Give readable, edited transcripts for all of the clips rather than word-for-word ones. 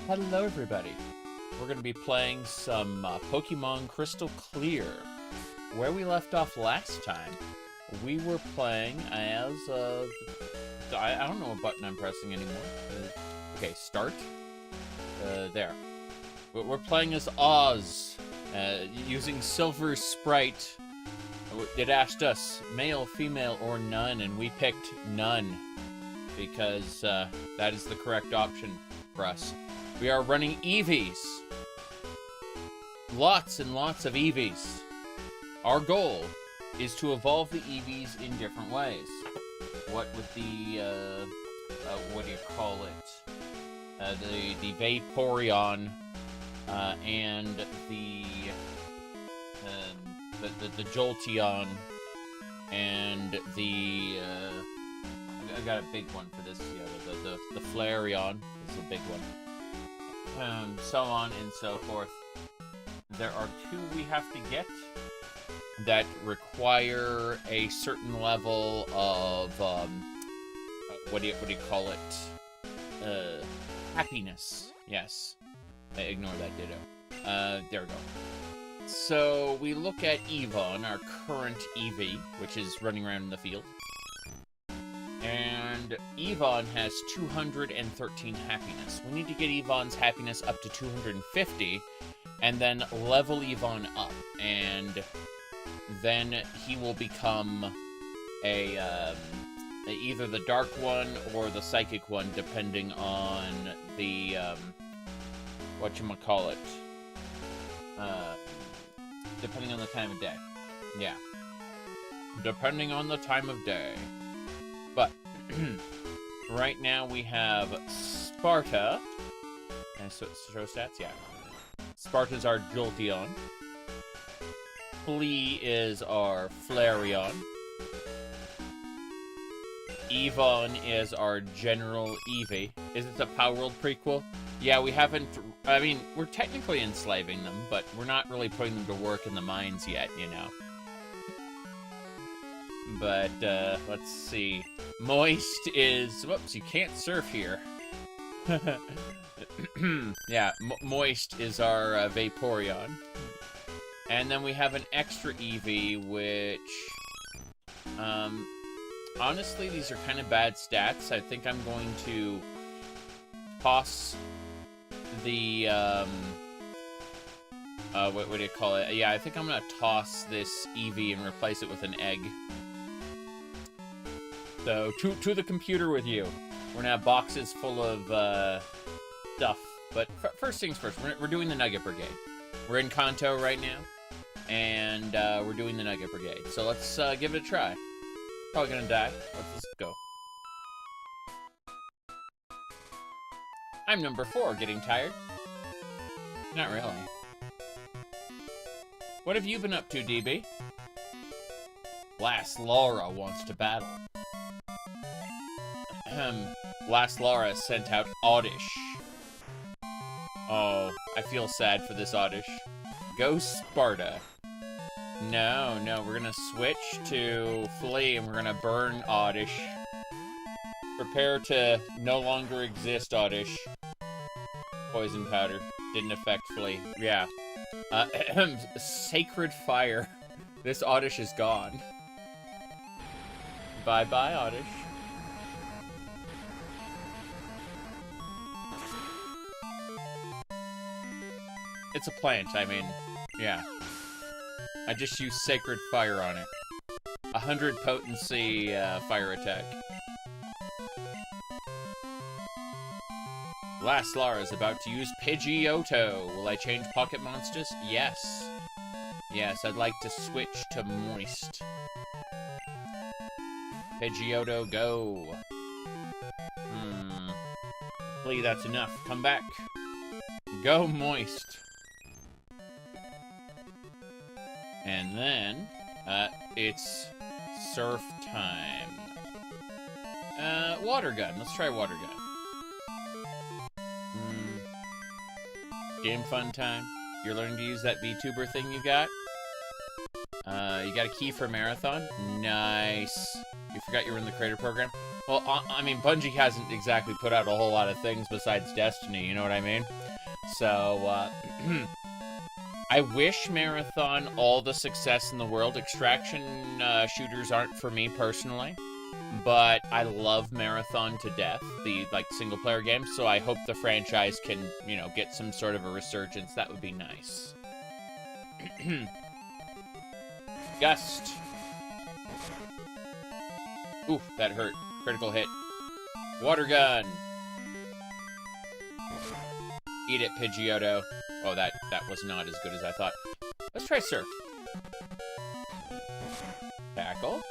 Hello everybody, we're going to be playing some Pokemon Crystal Clear. Where we left off last time, we were playing as, I don't know what button I'm pressing anymore. Okay, start. There. We're playing as Oz, using Silver Sprite. It asked us, male, female, or none, and we picked none, because that is the correct option for us. We are running Eevees. Lots and lots of Eevees. Our goal is to evolve the Eevees in different ways. What with the, what do you call it? The Vaporeon, and the Jolteon, and the, I got a big one for this, yeah, the Flareon is a big one. So on and so forth. There are two we have to get that require a certain level of what do you call it? Happiness. Yes. Ignore that ditto. There we go. So we look at Yvonne, our current Eevee, which is running around in the field. And Yvonne has 213 happiness. We need to get Yvonne's happiness up to 250, and then level Yvonne up. And then he will become a, either the Dark one or the Psychic one, depending on the, whatchamacallit. Depending on the time of day. Yeah. Depending on the time of day. But, right now we have Sparta. And so, show stats? Yeah. Sparta's our Jolteon. Flea is our Flareon. Yvonne is our General Eevee. Is it a Power World prequel? Yeah, we haven't... I mean, we're technically enslaving them, but we're not really putting them to work in the mines yet, you know. But, let's see. Moist is... Whoops, you can't surf here. Yeah, Moist is our Vaporeon. And then we have an extra Eevee, which... honestly, these are kind of bad stats. I think I'm going to toss the, what do you call it? Yeah, I think I'm gonna toss this Eevee and replace it with an egg. So, to the computer with you. We're gonna have boxes full of, stuff. But first things first, we're doing the Nugget Brigade. We're in Kanto right now, and, we're doing the Nugget Brigade. So let's, give it a try. Probably gonna die. Let's just go. I'm number 4, getting tired? Not really. What have you been up to, DB? Last Laura wants to battle. Last Laura sent out Oddish. Oh, I feel sad for this Oddish. Go Sparta. No, we're gonna switch to Flea and we're gonna burn Oddish. Prepare to no longer exist, Oddish. Poison powder. Didn't affect Flea. Yeah. Sacred Fire. This Oddish is gone. Bye-bye, Oddish. It's a plant, I mean, yeah. I just used Sacred Fire on it. 100 potency fire attack. Last Lara is about to use Pidgeotto. Will I change Pocket Monsters? Yes. Yes, I'd like to switch to Moist. Pidgeotto, go. Hopefully that's enough. Come back. Go Moist. And then, it's Surf time. Water Gun. Let's try Water Gun. Game fun time. You're learning to use that VTuber thing you got. You got a key for Marathon. Nice. You forgot you were in the creator program? Well, I mean, Bungie hasn't exactly put out a whole lot of things besides Destiny, you know what I mean? So, I wish Marathon all the success in the world. Extraction shooters aren't for me personally, but I love Marathon to death, the, like, single-player game, so I hope the franchise can, you know, get some sort of a resurgence. That would be nice. Gust. Ooh, that hurt. Critical hit. Water Gun. Eat it, Pidgeotto. Oh, that was not as good as I thought. Let's try Surf. Tackle.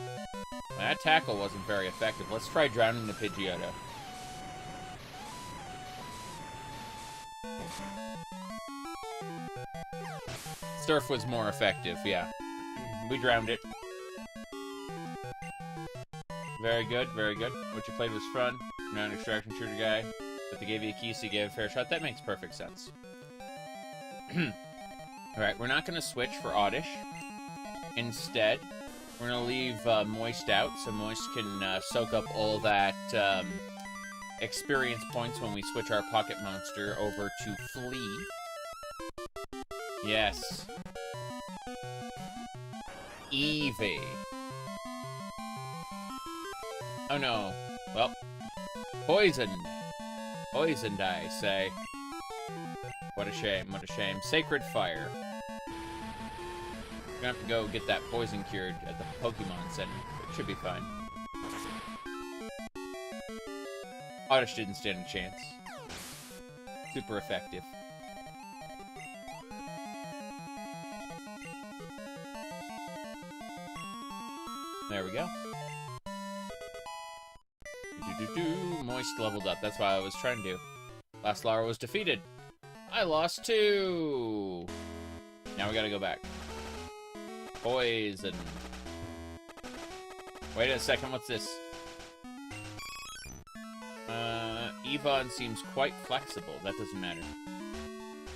That tackle wasn't very effective. Let's try drowning the Pidgeotto. Surf was more effective, yeah. We drowned it. Very good, very good. What you played was fun. You're not an extraction shooter guy, but they gave you a key, so you gave it a fair shot. That makes perfect sense. Alright, we're not going to switch for Oddish. Instead, we're going to leave Moist out, so Moist can soak up all that experience points when we switch our Pocket Monster over to Flea. Yes. Eevee. Oh no. Well, poisoned. Poisoned, I say. What a shame, what a shame. Sacred Fire. We're gonna have to go get that poison cured at the Pokemon Center. It should be fine. Oddish didn't stand a chance. Super effective. There we go. Moist leveled up. That's what I was trying to do. Last Lara was defeated. I lost 2. Now we gotta go back. Poison. Wait a second, what's this? Yvonne seems quite flexible. That doesn't matter.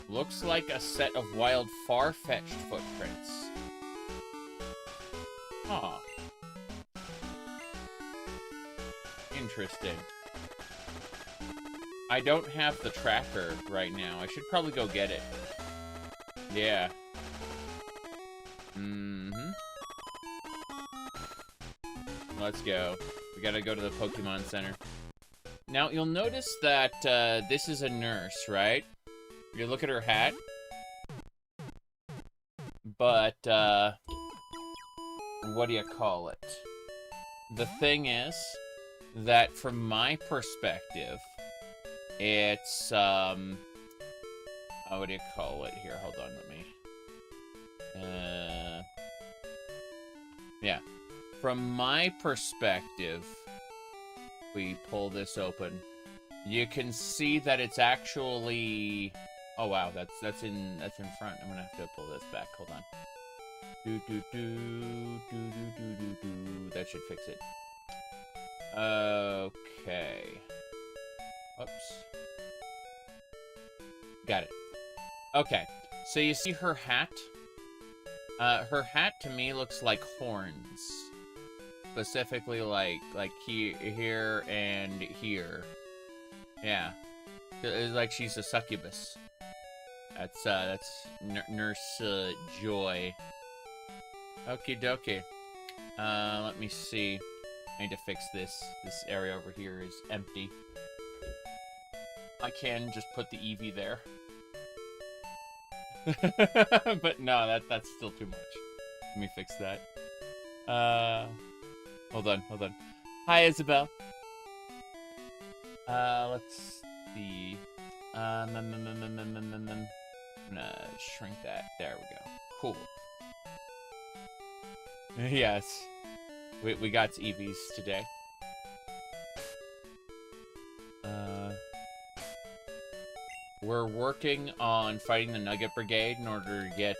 Looks like a set of wild far-fetched footprints. Aw. Interesting. I don't have the tracker right now. I should probably go get it. Yeah. Let's go. We gotta go to the Pokemon Center. Now, you'll notice that this is a nurse, right? You look at her hat. But, what do you call it? The thing is that from my perspective, it's, what do you call it here? Hold on, let me, yeah. From my perspective, we pull this open, you can see that it's actually, oh wow, that's in front. I'm gonna have to pull this back, hold on. That should fix it. Okay. Oops. Got it. Okay. So you see her hat? Her hat to me looks like horns. Specifically like here and here. Yeah. It's like she's a succubus. That's Nurse Joy. Okie dokie. Let me see. I need to fix this. This area over here is empty. I can just put the Eevee there. But no, that's still too much. Let me fix that. Hold on. Hi, Isabel. Let's see. I'm gonna shrink that. There we go. Cool. Yes. We got Eevees today. We're working on fighting the Nugget Brigade in order to get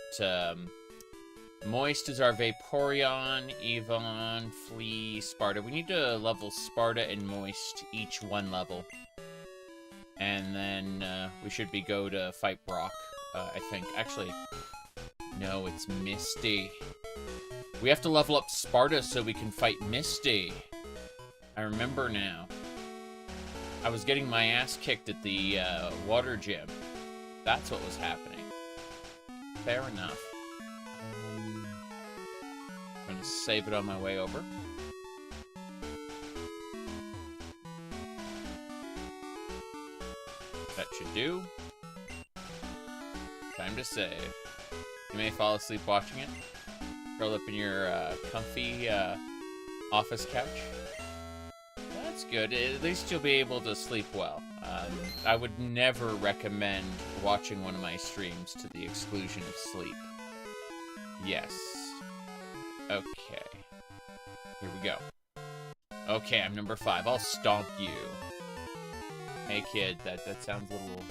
Moist as our Vaporeon, Yvonne, Flea, Sparta. We need to level Sparta and Moist, each 1 level. And then we should go to fight Brock, I think. Actually, no, it's Misty. We have to level up Sparta so we can fight Misty. I remember now. I was getting my ass kicked at the water gym. That's what was happening. Fair enough. I'm gonna save it on my way over. That should do. Time to save. You may fall asleep watching it. Curl up in your comfy office couch. That's good. At least you'll be able to sleep well. I would never recommend watching one of my streams to the exclusion of sleep. Yes. Okay. Here we go. Okay, I'm number 5. I'll stomp you. Hey kid, that sounds a little...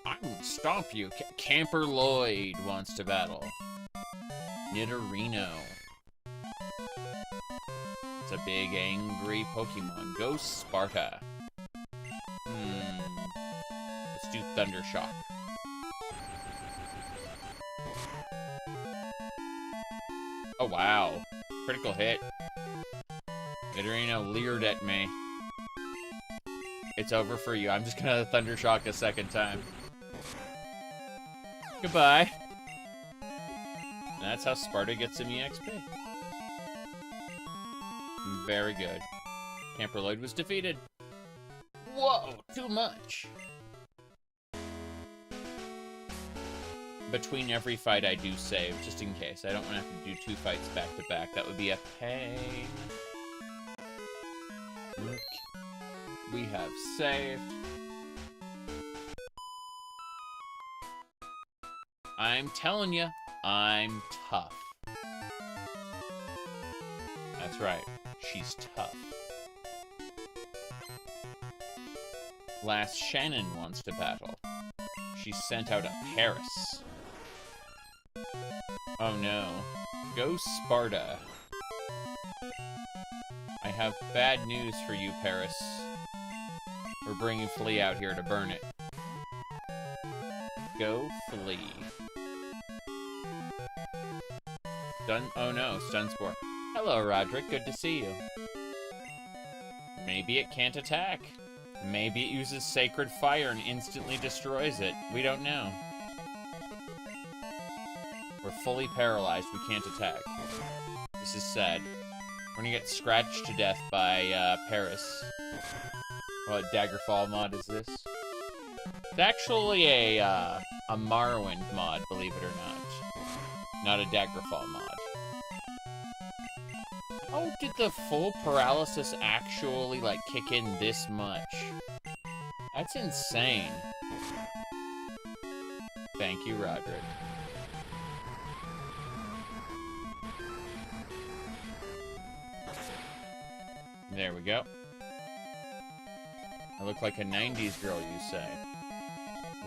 I will stomp you. Camper Lloyd wants to battle. Nidorino. It's a big angry Pokemon. Go Sparta. Let's do Thunder Shock. Oh wow. Critical hit. Nidorino leered at me. It's over for you. I'm just gonna Thunder Shock a second time. Goodbye. And that's how Sparta gets some EXP. Very good. Camper Lloyd was defeated. Whoa, too much. Between every fight I do save, just in case. I don't want to have to do 2 fights back to back. That would be a pain. Okay. We have saved. I'm telling you, I'm tough. That's right, she's tough. Last Shannon wants to battle. She sent out a Paris. Oh no. Go Sparta. I have bad news for you, Paris. We're bringing Flea out here to burn it. Go Flea. Oh no, Stunspore. Hello, Roderick. Good to see you. Maybe it can't attack. Maybe it uses Sacred Fire and instantly destroys it. We don't know. We're fully paralyzed. We can't attack. This is sad. We're gonna get scratched to death by Paris. What Daggerfall mod is this? It's actually a Morrowind mod, believe it or not. Not a Daggerfall mod. How did the full paralysis actually, like, kick in this much? That's insane. Thank you, Roderick. There we go. I look like a 90s girl, you say?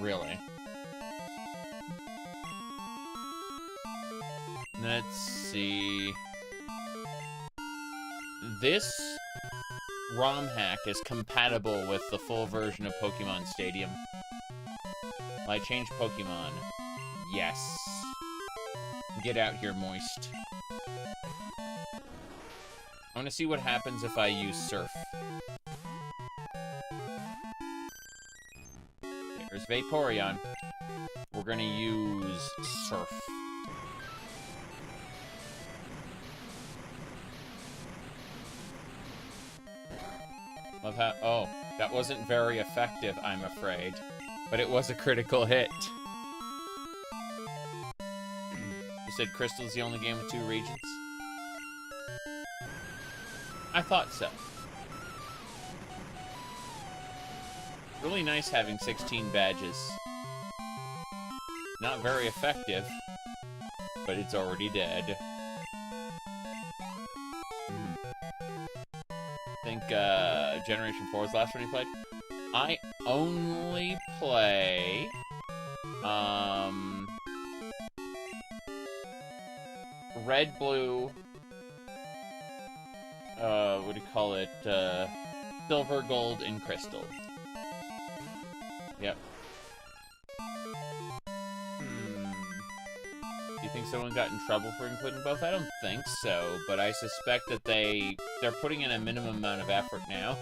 Really? Let's see... This ROM hack is compatible with the full version of Pokemon Stadium. Will I change Pokemon? Yes. Get out here, Moist. I want to see what happens if I use Surf. There's Vaporeon. We're gonna use Surf. Love how... Oh, that wasn't very effective, I'm afraid. But it was a critical hit. You said Crystal's the only game with 2 regions? I thought so. Really nice having 16 badges. Not very effective. but it's already dead. I think Generation 4 was the last one you played. I only play red, blue, what do you call it? Silver, gold, and crystal. Yep. Do you think someone got in trouble for including both? I don't think so, but I suspect that they're putting in a minimum amount of effort now,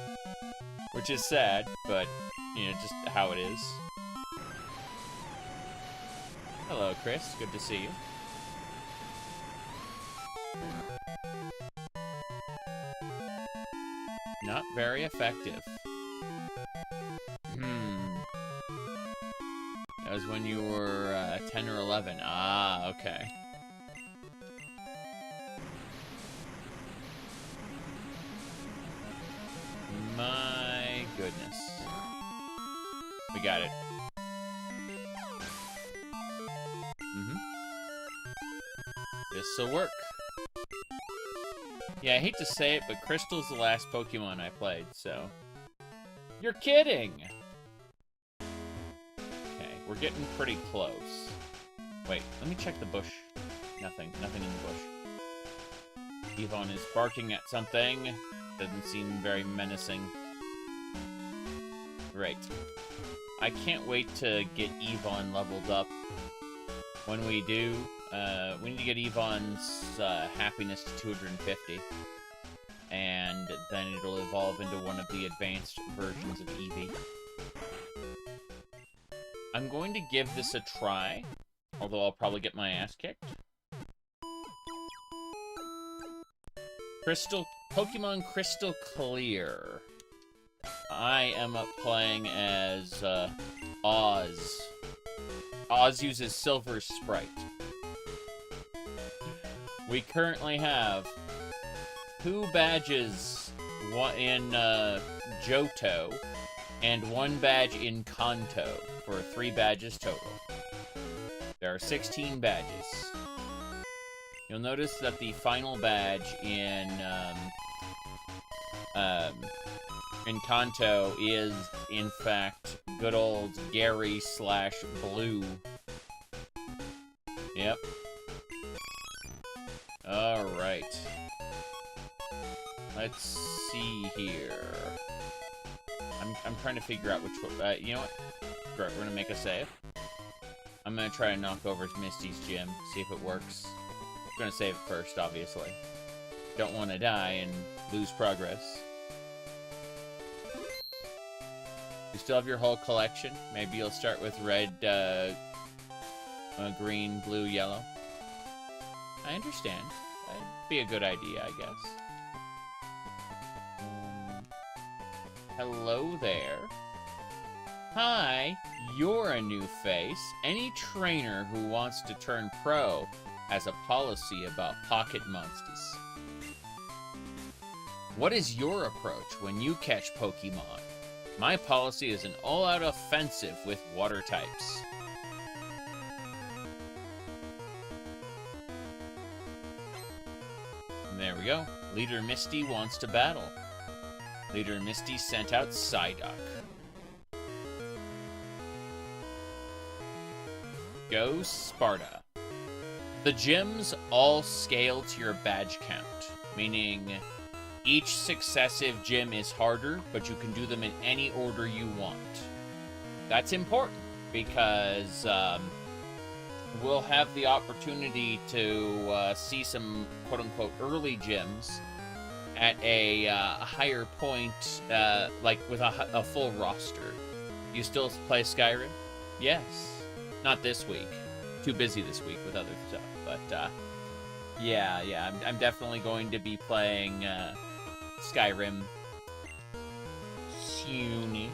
which is sad, but, you know, just how it is. Hello, Chris. Good to see you. Not very effective. That was when you were 10 or 11. Ah, okay. My goodness. We got it. This'll work. Yeah, I hate to say it, but Crystal's the last Pokemon I played, so... You're kidding! Okay, we're getting pretty close. Wait, let me check the bush. Nothing in the bush. Yvonne is barking at something. Doesn't seem very menacing. Right. I can't wait to get Yvonne leveled up. When we do, we need to get Yvonne's happiness to 250. And then it'll evolve into one of the advanced versions of Eevee. I'm going to give this a try, although I'll probably get my ass kicked. Pokemon Crystal Clear. I am up playing as Oz. Oz uses Silver Sprite. We currently have 2 badges in Johto and 1 badge in Kanto for 3 badges total. There are 16 badges. You'll notice that the final badge in Kanto is, in fact, good old Gary/Blue. Yep. Alright. Let's see here. I'm trying to figure out which one. You know what? Great, we're gonna make a save. I'm gonna try and knock over Misty's gym, see if it works. I'm gonna save it first, obviously. Don't want to die and lose progress. You still have your whole collection. Maybe you'll start with red, green, blue, yellow. I understand. That'd be a good idea, I guess. Hello there. Hi, you're a new face. Any trainer who wants to turn pro has a policy about pocket monsters. What is your approach when you catch Pokemon? My policy is an all-out offensive with water types. And there we go. Leader Misty wants to battle. Leader Misty sent out Psyduck. Go Sparta. The gyms all scale to your badge count, meaning each successive gym is harder, but you can do them in any order you want. That's important, because we'll have the opportunity to see some quote-unquote early gyms at a higher point, like with a full roster. You still play Skyrim? Yes. Not this week. Too busy this week with other stuff, but yeah, I'm definitely going to be playing Skyrim soonish.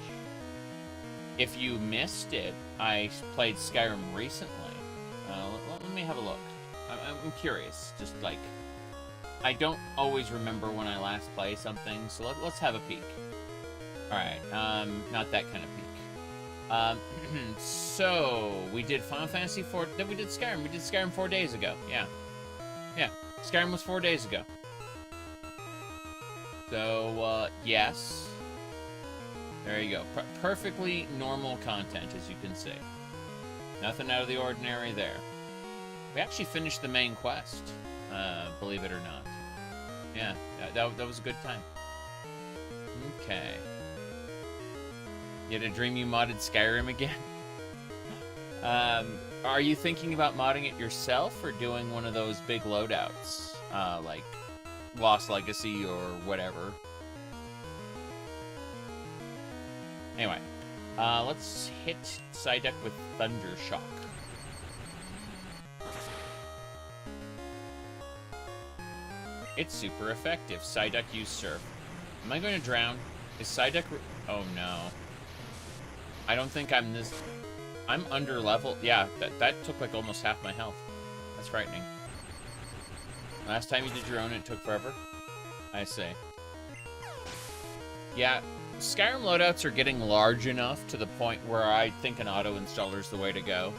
If you missed it, I played Skyrim recently. Let me have a look. I'm curious. Just like, I don't always remember when I last play something, so let's have a peek. Alright, not that kind of peek. So we did Final Fantasy 4. Then we did Skyrim. We did Skyrim 4 days ago. Yeah. Yeah. Skyrim was 4 days ago. So, yes. There you go. Perfectly normal content, as you can see. Nothing out of the ordinary there. We actually finished the main quest, believe it or not. Yeah, that was a good time. Okay. You had a dream you modded Skyrim again? Are you thinking about modding it yourself or doing one of those big loadouts? Like Lost Legacy or whatever? Anyway, let's hit Psyduck with Thunder Shock. It's super effective. Psyduck use Surf. Am I going to drown? Is Psyduck... Oh, no. I don't think I'm this... I'm under level. Yeah, that took like almost half my health. That's frightening. Last time you did your own, it took forever? I see. Yeah, Skyrim loadouts are getting large enough to the point where I think an auto-installer is the way to go.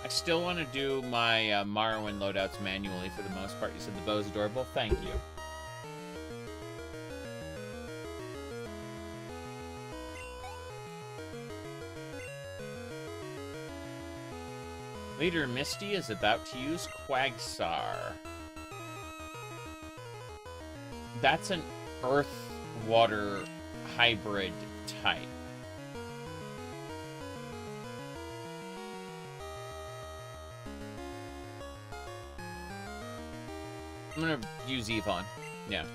I still want to do my Morrowind loadouts manually for the most part. You said the bow's adorable? Thank you. Leader Misty is about to use Quagsar. That's an earth-water hybrid type. I'm gonna use Eevee. Yeah.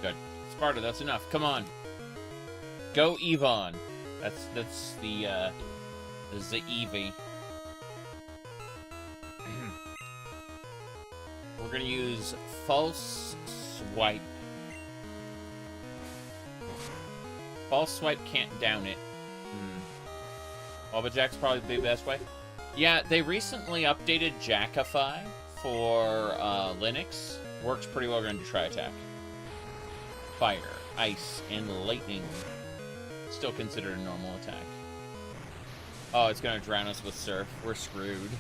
Good. Sparta, that's enough. Come on. Go Eevee. That's the Eevee. We're gonna use False Swipe. False Swipe can't down it. Jack's probably the best way. Yeah, they recently updated Jackify for Linux. Works pretty well. We're gonna do Tri Attack. Fire, Ice, and Lightning. Still considered a normal attack. Oh, it's gonna drown us with Surf. We're screwed.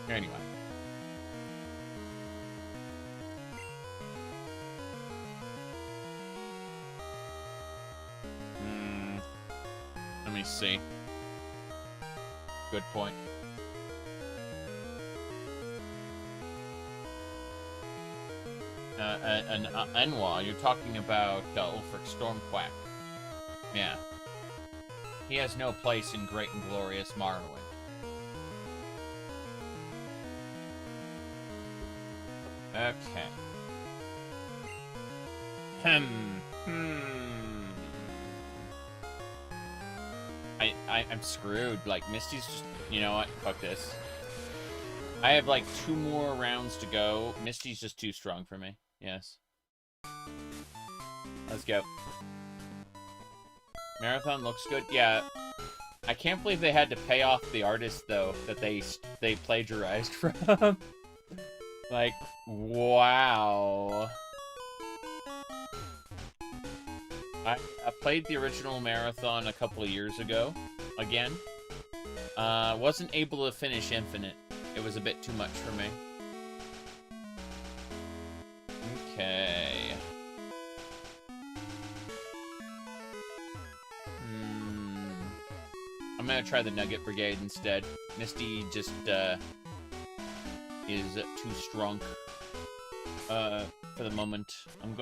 Anyway. Let me see. Good point. Enwa, you're talking about Ulfric Stormquack. Yeah. He has no place in Great and Glorious Morrowind. Okay. I'm screwed. Like, Misty's just... You know what? Fuck this. I have, like, 2 more rounds to go. Misty's just too strong for me. Yes. Let's go. Marathon looks good. Yeah. I can't believe they had to pay off the artist, though, that they plagiarized from. Like, wow. I played the original Marathon a couple of years ago, again. Wasn't able to finish Infinite. It was a bit too much for me. Okay. I'm gonna try the Nugget Brigade instead. Misty just, is too strong. For the moment.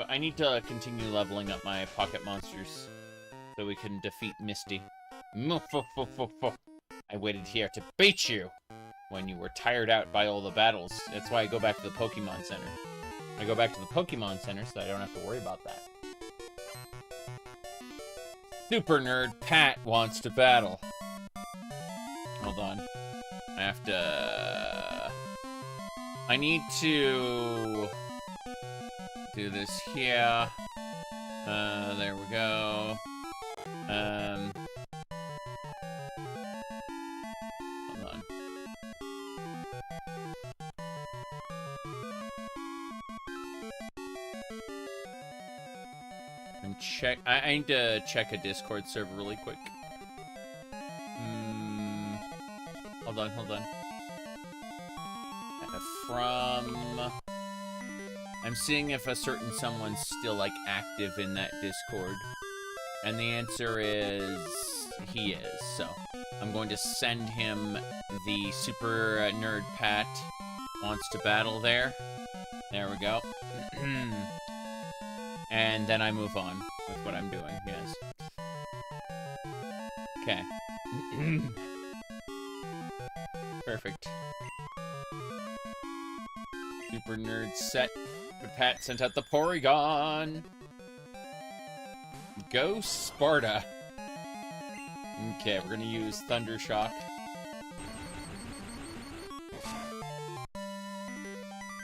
I need to continue leveling up my pocket monsters so we can defeat Misty. I waited here to beat you when you were tired out by all the battles. That's why I go back to the Pokemon Center. I go back to the Pokemon Center so I don't have to worry about that. Super Nerd Pat wants to battle. Hold on. I have to... I need to... do this here. There we go. Hold on. I need to check a Discord server really quick. Hold on. I'm seeing if a certain someone's still, like, active in that Discord. And the answer is... he is, so... I'm going to send him the Super Nerd Pat wants to battle there. There we go. And then I move on with what I'm doing, yes. Okay. Perfect. Super Nerd set. The Pat sent out the Porygon. Go Sparta. Okay, we're gonna use Thunder Shock.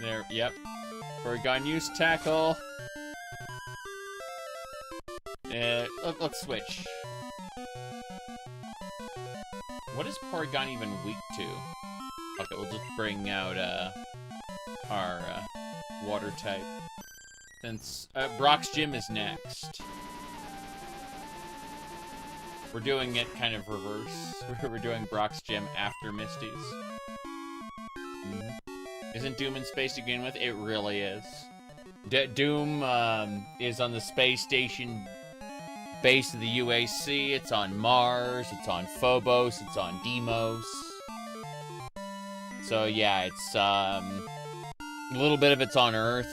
There, yep. Porygon use Tackle. Let's switch. What is Porygon even weak to? Okay, we'll just bring out our water type. Since Brock's Gym is next. We're doing it kind of reverse. We're doing Brock's Gym after Misty's. Isn't Doom in space to begin with? It really is. Doom is on the space station base of the UAC. It's on Mars. It's on Phobos. It's on Deimos. So yeah, it's a little bit of it's on Earth,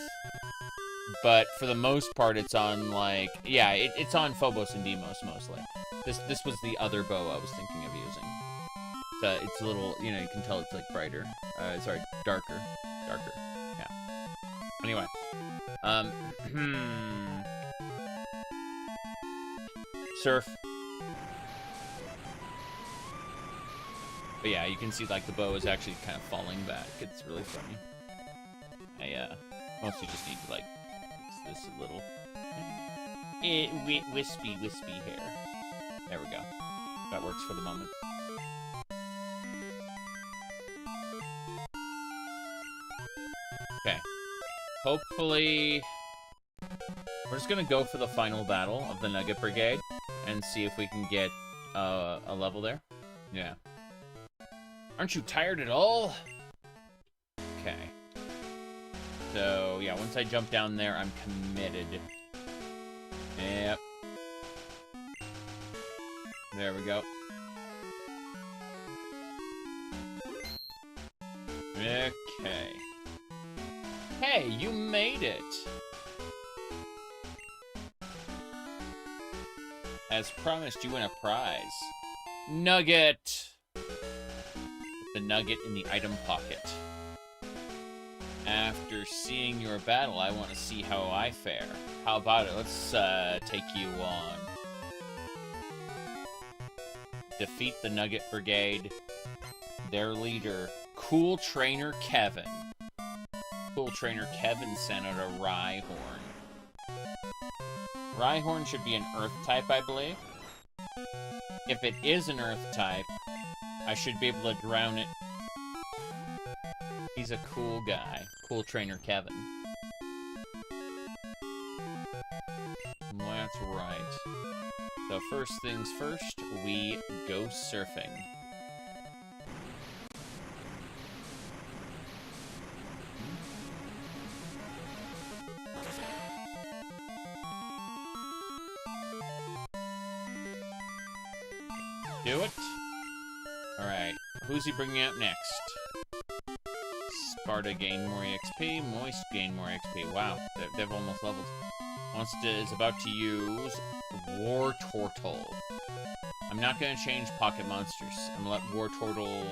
but for the most part, it's on like it's on Phobos and Deimos mostly. This was the other bow I was thinking of using. So it's a little, you can tell it's like brighter. Sorry, darker. Yeah. Anyway, Surf. But yeah, you can see like the bow is actually kind of falling back. It's really funny. I mostly just need to like fix this a little. Wispy hair. There we go. That works for the moment. Okay. Hopefully... we're just gonna go for the final battle of the Nugget Brigade and see if we can get a level there. Yeah. Aren't you tired at all? Okay. So, yeah, once I jump down there, I'm committed. Yep. There we go. Okay. Hey, you made it! As promised, you win a prize. Nugget! The nugget in the item pocket. After seeing your battle, I want to see how I fare. How about it? Let's take you on. Defeat the Nugget Brigade. Their leader, Cool Trainer Kevin. Cool Trainer Kevin sent out a Rhyhorn. Rhyhorn should be an Earth type, I believe. If it is an Earth type, I should be able to drown it. He's a cool guy. Cool Trainer Kevin. That's right. So first things first, we go surfing. Do it. Alright, who's he bringing out next? Sparta gain more EXP, Moist gain more XP. Wow, they've almost leveled. Is about to use War Turtle. I'm not going to change Pocket Monsters. I'm going to let War Turtle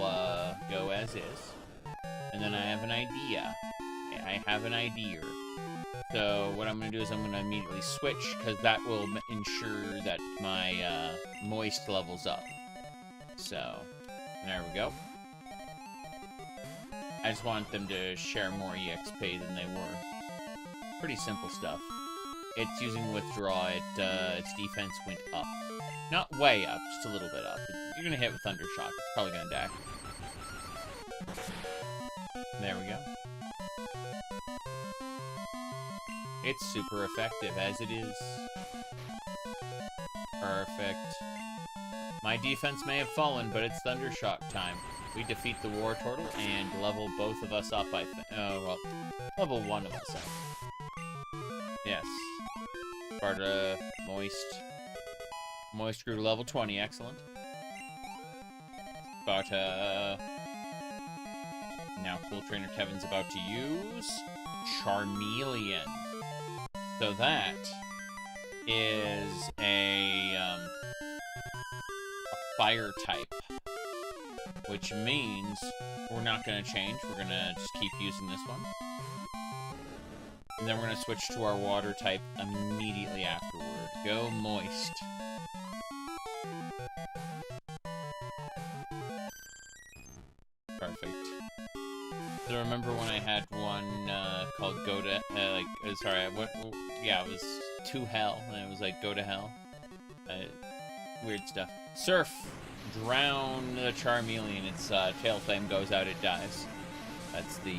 go as is. And then I have an idea. I have an idea. So what I'm going to do is I'm going to immediately switch, because that will ensure that my Moist levels up. So, there we go. I just want them to share more EXP than they were. Pretty simple stuff. It's using Withdraw, its defense went up. Not way up, just a little bit up. You're gonna hit with Thunder Shock, it's probably gonna die. There we go. It's super effective as it is. Perfect. My defense may have fallen, but it's Thundershock time. We defeat the War Turtle and level both of us up, I think. Well, level one of us up. Yes. Sparta, Moist. Moist grew to level 20, excellent. Sparta. Now Cool Trainer Kevin's about to use Charmeleon. So that is a fire type, which means we're not going to change. We're going to just keep using this one. And then we're going to switch to our water type immediately afterward. Go Moist. Perfect. So remember when I had one called Go to, it was To Hell, and it was like Go to Hell. Weird stuff. Surf! Drown the Charmeleon. Its tail flame goes out, it dies. That's the,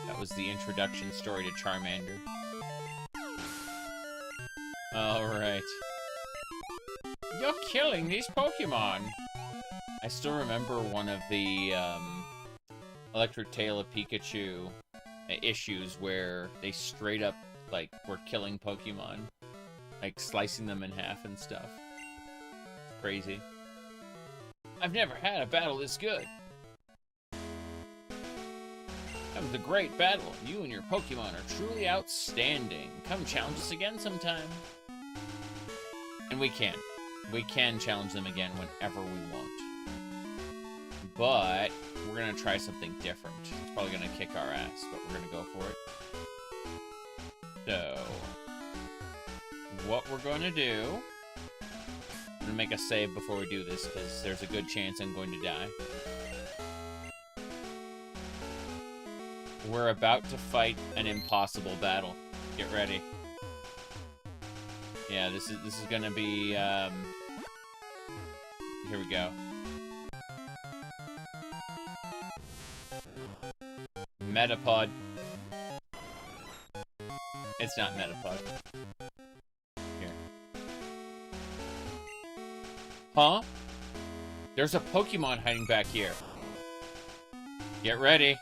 that was the introduction story to Charmander. Alright. You're killing these Pokemon! I still remember one of the, Electric Tail of Pikachu issues where they straight up, like, were killing Pokemon. Like, slicing them in half and stuff. It's crazy. I've never had a battle this good. That was a great battle. You and your Pokemon are truly outstanding. Come challenge us again sometime. And we can. We can challenge them again whenever we want. But we're going to try something different. It's probably going to kick our ass, but we're going to go for it. So, what we're going to do... I'm going to make a save before we do this, because there's a good chance I'm going to die. We're about to fight an impossible battle. Get ready. Yeah, this is going to be... Here we go. Metapod. It's not Metapod. Here. Huh? There's a Pokemon hiding back here. Get ready.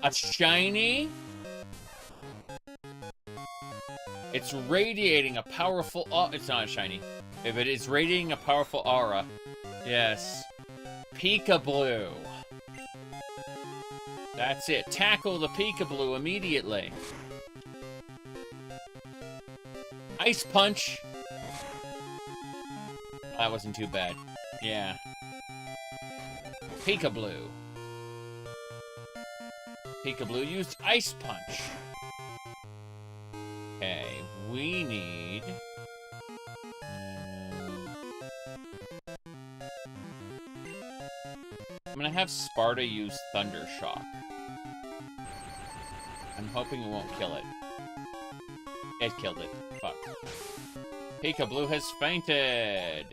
A shiny? It's radiating a powerful it's not a shiny. But it's radiating a powerful aura. Yes. Peekaboo. That's it. Tackle the Peekaboo immediately. Ice Punch. That wasn't too bad. Yeah. Peekaboo. Peekaboo used Ice Punch. Okay, we need... I'm gonna have Sparta use Thunder Shock. I'm hoping it won't kill it. It killed it. Fuck. Peekaboo has fainted!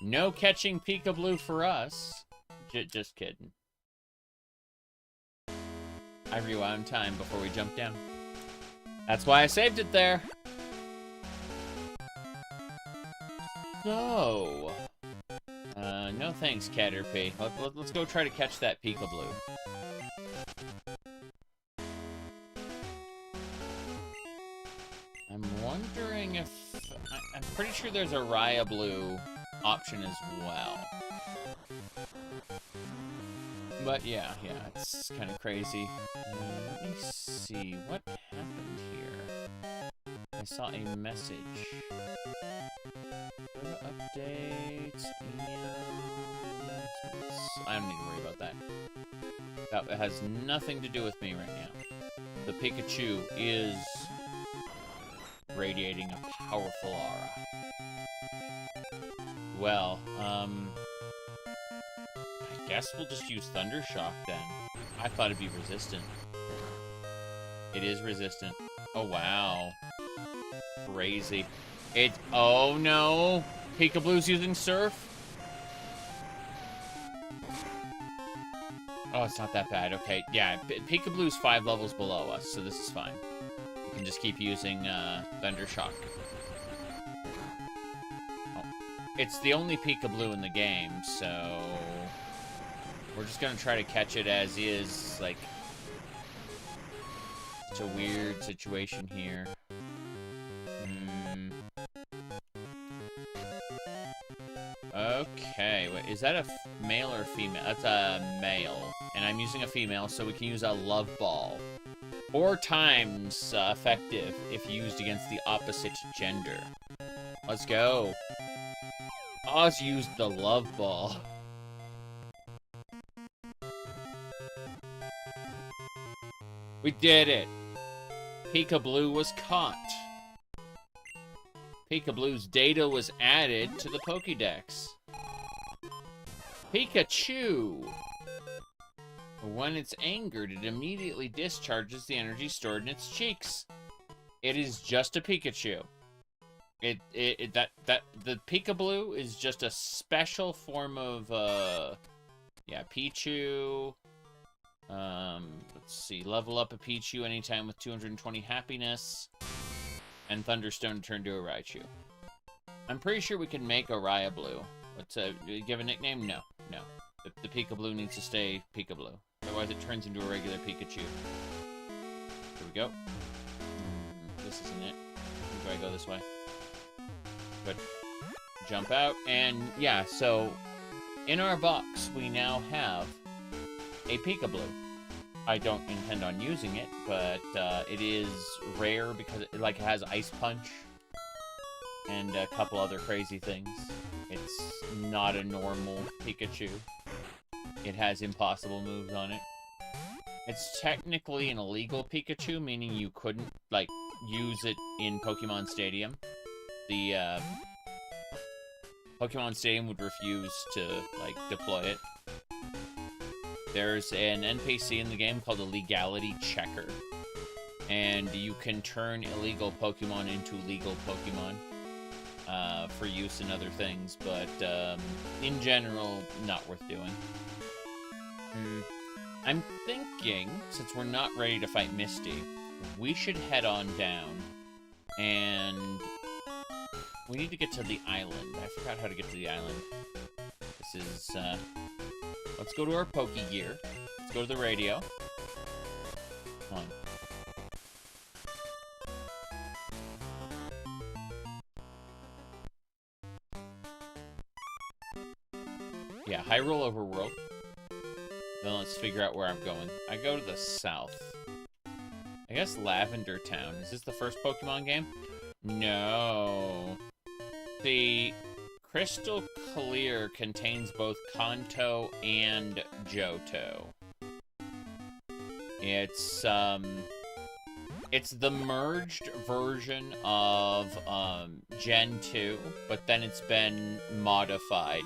No catching Peekaboo for us. Just kidding. I rewound time before we jump down. That's why I saved it there. So... no thanks, Caterpie. Let's go try to catch that Peekaboo. I'm wondering if... I'm pretty sure there's a Riolu option as well. But yeah, it's kind of crazy. Let me see, what happened here? I saw a message. Go to updates, I don't need to worry about that. That has nothing to do with me right now. The Pikachu is radiating a powerful aura. Well, I guess we'll just use Thunder Shock then. I thought it'd be resistant. It is resistant. Oh, wow. Crazy. Oh no! Peekaboo's using Surf? Oh, it's not that bad. Okay, yeah, Peekablu's 5 levels below us, so this is fine. We can just keep using Thunder Shock. Oh. It's the only Peekablu in the game, so we're just gonna try to catch it as is. Like, it's a weird situation here. Okay, wait, is that a male or female? That's a male. And I'm using a female, so we can use a Love Ball. 4 times effective if used against the opposite gender. Let's go. Oz used the Love Ball. We did it. Peekablu was caught. Peekablu's data was added to the Pokédex. Pikachu! When it's angered, it immediately discharges the energy stored in its cheeks. It is just a Pikachu. The Peekablu is just a special form of, yeah, Pichu. Let's see, level up a Pichu anytime with 220 happiness. And Thunderstone to turn to a Raichu. I'm pretty sure we can make a Riablu. Let's give a nickname? No, no. The Peekablu needs to stay Peekablu. Otherwise it turns into a regular Pikachu. Here we go. This isn't it. Do I go this way? Good. Jump out, and yeah, so in our box we now have a Peekablu. I don't intend on using it, but it is rare because it like has Ice Punch and a couple other crazy things. It's not a normal Pikachu. It has impossible moves on it. It's technically an illegal Pikachu, meaning you couldn't like use it in Pokemon Stadium. The Pokemon Stadium would refuse to like deploy it. There's an NPC in the game called a legality checker, and you can turn illegal Pokemon into legal Pokemon for use in other things, but in general, not worth doing. I'm thinking, since we're not ready to fight Misty, we should head on down, and we need to get to the island. I forgot how to get to the island. This is, let's go to our Pokegear. Let's go to the radio. Come on. Yeah, Hyrule Overworld. Then let's figure out where I'm going. I go to the south. I guess Lavender Town. Is this the first Pokemon game? No. The Crystal Clear contains both Kanto and Johto. It's the merged version of Gen 2, but then it's been modified.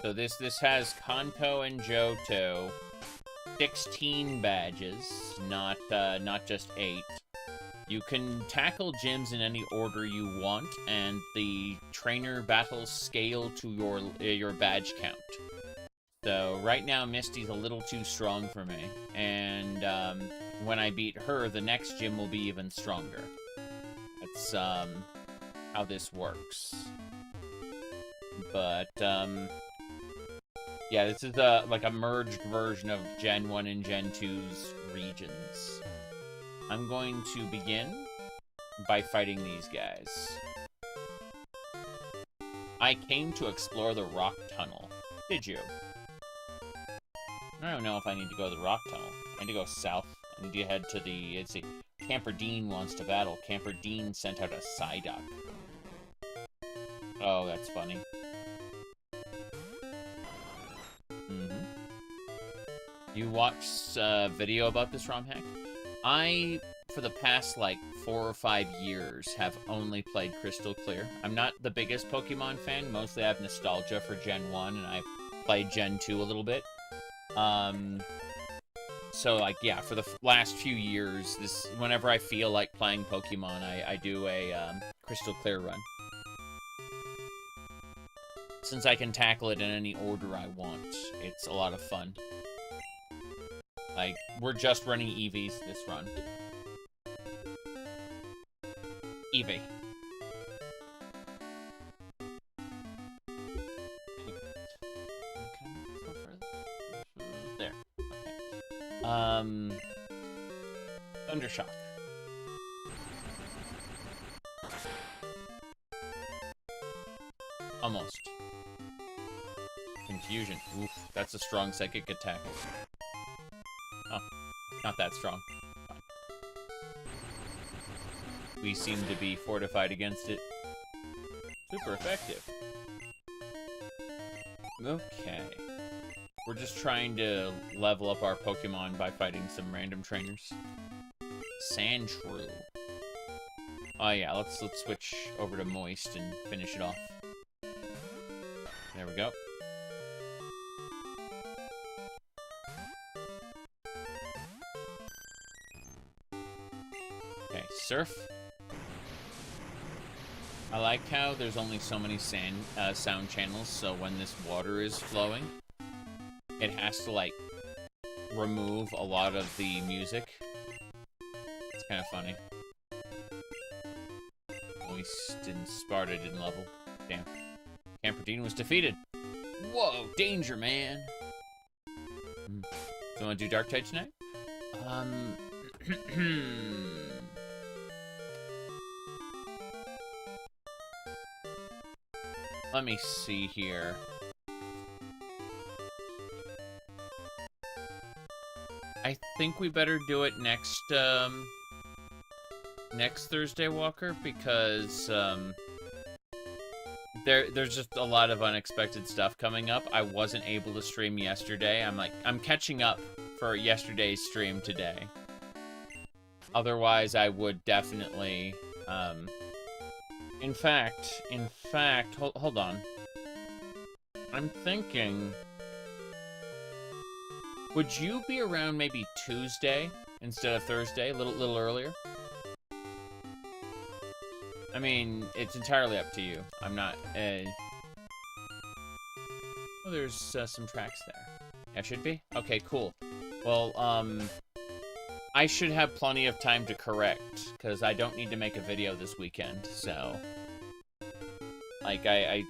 So this has Kanto and Johto, 16 badges, not just 8. You can tackle gyms in any order you want, and the trainer battles scale to your badge count. So right now, Misty's a little too strong for me, and when I beat her, the next gym will be even stronger. That's how this works. But yeah, this is like a merged version of Gen 1 and Gen 2's regions. I'm going to begin by fighting these guys. I came to explore the rock tunnel. Did you? I don't know if I need to go to the rock tunnel. I need to go south. I need to head to the... Let's see. Camperdine wants to battle. Camperdine sent out a Psyduck. Oh, that's funny. You watched a video about this ROM hack? I, for the past, like, 4 or 5 years, have only played Crystal Clear. I'm not the biggest Pokemon fan. Mostly I have nostalgia for Gen 1, and I've played Gen 2 a little bit. So, like, yeah, for the last few years, whenever I feel like playing Pokemon, I do a Crystal Clear run. Since I can tackle it in any order I want, it's a lot of fun. Like, we're just running Eevees this run. Eevee. There. Okay. Thundershock. Almost. Confusion. Oof, that's a strong psychic attack. Oh, not that strong. Fine. We seem to be fortified against it. Super effective. Okay. We're just trying to level up our Pokemon by fighting some random trainers. Sandshrew. Oh yeah, let's switch over to Moist and finish it off. There we go. Okay, Surf. I like how there's only so many sound channels, so when this water is flowing, it has to, like, remove a lot of the music. It's kind of funny. Moist and Sparta didn't level. Damn. Camperdine was defeated. Whoa, danger, man. So you want to do Dark Tide tonight? Let me see here. I think we better do it next Thursday, Walker, because there's just a lot of unexpected stuff coming up. I wasn't able to stream yesterday. I'm catching up for yesterday's stream today. Otherwise, I would definitely, in fact, hold on. I'm thinking, would you be around maybe Tuesday instead of Thursday, a little earlier? I mean, it's entirely up to you. I'm not, oh, there's some tracks there. Yeah, should be? Okay, cool. Well, I should have plenty of time to correct, because I don't need to make a video this weekend, so... Like, I'm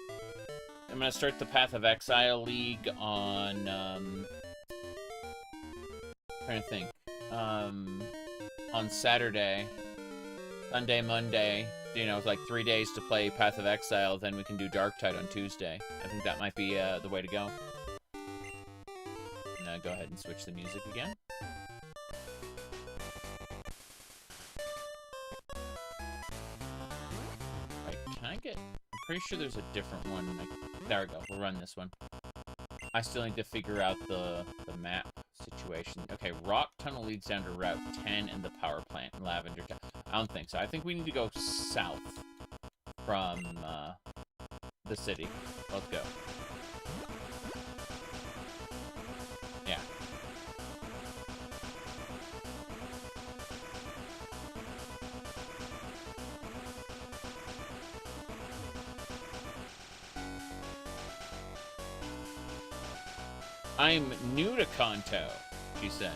gonna start the Path of Exile League on, trying to think. On Saturday, Sunday, Monday, you know, it's like 3 days to play Path of Exile, then we can do Dark Tide on Tuesday. I think that might be the way to go. And go ahead and switch the music again. Right, can I get... I'm pretty sure there's a different one. Like, there we go, we'll run this one. I still need to figure out the map situation. Okay, Rock Tunnel leads down to Route 10 and the power plant in Lavender Town. I don't think so. I think we need to go south from the city. Let's go. Yeah. I'm new to Kanto, she said.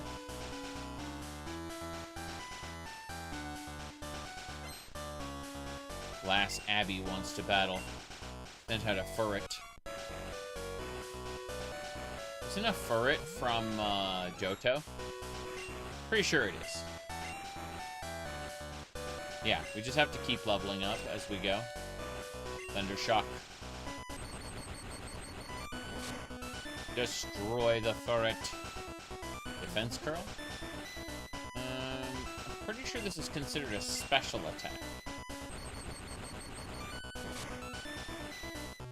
Lass Abby wants to battle. Then had a Furret. Isn't a Furret from Johto? Pretty sure it is. Yeah, we just have to keep leveling up as we go. Thundershock. Destroy the Furret. Defense curl? I'm pretty sure this is considered a special attack.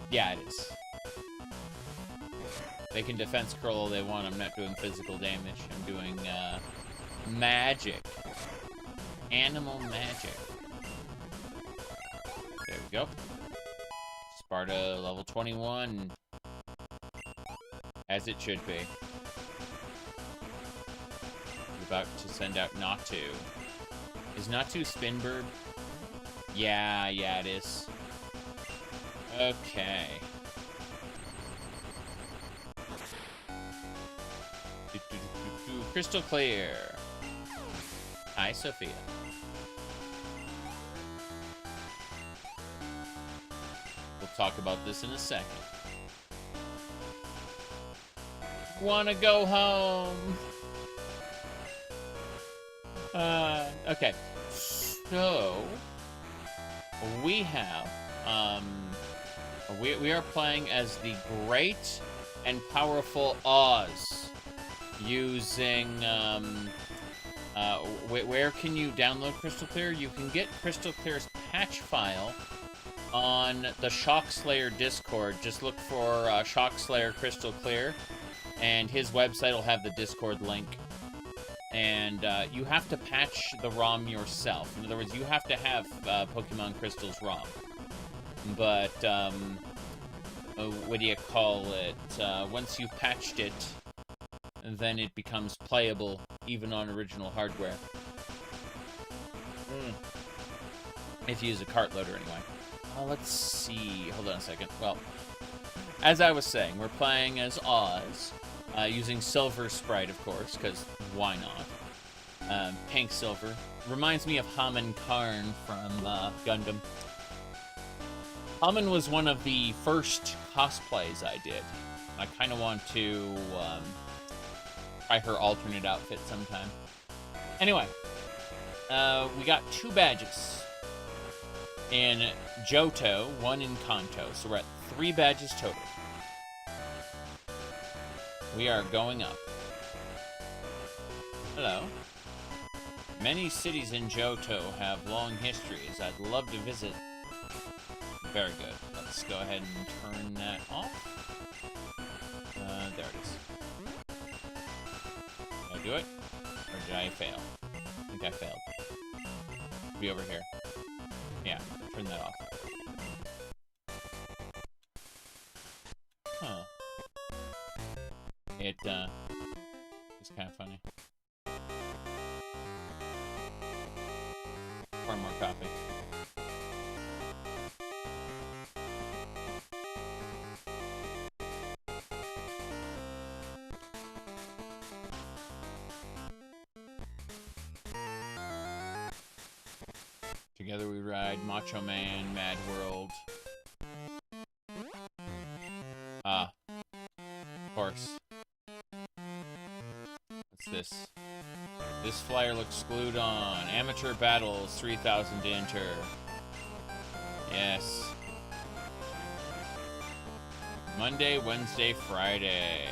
Yeah, it is. They can defense curl all they want. I'm not doing physical damage. I'm doing magic. Animal magic. There we go. Sparta level 21. As it should be. We're about to send out Natu. Is Natu Spinbird? Yeah, it is. Okay. crystal clear. Hi, Sophia. We'll talk about this in a second. Wanna go home? Okay. So, we have, we are playing as the great and powerful Oz, using, where can you download Crystal Clear? You can get Crystal Clear's patch file on the Shock Slayer Discord. Just look for Shock Slayer Crystal Clear, and his website will have the Discord link. And you have to patch the ROM yourself. In other words, you have to have Pokemon Crystal's ROM. But, what do you call it? Once you've patched it, then it becomes playable, even on original hardware. If you use a cart loader, anyway. Let's see. Hold on a second. Well, as I was saying, we're playing as Oz, using Silver Sprite, of course, because why not? Pink Silver. Reminds me of Haman Karn from Gundam. Haman was one of the first cosplays I did. I kind of want to try her alternate outfit sometime. Anyway, we got 2 badges in Johto, 1 in Kanto, so we're at 3 badges total. We are going up. Hello. Many cities in Johto have long histories. I'd love to visit. Very good. Let's go ahead and turn that off. There it is. Did I do it? Or did I fail? I think I failed. It'll be over here. Yeah, turn that off. Huh. It's kind of funny. Pour more coffee. Together we ride, Macho Man, Mad World. Ah. Of course. What's this? This flyer looks glued on. Amateur battles, 3,000 to enter. Yes. Monday, Wednesday, Friday.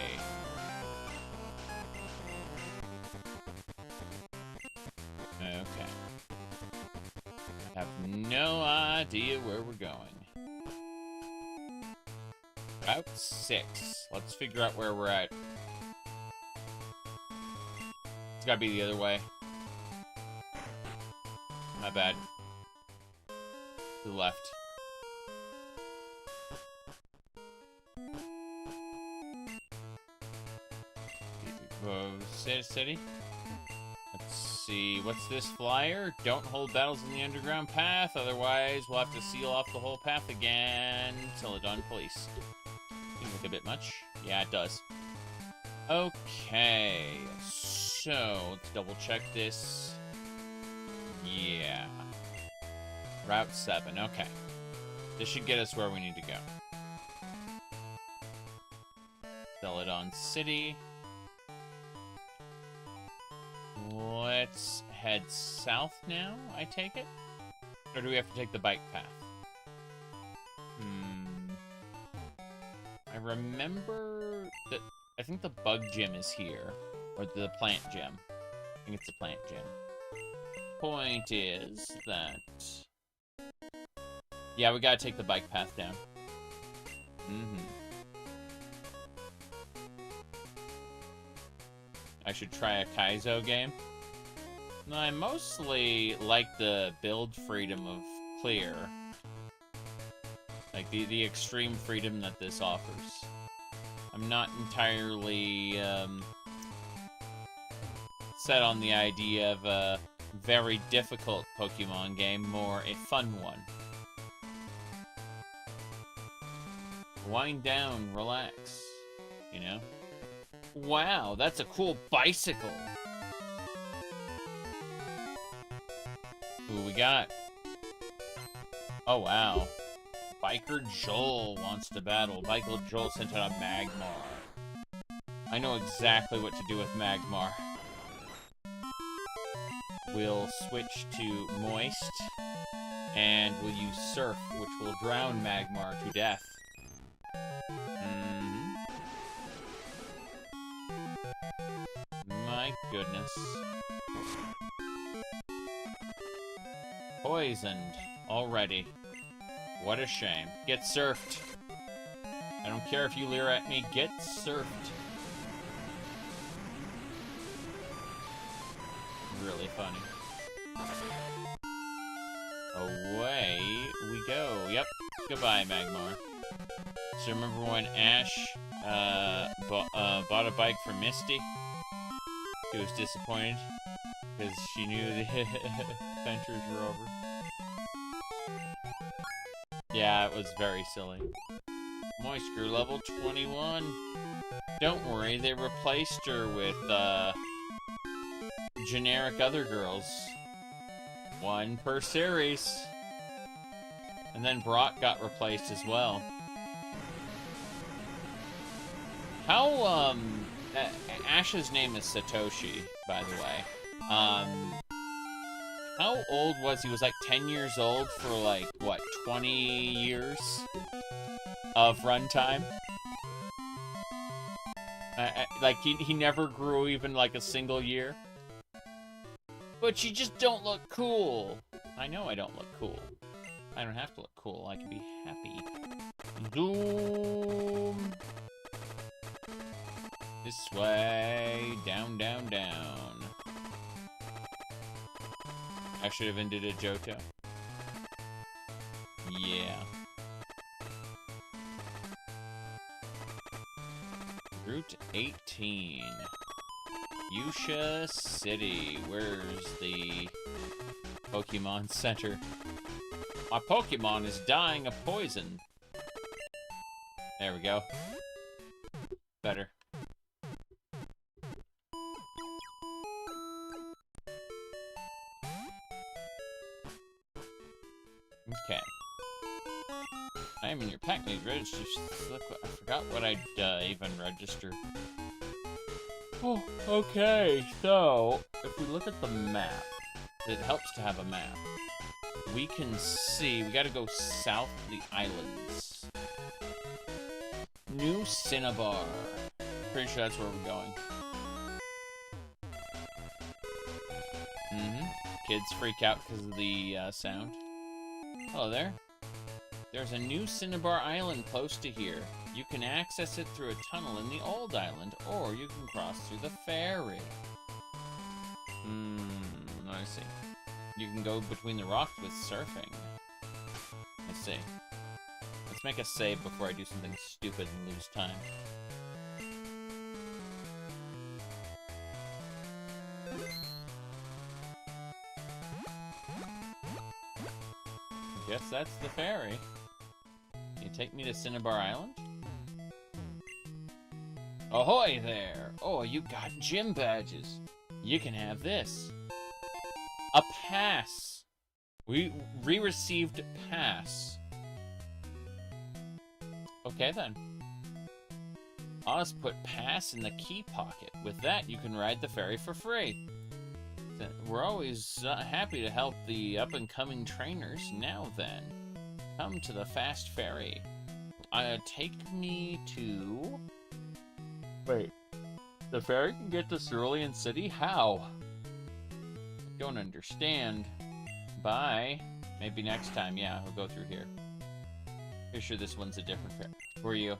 Okay. I have no idea where we're going. Route 6. Let's figure out where we're at. It's gotta be the other way. My bad. To the left. City? Let's see. What's this flyer? Don't hold battles in the underground path, otherwise we'll have to seal off the whole path again. Celadon Police. Seems like a bit much. Yeah, it does. Okay. So, let's double check this. Yeah. Route 7, okay. This should get us where we need to go. Celadon City. Let's head south now, I take it? Or do we have to take the bike path? I remember that... I think the bug gym is here. Or the plant gym. I think it's the plant gym. Point is that... yeah, we gotta take the bike path down. I should try a Kaizo game. No, I mostly like the build freedom of Clear. Like, the extreme freedom that this offers. I'm not entirely, set on the idea of a very difficult Pokemon game, more a fun one. Wind down, relax, you know? Wow, that's a cool bicycle. Who we got? Oh, wow. Biker Joel wants to battle. Biker Joel sent out a Magmar. I know exactly what to do with Magmar. We'll switch to Moist, and we'll use Surf, which will drown Magmar to death. My goodness. Poisoned already. What a shame. Get surfed. I don't care if you leer at me, get surfed. Really funny. Away we go. Yep. Goodbye, Magmar. So remember when Ash bought a bike for Misty? She was disappointed because she knew the adventures were over. Yeah, it was very silly. Moist grew level 21. Don't worry, they replaced her with generic other girls. One per series. And then Brock got replaced as well. How, Ash's name is Satoshi, by the way. How old was he? He was like 10 years old for like, what, 20 years of runtime? Like, he never grew even like a single year. But you just don't look cool. I know I don't look cool. I don't have to look cool. I can be happy. Zoom. This way. Down, down, down. I should have ended a Johto. Yeah. Route 18. Fuchsia City. Where's the Pokemon Center? My Pokemon is dying of poison. There we go. Better. Okay. I am in your pack need register. Look, I forgot what I'd even register. Oh, okay. So, if we look at the map, it helps to have a map. We can see, we gotta go south of the islands. New Cinnabar. Pretty sure that's where we're going. Kids freak out because of the sound. Hello there. There's a new Cinnabar Island close to here. You can access it through a tunnel in the old island, or you can cross through the ferry. I see. You can go between the rocks with surfing. I see. Let's make a save before I do something stupid and lose time. Guess that's the ferry. Can you take me to Cinnabar Island? Ahoy there! Oh, you got gym badges. You can have this. A pass. We received pass. Okay then. I'll just put pass in the key pocket. With that, you can ride the ferry for free. We're always happy to help the up-and-coming trainers. Now then, come to the fast ferry. Take me to... Wait. The ferry can get to Cerulean City? How? Don't understand. Bye. Maybe next time. Yeah, we'll go through here. Pretty sure this one's a different ferry. Were you?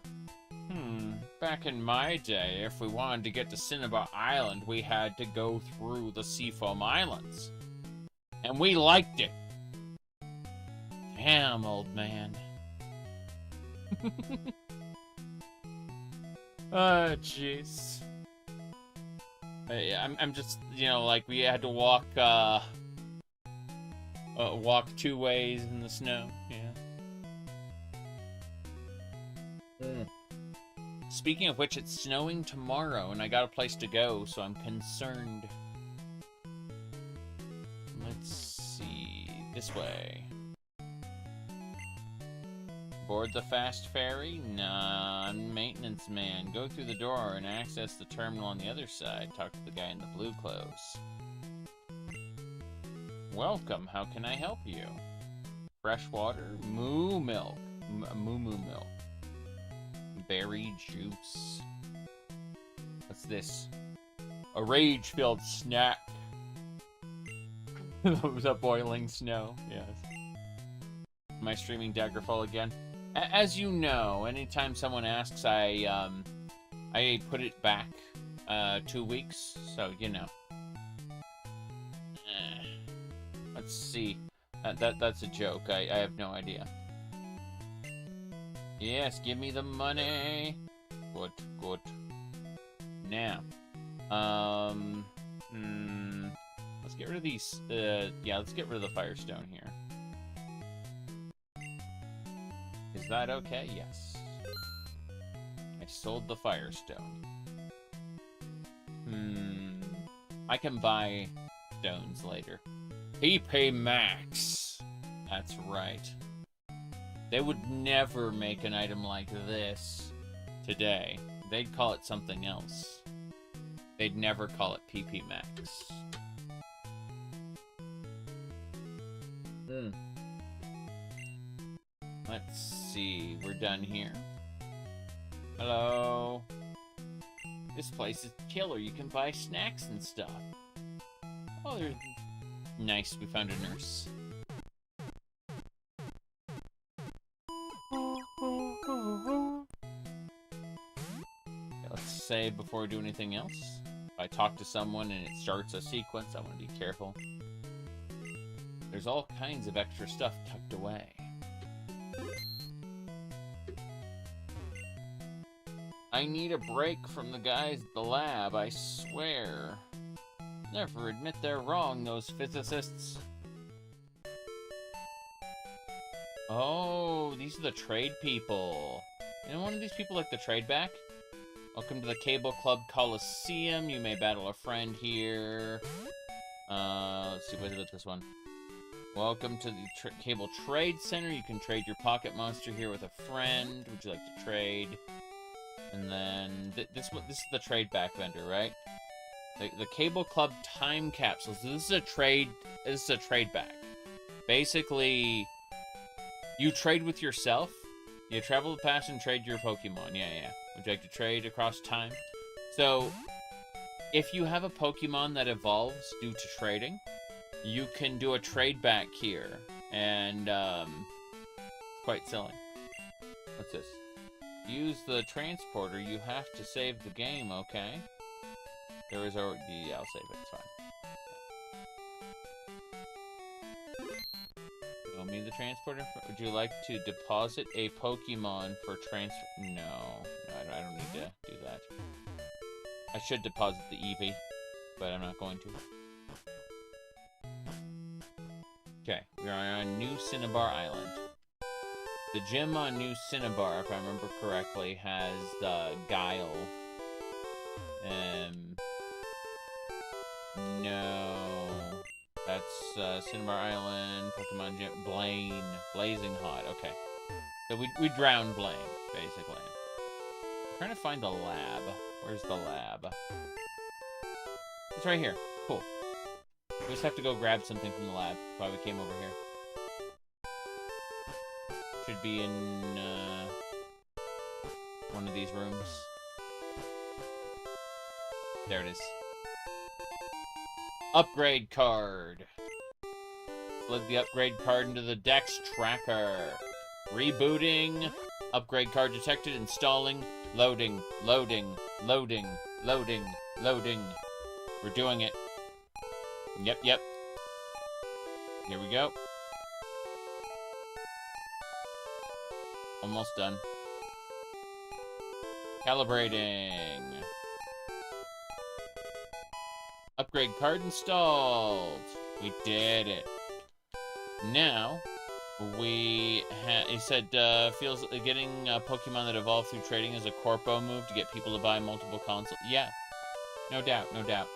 Back in my day, if we wanted to get to Cinnabar Island, we had to go through the Seafoam Islands. And we liked it. Damn, old man. Oh, jeez. I'm just, you know, like, we had to walk, walk 2 ways in the snow, yeah. Speaking of which, it's snowing tomorrow, and I got a place to go, so I'm concerned. Let's see. This way. Board the fast ferry? Non-maintenance man. Go through the door and access the terminal on the other side. Talk to the guy in the blue clothes. Welcome. How can I help you? Fresh water? Moo milk. Moo milk. Berry juice. What's this? A rage-filled snack. That was a boiling snow. Yes. Am I streaming Daggerfall again? As you know, anytime someone asks, I put it back 2 weeks, so you know. Let's see. That's a joke. I have no idea. Yes, give me the money. Good, good. Now, let's get rid of these. Yeah, let's get rid of the Firestone here. Is that okay? Yes. I sold the Firestone. I can buy stones later. PP Max. That's right. They would never make an item like this today. They'd call it something else. They'd never call it PP Max. Let's see. We're done here. Hello. This place is killer. You can buy snacks and stuff. Oh, they're nice. We found a nurse. Okay, let's save before we do anything else. If I talk to someone and it starts a sequence, I want to be careful. There's all kinds of extra stuff tucked away. I need a break from the guys at the lab, I swear. Never admit they're wrong, those physicists. Oh, these are the trade people. You know, one of these people like the trade back? Welcome to the Cable Club Coliseum. You may battle a friend here. Let's see, what about this one? Welcome to the Cable Trade Center. You can trade your pocket monster here with a friend. Would you like to trade? And then this is the trade back vendor, right? The Cable Club time capsules. So this is a trade. This is a trade back. Basically, you trade with yourself. You travel the past and trade your Pokemon. Yeah. Would you like to trade across time? So, if you have a Pokemon that evolves due to trading, you can do a trade back here, and it's quite silly. What's this? Use the transporter. You have to save the game, okay? There is already... Yeah, I'll save it. It's fine. Show me the transporter. Would you like to deposit a Pokemon for transfer? No, I don't need to do that. I should deposit the Eevee, but I'm not going to. Okay, we are on New Cinnabar Island. The gym on New Cinnabar, if I remember correctly, has Guile. No. That's Cinnabar Island, Pokemon Gym, Blaine. Blazing Hot, okay. So we drowned Blaine, basically. I'm trying to find the lab. Where's the lab? It's right here. Cool. We just have to go grab something from the lab. That's why we came over here. Should be in one of these rooms. There it is. Upgrade card. Plug the upgrade card into the Dex Tracker. Rebooting. Upgrade card detected. Installing. Loading. Loading. Loading. Loading. Loading. We're doing it. Yep. Here we go. Almost done. Calibrating. Upgrade card installed. We did it. Now, he said, feels getting Pokemon that evolve through trading is a corpo move to get people to buy multiple consoles. Yeah, no doubt, no doubt.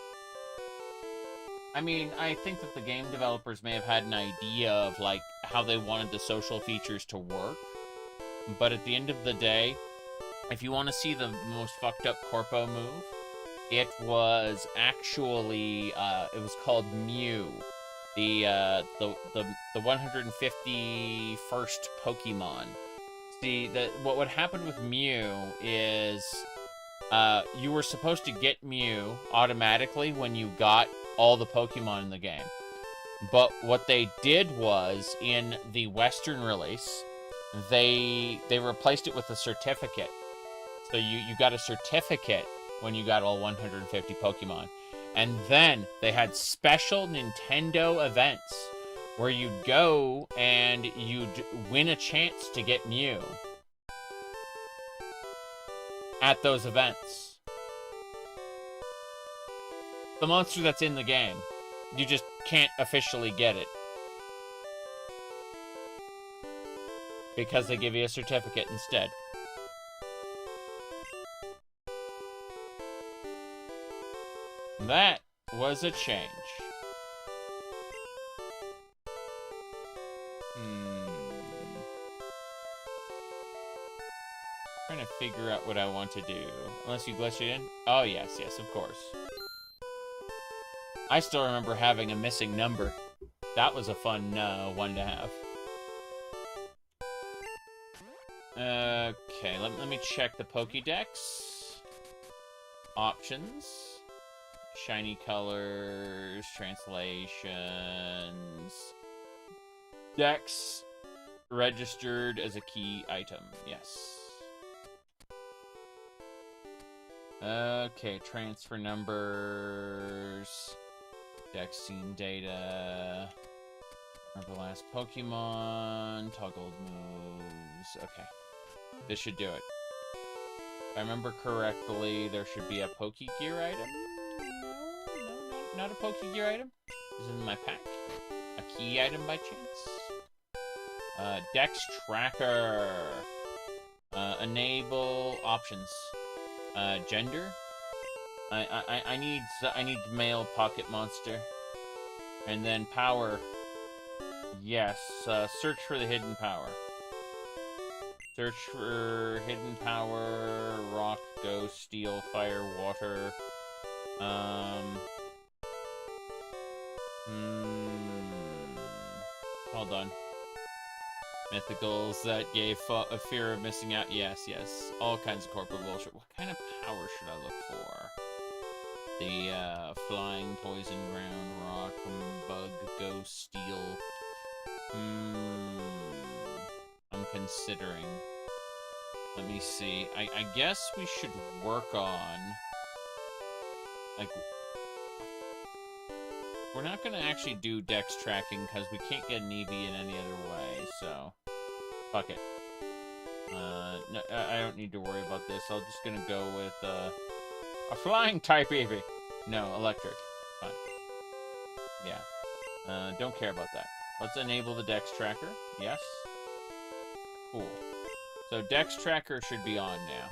I mean, I think that the game developers may have had an idea of, like, how they wanted the social features to work. But at the end of the day, if you want to see the most fucked up corpo move, it was actually, it was called Mew. The 151st Pokemon. See, what would happen with Mew is, you were supposed to get Mew automatically when you got all the Pokemon in the game. But what they did was, in the Western release, they replaced it with a certificate. So you got a certificate when you got all 150 Pokemon. And then they had special Nintendo events where you'd go and you'd win a chance to get Mew at those events. The monster that's in the game. You just can't officially get it. Because they give you a certificate instead. That was a change. Trying to figure out what I want to do. Unless you glitch it in? Oh, yes, yes, of course. I still remember having a missing number. That was a fun one to have. Okay, let me check the Pokédex. Options. Shiny colors, translations. Dex registered as a key item, yes. Okay, transfer numbers. Dex scene data. Remember last Pokemon. Toggled moves. Okay. This should do it. If I remember correctly, there should be a Pokegear item. No, not a Pokegear item. Is it in my pack? A key item by chance? Dex Tracker. Enable options. Gender. I need male pocket monster. And then power. Yes. Search for the hidden power. Search for hidden power. Rock, ghost, steel, fire, water. Hold on. Mythicals that gave a fear of missing out. Yes, yes. All kinds of corporate bullshit. What kind of power should I look for? The, flying, poison, ground, rock, bug, ghost, steel. I'm considering. Let me see. I guess we should work on... Like... We're not gonna actually do Dex tracking because we can't get an Eevee in any other way, so... Fuck it. No, I don't need to worry about this. I'm just gonna go with, a flying type Eevee. No, electric. Fine. Yeah. Don't care about that. Let's enable the Dex Tracker. Yes. Cool. So Dex Tracker should be on now.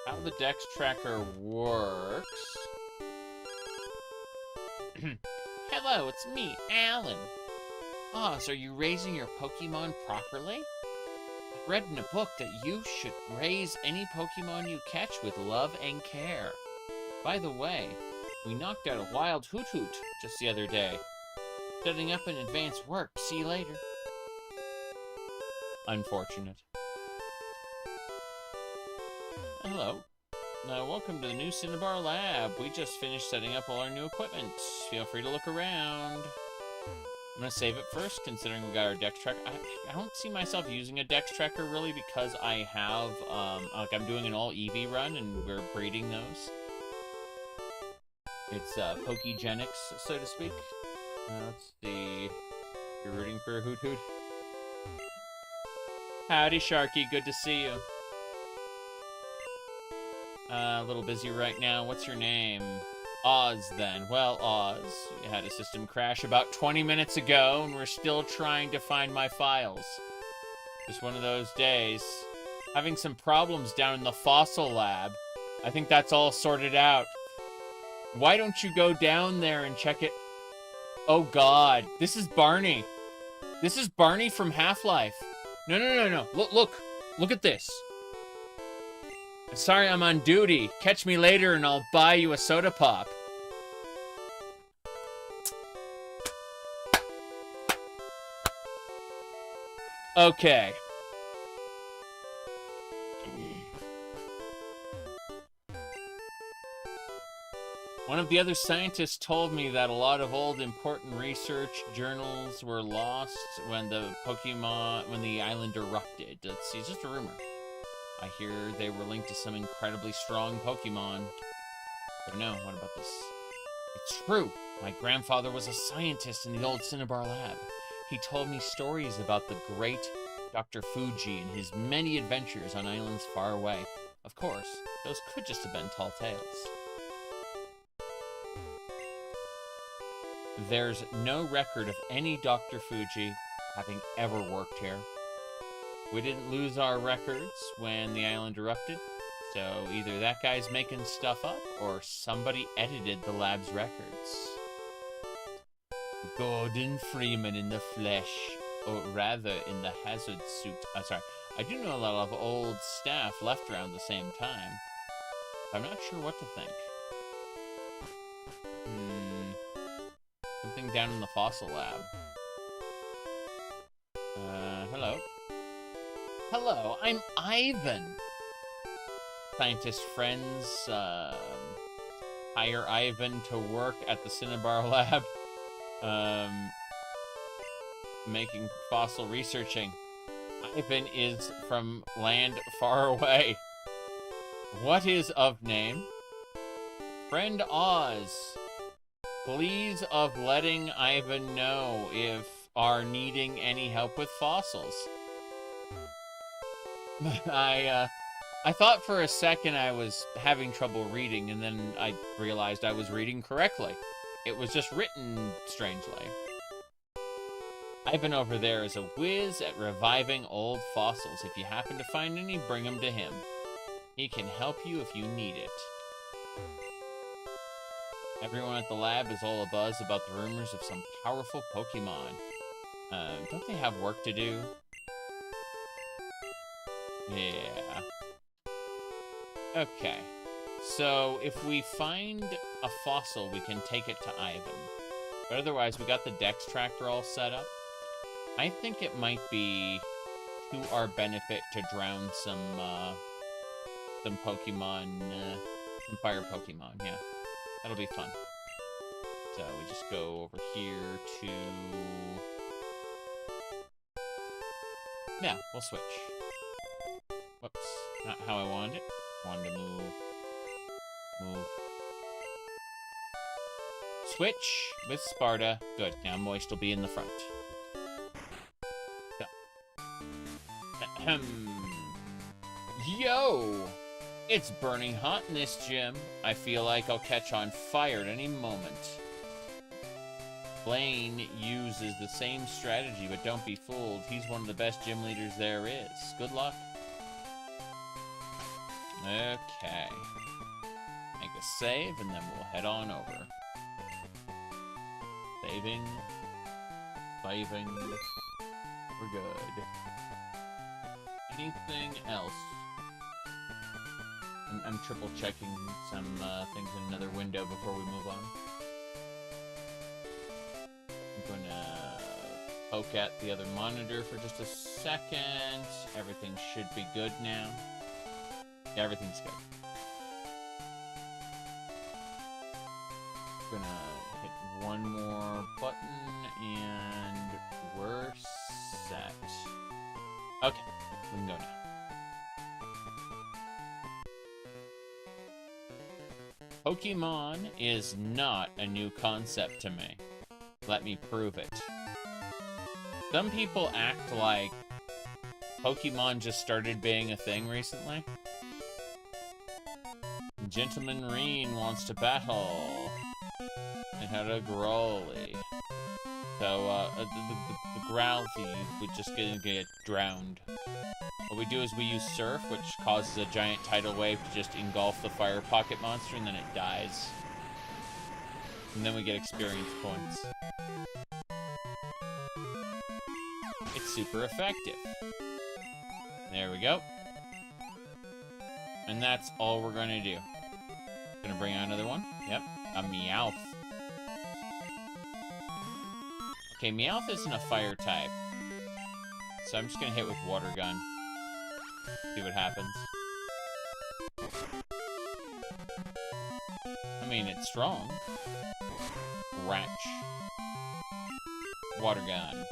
How the Dex Tracker works... Hello, it's me, Alan. Oh, so are you raising your Pokemon properly? I read in a book that you should raise any Pokemon you catch with love and care. By the way, we knocked out a wild Hoot Hoot just the other day. Setting up an advanced work. See you later. Unfortunate. Hello. Welcome to the new Cinnabar Lab. We just finished setting up all our new equipment. Feel free to look around. I'm gonna save it first, considering we got our Dex Tracker. I don't see myself using a Dex Tracker, really, because I have, like, I'm doing an all Eevee run, and we're breeding those. It's, Pokegenics, so to speak. Let's see. You're rooting for a Hoot Hoot? Howdy, Sharky. Good to see you. A little busy right now. What's your name? Oz, then. Well, Oz, we had a system crash about 20 minutes ago, and we're still trying to find my files. Just one of those days. Having some problems down in the fossil lab. I think that's all sorted out. Why don't you go down there and check it? Oh, God. This is Barney. This is Barney from Half-Life. No. Look at this. Sorry, I'm on duty. Catch me later and I'll buy you a soda pop. Okay. One of the other scientists told me that a lot of old important research journals were lost when the island erupted. Let's see, it's just a rumor. I hear they were linked to some incredibly strong Pokemon. But no, what about this? It's true. My grandfather was a scientist in the old Cinnabar Lab. He told me stories about the great Dr. Fuji and his many adventures on islands far away. Of course, those could just have been tall tales. There's no record of any Dr. Fuji having ever worked here. We didn't lose our records when the island erupted, so either that guy's making stuff up, or somebody edited the lab's records. Gordon Freeman in the flesh, or rather in the hazard suit. Sorry, I do know a lot of old staff left around the same time. I'm not sure what to think. Something down in the fossil lab. Hello. Hello, I'm Ivan. Scientist friends, hire Ivan to work at the Cinnabar Lab. Making fossil researching. Ivan is from land far away. What is of name? Friend Oz. Please of letting Ivan know if are needing any help with fossils. I thought for a second I was having trouble reading, and then I realized I was reading correctly. It was just written strangely. Ivan over there is a whiz at reviving old fossils. If you happen to find any, bring them to him. He can help you if you need it. Everyone at the lab is all abuzz about the rumors of some powerful Pokemon. Don't they have work to do? Yeah. Okay. So, if we find a fossil, we can take it to Ivan. But otherwise, we got the Dex Tracker all set up. I think it might be to our benefit to drown some Pokemon, some fire Pokemon, yeah. That'll be fun. So we just go over here to... Yeah, we'll switch. Whoops, not how I wanted it. Wanted to move. Switch with Sparta. Good, now Moist will be in the front. So. Yo! It's burning hot in this gym. I feel like I'll catch on fire at any moment. Blaine uses the same strategy, but don't be fooled. He's one of the best gym leaders there is. Good luck. Okay. Make a save, and then we'll head on over. Saving. We're good. Anything else? I'm triple checking some things in another window before we move on. I'm gonna poke at the other monitor for just a second. Everything should be good now. Yeah, everything's good. Gonna hit one more button and we're set. Okay, we can go now. Pokemon is not a new concept to me. Let me prove it. Some people act like Pokemon just started being a thing recently. Gentleman Reen wants to battle. And had a Growly. So, the Growly would just get drowned. What we do is we use Surf, which causes a giant tidal wave to just engulf the Fire Pocket monster, and then it dies. And then we get experience points. It's super effective. There we go. And that's all we're gonna do. Gonna bring out another one. Yep, a Meowth. Okay, Meowth isn't a fire type. So I'm just gonna hit with Water Gun. See what happens. I mean, it's strong. Ratch. Water Gun.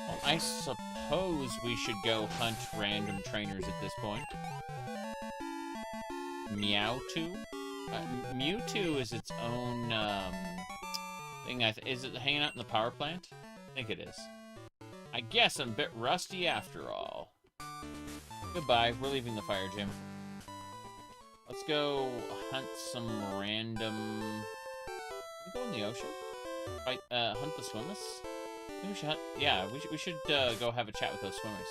Well, I suppose we should go hunt random trainers at this point. Meowth? Mewtwo is its own, thing. Is it hanging out in the power plant? I think it is. I guess I'm a bit rusty after all. Goodbye. We're leaving the fire gym. Let's go hunt some random... Can we go in the ocean? Right, hunt the swimmers? Maybe we should hunt... Yeah, we should go have a chat with those swimmers.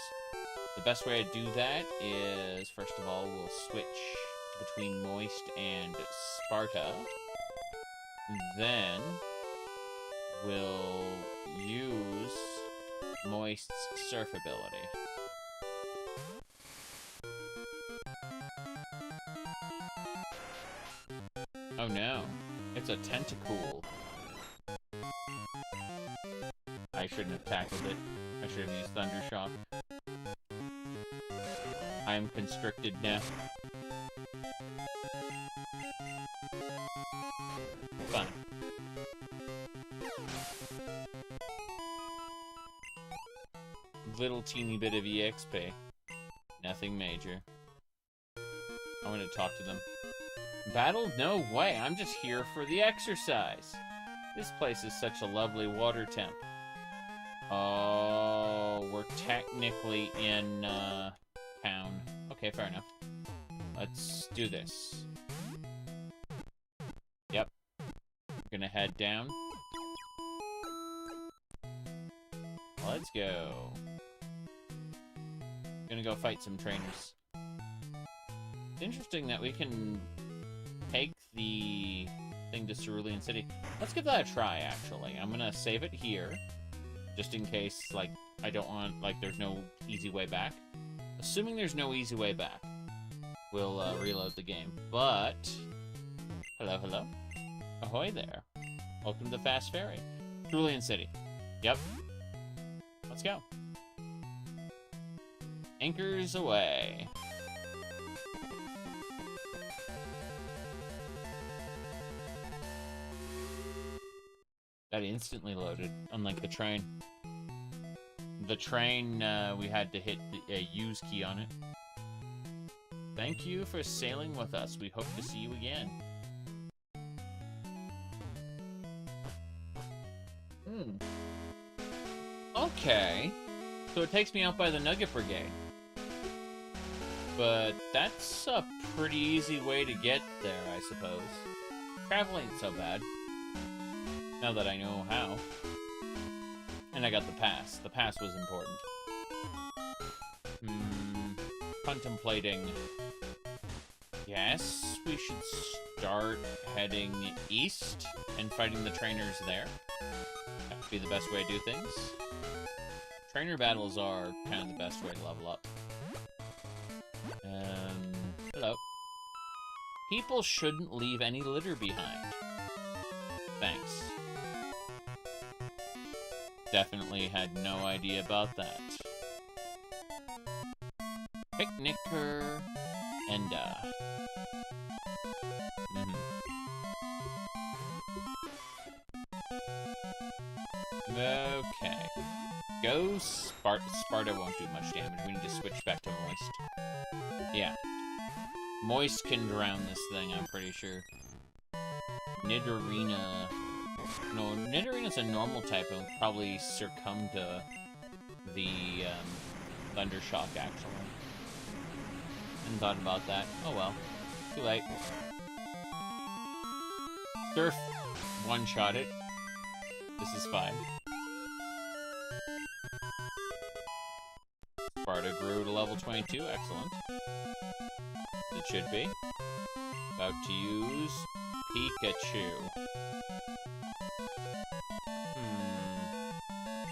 The best way to do that is, first of all, we'll switch between Moist and Sparta. Then we'll use Moist's Surf ability. Oh no, it's a Tentacool. I shouldn't have tackled it. I should have used Thundershock. I am constricted now. Fun. Little teeny bit of EXP. Nothing major. I'm gonna talk to them. Battle? No way, I'm just here for the exercise. This place is such a lovely water temp. Oh, we're technically in, town. Okay, fair enough. Let's do this. Yep. We're gonna head down. Let's go. Gonna go fight some trainers. It's interesting that we can take the thing to Cerulean City. Let's give that a try, actually. I'm gonna save it here, just in case, like, I don't want, like, there's no easy way back. Assuming there's no easy way back, we'll reload the game. But, hello, hello. Ahoy there. Welcome to the Fast Ferry. Cerulean City. Yep. Let's go. Anchors away. That instantly loaded, unlike the train. The train, we had to hit the use key on it. Thank you for sailing with us. We hope to see you again. Okay. So it takes me out by the Nugget Brigade. But that's a pretty easy way to get there, I suppose. Travel ain't so bad. Now that I know how. And I got the pass. The pass was important. Contemplating. Yes, we should start heading east and fighting the trainers there. That would be the best way to do things. Trainer battles are kind of the best way to level up. Hello. People shouldn't leave any litter behind. Thanks. Definitely had no idea about that. Picnicker and Okay. Go Sparta. Sparta won't do much damage. We need to switch back to Moist. Yeah. Moist can drown this thing, I'm pretty sure. Nidorina. No, Nidorina's a normal type and will probably succumb to the Thundershock, actually. Hadn't thought about that. Oh well. Too late. Surf one-shot it. This is fine. Sparta grew to level 22. Excellent. It should be. About to use Pikachu.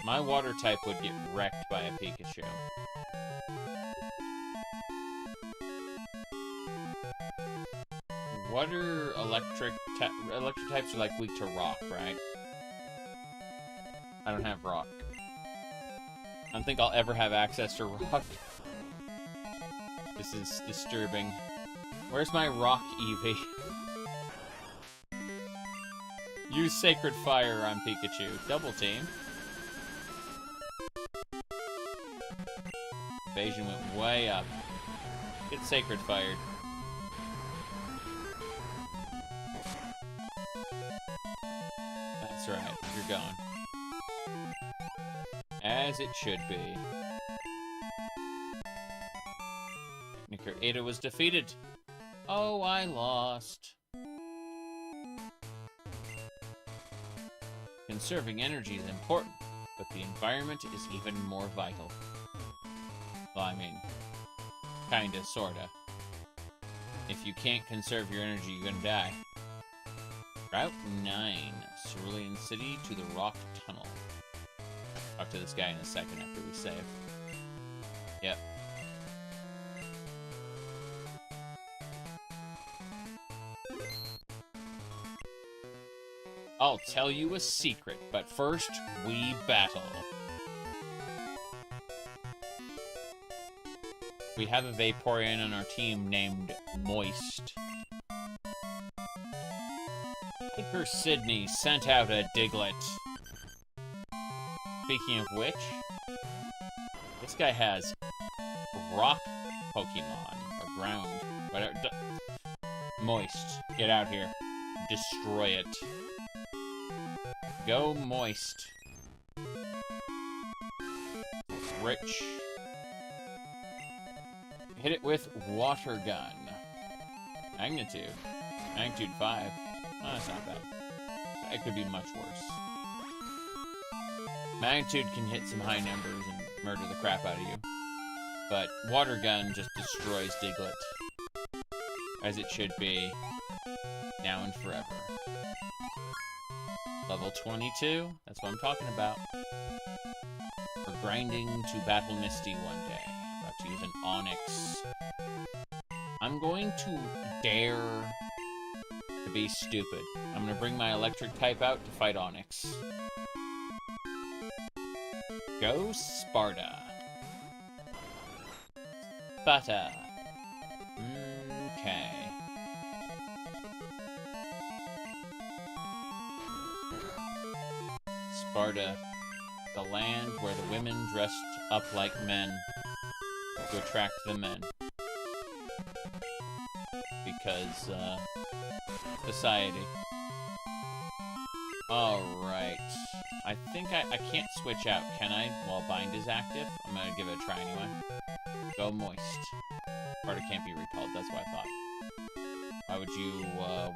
My water type would get wrecked by a Pikachu. What are electric types are like weak to rock, right? I don't have rock. I don't think I'll ever have access to rock. This is disturbing. Where's my rock Eevee? Use Sacred Fire on Pikachu. Double team. Evasion went way up. Get Sacred Fired. That's right. You're gone. As it should be. Ada was defeated. Oh, I lost. Conserving energy is important, but the environment is even more vital. Well, I mean, kinda, sorta. If you can't conserve your energy, you're gonna die. Route 9, Cerulean City to the Rock Tunnel. Talk to this guy in a second after we save. Yep. I'll tell you a secret, but first, we battle. We have a Vaporeon on our team named Moist. Hiker Sydney sent out a Diglett. Speaking of which, this guy has rock Pokemon, or ground, whatever. Moist, get out here. Destroy it. Go Moist. Rich. Hit it with Water Gun. Magnitude. Magnitude 5. Oh, that's not bad. It could be much worse. Magnitude can hit some high numbers and murder the crap out of you. But Water Gun just destroys Diglett. As it should be. Now and forever. Level 22. That's what I'm talking about. We're grinding to battle Misty one day. About to use an Onix. I'm going to dare to be stupid. I'm going to bring my electric type out to fight Onix. Go Sparta. Sparta. Okay. Sparta. The land where the women dressed up like men to attract the men. Because, society. Alright. I think I can't switch out, can I? While Bind is active? I'm gonna give it a try anyway. Go Moist. Sparta can't be recalled, that's what I thought. Why would you,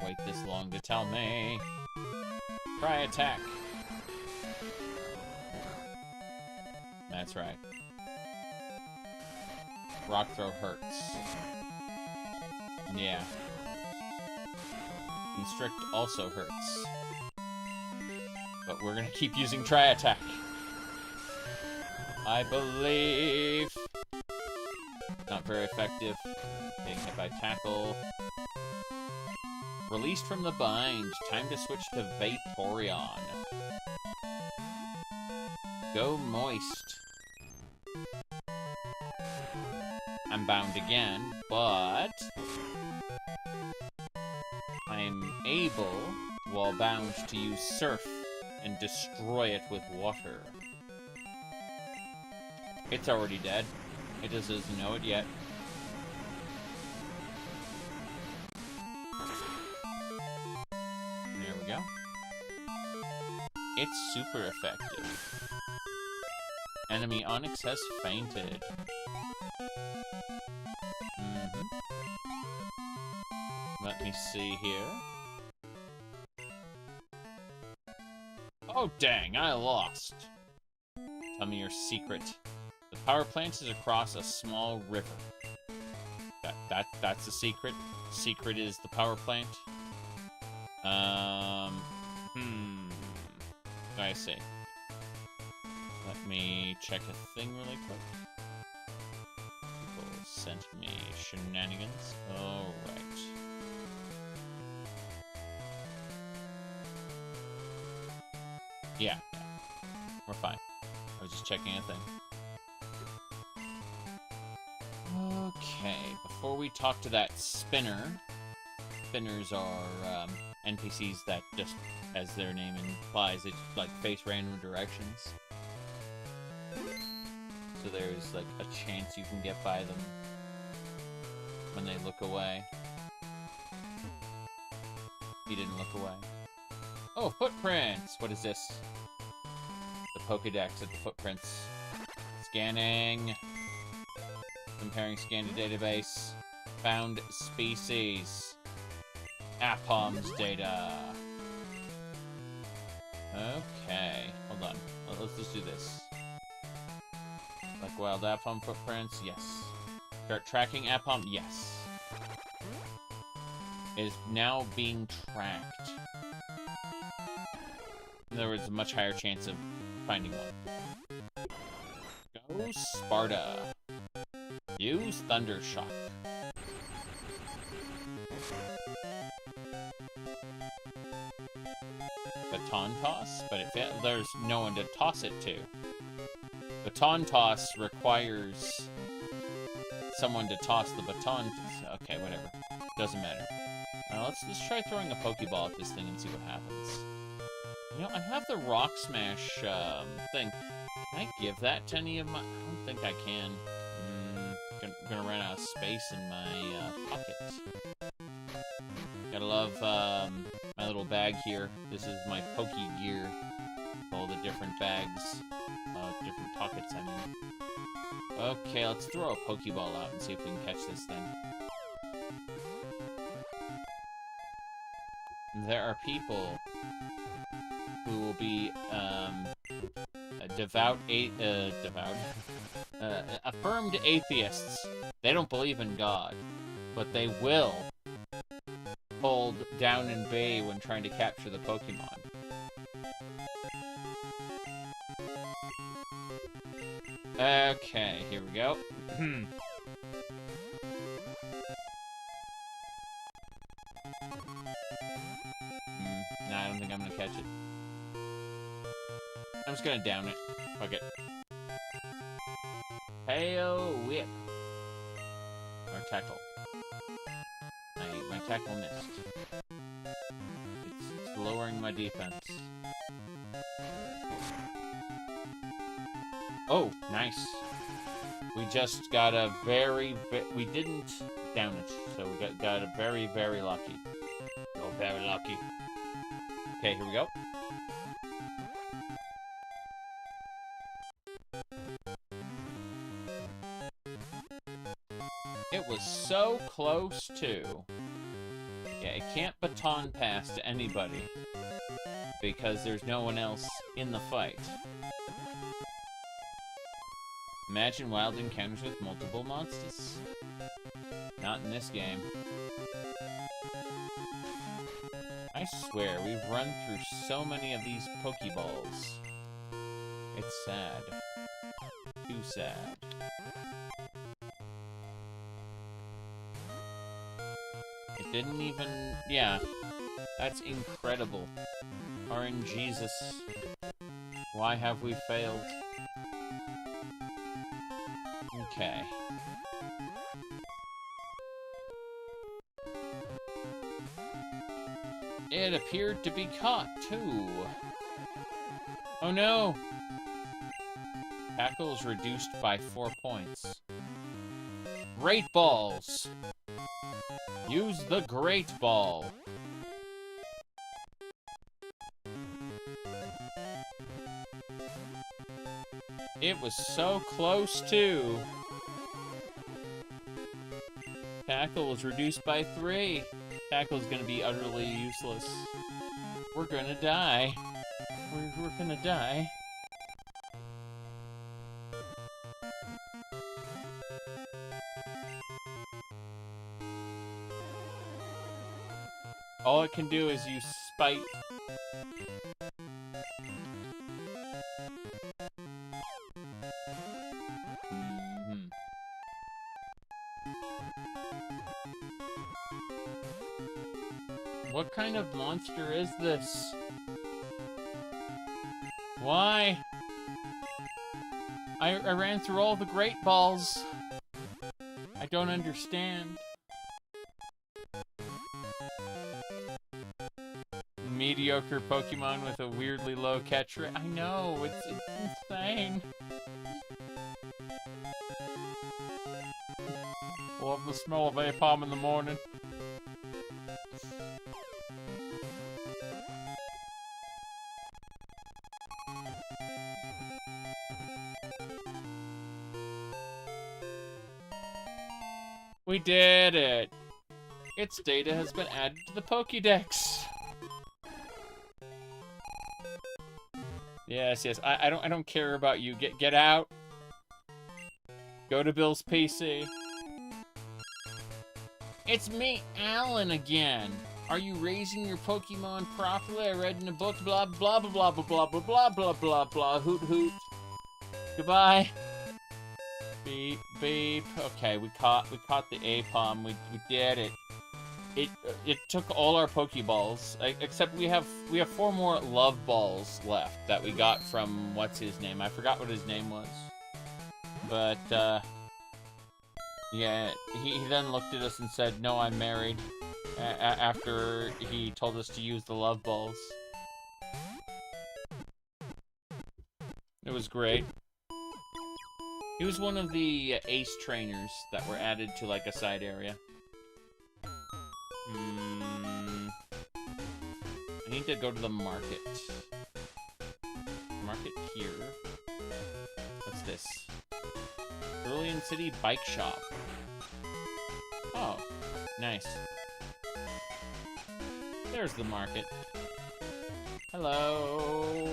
wait this long to tell me? Try attack. That's right. Rock Throw hurts. Yeah. Constrict also hurts. But we're gonna keep using Try Attack. I believe. Not very effective. Being hit by Tackle. Released from the bind. Time to switch to Vaporeon. Go Moist. I'm bound again, but I'm able, while bound, to use Surf and destroy it with water. It's already dead. It just doesn't know it yet. There we go. It's super effective. Enemy Onix has fainted. Mm-hmm. Let me see here. Oh, dang, I lost. Tell me your secret. The power plant is across a small river. That's the secret. Secret is the power plant. I see. Let me check a thing really quick. People sent me shenanigans. Alright. Yeah. We're fine. I was just checking a thing. Okay, before we talk to that spinner, spinners are NPCs that just, as their name implies, they just, like, face random directions. So there's, like, a chance you can get by them when they look away. He didn't look away. Oh, footprints! What is this? The Pokedex at the footprints. Scanning. Comparing scan to database. Found species. Aipom's data. Okay. Hold on. Let's just do this. Like wild Aipom footprints? Yes. Start tracking Aipom? Yes. It is now being tracked. In other words, a much higher chance of finding one. Go Sparta. Use Thunder Shock. Baton toss, but there's no one to toss it to. Baton toss requires someone to toss the baton. Okay, whatever. Doesn't matter. Let's just try throwing a Pokeball at this thing and see what happens. You know, I have the Rock Smash thing. Can I give that to any of my... I don't think I can. Gonna run out of space in my pocket. Gotta love my little bag here. This is my Poke gear. All the different bags. Different pockets, I mean. Okay, let's throw a Pokeball out and see if we can catch this thing. There are people who will be affirmed atheists. They don't believe in God, but they will hold down and bay when trying to capture the Pokemon. Okay, here we go. Nah, I don't think I'm gonna catch it. I'm just gonna down it. Fuck it. Tail whip. Or tackle. My tackle missed. It's lowering my defense. Oh, nice. We just got a we didn't down it, so we got a very, very lucky. Oh, very lucky. Okay, here we go. It was so close to. Yeah, it can't baton pass to anybody because there's no one else in the fight. Imagine wild encounters with multiple monsters. Not in this game. I swear, we've run through so many of these Pokeballs. It's sad. Too sad. It didn't even... Yeah. That's incredible. RNGesus. Why have we failed? Okay. It appeared to be caught, too. Oh no! Tackle is reduced by 4 points. Great Balls! Use the Great Ball! It was so close, too. tackle was reduced by 3. Tackle's gonna be utterly useless. We're gonna die. We're gonna die. All it can do is use Spite. What kind of monster is this? Why? I ran through all the Great Balls. I don't understand. Mediocre Pokemon with a weirdly low catch rate. I know, it's insane. Love the smell of Aipom in the morning. We did it! Its data has been added to the Pokédex. Yes, yes. I don't care about you. Get out. Go to Bill's PC. It's me, Alan, again. Are you raising your Pokemon properly? I read in a book. Blah blah blah blah blah blah blah blah blah blah. Hoot hoot. Goodbye. Beep, beep. Okay, we caught the Aipom. We did it. It took all our Pokeballs, except we have 4 more Love Balls left that we got from what's his name? I forgot what his name was. But yeah, he then looked at us and said, "No, I'm married." After he told us to use the Love Balls. It was great. He was one of the ace trainers that were added to, like, a side area. I need to go to the market. Market here. What's this? Cerulean City Bike Shop. Oh, nice. There's the market. Hello.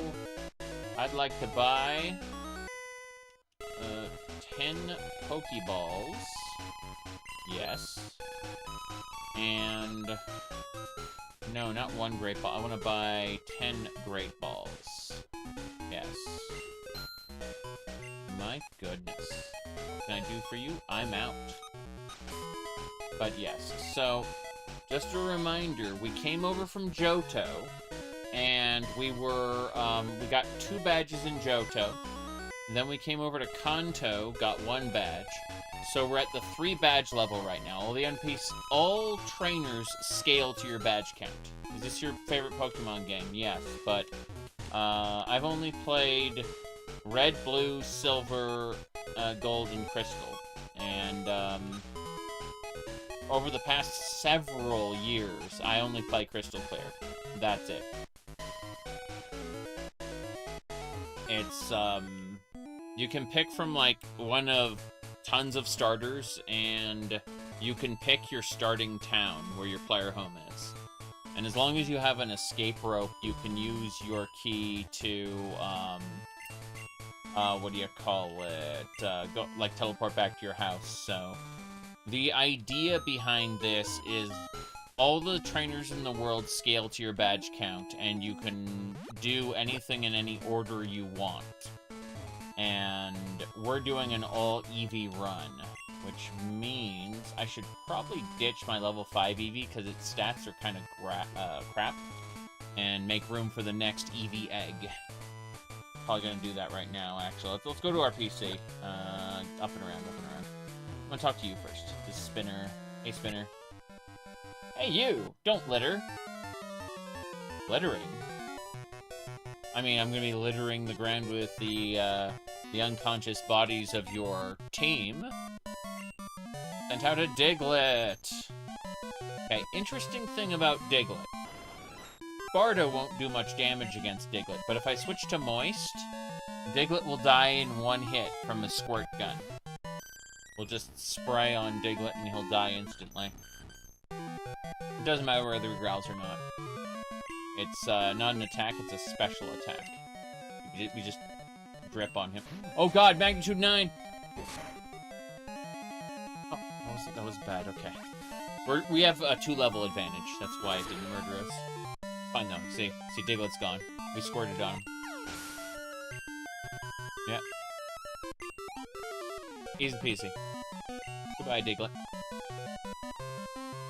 I'd like to buy 10 Pokeballs. Yes. And no, not 1 Great Ball. I want to buy 10 Great Balls. Yes. My goodness. What can I do for you? I'm out. But yes, so just a reminder, we came over from Johto, and we got 2 badges in Johto. Then we came over to Kanto, got 1 badge. So we're at the 3 badge level right now. All trainers scale to your badge count. Is this your favorite Pokemon game? Yes, but I've only played Red, Blue, Silver, Gold, and Crystal. And over the past several years, I only play Crystal Clear. That's it. It's, you can pick from, like, one of tons of starters, and you can pick your starting town where your player home is. And as long as you have an escape rope, you can use your key to, what do you call it? Teleport back to your house. So, the idea behind this is all the trainers in the world scale to your badge count, and you can do anything in any order you want. And we're doing an all Eevee run, which means I should probably ditch my level 5 Eevee because its stats are kind of crap, and make room for the next Eevee egg. Probably gonna do that right now, actually. Let's go to our PC. Up and around. I'm gonna talk to you first. This Spinner. Hey, Spinner. Hey, you! Don't litter! Littering? I mean, I'm gonna be littering the ground with the unconscious bodies of your team. Sent out a Diglett! Okay, interesting thing about Diglett. Bardo won't do much damage against Diglett, but if I switch to Moist, Diglett will die in 1 hit from a squirt gun. We'll just spray on Diglett and he'll die instantly. It doesn't matter whether he growls or not. It's not an attack, it's a special attack. We just drip on him. Oh god, magnitude 9! Oh, that was bad, okay. We have a 2-level advantage, that's why it didn't murder us. Fine though, see, Diglett's gone. We squirted on him. Yep. Easy peasy. Goodbye, Diglett.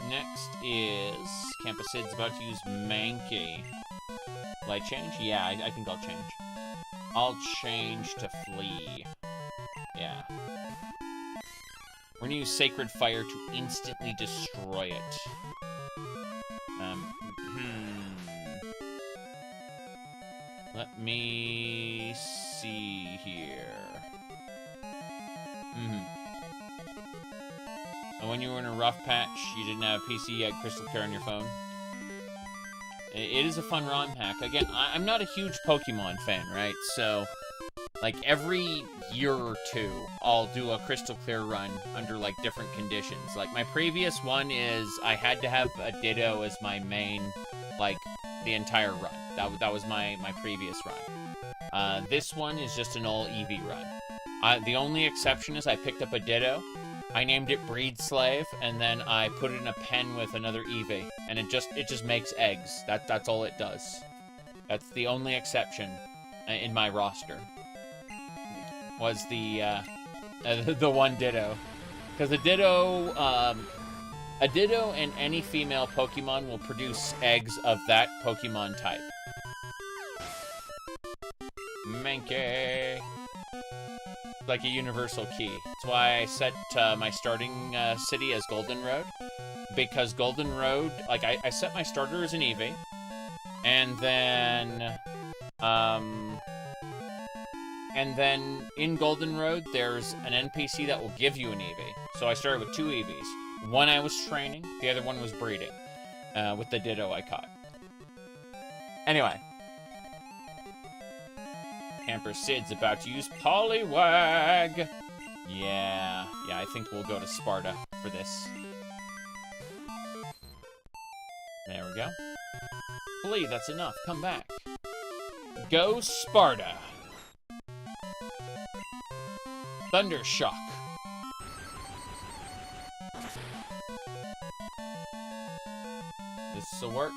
Next is... Campacid's about to use Mankey. Will I change? Yeah, I think I'll change. I'll change to Flee. Yeah. We're gonna use Sacred Fire to instantly destroy it. Let me see here. And when you were in a rough patch, you didn't have a PC, you had Crystal Care on your phone. It is a fun ROM hack. Again, I'm not a huge Pokemon fan, right? So, like, every year or two, I'll do a Crystal Clear run under, like, different conditions. Like, my previous one is I had to have a Ditto as my main, like, the entire run. That was my previous run. This one is just an all Eevee run. The only exception is I picked up a Ditto, I named it Breed Slave, and then I put it in a pen with another Eevee, and it just makes eggs. That's all it does. That's the only exception in my roster. Was the one Ditto, because a Ditto and any female Pokemon will produce eggs of that Pokemon type. Mankey. Like a universal key. That's why I set my starting city as Goldenrod. Because Goldenrod, like, I set my starter as an Eevee. And then in Goldenrod, there's an NPC that will give you an Eevee. So I started with 2 Eevees. One I was training, the other one was breeding. With the Ditto I caught. Anyway. Camper Sid's about to use Poliwag. Yeah, I think we'll go to Sparta for this. There we go. Flee, that's enough. Come back. Go Sparta. Thundershock. This'll work.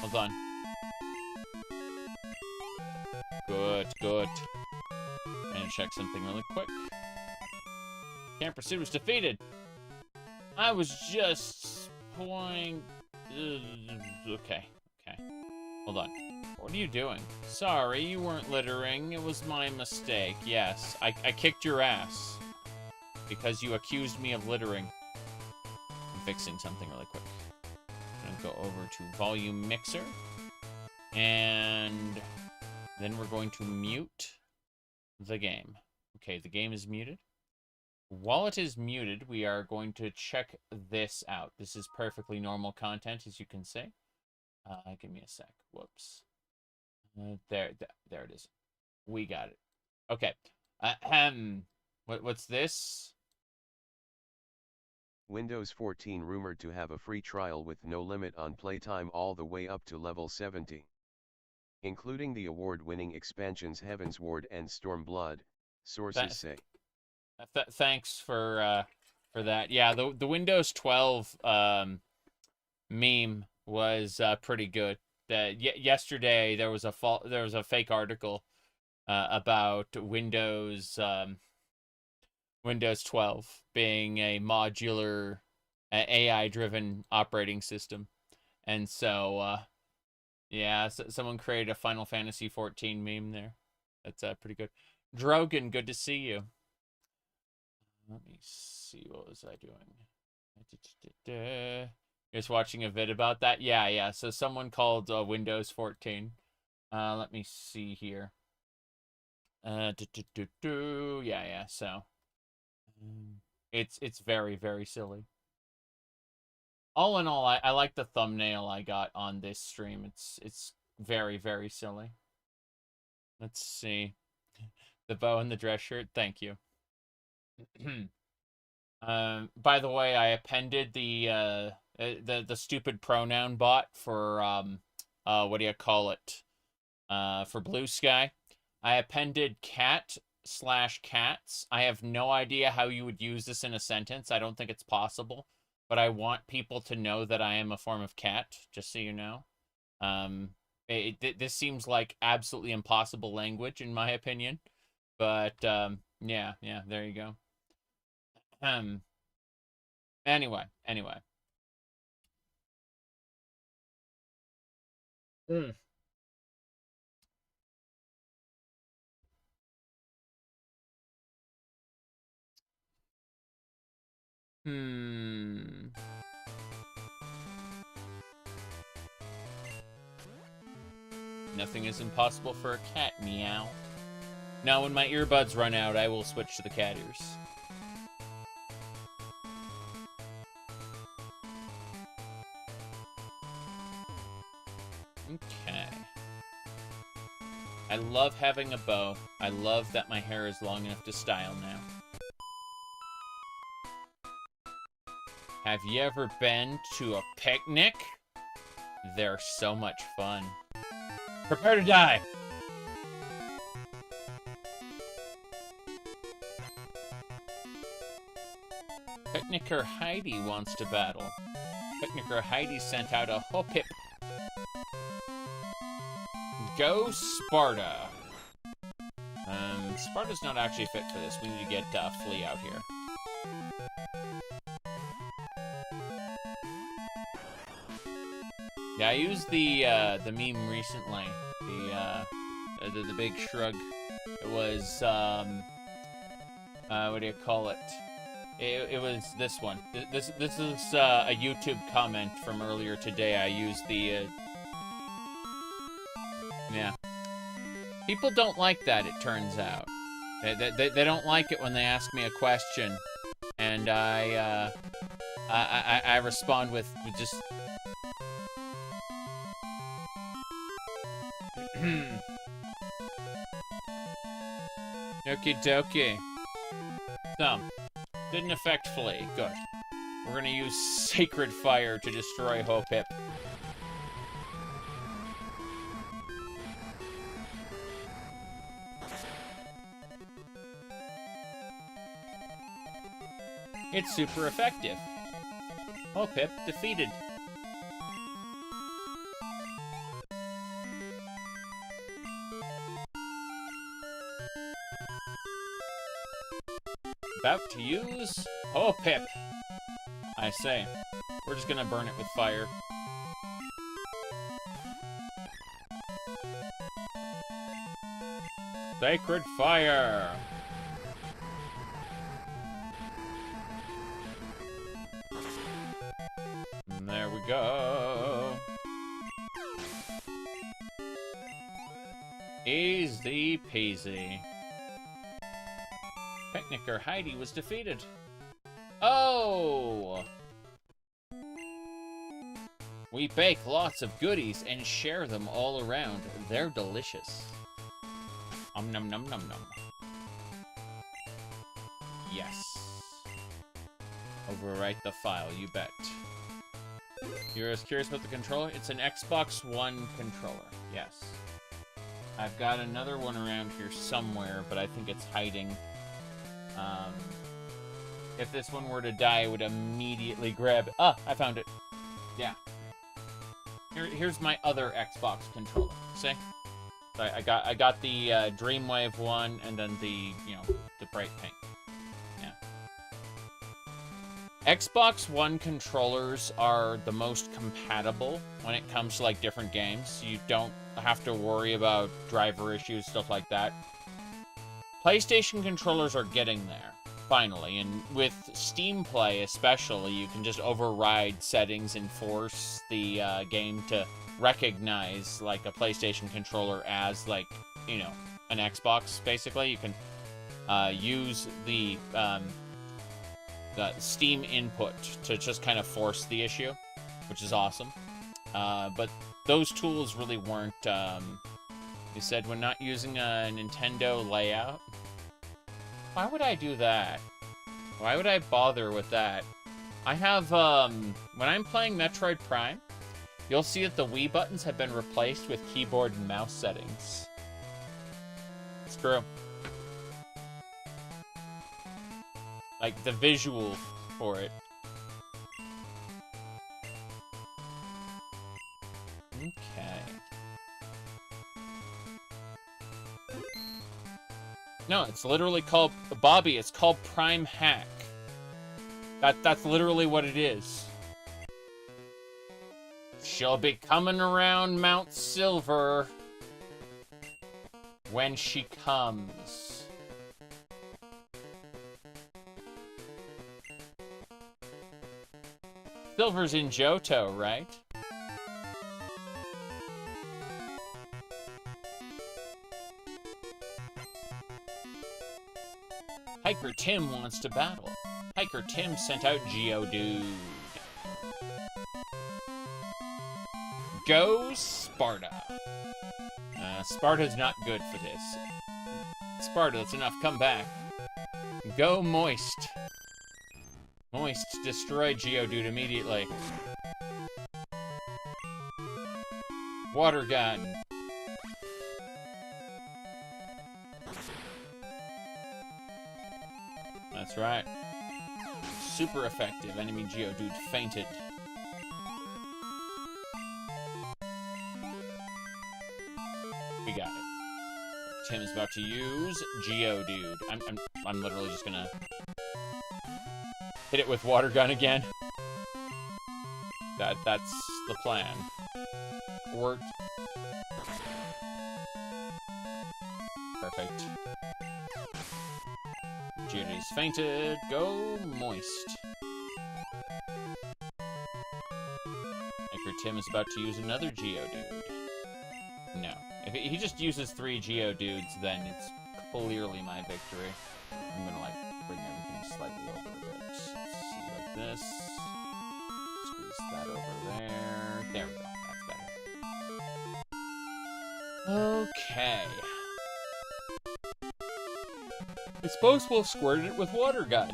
Hold on. Good. And check something really quick. Camper Sid was defeated. I was just playing... Okay. Hold on. What are you doing? Sorry, you weren't littering. It was my mistake. Yes, I kicked your ass. Because you accused me of littering. I'm fixing something really quick. I'm gonna go over to Volume Mixer. And... then we're going to mute the game. Okay, the game is muted. While it is muted, we are going to check this out. This is perfectly normal content, as you can see. Give me a sec. Whoops. There it is. We got it. Okay. What's this? Windows 14 rumored to have a free trial with no limit on playtime all the way up to level 70. Including the award-winning expansions Heaven's Ward and Stormblood, sources say. Thanks for that. Yeah, the Windows 12 meme was pretty good. Yesterday there was a fake article about Windows 12 being a modular AI-driven operating system, and so. Yeah, someone created a Final Fantasy 14 meme there. That's pretty good. Drogan, good to see you. Let me see, what was I doing? Just watching a vid about that? Yeah. So someone called Windows 14. Let me see here. Yeah. So it's very, very silly. All in all, I like the thumbnail I got on this stream. It's very, very silly. Let's see. The bow and the dress shirt. Thank you. By the way, I appended the stupid pronoun bot for what do you call it? For Blue Sky. I appended cat/cats. I have no idea how you would use this in a sentence. I don't think it's possible, but I want people to know that I am a form of cat, just so you know. This seems like absolutely impossible language in my opinion, but yeah, there you go. Anyway. Nothing is impossible for a cat, meow. Now, when my earbuds run out, I will switch to the cat ears. Okay. I love having a bow. I love that my hair is long enough to style now. Have you ever been to a picnic? They're so much fun. Prepare to die! Picnicker Heidi wants to battle. Picnicker Heidi sent out a Hoppip. Go Sparta! Sparta's not actually fit for this. We need to get Flea out here. Yeah, I used the meme recently. The big shrug. It was what do you call it? It was this one. This is a YouTube comment from earlier today. I used the yeah. People don't like that, it turns out. They don't like it when they ask me a question, and I respond with just. Okie dokie. So, didn't affect Flea. Good. We're gonna use Sacred Fire to destroy Hoppip. It's super effective. Hoppip defeated. About to use Hoppip. I say, we're just gonna burn it with fire. Sacred Fire! And there we go. Easy peasy. Picnicker Heidi was defeated. Oh! We bake lots of goodies and share them all around. They're delicious. Nom nom nom nom. Yes. Overwrite the file, you bet. You're as curious about the controller? It's an Xbox One controller, yes. I've got another one around here somewhere, but I think it's hiding. If this one were to die, I would immediately grab... Ah, I found it. Yeah. Here's my other Xbox controller. See? So I got the Dreamwave one, and then the, the bright pink. Yeah. Xbox One controllers are the most compatible when it comes to, like, different games. You don't have to worry about driver issues, stuff like that. PlayStation controllers are getting there, finally, and with Steam Play especially, you can just override settings and force the game to recognize, like, a PlayStation controller as, like, an Xbox, basically. You can use the Steam input to just kind of force the issue, which is awesome. But those tools really weren't... They said we're not using a Nintendo layout. Why would I do that? Why would I bother with that? I have, when I'm playing Metroid Prime, you'll see that the Wii buttons have been replaced with keyboard and mouse settings. It's true. Like, the visual for it. Okay. No, it's literally called, Bobby, it's called Prime Hack. That's literally what it is. She'll be coming around Mount Silver when she comes. Silver's in Johto, right? Hiker Tim wants to battle. Hiker Tim sent out Geodude. Go Sparta. Sparta's not good for this. Sparta, that's enough. Come back. Go Moist. Moist, destroy Geodude immediately. Water gun. That's right. Super effective. Enemy Geodude fainted. We got it. Tim is about to use Geodude. I'm literally just gonna hit it with water gun again. That's the plan. Worked. Perfect. Geodude's fainted. Go Moist. Hiker Tim is about to use another Geodude. No. If he just uses 3 Geodudes, then it's clearly my victory. I'm gonna, like, bring everything slightly over a bit. Let's see, like this. Squeeze that over there. There we go. That's better. Okay. I suppose we'll squirt it with water gun.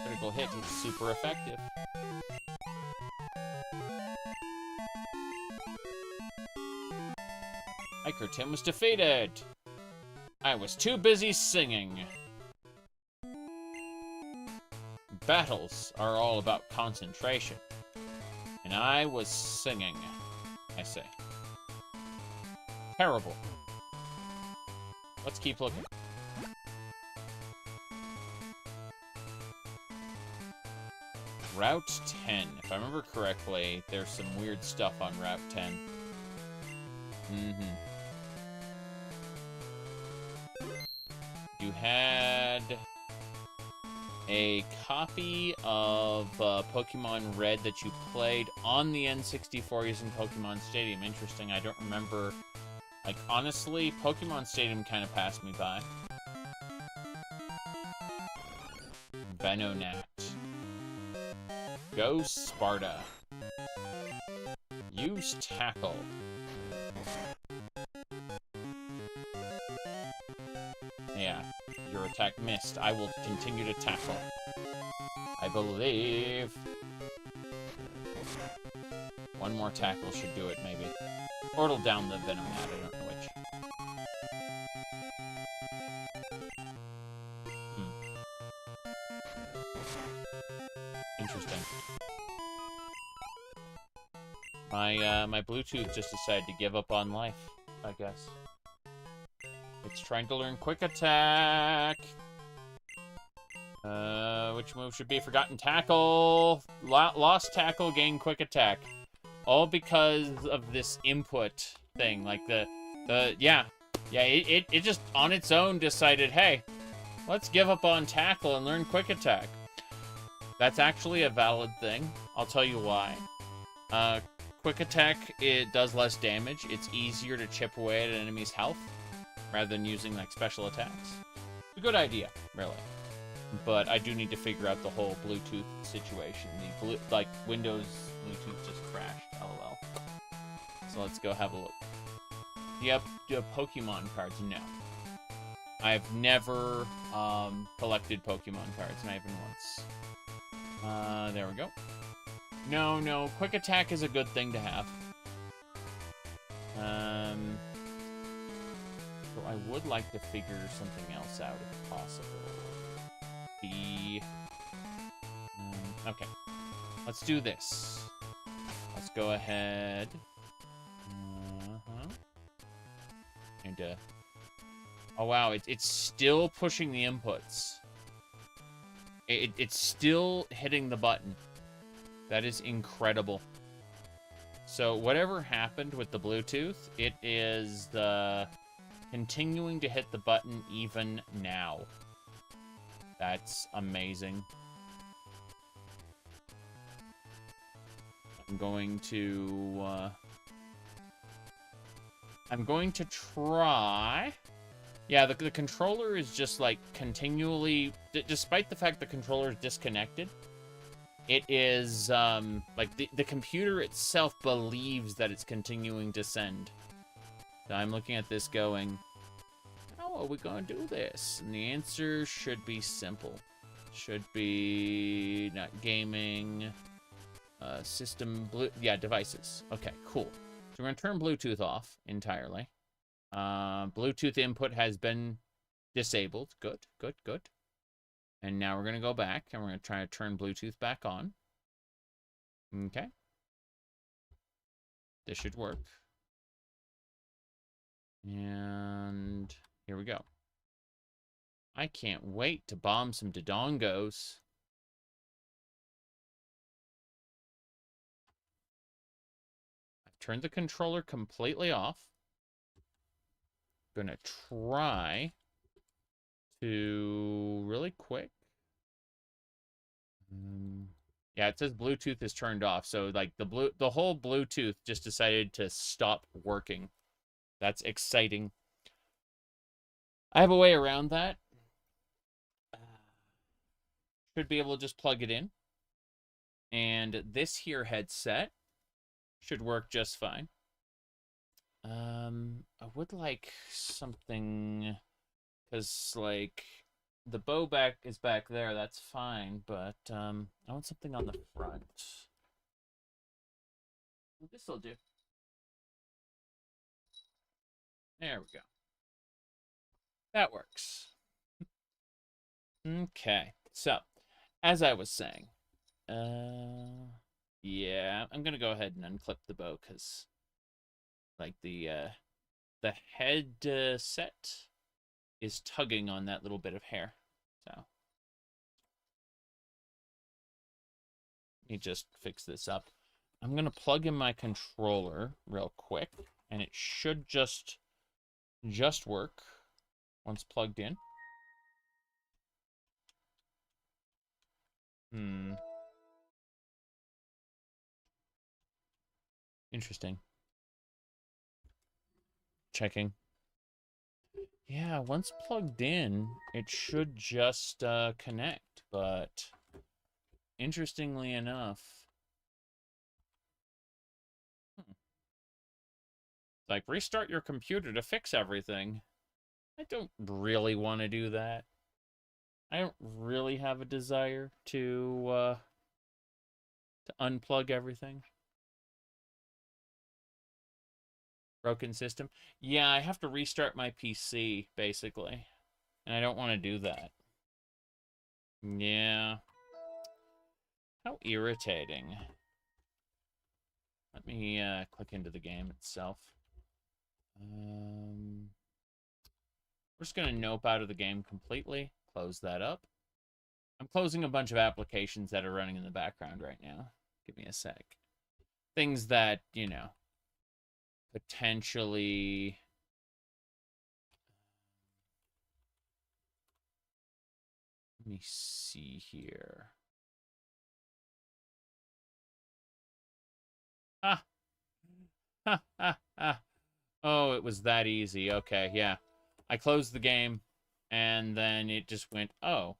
Critical hit is super effective. Hiker Tim was defeated. I was too busy singing. Battles are all about concentration. And I was singing, I say. Terrible. Let's keep looking. Route 10. If I remember correctly, there's some weird stuff on Route 10. You had a copy of Pokemon Red that you played on the N64 using Pokemon Stadium. Interesting, I don't remember. Like, honestly, Pokemon Stadium kind of passed me by. Venonat. Go Sparta. Use Tackle. Yeah, your attack missed. I will continue to tackle. I believe. One more tackle should do it, maybe. Or it'll down the Venonat, I don't know which. Interesting. My Bluetooth just decided to give up on life, I guess. It's trying to learn Quick Attack. Which move should be Forgotten Tackle? Lost Tackle, gain Quick Attack. All because of this input thing. Like yeah, it just on its own decided, hey, let's give up on Tackle and learn Quick Attack. That's actually a valid thing. I'll tell you why. Quick Attack, it does less damage. It's easier to chip away at an enemy's health rather than using, like, special attacks. It's a good idea, really. But I do need to figure out the whole Bluetooth situation. Like, Windows Bluetooth just crashed, lol. So let's go have a look. Yep, do you have Pokemon cards? No. I've never collected Pokemon cards, not even once. There we go. No, quick attack is a good thing to have. So I would like to figure something else out if possible. Okay. Let's do this. Let's go ahead. And, oh, wow. It's still pushing the inputs. It's still hitting the button. That is incredible. So, whatever happened with the Bluetooth, it is continuing to hit the button even now. That's amazing. I'm going to try. Yeah, the controller is just like continually, despite the fact the controller is disconnected, it is like the computer itself believes that it's continuing to send. So I'm looking at this going, how are we going to do this? And the answer should be simple. Should be not gaming, system, devices. Okay, cool. So we're going to turn Bluetooth off entirely. Bluetooth input has been disabled. Good. And now we're going to go back, and we're going to try to turn Bluetooth back on. Okay. This should work. And here we go. I can't wait to bomb some Dodongos. I've turned the controller completely off. Gonna try to really quick. Yeah, it says Bluetooth is turned off, so like the whole Bluetooth just decided to stop working. That's exciting. I have a way around that. Should be able to just plug it in. And this here headset should work just fine. I would like something, because like the bow back is back there, that's fine, but I want something on the front. This'll do. There we go. That works. Okay, so as I was saying, yeah, I'm gonna go ahead and unclip the bow because, like, the head set is tugging on that little bit of hair. So let me just fix this up. I'm gonna plug in my controller real quick, and it should just work once plugged in. Interesting. Checking. Yeah, once plugged in, it should just connect, but interestingly enough, like, restart your computer to fix everything. I don't really want to do that. I don't really have a desire to unplug everything. Broken system. Yeah, I have to restart my PC, basically. And I don't want to do that. Yeah. How irritating. Let me click into the game itself. We're just going to nope out of the game completely. Close that up. I'm closing a bunch of applications that are running in the background right now. Give me a sec. Things that, you know, potentially... Let me see here. Ah! Ha, ha, ha. Oh, it was that easy. Okay, yeah. I closed the game, and then it just went, oh,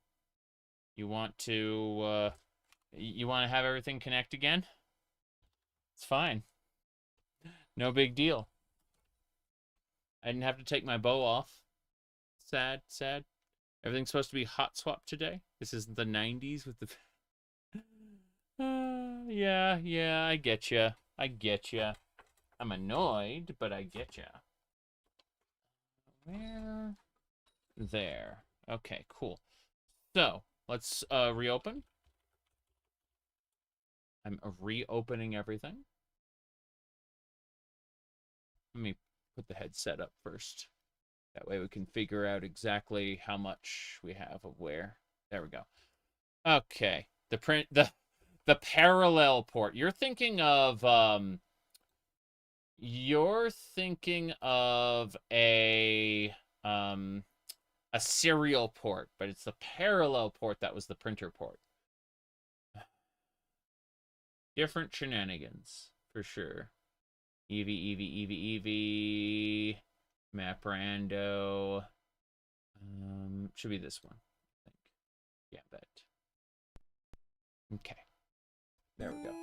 you want to have everything connect again? It's fine. No big deal. I didn't have to take my bow off. Sad, sad. Everything's supposed to be hot swap today. This isn't the 90s with the... yeah, I get you. I get you. I'm annoyed, but I get you. Where? There. Okay, cool. So, let's reopen. I'm reopening everything. Let me put the headset up first. That way we can figure out exactly how much we have of where. There we go. Okay. The parallel port. You're thinking of a serial port, but it's the parallel port that was the printer port. Different shenanigans, for sure. Eevee. Map rando. Should be this one, I think. Yeah, bet. Okay. There we go.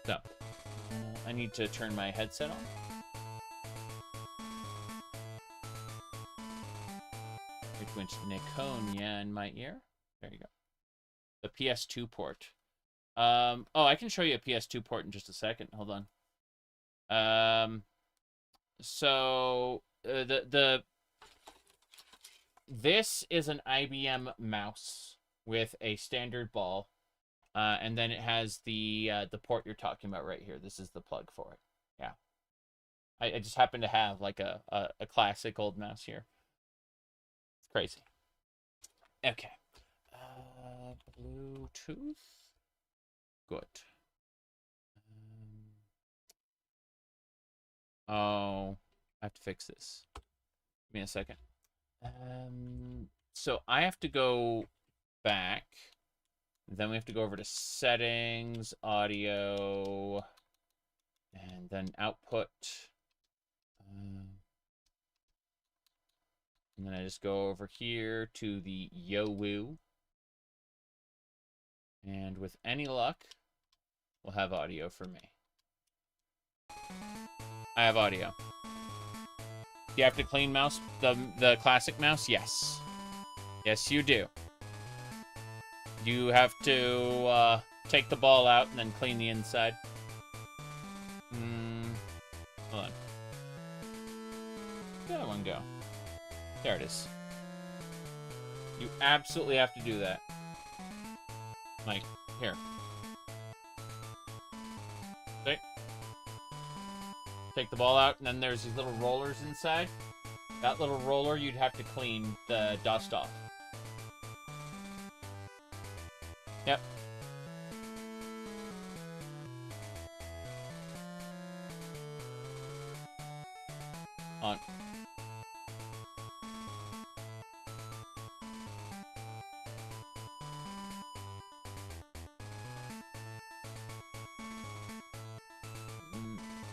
So, I need to turn my headset on. It went Niconia in my ear. There you go. The PS2 port. Oh, I can show you a PS2 port in just a second. Hold on. So this is an IBM mouse with a standard ball, and then it has the port you're talking about right here. This is the plug for it. Yeah, I just happen to have like a classic old mouse here. It's crazy. Okay, Bluetooth. Good. Oh, I have to fix this. Give me a second. So I have to go back. Then we have to go over to settings, audio, and then output. And then I just go over here to the Yo-Woo. And with any luck, we'll have audio for me. I have audio. Do you have to clean mouse? The classic mouse? Yes. Yes, you do. You have to take the ball out and then clean the inside. Hold on. Where'd that one go? There it is. You absolutely have to do that. Like, here. Okay. Take the ball out, and then there's these little rollers inside. That little roller, you'd have to clean the dust off. Yep. On.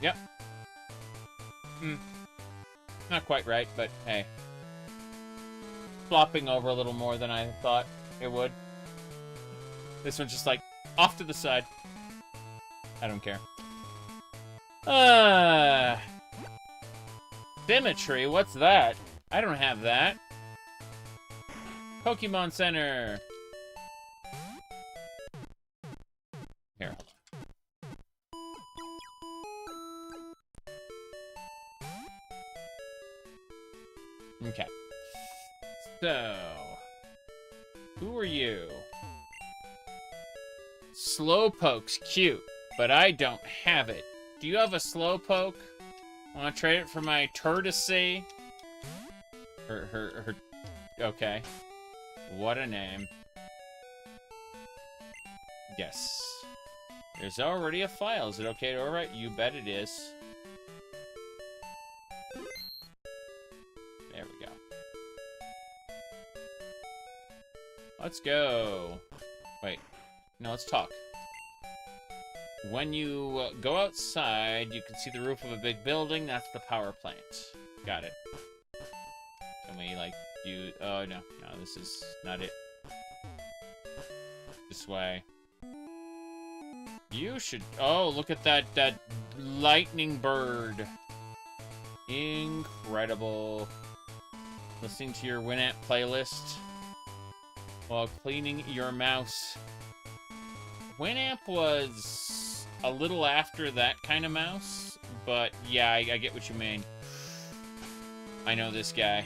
Yep. Not quite right, but hey. Flopping over a little more than I thought it would. This one's just like, off to the side. I don't care. Symmetry? What's that? I don't have that. Pokemon Center. Here. Okay. So, who are you? Slowpoke's cute, but I don't have it. Do you have a Slowpoke? Want to trade it for my Turtesy? Her. Okay. What a name. Yes. There's already a file. Is it okay to overwrite? You bet it is. There we go. Let's go. Wait. No, let's talk. When you go outside, you can see the roof of a big building. That's the power plant. Got it. Can we, like, do... Oh, no. No, this is not it. This way. You should... Oh, look at that lightning bird. Incredible. Listening to your Winamp playlist while cleaning your mouse. Winamp was a little after that kind of mouse, but yeah, I get what you mean. I know this guy.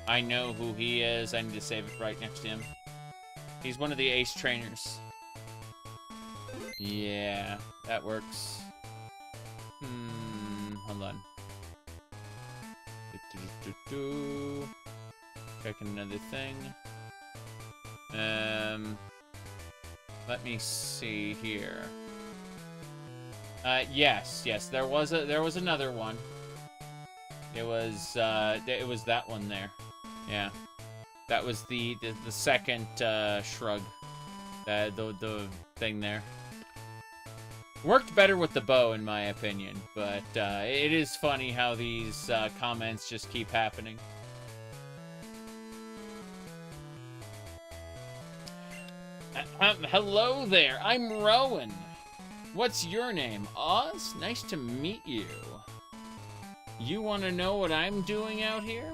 I know who he is. I need to save it right next to him. He's one of the ace trainers. Yeah, that works. Hold on. Checking another thing. Let me see here. Yes, there was another one. It was that one there. Yeah. That was the second shrug. The thing there. Worked better with the bow, in my opinion, but it is funny how these comments just keep happening. Hello there, I'm Rowan. What's your name? Oz? Nice to meet you. You want to know what I'm doing out here?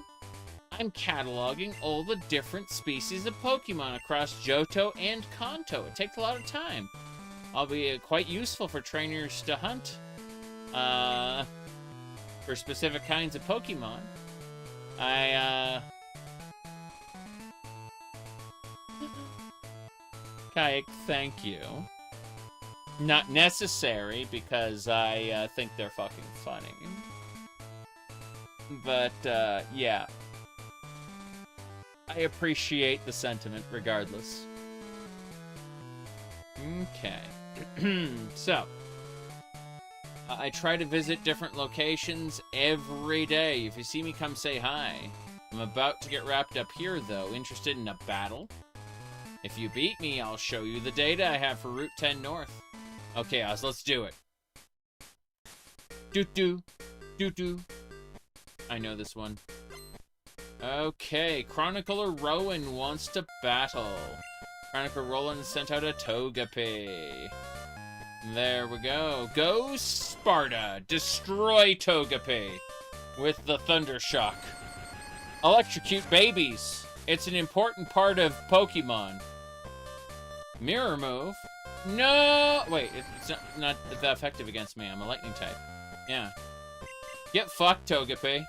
I'm cataloging all the different species of Pokemon across Johto and Kanto. It takes a lot of time. I'll be quite useful for trainers to hunt for specific kinds of Pokemon. Kayak, thank you. Not necessary, because I think they're fucking funny. But, yeah. I appreciate the sentiment, regardless. Okay. So, I try to visit different locations every day. If you see me, come say hi. I'm about to get wrapped up here, though. Interested in a battle? If you beat me, I'll show you the data I have for Route 10 North. Okay, Oz, let's do it. Doo-doo. Doo-doo. I know this one. Okay, Chronicler Rowan wants to battle. Chronicler Rowan sent out a Togepi. There we go. Go Sparta! Destroy Togepi with the Thunder Shock. Electrocute babies. It's an important part of Pokemon. Mirror move? No! Wait, it's not that effective against me. I'm a lightning type. Yeah. Get fucked, Togepi.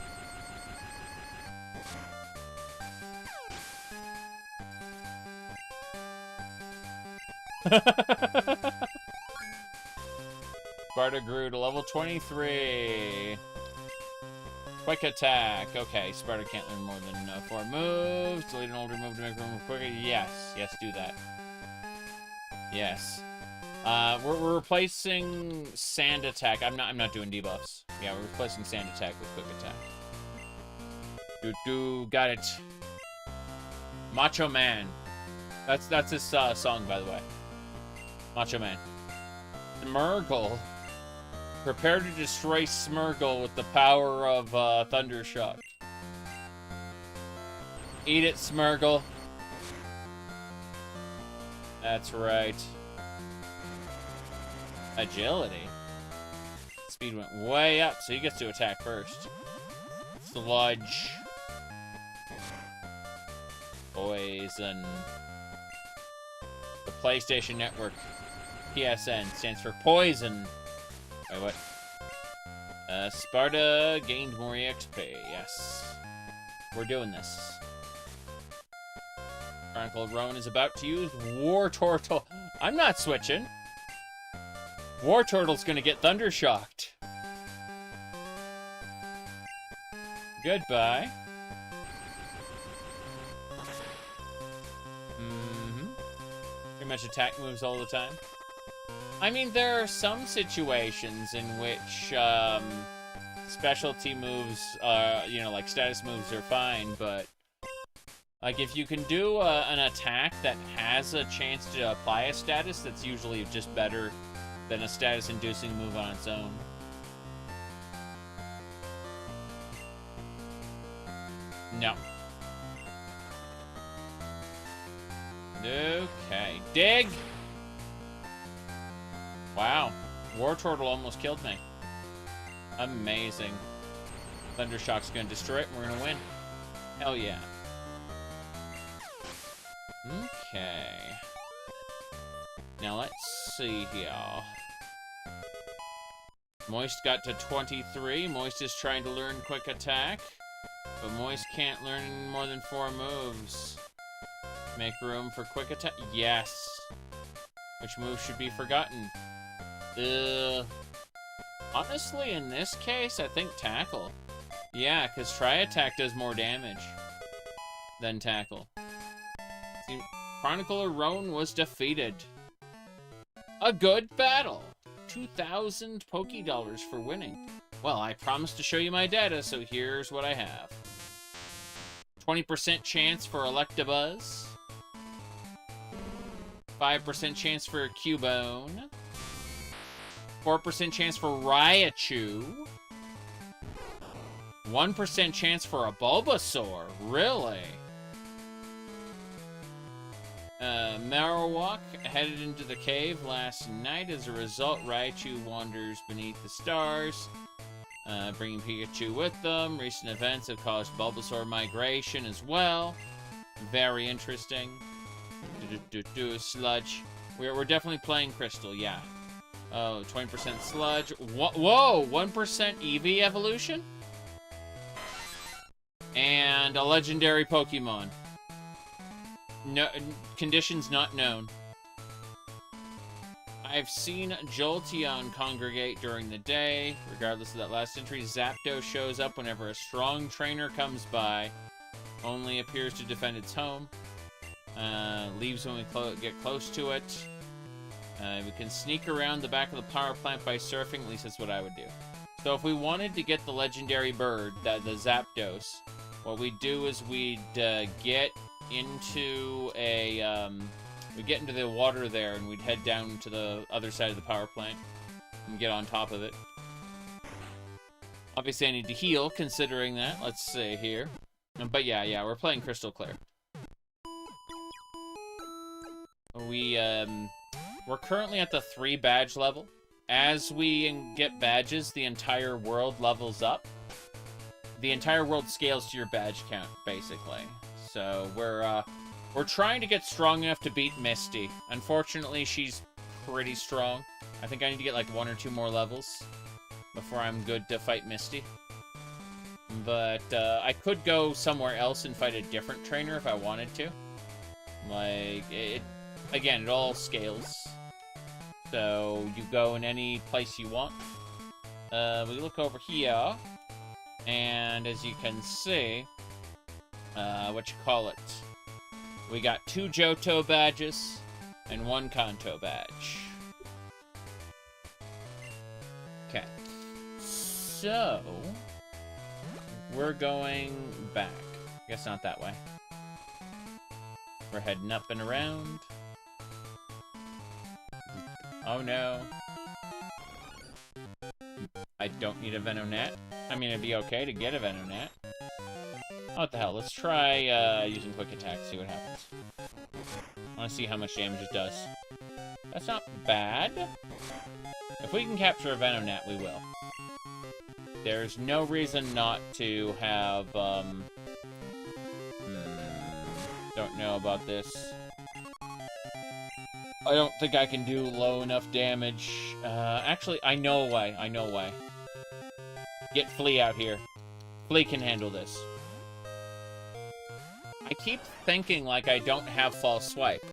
Sparta grew to level 23. Quick attack. Okay, Sparta can't learn more than 4 moves. Delete an older move to make room quicker. Yes, do that. Yes. We're replacing Sand Attack. I'm not doing debuffs. Yeah, we're replacing Sand Attack with Quick Attack. Got it. Macho Man. That's his song, by the way. Macho Man. Smirgle. Prepare to destroy Smirgle with the power of Thunder Shock. Eat it, Smirgle. That's right. Agility. Speed went way up, so he gets to attack first. Sludge. Poison. The PlayStation Network. PSN stands for Poison. Wait, what? Sparta gained more EXP. Yes. We're doing this. Chronicle Rowan is about to use War Turtle. I'm not switching. War Turtle's gonna get Thunder Shocked. Goodbye. Pretty much attack moves all the time. I mean, there are some situations in which specialty moves, like status moves are fine, but like if you can do an attack that has a chance to apply a status, that's usually just better than a status-inducing move on its own. No. Okay. Dig! Wow. Wartortle almost killed me. Amazing. Thundershock's gonna destroy it and we're gonna win. Hell yeah. Okay. Now let's see here. Moist got to 23. Moist is trying to learn Quick Attack. But Moist can't learn more than 4 moves. Make room for Quick Attack. Yes. Which move should be forgotten? Honestly, in this case, I think Tackle. Yeah, because Tri-Attack does more damage than Tackle. See, Chronicler Rowan was defeated. A good battle. 2,000 Poké-Dollars for winning. Well, I promised to show you my data, so here's what I have. 20% chance for Electabuzz. 5% chance for a Cubone. 4% chance for Raichu. 1% chance for a Bulbasaur. Really? Marowak headed into the cave last night. As a result, Raichu wanders beneath the stars, bringing Pikachu with them. Recent events have caused Bulbasaur migration as well. Very interesting. Sludge. We're definitely playing Crystal, yeah. Oh, 20% Sludge. Whoa, 1% Eevee evolution? And a legendary Pokemon. No, conditions not known. I've seen Jolteon congregate during the day. Regardless of that last entry, Zapdos shows up whenever a strong trainer comes by. Only appears to defend its home. Leaves when we get close to it. We can sneak around the back of the power plant by surfing. At least that's what I would do. So if we wanted to get the legendary bird, the Zapdos, what we'd do is we'd get into we'd get into the water there, and we'd head down to the other side of the power plant and get on top of it. Obviously, I need to heal, considering that. Let's see here. But yeah, we're playing Crystal Clear. We're currently at the 3 badge level. As we get badges, the entire world levels up. The entire world scales to your badge count, basically. So we're trying to get strong enough to beat Misty. Unfortunately, she's pretty strong. I think I need to get like 1 or 2 more levels before I'm good to fight Misty. But I could go somewhere else and fight a different trainer if I wanted to. Like, again, it all scales. So you go in any place you want. We look over here, and as you can see, we got 2 Johto badges and 1 Kanto badge. Okay. So, we're going back. I guess not that way. We're heading up and around. Oh no. I don't need a Venonat. I mean, it'd be okay to get a Venonat. Oh, what the hell? Let's try using Quick Attack, see what happens. I want to see how much damage it does. That's not bad. If we can capture a Venonat, we will. There's no reason not to have, don't know about this. I don't think I can do low enough damage. Actually, I know a way. Get Flea out here. Flea can handle this. I keep thinking like I don't have False Swipe.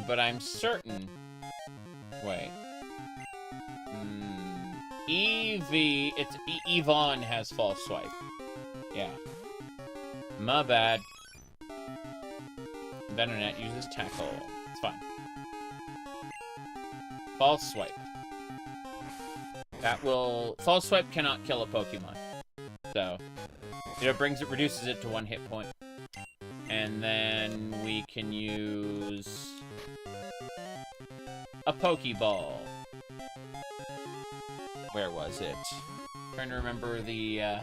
But I'm certain... Wait. Eevee... It's Yvonne has False Swipe. Yeah. My bad. Venonat uses Tackle. It's fine. False Swipe. That will... False Swipe cannot kill a Pokemon. So... It reduces it to 1 hit point. And then we can use... a Pokeball. Where was it? Trying to remember the,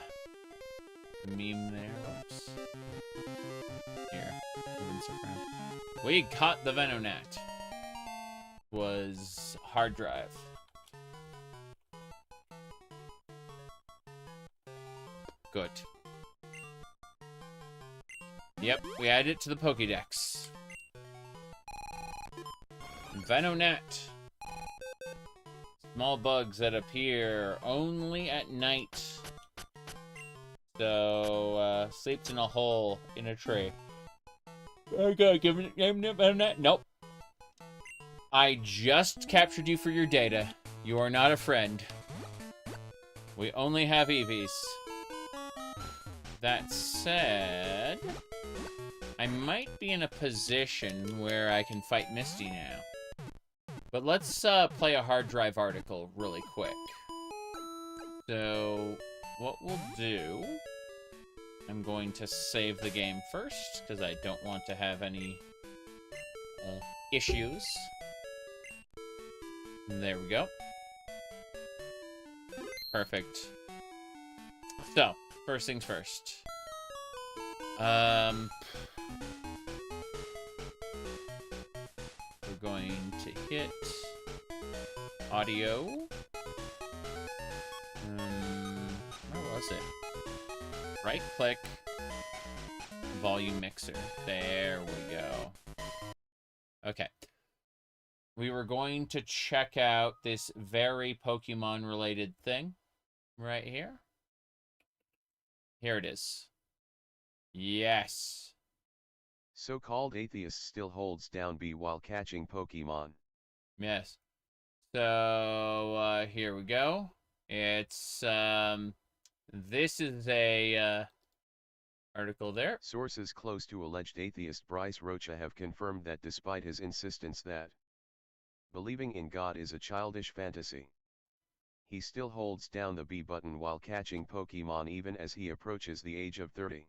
meme there. Whoops. Here. We caught the Venonat. was hard drive. Good. Yep, we added it to the Pokédex. Venonat. Small bugs that appear only at night. So, sleeps in a hole in a tree. I gotta give it a name, Venonat. Nope. I just captured you for your data. You are not a friend. We only have Eevees. That said, I might be in a position where I can fight Misty now. But let's play a hard drive article really quick. So, what we'll do... I'm going to save the game first, because I don't want to have any issues. There we go. Perfect. So, first things first. We're going to hit audio. Where was it? Right click, volume mixer. There we go. Okay. We were going to check out this very Pokemon related thing right here. Here it is. Yes. So-called atheist still holds down B while catching Pokemon. Yes. So, here we go. It's, this is a, article there. Sources close to alleged atheist Bryce Rocha have confirmed that despite his insistence that believing in God is a childish fantasy, he still holds down the B button while catching Pokemon even as he approaches the age of 30.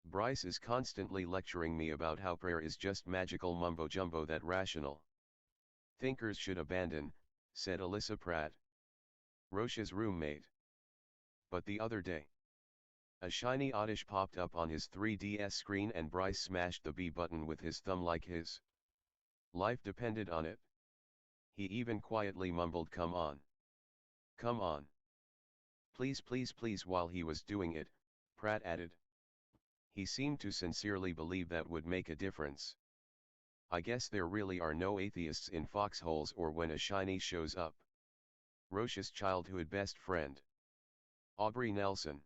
Bryce is constantly lecturing me about how prayer is just magical mumbo-jumbo that rational thinkers should abandon, said Alyssa Pratt, Rocha's roommate. But the other day, a shiny Oddish popped up on his 3DS screen and Bryce smashed the B button with his thumb like his life depended on it. He even quietly mumbled, "Come on. Come on. Please, please, please," while he was doing it, Pratt added. He seemed to sincerely believe that would make a difference. I guess there really are no atheists in foxholes or when a shiny shows up. Rocha's childhood best friend, Aubrey Nelson,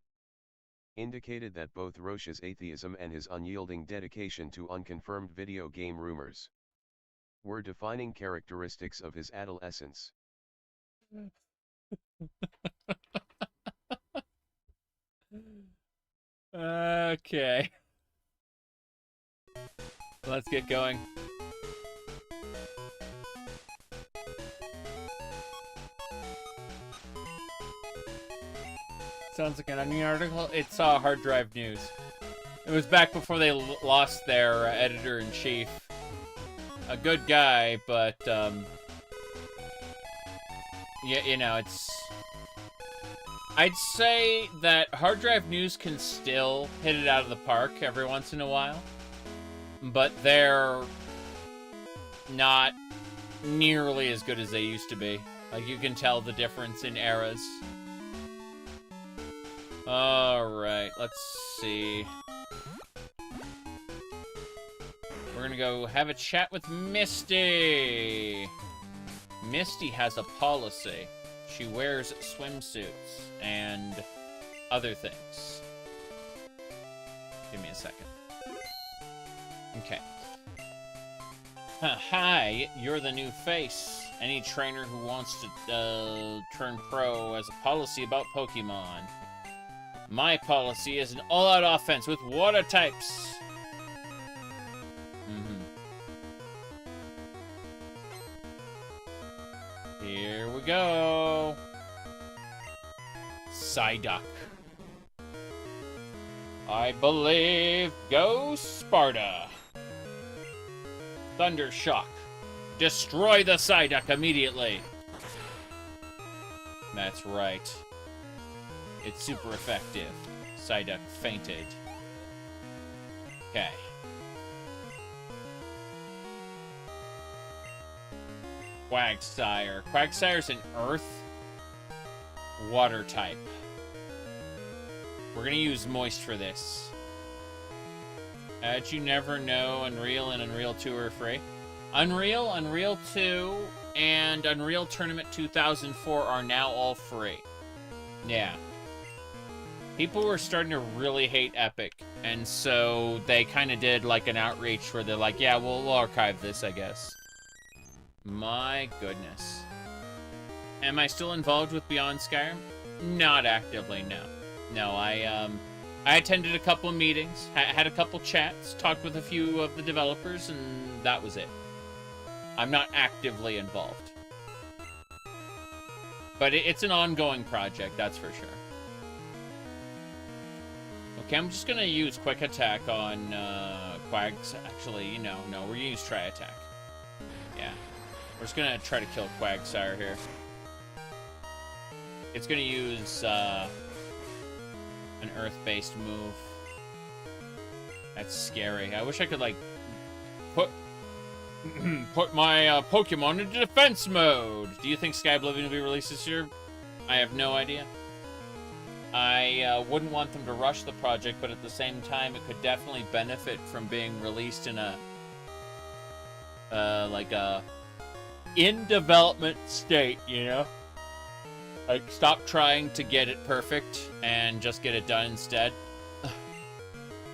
indicated that both Rocha's atheism and his unyielding dedication to unconfirmed video game rumors were defining characteristics of his adolescence. Okay. Let's get going. Sounds like an Onion article. It's Hard Drive News. It was back before they lost their editor-in-chief. A good guy, but, yeah, you know, it's... I'd say that Hard Drive News can still hit it out of the park every once in a while, but they're not nearly as good as they used to be. Like, you can tell the difference in eras. Alright, let's see. We're gonna go have a chat with Misty. Misty has a policy. She wears swimsuits and other things. Give me a second. Okay. Hi, you're the new face. Any trainer who wants to turn pro has a policy about Pokemon. My policy is an all-out offense with water types. Here we go. Psyduck. I believe. Go Sparta. Thunder Shock. Destroy the Psyduck immediately. That's right. It's super effective. Psyduck fainted. Okay. Quagsire. Quagsire's an earth water type. We're gonna use Moist for this. How'd you never know Unreal and Unreal 2 are free? Unreal, Unreal 2, and Unreal Tournament 2004 are now all free. Yeah. People were starting to really hate Epic, and so they kind of did like an outreach where they're like, yeah, we'll archive this, I guess. My goodness. Am I still involved with Beyond Skyrim? Not actively, no. No, I attended a couple of meetings, had a couple chats, talked with a few of the developers, and that was it. I'm not actively involved. But it's an ongoing project, that's for sure. Okay, I'm just gonna use Quick Attack on Quags. Actually, no, we're gonna use Tri Attack. Yeah. We're just gonna try to kill Quagsire here. It's gonna use an earth-based move. That's scary. I wish I could, like, put my Pokemon into defense mode. Do you think Sky Oblivion will be released this year? I have no idea. I wouldn't want them to rush the project, but at the same time, it could definitely benefit from being released in a in development state, you know? Like, stop trying to get it perfect and just get it done instead.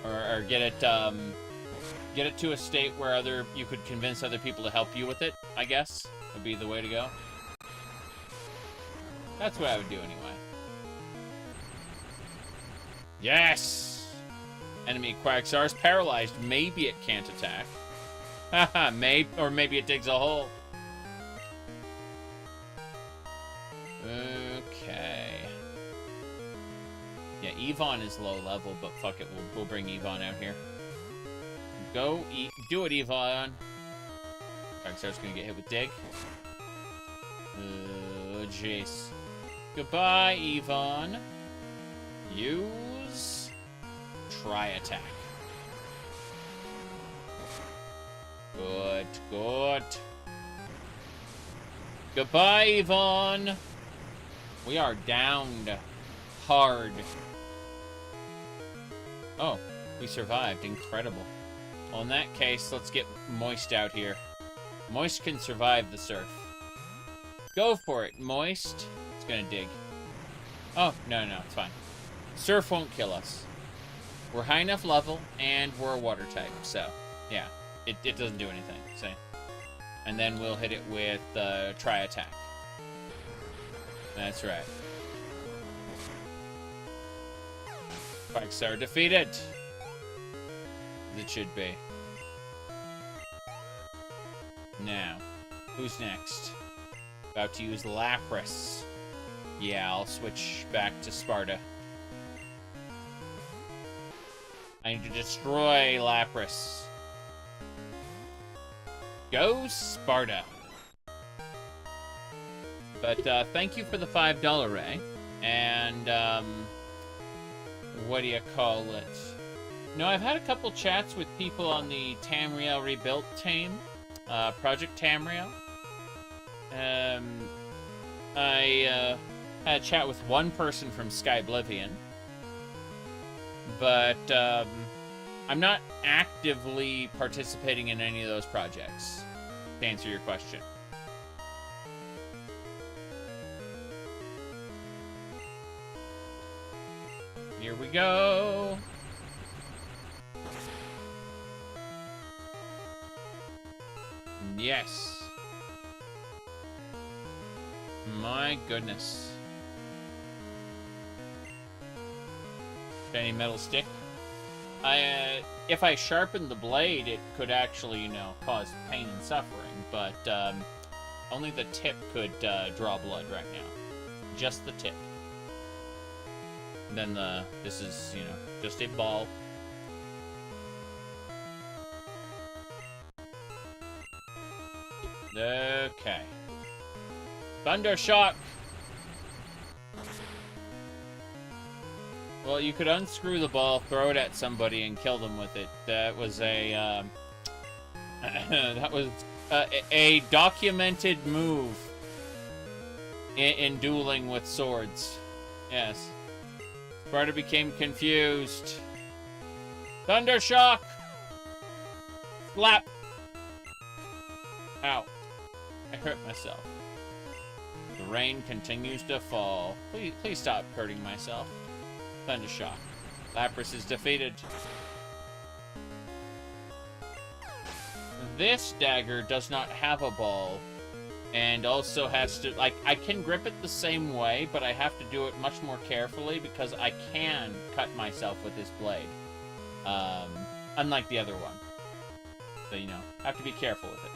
or get it to a state where you could convince other people to help you with it, I guess, would be the way to go. That's what I would do anyway. Yes! Enemy Quagsire's paralyzed. Maybe it can't attack. Haha, maybe it digs a hole. Okay. Yeah, Yvonne is low level, but fuck it, we'll bring Yvonne out here. Do it, Yvonne. Quagsire's gonna get hit with Dig. Oh, jeez. Goodbye, Yvonne. Use Tri Attack. Good. Goodbye, Yvonne. We are downed hard. Oh, we survived. Incredible. Well, in that case, let's get Moist out here. Moist can survive the surf. Go for it, Moist. It's gonna dig. Oh, no, it's fine. Surf won't kill us. We're high enough level, and we're a water type, so, yeah. It doesn't do anything, see? And then we'll hit it with Tri Attack. That's right. Quagsire defeated. As it should be. Now, who's next? About to use Lapras. Yeah, I'll switch back to Sparta. I need to destroy Lapras. Go Sparta. But thank you for the $5 Ray. And what do you call it? No, I've had a couple chats with people on the Tamriel Rebuilt team, Project Tamriel. I had a chat with one person from Sky Oblivion, but I'm not actively participating in any of those projects, to answer your question. Here we go. Yes. My goodness. Shiny metal stick. If I sharpened the blade, it could actually, cause pain and suffering, but only the tip could draw blood right now. Just the tip. Then this is, just a ball. Okay. Thundershock! Well, you could unscrew the ball, throw it at somebody, and kill them with it. That was a, that was a documented move in dueling with swords. Yes. Sparta became confused. Thundershock! Slap! Ow. I hurt myself. The rain continues to fall. Please stop hurting myself. Thundershock. Lapras is defeated. This dagger does not have a ball. And also has to, like, I can grip it the same way, but I have to do it much more carefully because I can cut myself with this blade. Unlike the other one. So, you know, I have to be careful with it.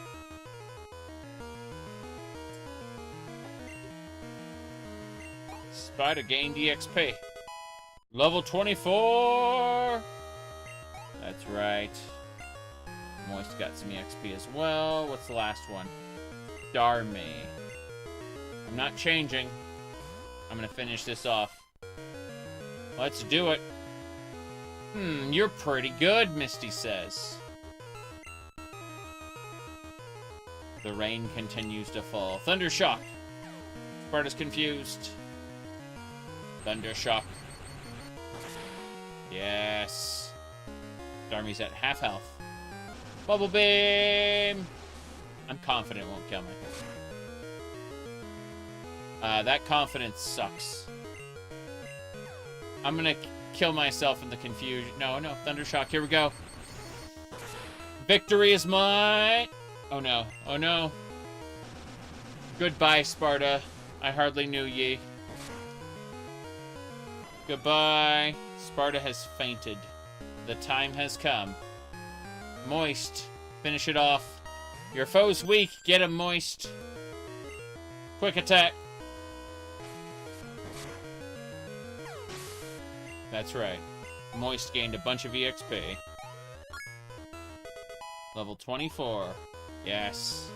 Spider gained EXP. Level 24! That's right. Moist got some EXP as well. What's the last one? Darmy. I'm not changing. I'm gonna finish this off. Let's do it. You're pretty good, Misty says. The rain continues to fall. Thundershock. Sparta's confused. Thundershock. Yes. Darmy's at half health. Bubble Beam! I'm confident it won't kill me. That confidence sucks. I'm gonna kill myself in the confusion. No, Thundershock, here we go. Victory is mine! Oh no, oh no. Goodbye, Sparta. I hardly knew ye. Goodbye. Sparta has fainted. The time has come. Moist. Finish it off. Your foe's weak. Get him, Moist. Quick attack. That's right. Moist gained a bunch of EXP. Level 24. Yes.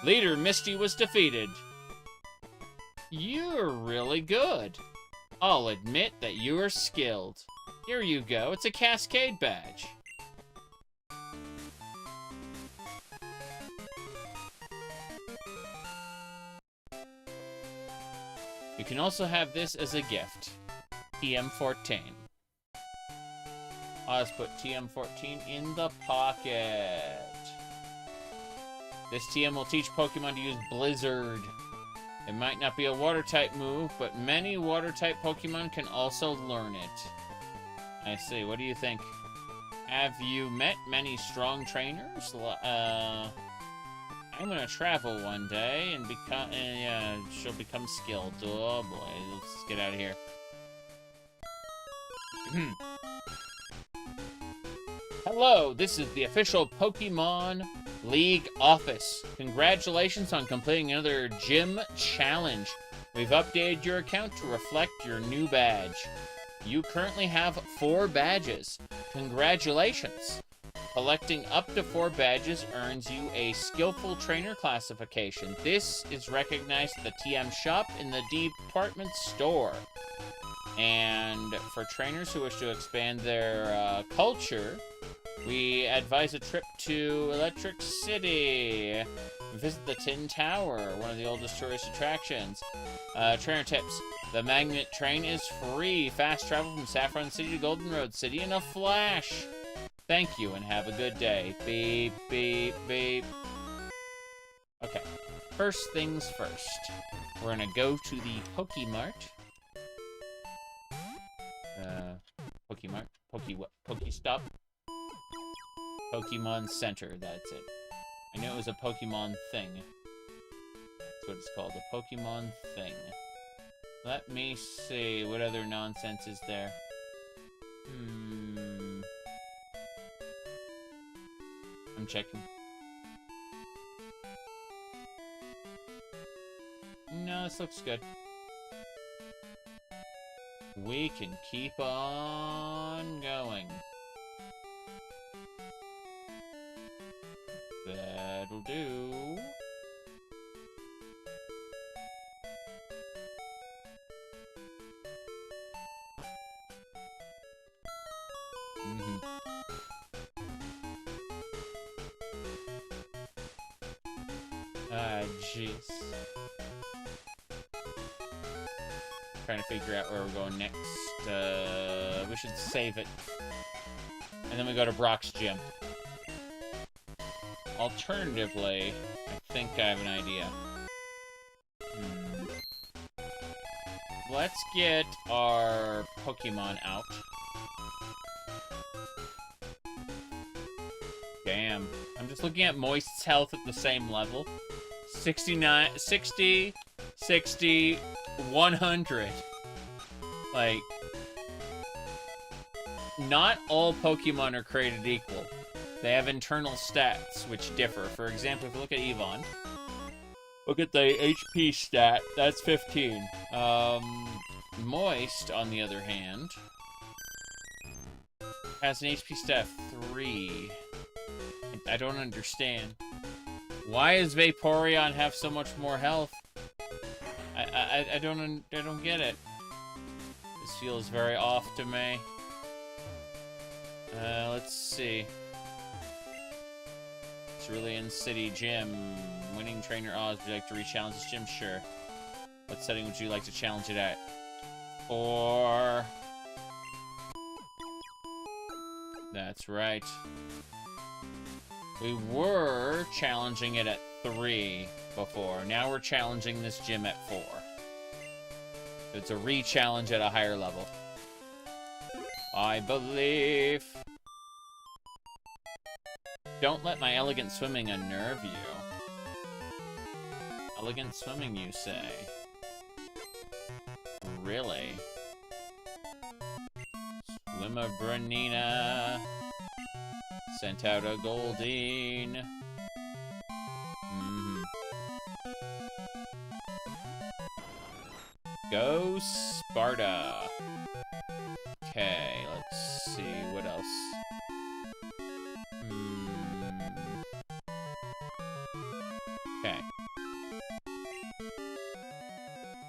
Leader Misty was defeated. You're really good. I'll admit that you are skilled. Here you go. It's a Cascade badge. You can also have this as a gift. TM14. I'll just put TM14 in the pocket. This TM will teach Pokemon to use Blizzard. It might not be a Water-type move, but many Water-type Pokemon can also learn it. I see. What do you think? Have you met many strong trainers? I'm gonna travel one day and become... yeah, she'll become skilled. Oh boy, let's get out of here. Hello, this is the official Pokemon League office. Congratulations on completing another gym challenge. We've updated your account to reflect your new badge. You currently have 4 badges. Congratulations. Collecting up to 4 badges earns you a Skillful Trainer classification. This is recognized at the TM shop in the department store. And for trainers who wish to expand their culture, we advise a trip to Electric City. Visit the Tin Tower, one of the oldest tourist attractions. Trainer tips. The magnet train is free. Fast travel from Saffron City to Goldenrod City in a flash. Thank you and have a good day. Beep, beep, beep. Okay. First things first. We're gonna go to the Pokemart. Pokemart? Pokestop? Pokemon Center, that's it. I knew it was a Pokemon thing. That's what it's called, a Pokemon thing. Let me see, what other nonsense is there? I'm checking. No, this looks good. We can keep on going. That'll do. Ah, jeez. Trying to figure out where we're going next. We should save it. And then we go to Brock's gym. Alternatively, I think I have an idea. Let's get our Pokemon out. Damn. I'm just looking at Moist's health at the same level. 69, 60, 60, 100. Like, not all Pokemon are created equal. They have internal stats which differ. For example, if you look at Yvonne, look at the HP stat, that's 15. Moist, on the other hand, has an HP stat of 3. I don't understand. Why does Vaporeon have so much more health? I don't get it. This feels very off to me. Let's see. Cerulean City Gym. Winning trainer Oz. Would you like to re-challenge this gym? Sure. What setting would you like to challenge it at? 4. That's right. We were challenging it at 3 before. Now we're challenging this gym at 4. It's a re-challenge at a higher level. I believe. Don't let my elegant swimming unnerve you. Elegant swimming, you say? Really? Swimmer Branina sent out a Goldeen. Go Sparta. Okay, let's see what else. Okay.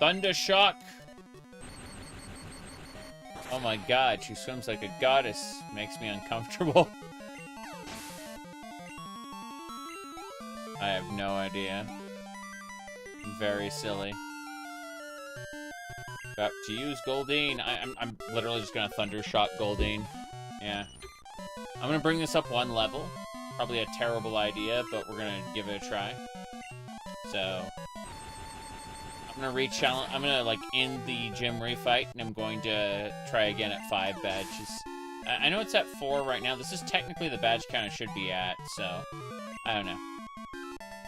Thundershock. Oh my god, she swims like a goddess. Makes me uncomfortable. I have no idea. Very silly. About to use Goldeen. I'm literally just gonna Thundershock Goldeen. Yeah. I'm gonna bring this up 1 level. Probably a terrible idea, but we're gonna give it a try. So I'm gonna re-challenge. I'm gonna like end the gym refight, and I'm going to try again at 5 badges. I know it's at 4 right now. This is technically the badge count it should be at, so I don't know.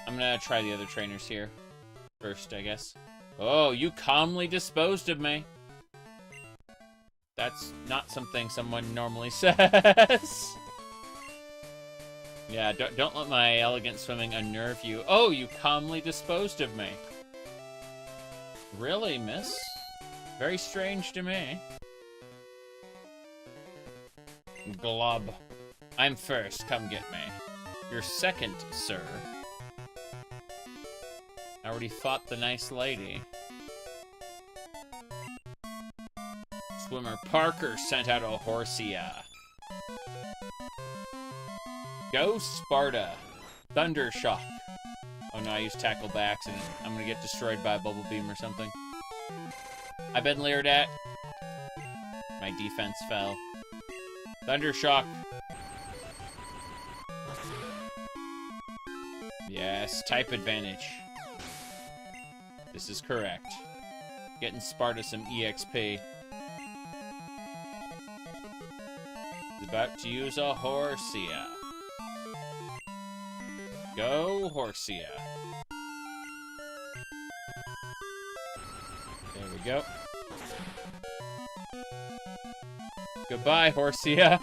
I'm gonna try the other trainers here first, I guess. Oh, you calmly disposed of me. That's not something someone normally says. Yeah, don't let my elegant swimming unnerve you. Oh, you calmly disposed of me. Really, miss? Very strange to me. Glob. I'm first, come get me. You're second, sir. I already fought the nice lady. Swimmer Parker sent out a Horsia. Go Sparta. Thundershock. Oh no, I used Tackle by accident. I'm gonna get destroyed by a Bubble Beam or something. I've been leered at. My defense fell. Thundershock. Yes, type advantage. This is correct. Getting Sparta some EXP. He's about to use a Horsia. Go Horsia. There we go. Goodbye, Horsia.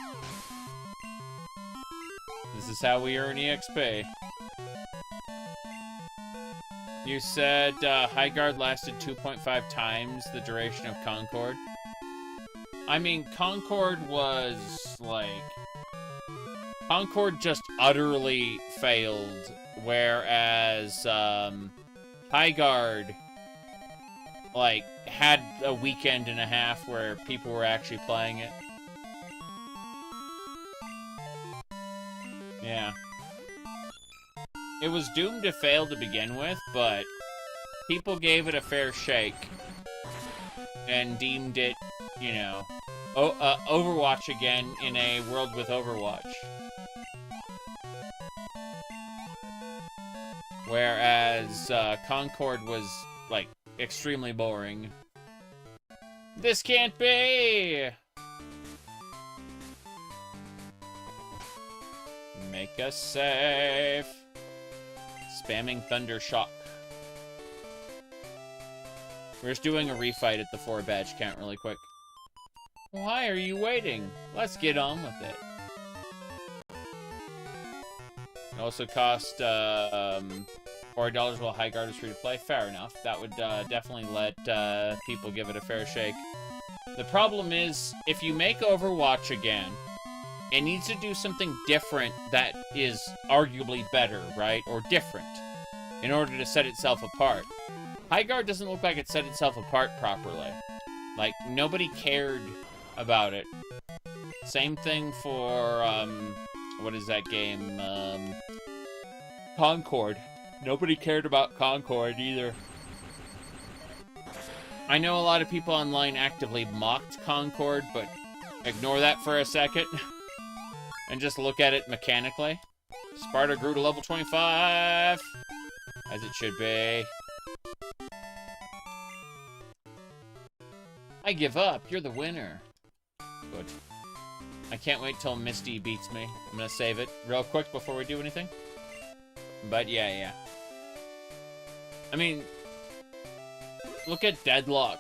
This is how we earn EXP. You said High Guard lasted 2.5 times the duration of Concord. I mean, Concord was, like... Concord just utterly failed, whereas High Guard, like, had a weekend and a half where people were actually playing it. Yeah. It was doomed to fail to begin with, but people gave it a fair shake and deemed it, you know, Overwatch again in a world with Overwatch. Whereas Concord was, like, extremely boring. This can't be! Make us safe. Spamming Thunder Shock. We're just doing a refight at the 4-badge count really quick. Why are you waiting? Let's get on with it. It also cost $4 while High Guard is free to play. Fair enough. That would definitely let people give it a fair shake. The problem is, if you make Overwatch again, it needs to do something different that is arguably better, right? Or different, in order to set itself apart. High Guard doesn't look like it set itself apart properly. Like, nobody cared about it. Same thing for, what is that game? Concord. Nobody cared about Concord either. I know a lot of people online actively mocked Concord, but ignore that for a second. And just look at it mechanically. Sparta grew to level 25. As it should be. I give up. You're the winner. Good. I can't wait till Misty beats me. I'm gonna save it real quick before we do anything. But yeah. I mean, look at Deadlock.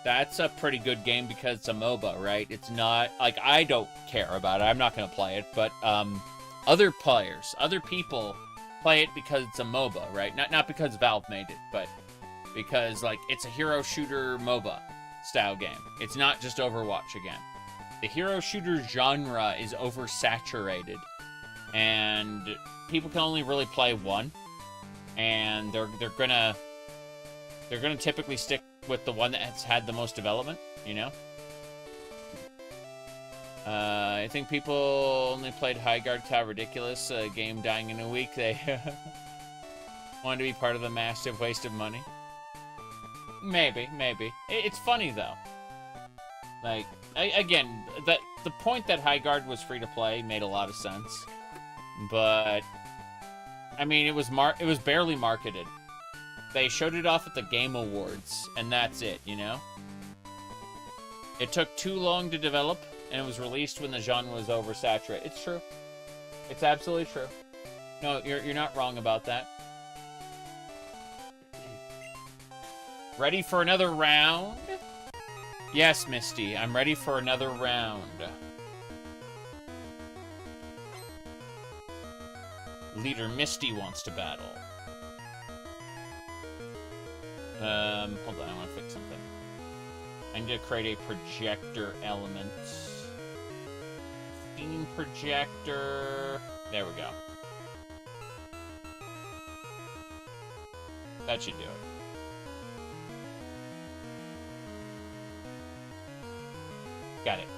That's a pretty good game because it's a MOBA, right? It's not, like, I don't care about it. I'm not gonna play it, but, other players, other people play it because it's a MOBA, right? Not because Valve made it, but because, like, it's a hero shooter MOBA style game. It's not just Overwatch again. The hero shooter genre is oversaturated, and people can only really play one, and they're gonna typically stick with the one that's had the most development, you know? I think people only played High Guard How Ridiculous, a game dying in a week. They wanted to be part of the massive waste of money. Maybe. It's funny, though. Like, again, the point that High Guard was free to play made a lot of sense. But, I mean, it was barely marketed. They showed it off at the Game Awards, and that's it, you know? It took too long to develop, and it was released when the genre was oversaturated. It's true. It's absolutely true. No, you're not wrong about that. Ready for another round? Yes, Misty, I'm ready for another round. Leader Misty wants to battle. Hold on, I want to fix something. I need to create a projector element. Steam projector. There we go. That should do it. Got it.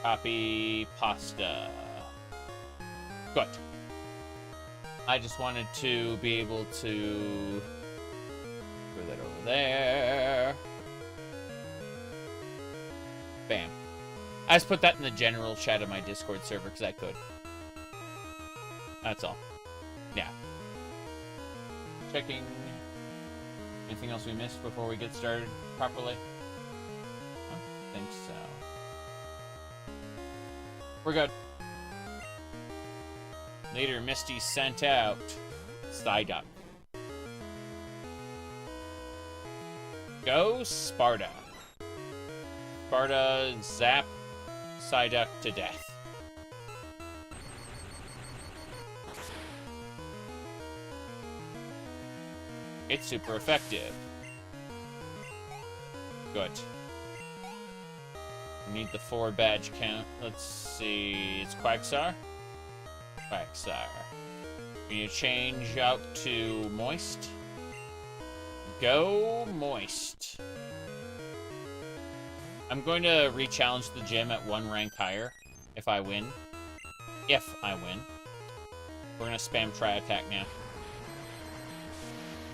Copy pasta. Good. I just wanted to be able to throw that over there. Bam. I just put that in the general chat of my Discord server because I could. That's all. Yeah. Checking. Anything else we missed before we get started properly? I don't think so. We're good. Later, Misty sent out Psyduck. Go Sparta. Sparta zap Psyduck to death. It's super effective. Good. We need the 4-badge count. Let's see. It's Quagsire. Quagsire. We need to change out to Moist. Go Moist. I'm going to re-challenge the gym at 1 rank higher if I win. If I win. We're gonna spam Tri-Attack now.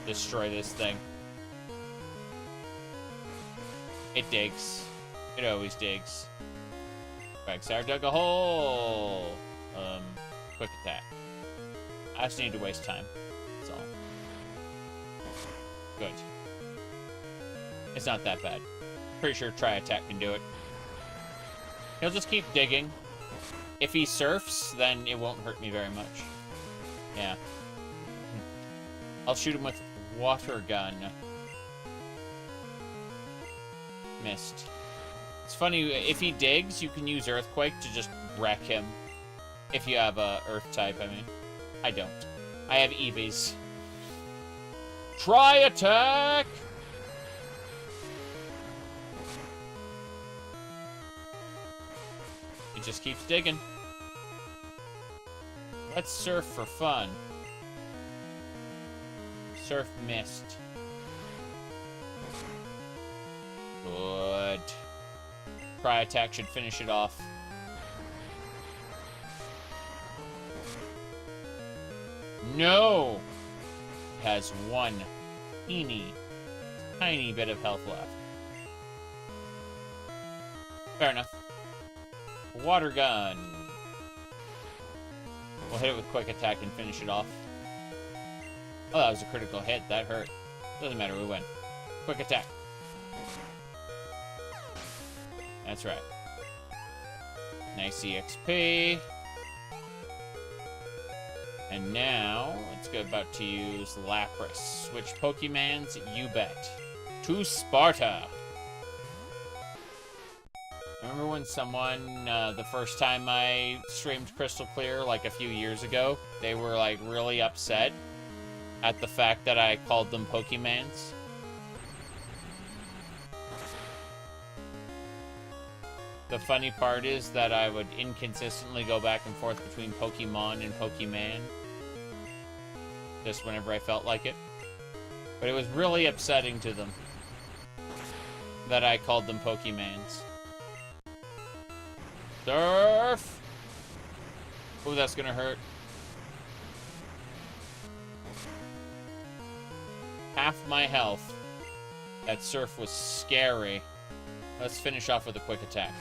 Destroy this thing. It digs. It always digs. Quagsire dug a hole. Quick attack. I just need to waste time. That's all. Good. It's not that bad. Pretty sure Tri-Attack can do it. He'll just keep digging. If he surfs, then it won't hurt me very much. Yeah. I'll shoot him with water gun. Missed. It's funny, if he digs, you can use Earthquake to just wreck him. If you have a Earth type, I mean. I don't. I have Eevees. Tri-Attack! It just keeps digging. Let's surf for fun. Surf missed. Good. Tri-Attack should finish it off. No! It has one tiny bit of health left. Fair enough. Water gun. We'll hit it with quick attack and finish it off. Oh, that was a critical hit. That hurt. Doesn't matter, we win. Quick attack. That's right. Nice EXP. And now, let's go about to use Lapras. Switch Pokemons, you bet. To Sparta. Remember when someone, the first time I streamed Crystal Clear, like a few years ago, they were like really upset at the fact that I called them Pokemons? The funny part is that I would inconsistently go back and forth between Pokemon and Pokemon. Just whenever I felt like it. But it was really upsetting to them that I called them Pokemons. Surf! Oh, that's gonna hurt. Half my health. That surf was scary. Let's finish off with a quick attack.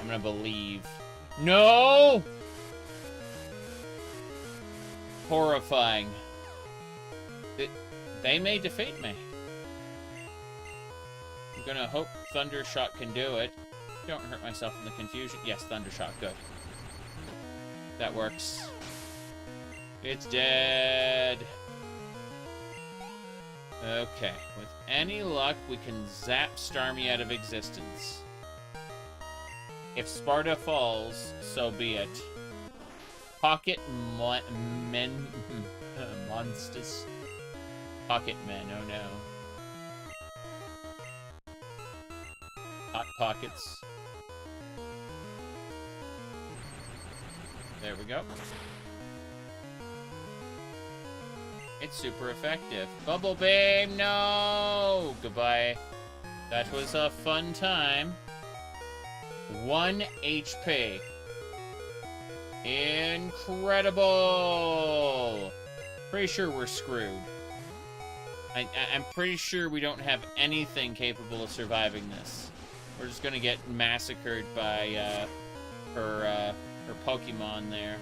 I'm gonna believe. No! Horrifying. They may defeat me. I'm gonna hope Thundershock can do it. Don't hurt myself in the confusion. Yes, Thundershock, good. That works. It's dead. Okay, with any luck, we can zap Starmie out of existence. If Sparta falls, so be it. Pocket monsters. Pocket men, oh no. Hot pockets. There we go. It's super effective. Bubble Beam, no! Goodbye. That was a fun time. 1 HP. Incredible! Pretty sure we're screwed. I'm pretty sure we don't have anything capable of surviving this. We're just gonna get massacred by her Pokemon there.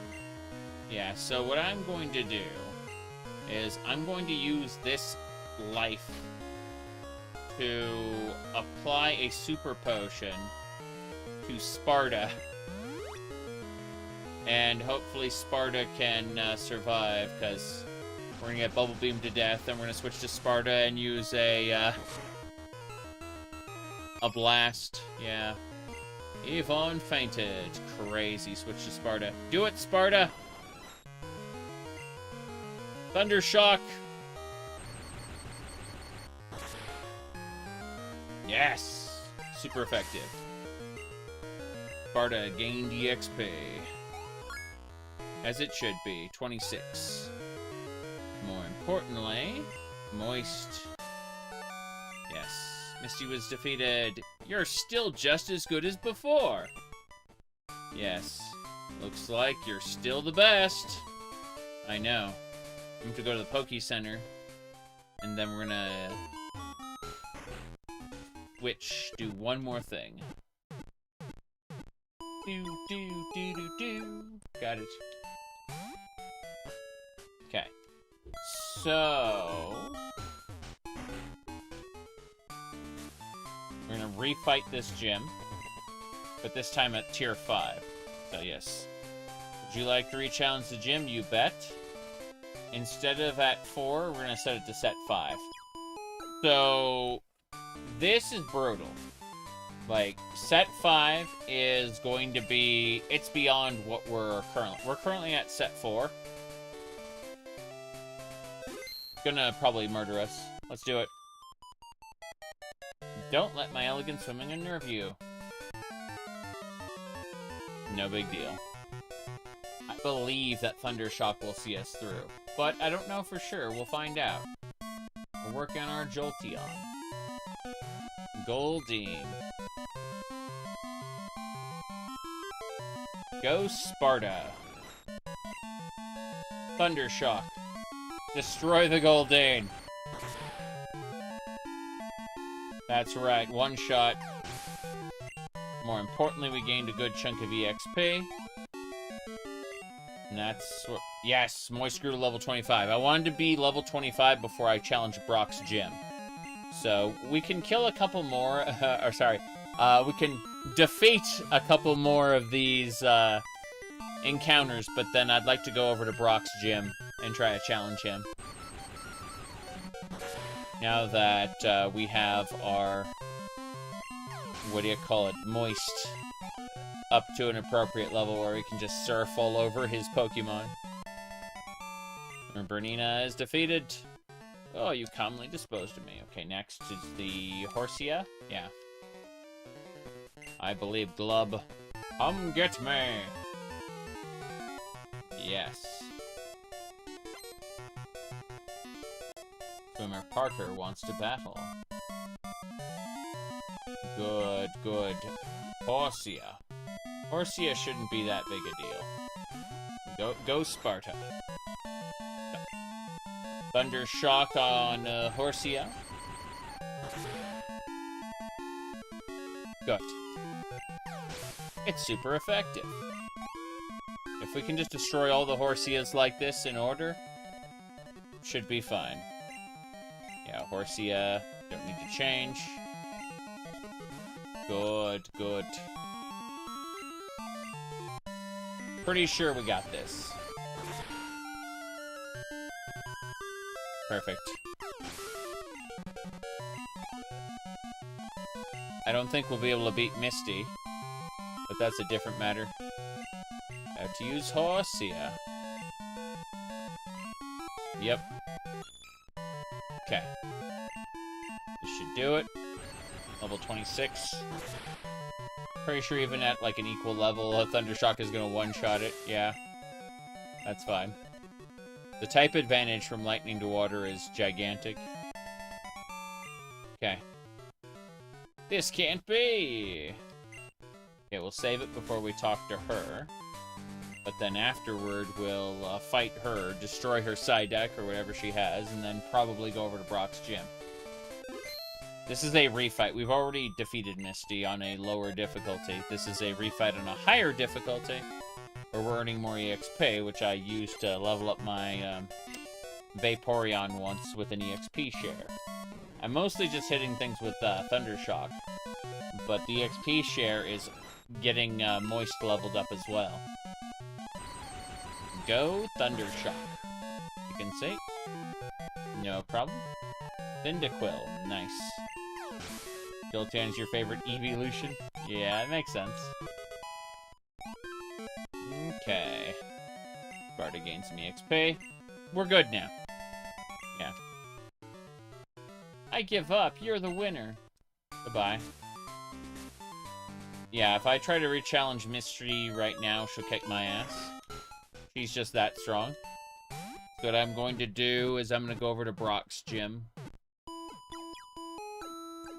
Yeah, so what I'm going to do is I'm going to use this life to apply a super potion to Sparta. And hopefully Sparta can survive, because we're going to get Bubble Beam to death, then we're going to switch to Sparta and use a blast. Yeah. Yvonne fainted. Crazy. Switch to Sparta. Do it, Sparta! Thundershock! Yes! Super effective. Sparta gained EXP. As it should be. 26. More importantly, Moist. Yes. Misty was defeated. You're still just as good as before. Yes. Looks like you're still the best. I know. I'm going to go to the Pokecenter. And then we're gonna... do one more thing. Do. Got it. Okay. So... we're gonna refight this gym. But this time at tier 5. So yes. Would you like to re-challenge the gym? You bet. Instead of at 4, we're gonna set it to set 5. So... this is brutal. Like, set 5 is going to be... it's beyond what we're currently... we're currently at set 4. Gonna probably murder us. Let's do it. Don't let my elegant swimming unnerve you. No big deal. I believe that Thundershock will see us through. But I don't know for sure. We'll find out. We're working on our Jolteon. Goldeen. Go Sparta. Thundershock. Destroy the Goldeen. That's right, one shot. More importantly, we gained a good chunk of EXP. And that's... yes, Moisture to level 25. I wanted to be level 25 before I challenge Brock's gym. So, we can kill a couple more, we can defeat a couple more of these, encounters, but then I'd like to go over to Brock's gym and try to challenge him. Now that, we have our, moist, up to an appropriate level where we can just surf all over his Pokemon. And Bernina is defeated. Oh, you calmly disposed of me. Okay, next is the Horsia. Yeah. I believe Glub. Come get me! Yes. Swimmer Parker wants to battle. Good, good. Horsia. Horsia shouldn't be that big a deal. Go Sparta. Thundershock on Horsia. Good. It's super effective. If we can just destroy all the Horsias like this in order, should be fine. Yeah, Horsia, don't need to change. Good, good. Pretty sure we got this. Perfect. I don't think we'll be able to beat Misty, but that's a different matter. Have to use Horsia. Yep. Okay. This should do it. Level 26. Pretty sure even at like an equal level, a Thundershock is gonna one-shot it. Yeah. That's fine. The type advantage from lightning to water is gigantic. Okay. This can't be! Okay, we'll save it before we talk to her. But then afterward, we'll fight her, destroy her side deck or whatever she has, and then probably go over to Brock's gym. This is a refight. We've already defeated Misty on a lower difficulty. This is a refight on a higher difficulty, where we're earning more EXP, which I used to level up my Vaporeon once with an EXP share. I'm mostly just hitting things with Thundershock, but the EXP share is getting Moist leveled up as well. Go Thundershock. You can see. No problem. Cyndaquil. Nice. Jolteon's your favorite evolution? Yeah, it makes sense. Okay. Sparta gains some EXP. We're good now. Yeah. I give up. You're the winner. Goodbye. Yeah, if I try to re-challenge Misty right now, she'll kick my ass. She's just that strong. So what I'm going to do is I'm going to go over to Brock's gym.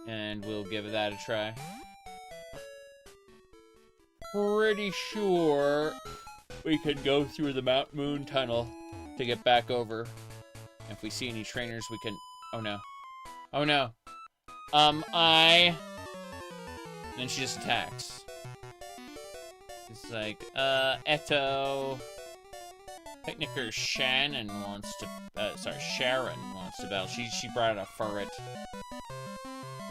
And we'll give that a try. Pretty sure we could go through the Mount Moon Tunnel to get back over. If we see any trainers, we can... Oh, no. Oh, no. And then she just attacks. It's like, Eto... Picnicker Sharon wants to battle. She brought out a Furret.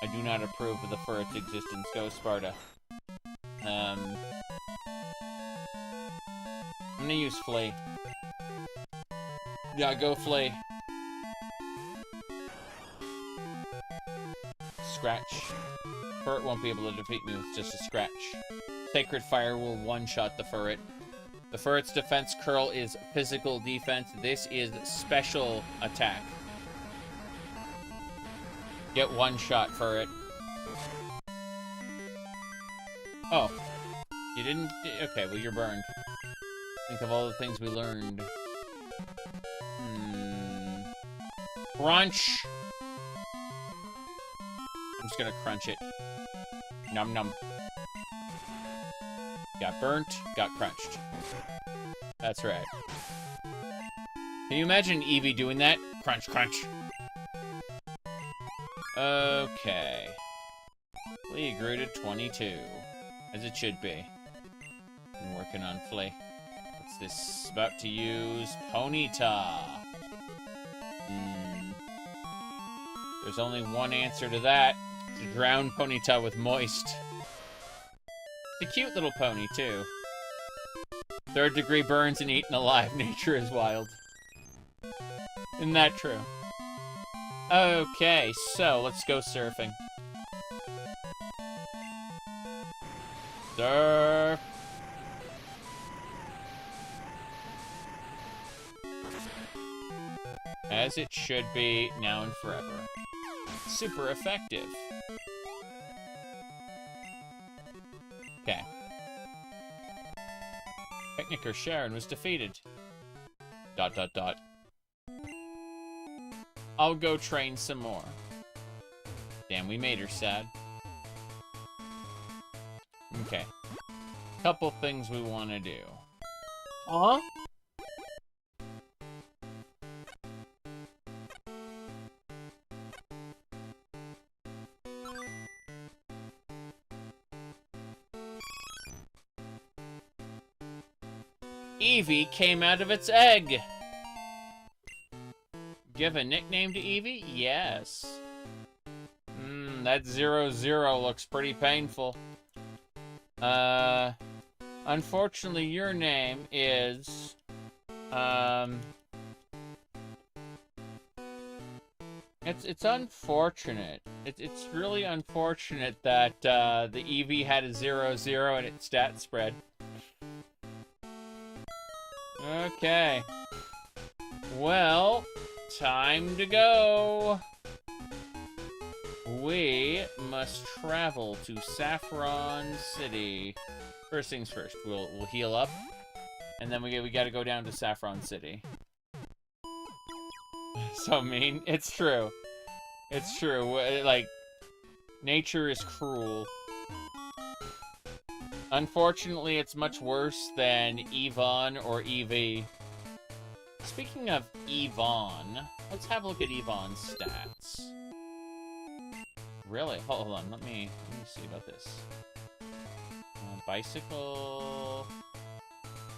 I do not approve of the Furret's existence. Go, Sparta. I'm gonna use Flea. Yeah, go Flea. Scratch. Furret won't be able to defeat me with just a scratch. Sacred Fire will one-shot the Furret. The Furret's defense curl is physical defense. This is special attack. Get one shot, Furret. Oh. You didn't... Okay, well, you're burned. Think of all the things we learned. Crunch! I'm just gonna crunch it. Num num. Got burnt, got crunched. That's right. Can you imagine Eevee doing that? Crunch, crunch. Okay. Flea grew to 22. As it should be. I'm working on Flea. What's this? About to use Ponyta. There's only one answer to that. To drown Ponyta with Moist. It's a cute little pony, too. 3rd degree burns and eaten alive. Nature is wild. Isn't that true? Okay, so let's go surfing. Surf! As it should be, now and forever. Super effective. Okay. Picnicker Sharon was defeated. ... I'll go train some more. Damn, we made her sad. Okay. Couple things we want to do. Huh? Eevee came out of its egg! Give a nickname to Eevee? Yes. That 0-0 looks pretty painful. Unfortunately, your name is... It's unfortunate. It's really unfortunate that, the Eevee had a 0-0 in its stat spread. Okay. Well, time to go. We must travel to Saffron City. First things first, we'll heal up, and then we gotta go down to Saffron City. So mean. It's true. It's true. Like, nature is cruel. Unfortunately, it's much worse than Yvonne or Eevee. Speaking of Yvonne, let's have a look at Yvonne's stats. Really? Hold on, let me see about this. Bicycle,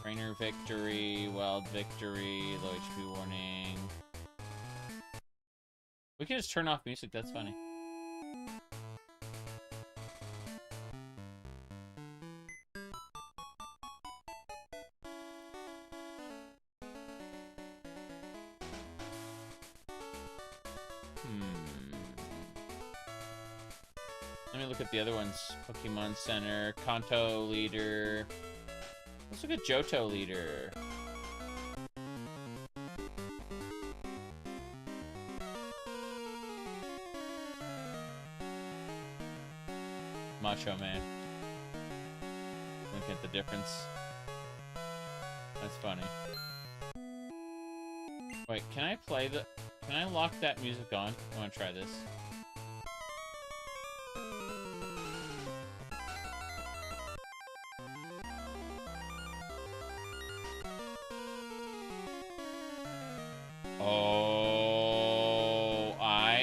Trainer Victory, Wild Victory, Low HP Warning. We can just turn off music, that's funny. Let me look at the other ones. Pokemon Center, Kanto leader. Let's look at Johto leader. Macho Man. Look at the difference. That's funny. Wait, can I play the... Can I lock that music on? I want to try this.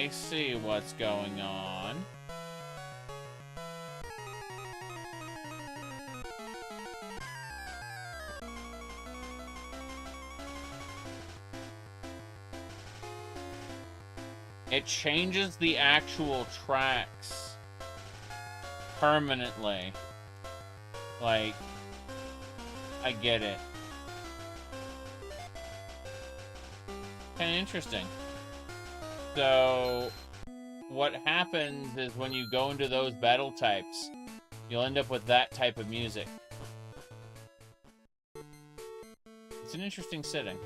I see what's going on. It changes the actual tracks permanently. Like, I get it. Kind of interesting. So, what happens is when you go into those battle types, you'll end up with that type of music. It's an interesting setting.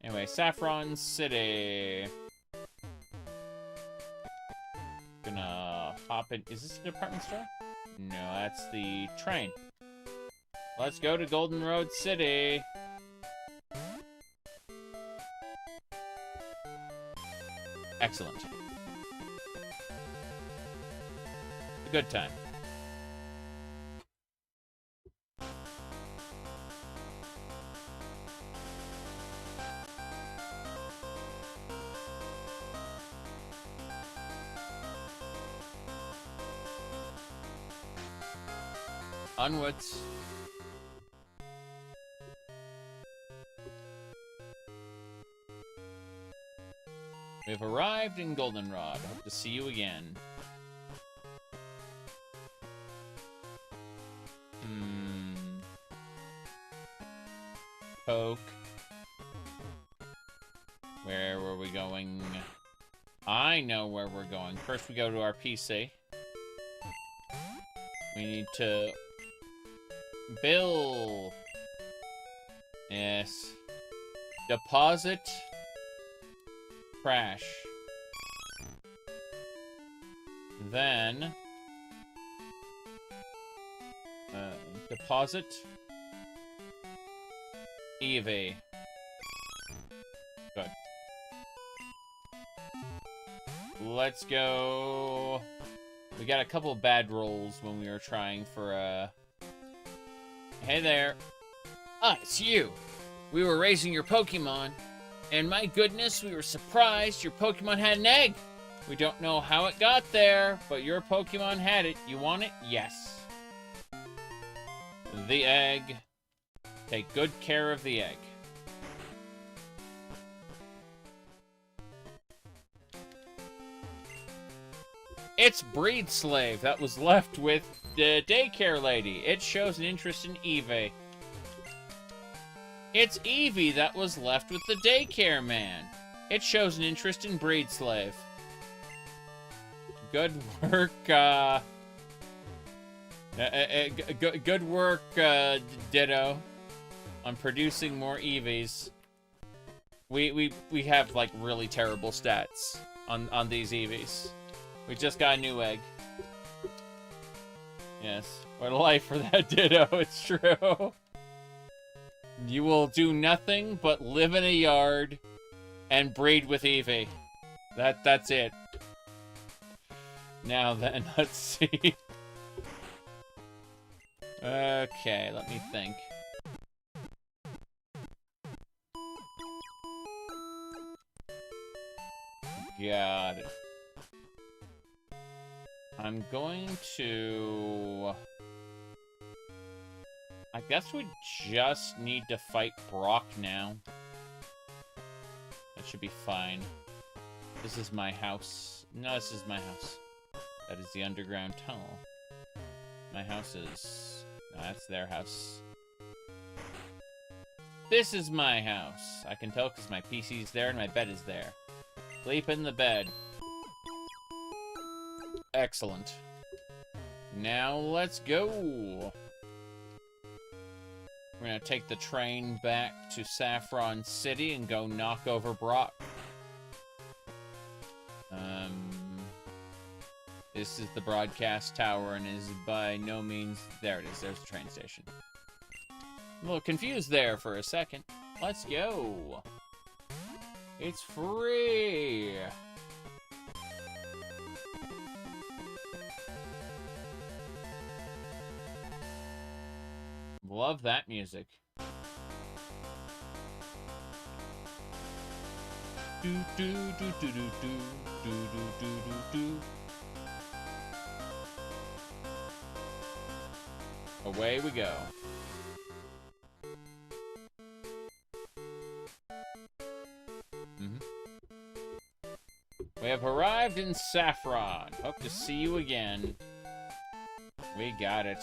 Anyway, Saffron City. Gonna hop in. Is this a department store? No, that's the train. Let's go to Goldenrod City. Excellent. A good time. Onwards. We've arrived in Goldenrod. Hope to see you again. Poke. Where were we going? I know where we're going. First we go to our PC. We need to... Bill. Yes. Deposit. Crash. Then... deposit. Eevee. Good. Let's go... We got a couple of bad rolls when we were trying for, Hey there. Ah, it's you. We were raising your Pokemon, and my goodness, we were surprised your Pokemon had an egg. We don't know how it got there, but your Pokemon had it. You want it? Yes. The egg. Take good care of the egg. It's Breed Slave that was left with the Daycare lady. It shows an interest in Eevee. It's Eevee that was left with the Daycare man. It shows an interest in Breed Slave. Good work, good work, Ditto, on producing more Eevees. We have, like, really terrible stats on these Eevees. We just got a new egg. Yes. What a life for that Ditto, it's true. You will do nothing but live in a yard and breed with Eevee. That's it. Now then, let's see. Okay, let me think. Got it. I'm going to... I guess we just need to fight Brock now. That should be fine. This is my house. No, this is my house. That is the underground tunnel. My house is... No, that's their house. This is my house. I can tell because my PC's there and my bed is there. Sleep in the bed. Excellent. Now let's go. We're gonna take the train back to Saffron City and go knock over Brock. This is the broadcast tower and is by no means... There it is, there's the train station. A little confused there for a second. Let's go. It's free. Love that music. Away we go. We have arrived in Saffron. Hope to see you again. We got it.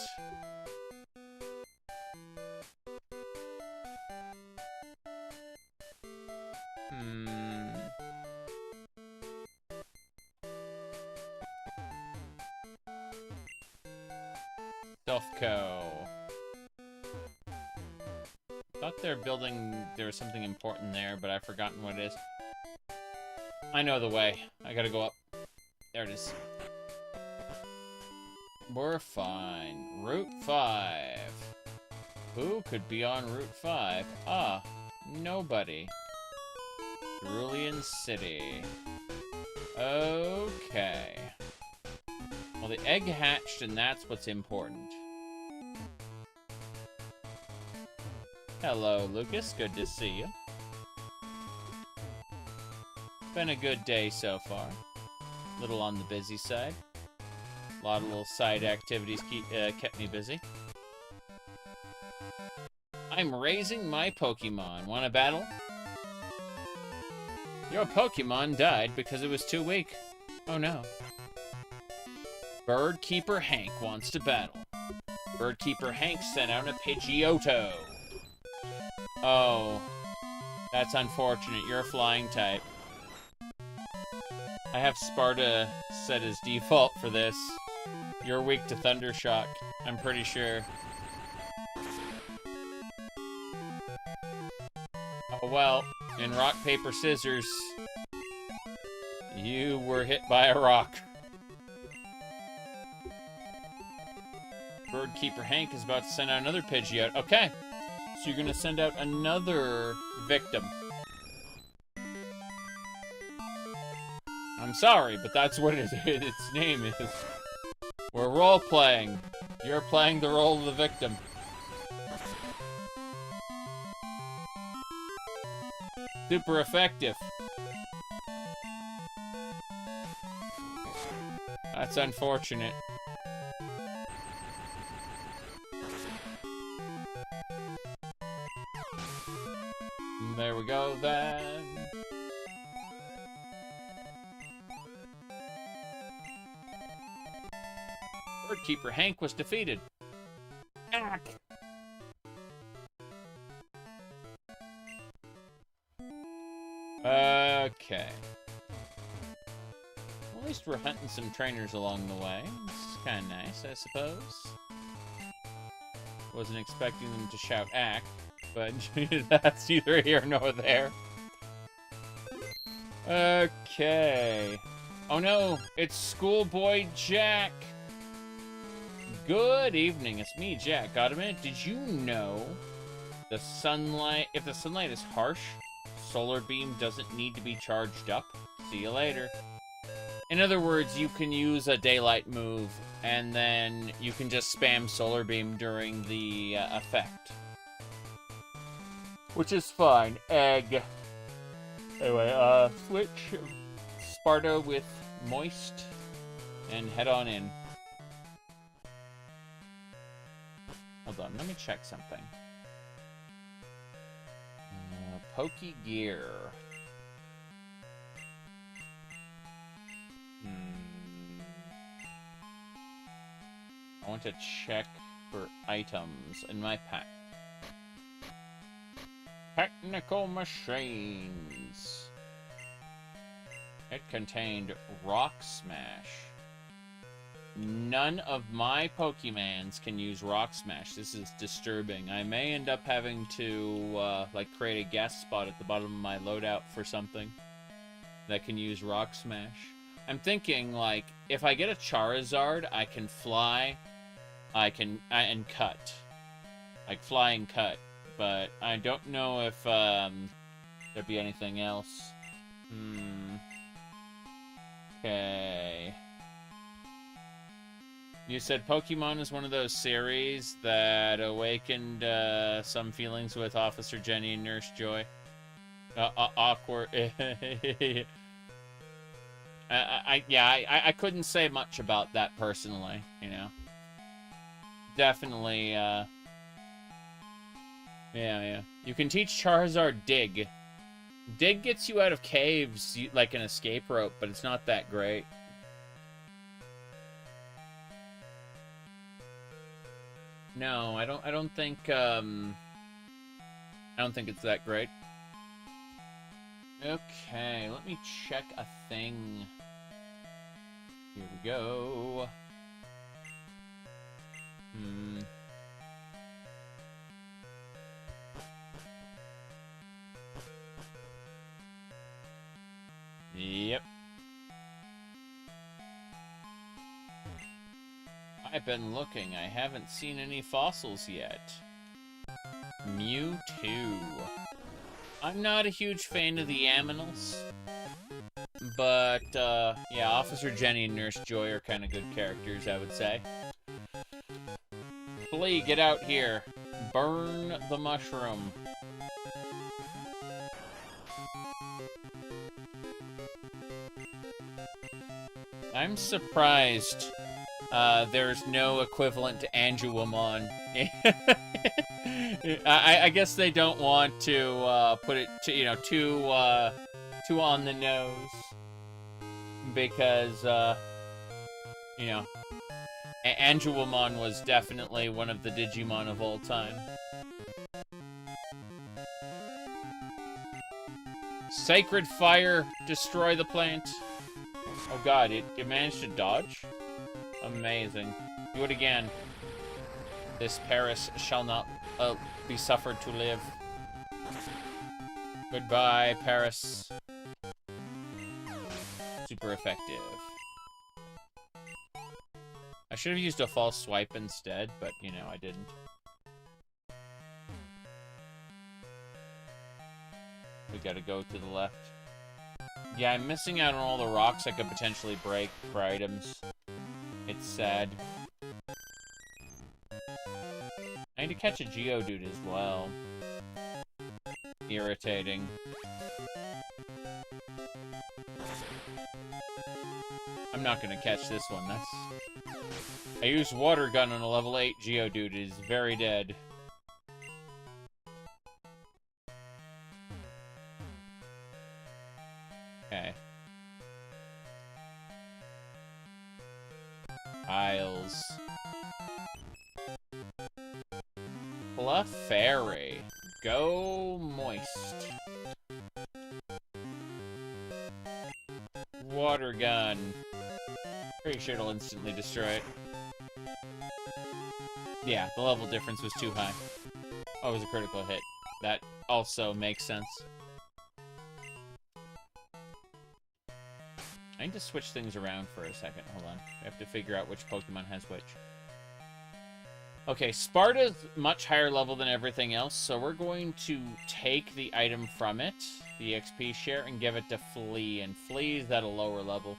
Selfco. Thought they're building, there was something important there, but I've forgotten what it is. I know the way. I gotta go up. There it is. We're fine. Route 5. Who could be on Route 5? Ah, nobody. Cerulean City. Okay. Well, the egg hatched, and that's what's important. Hello, Lucas. Good to see you. Been a good day so far. Little on the busy side. A lot of little side activities kept me busy. I'm raising my Pokemon. Want a battle? Your Pokemon died because it was too weak. Oh no. Birdkeeper Hank wants to battle. Birdkeeper Hank sent out a Pidgeotto. Oh. That's unfortunate. You're a flying type. I have Sparta set as default for this. You're weak to Thundershock, I'm pretty sure. Oh well, in rock, paper, scissors, you were hit by a rock. Birdkeeper Hank is about to send out another Pidgeot. Okay, so you're gonna send out another victim. I'm sorry, but that's what its name is. We're role-playing. You're playing the role of the victim. Super effective. That's unfortunate. There we go, then. Birdkeeper Hank was defeated. Ack! Okay. Well, at least we're hunting some trainers along the way. It's kind of nice, I suppose. Wasn't expecting them to shout ack, but that's neither here nor there. Okay. Oh no, it's Schoolboy Jack! Good evening, it's me, Jack. Got a minute? Did you know the sunlight, if the sunlight is harsh, solar beam doesn't need to be charged up? See you later. In other words, you can use a daylight move, and then you can just spam solar beam during the effect. Which is fine. Egg. Anyway, switch Sparta with Moist, and head on in. Hold on, let me check something. Poke Gear. I want to check for items in my pack. Technical machines. It contained Rock Smash. None of my Pokemons can use Rock Smash. This is disturbing. I may end up having to, like, create a guest spot at the bottom of my loadout for something that can use Rock Smash. I'm thinking, like, if I get a Charizard, I can fly, and cut. Like, fly and cut. But I don't know if, there'd be anything else. Okay. You said Pokemon is one of those series that awakened some feelings with Officer Jenny and Nurse Joy. Awkward. I couldn't say much about that personally, you know. Definitely, yeah. You can teach Charizard Dig. Dig gets you out of caves like an escape rope, but it's not that great. No, I don't think it's that great. Okay, let me check a thing. Here we go. Yep. I've been looking. I haven't seen any fossils yet. Mewtwo. I'm not a huge fan of the Aminals. But, yeah, Officer Jenny and Nurse Joy are kind of good characters, I would say. Flea, get out here. Burn the mushroom. I'm surprised there's no equivalent to Anjuamon. I guess they don't want to put it to, you know, too on the nose, because you know, Anjuamon was definitely one of the Digimon of all time. Sacred Fire, destroy the plant. Oh god, it managed to dodge? Amazing. Do it again. This Paris shall not be suffered to live. Goodbye, Paris. Super effective. I should have used a false swipe instead, but, you know, I didn't. We gotta go to the left. Yeah, I'm missing out on all the rocks I could potentially break for items. It's sad. I need to catch a Geodude as well. Irritating. I'm not gonna catch this one. I used Water Gun on a level 8 Geodude. It is very dead. Okay. Isles. Clefairy. Go moist. Water Gun. Pretty sure it'll instantly destroy it. Yeah, the level difference was too high. Oh, it was a critical hit. That also makes sense. I need to switch things around for a second. Hold on. I have to figure out which Pokemon has which. Okay, Sparta's much higher level than everything else, so we're going to take the item from it, the XP share, and give it to Flea, and Flea's at a lower level.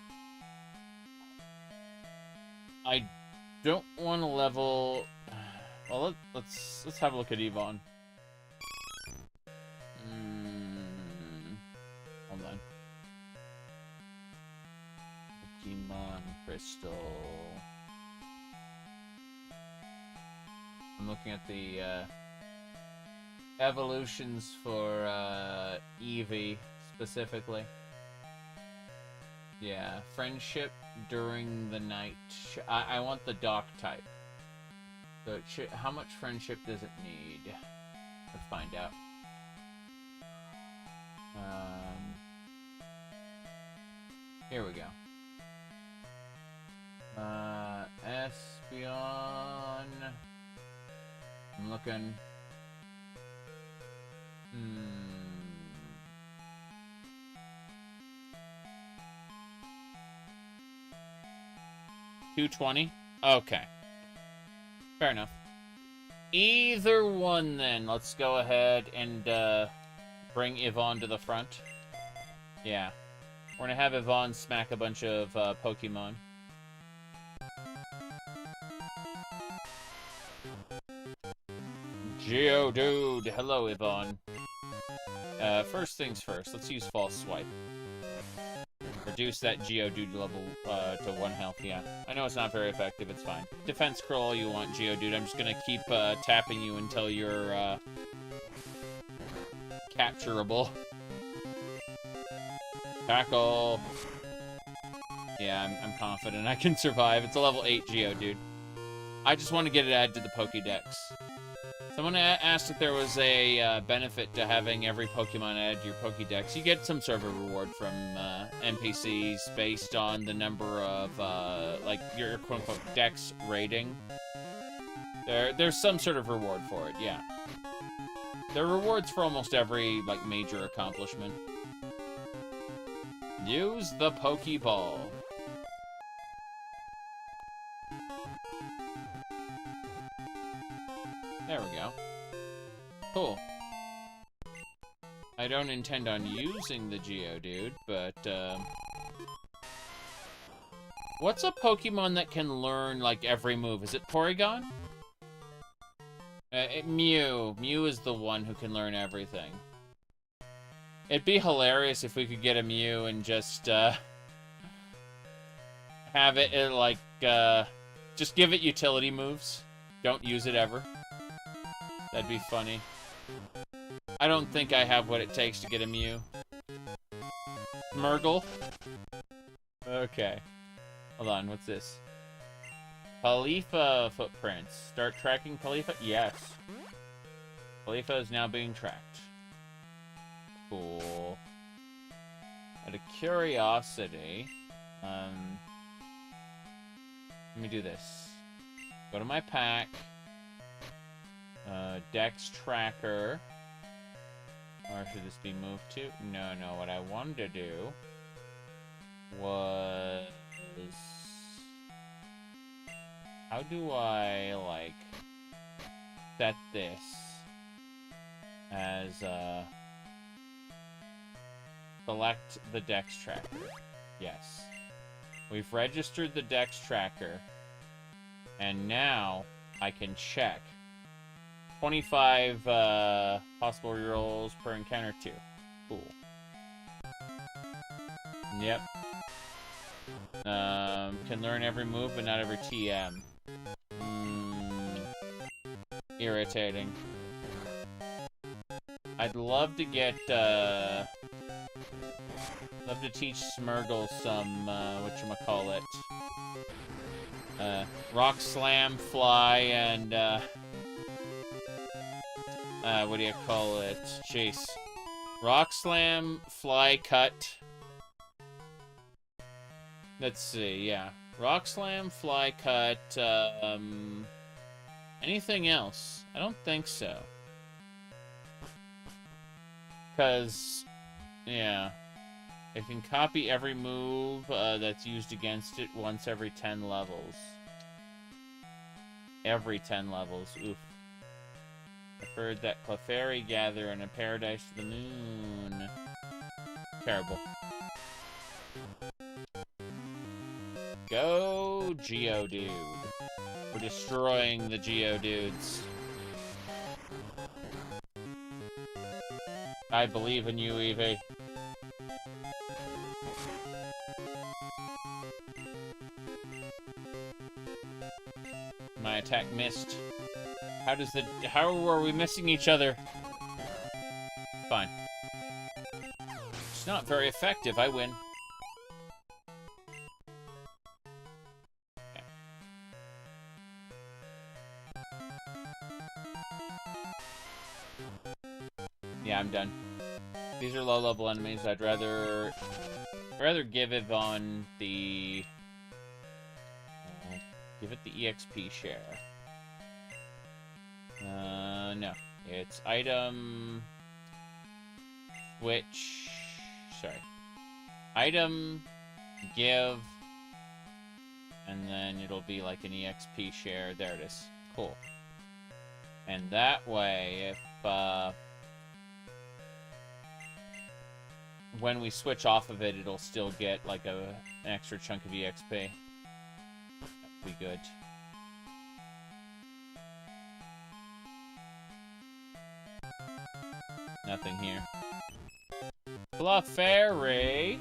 I don't want to level... Well, let's have a look at Yvonne. Hold on. Pokemon Crystal. I'm looking at the evolutions for Eevee specifically. Yeah, friendship during the night. I want the dock type. So it should, how much friendship does it need? Let's find out. Here we go. Espeon. I'm looking. 220? Okay. Fair enough. Either one, then. Let's go ahead and bring Yvonne to the front. Yeah. We're gonna have Yvonne smack a bunch of Pokemon. Geodude. Hello, Yvonne. First things first, let's use False Swipe. Reduce that Geodude level to 1 health, yeah. I know it's not very effective, it's fine. Defense curl all you want, Geodude. I'm just gonna keep tapping you until you're capturable. Tackle. Yeah, I'm confident I can survive. It's a level 8 Geodude. I just want to get it added to the Pokédex. Someone asked if there was a benefit to having every Pokemon added to your Pokédex. You get some sort of a reward from NPCs based on the number of, like, your quote-unquote Dex rating. There's some sort of reward for it, yeah. There are rewards for almost every, like, major accomplishment. Use the Pokeball. There we go. Cool. I don't intend on using the Geodude, but, what's a Pokemon that can learn, like, every move? Is it Porygon? Mew. Mew is the one who can learn everything. It'd be hilarious if we could get a Mew and just, have it, like, just give it utility moves. Don't use it ever. That'd be funny. I don't think I have what it takes to get a Mew. Smeargle? Okay. Hold on, what's this? Palifa footprints. Start tracking Palifa? Yes. Palifa is now being tracked. Cool. Out of curiosity, let me do this. Go to my pack. Dex Tracker. Or should this be moved to? No, what I wanted to do was... How do I, like, set this as, select the Dex Tracker. Yes. We've registered the Dex Tracker. And now I can check. 25 possible rerolls per encounter 2. Cool. Yep. Can learn every move but not every TM. Irritating. I'd love to get, love to teach Smeargle some, whatchamacallit. Rock Slam, Fly, and, what do you call it? Jeez. Rock Slam, Fly, Cut. Let's see, yeah. Rock Slam, Fly, Cut, anything else? I don't think so. Because, yeah. It can copy every move that's used against it once every 10 levels. Every 10 levels, oof. I've heard that Clefairy gather in a paradise to the moon. Terrible. Go, Geodude. We're destroying the Geodudes. I believe in you, Eevee. My attack missed. How are we missing each other? Fine. It's not very effective, I win. Okay. Yeah, I'm done. These are low-level enemies. I'd rather give it on the... give it the EXP share. No. It's item... Switch... Sorry. Item... Give... And then it'll be like an EXP share. There it is. Cool. And that way, if, when we switch off of it, it'll still get, like, an extra chunk of EXP. That'd be good. Nothing here. Clefairy.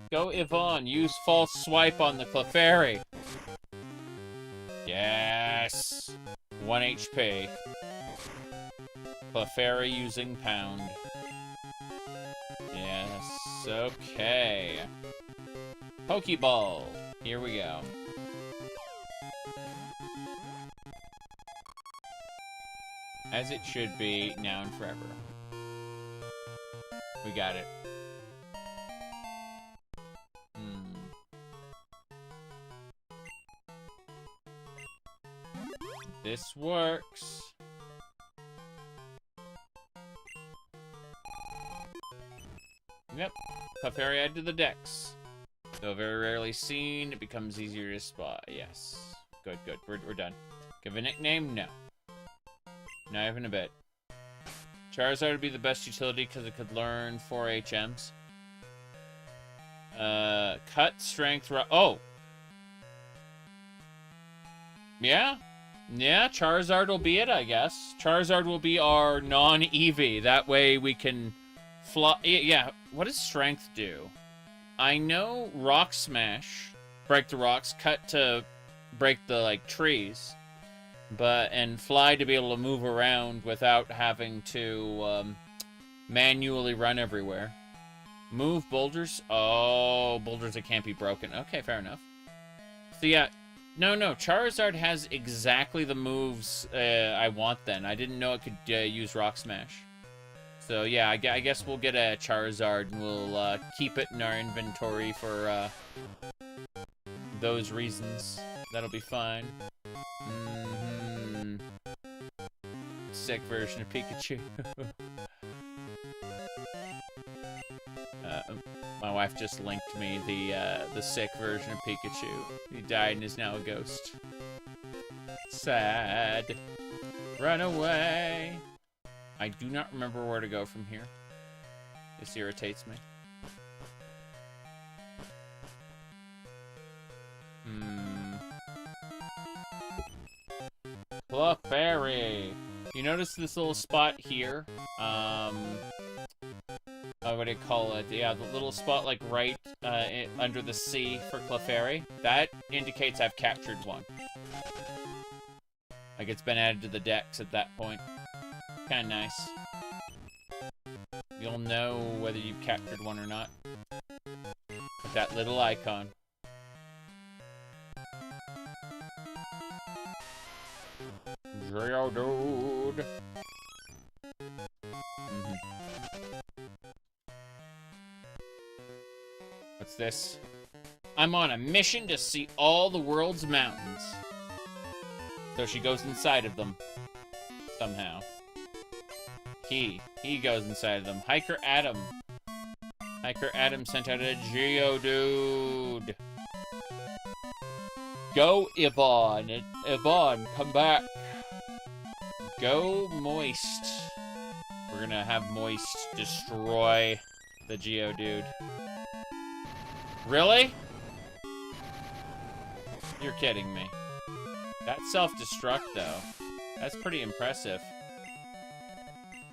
Go Yvonne. Use false swipe on the Clefairy. Yes. 1 HP. Clefairy using pound. Yes. Okay. Pokeball. Here we go. As it should be, now and forever. We got it. This works. Yep. Clefairy add to the Dex. Though very rarely seen, it becomes easier to spot. Yes. Good, good. We're done. Give a nickname? No. Not even a bit. Charizard would be the best utility because it could learn 4 HMs. Cut, strength, oh! Yeah? Yeah, Charizard will be it, I guess. Charizard will be our non-Eevee. That way we can fly. Yeah, what does strength do? I know Rock Smash, break the rocks, cut to break the, like, trees. And fly to be able to move around without having to manually run everywhere. Move boulders. Oh, boulders that can't be broken. Okay, fair enough. So yeah, no, Charizard has exactly the moves I want then. I didn't know it could use Rock Smash. So yeah, I guess we'll get a Charizard and we'll keep it in our inventory for those reasons. That'll be fine. Sick version of Pikachu. My wife just linked me the sick version of Pikachu. He died and is now a ghost. Sad. Run away. I do not remember where to go from here. This irritates me. Clefairy. You notice this little spot here? What do you call it? Yeah, the little spot like right under the C for Clefairy. That indicates I've captured one. Like it's been added to the Dex at that point. Kinda nice. You'll know whether you've captured one or not. With that little icon. Geodude. What's this? I'm on a mission to see all the world's mountains. So she goes inside of them. Somehow. He goes inside of them. Hiker Adam. Hiker Adam sent out a Geodude. Go, Yvonne. Yvonne, come back. Go, Moist. We're gonna have Moist destroy the Geodude. Really? You're kidding me. That's self-destruct, though. That's pretty impressive.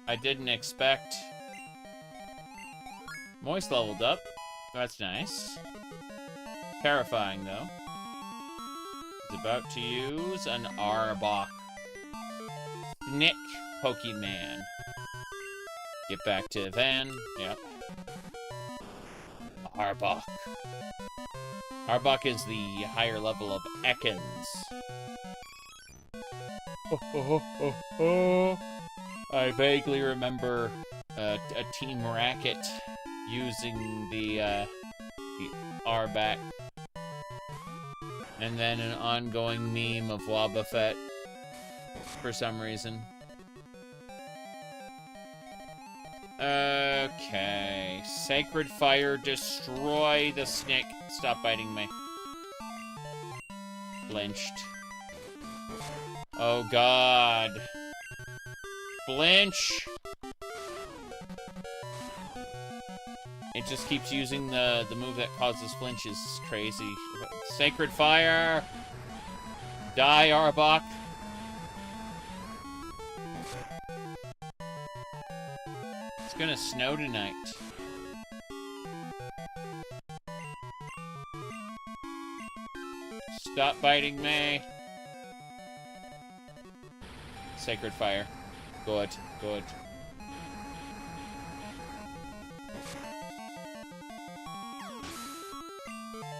I didn't expect... Moist leveled up. That's nice. Terrifying, though. He's about to use an Arbok. Nick Pokemon. Get back to Van. Yep. Arbok. Arbok is the higher level of Ekans. I vaguely remember a Team Racket using the Arbok. And then an ongoing meme of Wobbuffet for some reason. Okay. Sacred Fire, destroy the snake. Stop biting me. Flinched. Oh god. Flinch! It just keeps using the move that causes flinches. It's crazy. Sacred Fire! Die, Arbok! It's gonna snow tonight. Stop biting me. Sacred Fire. Good, good.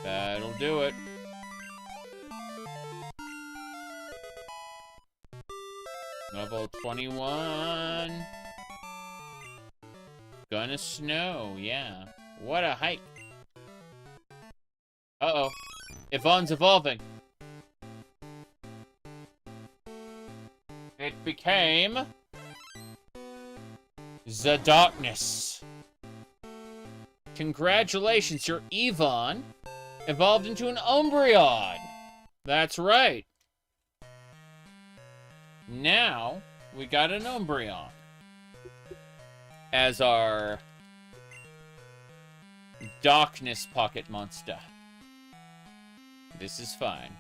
That'll do it. Level 21. Gonna snow, yeah. What a hike. Uh-oh. Yvonne's evolving. It became... the Darkness. Congratulations, your Yvonne evolved into an Umbreon. That's right. Now, we got an Umbreon as our Darkness Pocket Monster. This is fine.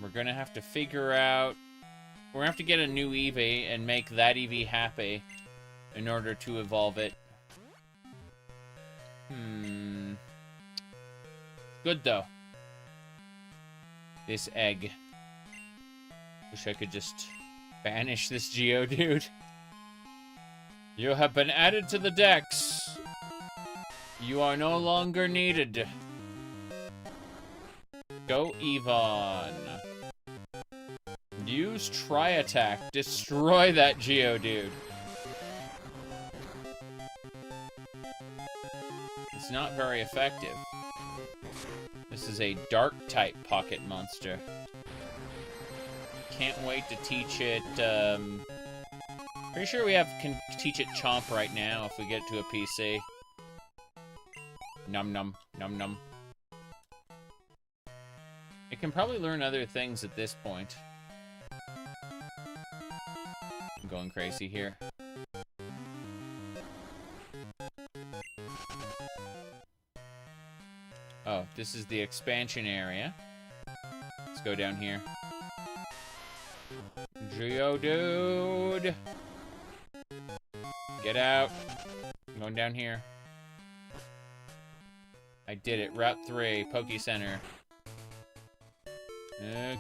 We're gonna have to figure out... We're gonna have to get a new Eevee and make that Eevee happy in order to evolve it. Good, though. This egg. Wish I could just banish this Geodude. You have been added to the Dex. You are no longer needed. Go, Yvonne. Use Tri-Attack. Destroy that Geodude. It's not very effective. This is a Dark-type Pocket Monster. Can't wait to teach it, Pretty sure we can teach it Chomp right now if we get to a PC. Num num, num num. It can probably learn other things at this point. I'm going crazy here. Oh, this is the expansion area. Let's go down here. Geodude! Get out. I'm going down here. I did it. Route 3, Pokecenter.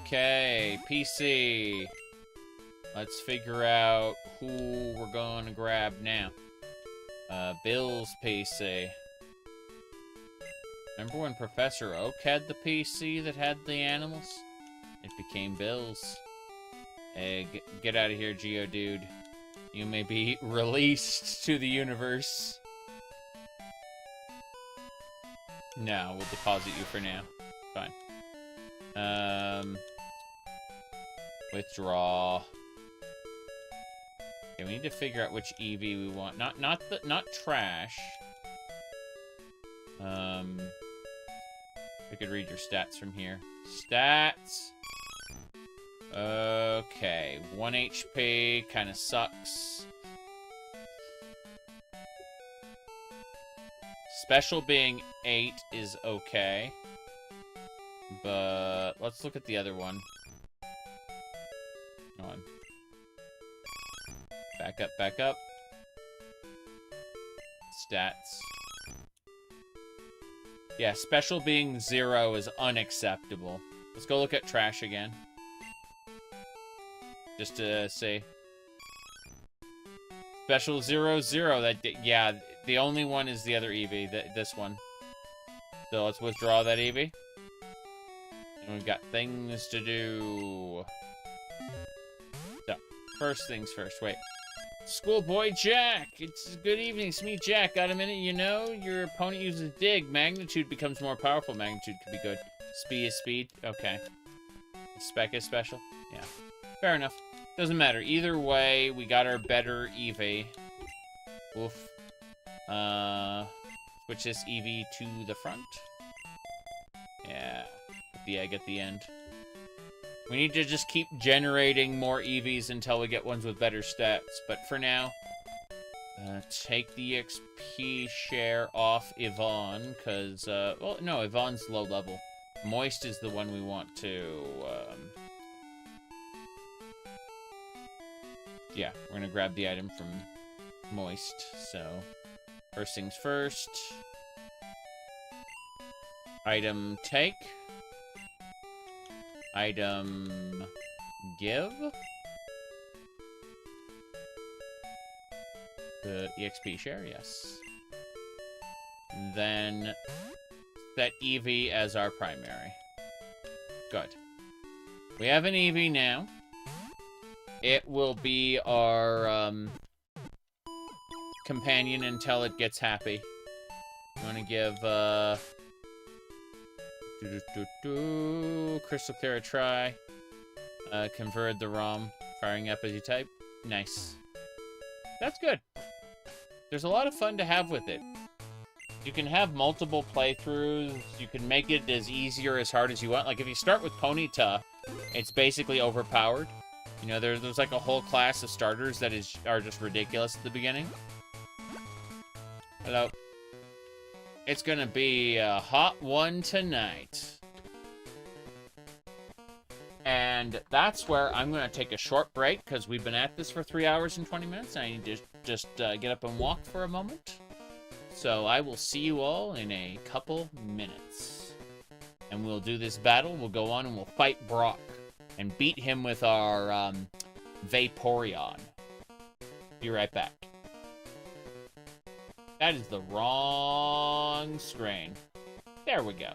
Okay, PC. Let's figure out who we're going to grab now. Bill's PC. Remember when Professor Oak had the PC that had the animals? It became Bill's. Hey, get out of here, Geodude. You may be released to the universe. No, we'll deposit you for now. Fine. Withdraw. Okay, we need to figure out which Eevee we want. Not trash. I could read your stats from here. Stats. Okay, 1 HP, kind of sucks. Special being 8 is okay. But let's look at the other one. Come on. Back up, back up. Stats. Yeah, special being 0 is unacceptable. Let's go look at trash again. Just to see. Special 0, 0. Yeah, the only one is the other Eevee. This one. So let's withdraw that Eevee. And we've got things to do. So, first things first. Wait. Schoolboy Jack! It's good evening. It's me, Jack. Got a minute? You know, your opponent uses Dig. Magnitude becomes more powerful. Magnitude could be good. Speed is speed. Okay. Spec is special. Yeah. Fair enough. Doesn't matter. Either way, we got our better Eevee. Oof. Switch this Eevee to the front. Yeah. Put the egg at the end. We need to just keep generating more Eevees until we get ones with better stats. But for now, take the XP share off Yvonne, because, well, no, Yvonne's low level. Moist is the one we want to, yeah, we're gonna grab the item from Moist, so first things first. Item take. Item give. The EXP share, yes. Then set Eevee as our primary. Good. We have an Eevee now. It will be our companion until it gets happy. I'm gonna give Crystal Clear a try. Convert the ROM. Firing up as you type. Nice. That's good. There's a lot of fun to have with it. You can have multiple playthroughs. You can make it as easy or as hard as you want. Like, if you start with Ponyta, it's basically overpowered. You know, there's like a whole class of starters that are just ridiculous at the beginning. Hello. It's gonna be a hot one tonight. And that's where I'm gonna take a short break, because we've been at this for 3 hours and 20 minutes. I need to just get up and walk for a moment. So I will see you all in a couple minutes. And we'll do this battle. We'll go on and we'll fight Brock. And beat him with our Vaporeon. Be right back. That is the wrong screen. There we go.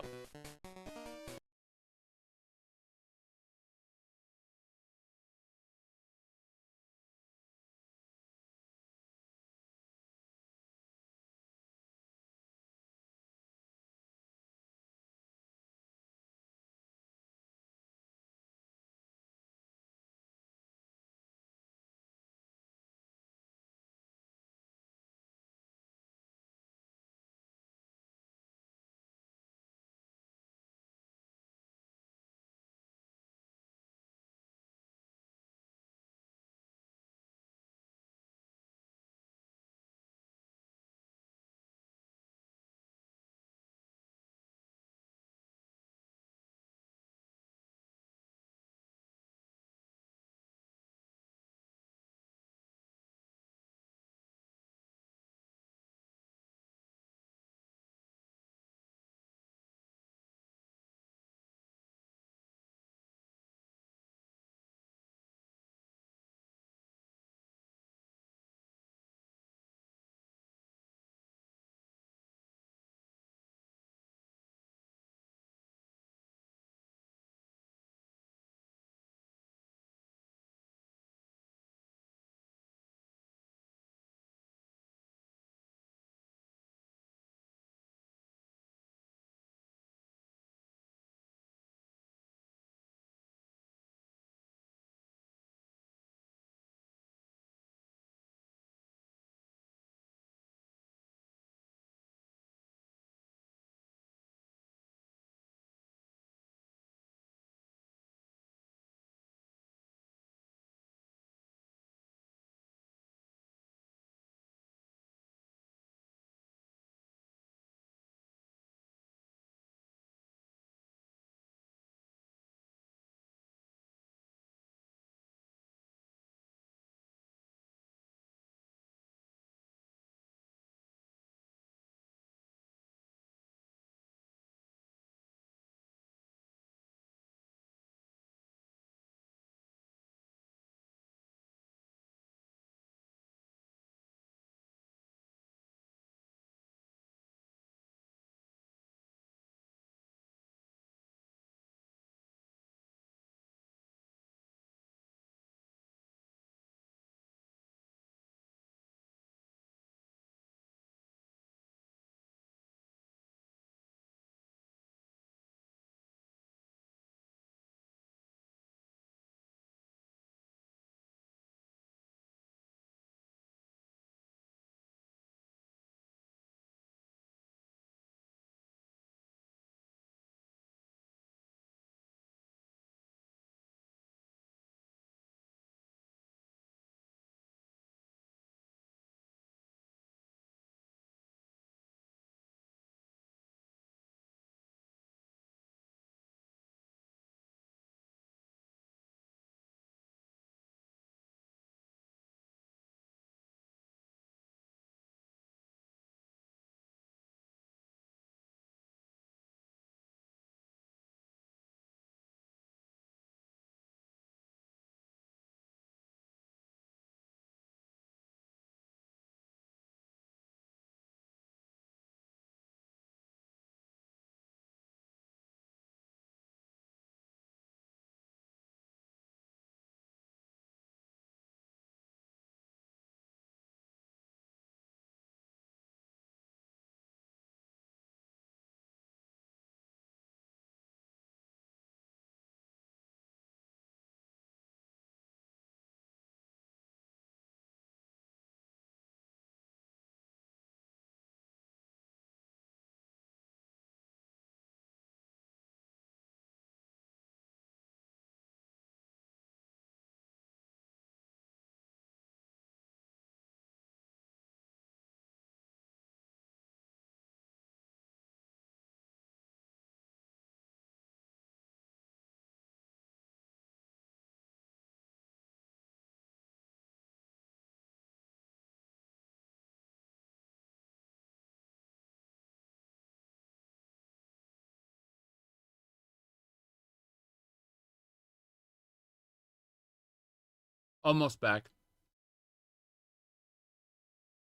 Almost back.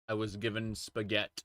I was given spaghetti.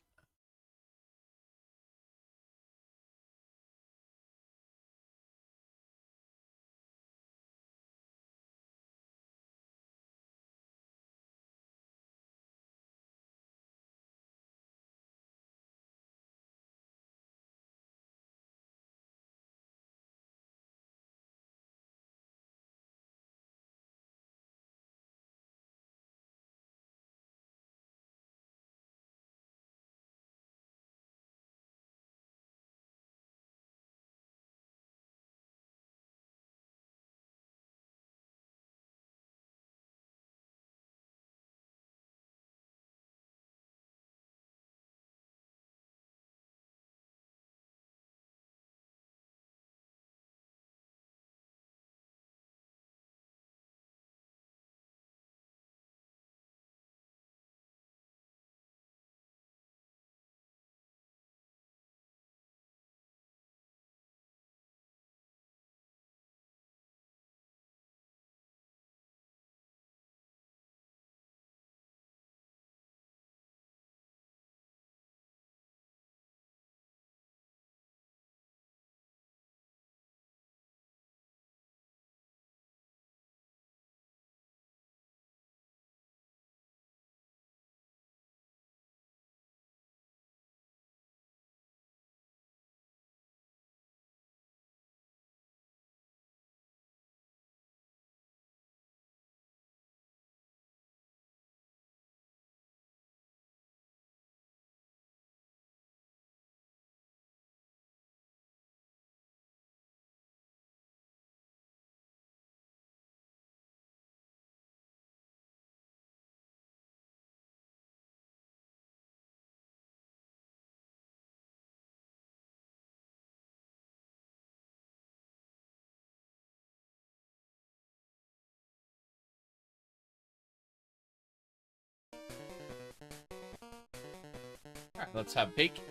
Alright, let's have a peek.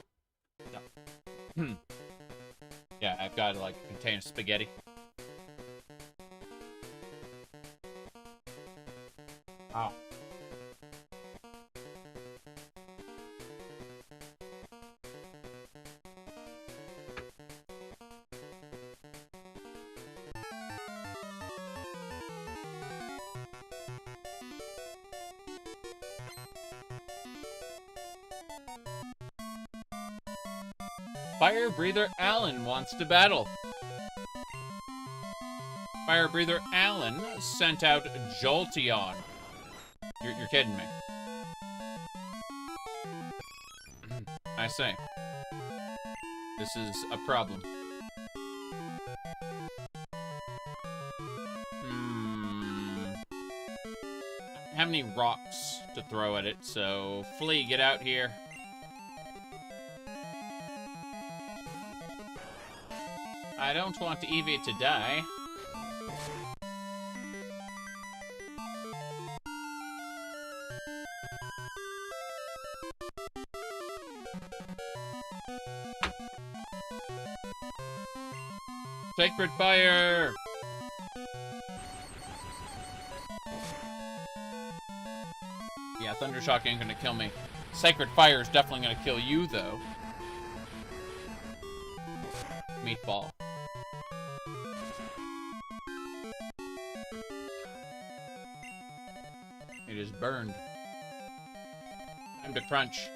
No. Yeah, I've got like a container of spaghetti. Oh. Fire Breather Alan wants to battle. Fire Breather Alan sent out Jolteon. You're kidding me. I say. This is a problem. I don't have any rocks to throw at it, so Flea, get out here. I don't want Eevee to die. Sacred Fire! Yeah, Thundershock ain't gonna kill me. Sacred Fire is definitely gonna kill you, though. Meatball. It is burned. Time to crunch.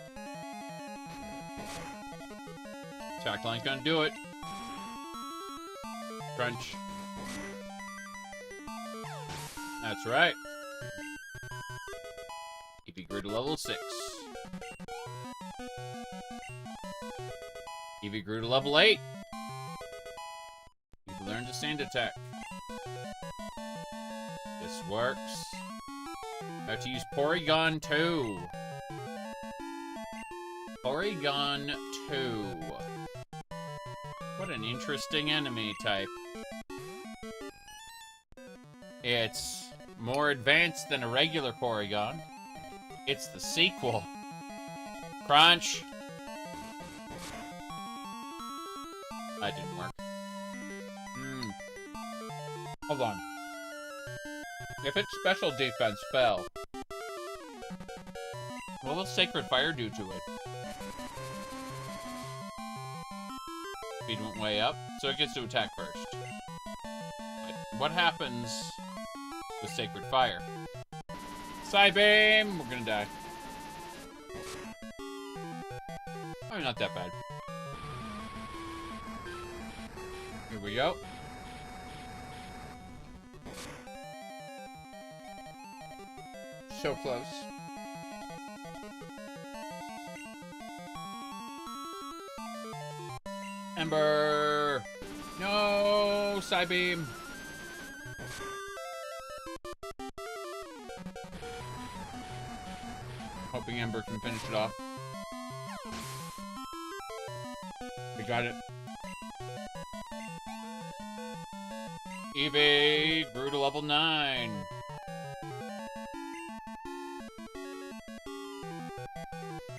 Attack line's gonna do it. Crunch. That's right. Eevee grew to level 6. Eevee grew to level 8. You've learned to sand attack. This works. About to use Porygon 2. Porygon 2. What an interesting enemy type. It's more advanced than a regular Porygon. It's the sequel. Crunch. That didn't work. Hold on. If its special defense fell, what will Sacred Fire do to it? Speed went way up, so it gets to attack first. What happens with Sacred Fire? Psybeam! We're gonna die. Oh, not that bad. Here we go. So close. Ember! No! Psybeam! Hoping Ember can finish it off. We got it. Eevee grew to level 9.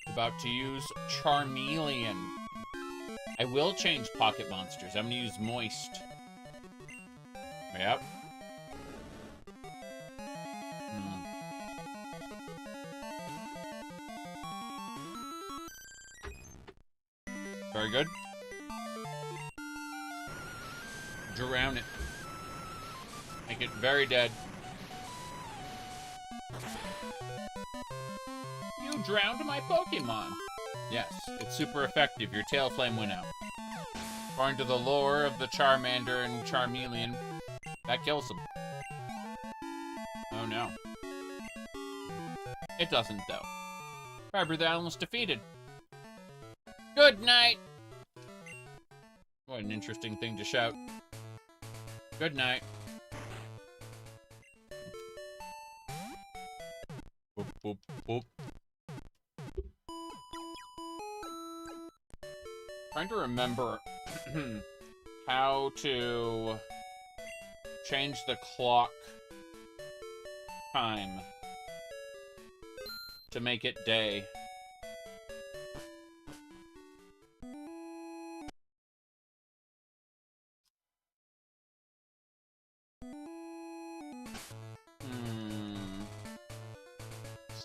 About to use Charmeleon. I will change pocket monsters. I'm gonna use Moist. Yep. Very good. Drown it. Make it very dead. You drowned my Pokemon. Yes, it's super effective. Your tail flame went out. According to the lore of the Charmander and Charmeleon, that kills them. Oh no. It doesn't, though. Fiber the almost defeated. Good night! What an interesting thing to shout. Good night. Boop, boop, boop. Trying to remember how to change the clock time to make it day.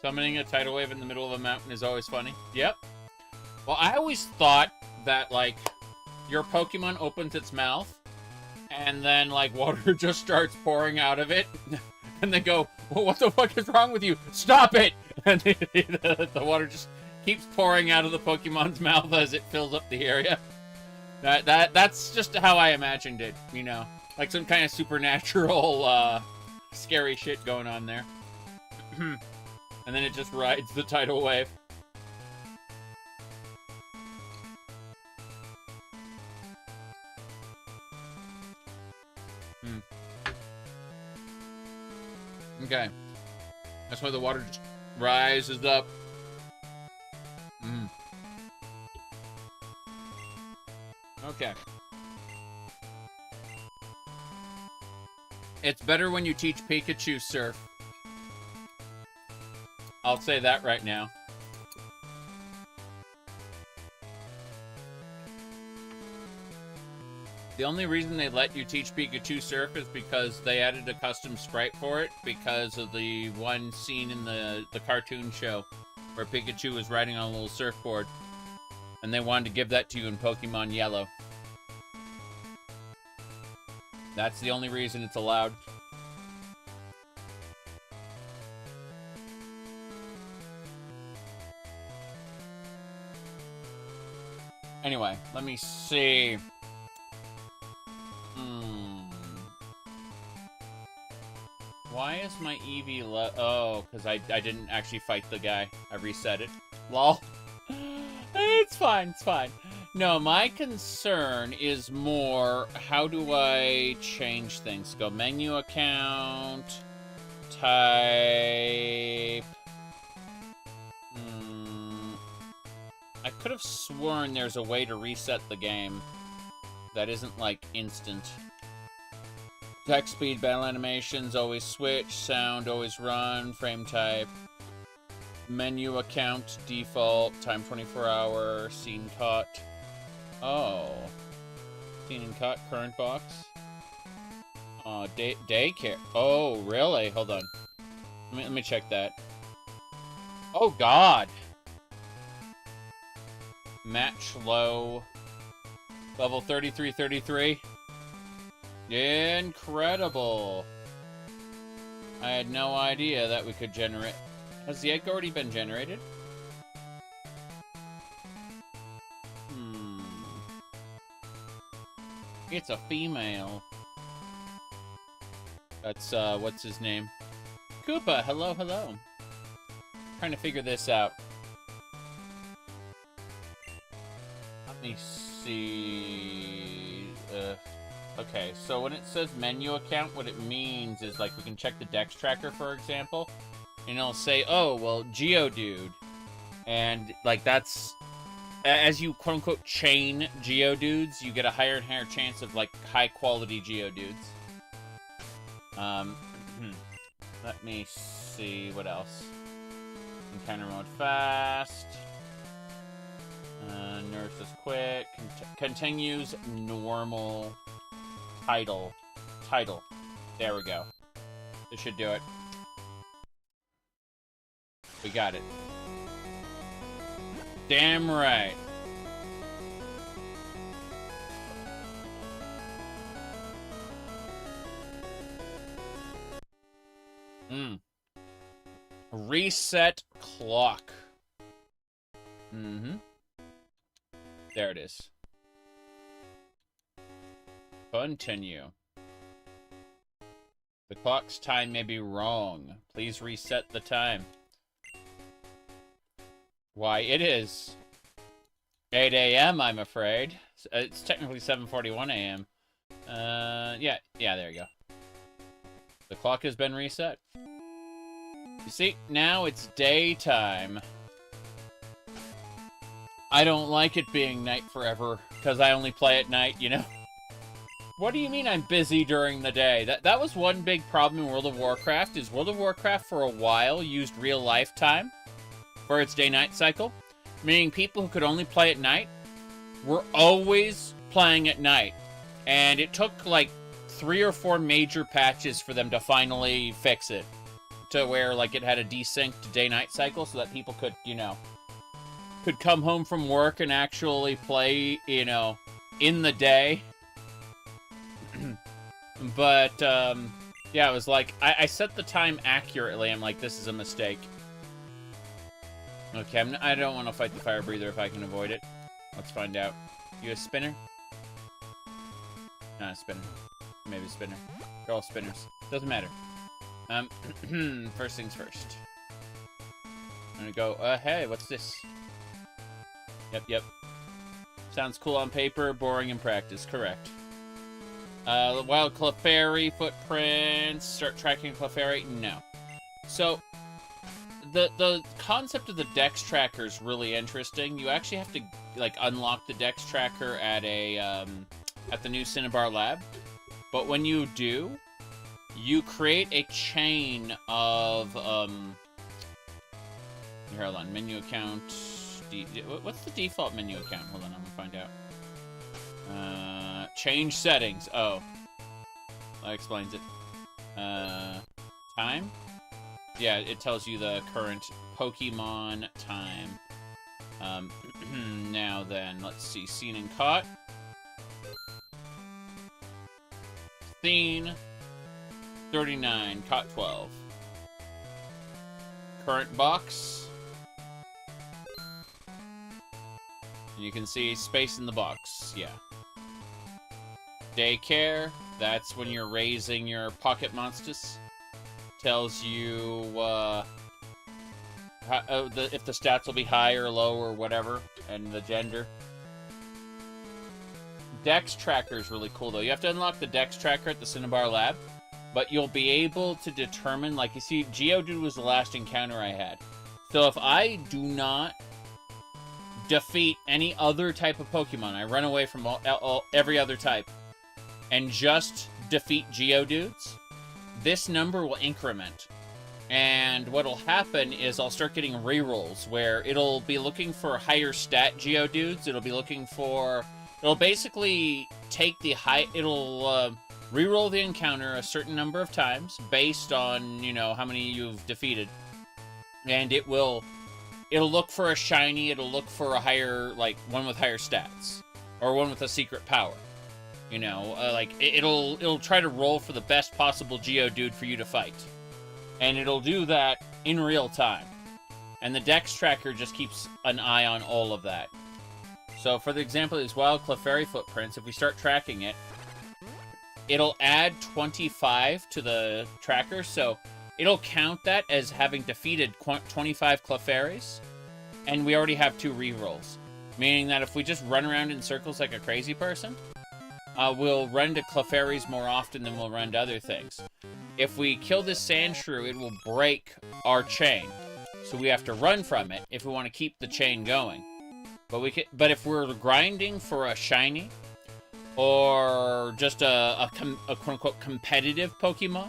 Summoning a tidal wave in the middle of a mountain is always funny. Yep. Well, I always thought that, like, your Pokemon opens its mouth, and then, like, water just starts pouring out of it, and they go, well, what the fuck is wrong with you? Stop it! And the water just keeps pouring out of the Pokemon's mouth as it fills up the area. That's just how I imagined it, you know? Like some kind of supernatural, scary shit going on there. And then it just rides the tidal wave. Okay. That's why the water just rises up. Okay. It's better when you teach Pikachu Surf. I'll say that right now. The only reason they let you teach Pikachu Surf is because they added a custom sprite for it because of the one scene in the cartoon show where Pikachu was riding on a little surfboard. And they wanted to give that to you in Pokemon Yellow. That's the only reason it's allowed. Anyway, let me see. Why is my Eevee oh, because I didn't actually fight the guy. I reset it. Lol. It's fine, it's fine. No, my concern is more, how do I change things? Go menu account, type. I could have sworn there's a way to reset the game that isn't, like, instant. Text speed, battle animations, always switch, sound, always run, frame type, menu account, default, time 24 hour, scene caught. Oh. Scene and cut, current box. Daycare. Oh, really? Hold on. Let me check that. Oh, God. Match low. Level 33. Incredible. I had no idea that we could generate. Has the egg already been generated? It's a female. That's, what's his name? Koopa, hello. Trying to figure this out. Let me see. Okay, so when it says menu account, what it means is, like, we can check the Dex Tracker, for example, and it'll say, oh, well, Geodude. And, like, that's... As you, quote-unquote, chain Geodudes, you get a higher and higher chance of, like, high-quality Geodudes. Let me see what else. Encounter mode fast. Nurse is quick. Continues normal. Title. There we go. This should do it. We got it. Damn right. Reset clock. There it is. Continue. The clock's time may be wrong. Please reset the time. Why, it is 8 a.m., I'm afraid. It's technically 7:41 a.m. Yeah, there you go. The clock has been reset. You see, now it's daytime. I don't like it being night forever, because I only play at night, you know? What do you mean I'm busy during the day? That was one big problem in World of Warcraft, is World of Warcraft for a while used real-life time for its day-night cycle, meaning people who could only play at night were always playing at night. And it took, like, 3 or 4 major patches for them to finally fix it, to where, like, it had a desynced day-night cycle so that people could, you know, could come home from work and actually play, you know, in the day. But, yeah, it was like, I set the time accurately. I'm like, this is a mistake. Okay, I don't want to fight the fire breather if I can avoid it. Let's find out. You a spinner? Not a spinner. Maybe a spinner. They're all spinners. Doesn't matter. First things first. I'm gonna go, hey, what's this? Yep. Sounds cool on paper, boring in practice. Correct. Wild Clefairy footprints. Start tracking Clefairy? No. So, the concept of the Dex Tracker is really interesting. You actually have to, like, unlock the Dex Tracker at a, at the new Cinnabar Lab. But when you do, you create a chain of, here, hold on, menu account, what's the default menu account? Hold on, I'm gonna find out. Change settings, oh. That explains it. Time? Yeah, it tells you the current Pokemon time. Now then, let's see, seen and caught. Seen 39, caught 12. Current box. You can see space in the box, yeah. Daycare, that's when you're raising your pocket monsters. Tells you if the stats will be high or low or whatever, and the gender. Dex Tracker is really cool, though. You have to unlock the Dex Tracker at the Cinnabar Lab, but you'll be able to determine, like, you see, Geodude was the last encounter I had. So if I do not defeat any other type of Pokemon, I run away from every other type, and just defeat Geodudes, this number will increment. And what'll happen is I'll start getting rerolls where it'll be looking for higher stat Geodudes. It'll be looking for... It'll basically take the high... It'll Reroll the encounter a certain number of times based on, you know, how many you've defeated. And it'll look for a shiny, it'll look for a higher, like, one with higher stats. Or one with a secret power. You know, it'll try to roll for the best possible Geodude for you to fight. And it'll do that in real time. And the Dex Tracker just keeps an eye on all of that. So for the example of these wild Clefairy footprints, if we start tracking it, it'll add 25 to the tracker, so it'll count that as having defeated 25 Clefairies, and we already have 2 rerolls. Meaning that if we just run around in circles like a crazy person, we'll run to Clefairies more often than we'll run to other things. If we kill this Sandshrew, it will break our chain, so we have to run from it if we want to keep the chain going. But if we're grinding for a shiny, or just a quote-unquote competitive Pokemon,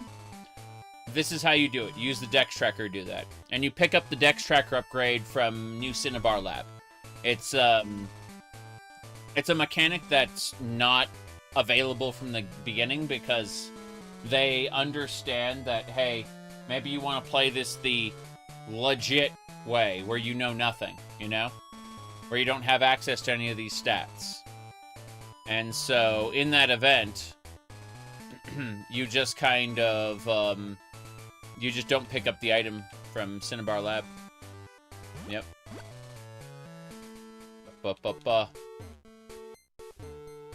this is how you do it. You use the Dex Tracker to do that. And you pick up the Dex Tracker upgrade from new Cinnabar Lab. It's a mechanic that's not available from the beginning because they understand that, hey, maybe you want to play this the legit way, where you know nothing, you know? Where you don't have access to any of these stats. And so, in that event, you just kind of, you just don't pick up the item from Cinnabar Lab. Yep.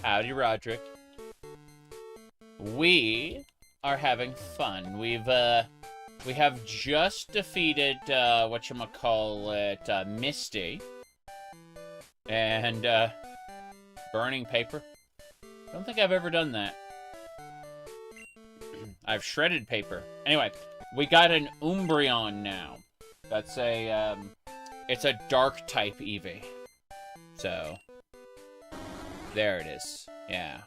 Howdy, Roderick. We are having fun. We have just defeated, whatchamacallit, Misty. And, burning paper. Don't think I've ever done that. I've shredded paper. Anyway, we got an Umbreon now. That's a, it's a dark type Eevee. So, there it is. Yeah.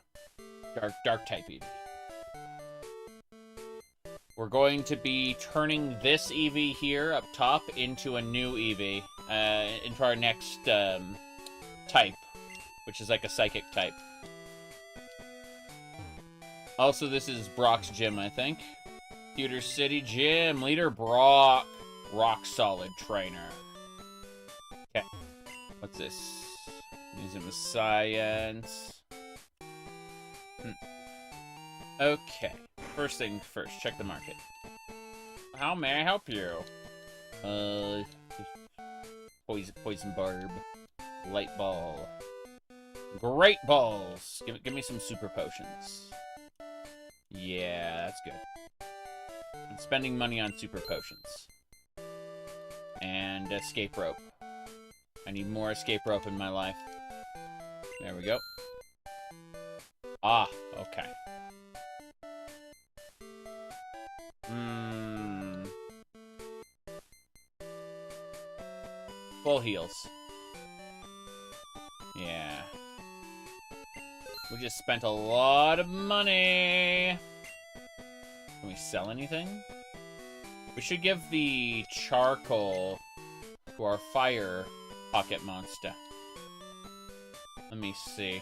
Dark type Eevee. We're going to be turning this Eevee here up top into a new Eevee, into our next, type, which is like a psychic type. Also, this is Brock's gym, I think. Pewter City Gym Leader Brock. Rock solid trainer. Okay. What's this? Museum of Science. Okay. First thing first, check the market. How may I help you? Poison barb. Light ball. Great balls! Give me some super potions. Yeah, that's good. I'm spending money on super potions. And escape rope. I need more escape rope in my life. There we go. Ah, okay. Full heals. Yeah. We just spent a lot of money. Can we sell anything? We should give the charcoal to our fire pocket monster. Let me see.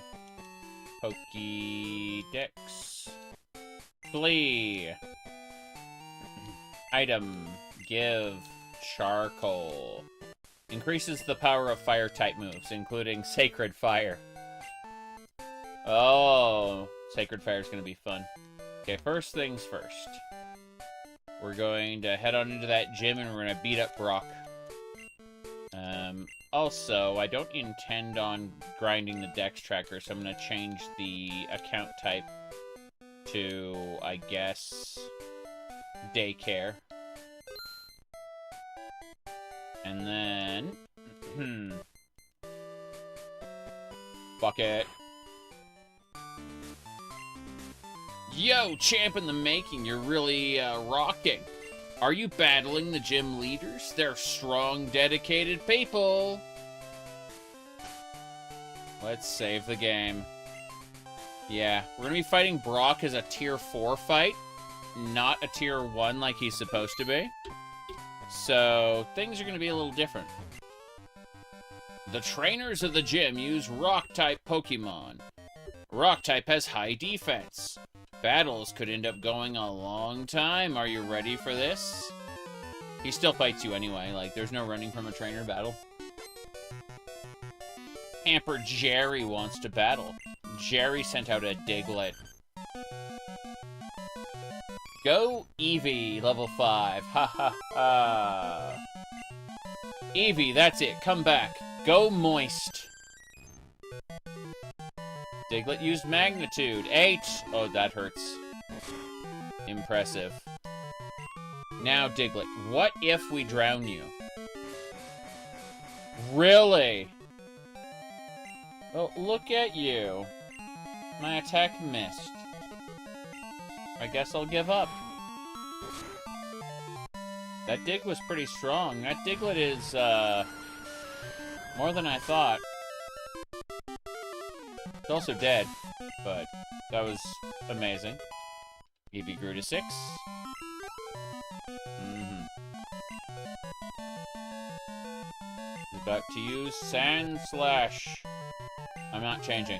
Pokédex. Flee. Item. Give charcoal. Increases the power of fire-type moves, including Sacred Fire. Oh, Sacred Fire is going to be fun. Okay, first things first. We're going to head on into that gym and we're going to beat up Brock. Also, I don't intend on grinding the Dex Tracker, so I'm going to change the account type to, I guess, Daycare. And then... Bucket. Yo, champ in the making, you're really, rocking. Are you battling the gym leaders? They're strong, dedicated people. Let's save the game. Yeah, we're gonna be fighting Brock as a tier 4 fight, not a tier 1 like he's supposed to be. So, things are gonna be a little different. The trainers of the gym use Rock-type Pokemon. Rock-type has high defense. Battles could end up going a long time. Are you ready for this? He still fights you anyway. Like, there's no running from a trainer battle. Hamper Jerry wants to battle. Jerry sent out a Diglett. Go Eevee, level 5. Ha ha ha. Eevee, that's it. Come back. Go Moist. Diglett used Magnitude. 8! Oh, that hurts. Impressive. Now, Diglett, what if we drown you? Really? Oh, look at you. My attack missed. I guess I'll give up. That dig was pretty strong. That Diglett is, more than I thought. It's also dead, but that was amazing. Eevee grew to 6. About to use Sand Slash. I'm not changing.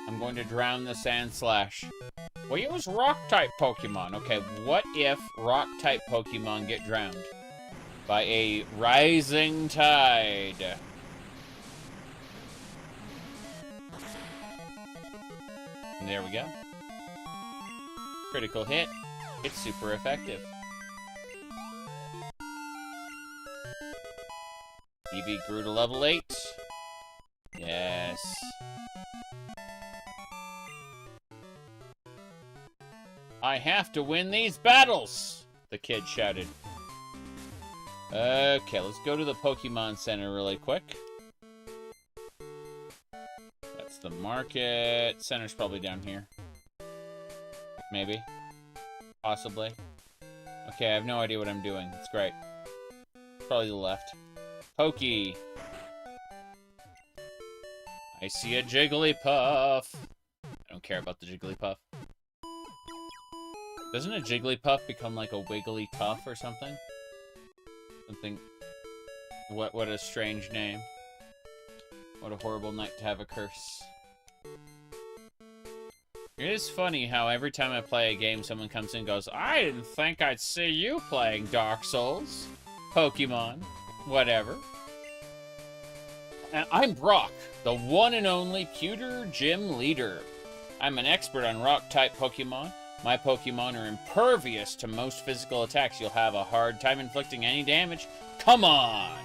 I'm going to drown the Sand Slash. We'll use Rock-type Pokemon. Okay, what if Rock-type Pokemon get drowned by a rising tide? And there we go. Critical hit. It's super effective. Eevee grew to level 8. Yes. I have to win these battles, the kid shouted. Okay, let's go to the Pokemon Center really quick. That's the market. Center's probably down here. Maybe. Possibly. Okay, I have no idea what I'm doing. It's great. Probably the left. Pokey. I see a Jigglypuff. I don't care about the Jigglypuff. Doesn't a Jigglypuff become like a Wigglytuff or something? Something... What a strange name. What a horrible night to have a curse. It is funny how every time I play a game, someone comes in and goes, I didn't think I'd see you playing Dark Souls. Pokemon. Whatever. And I'm Brock, the one and only Pewter Gym Leader. I'm an expert on Rock-type Pokemon. My Pokemon are impervious to most physical attacks. You'll have a hard time inflicting any damage. Come on!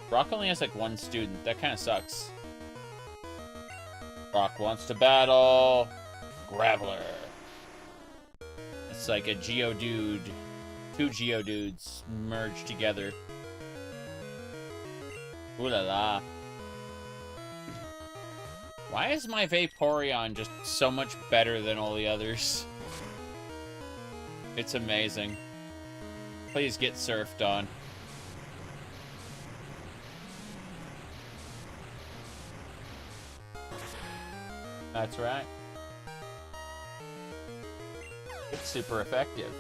Brock only has like one student. That kind of sucks. Brock wants to battle Graveler. It's like a Geodude. Two Geodudes merged together. Ooh la la. Why is my Vaporeon just so much better than all the others? It's amazing. Please get surfed on. That's right. It's super effective.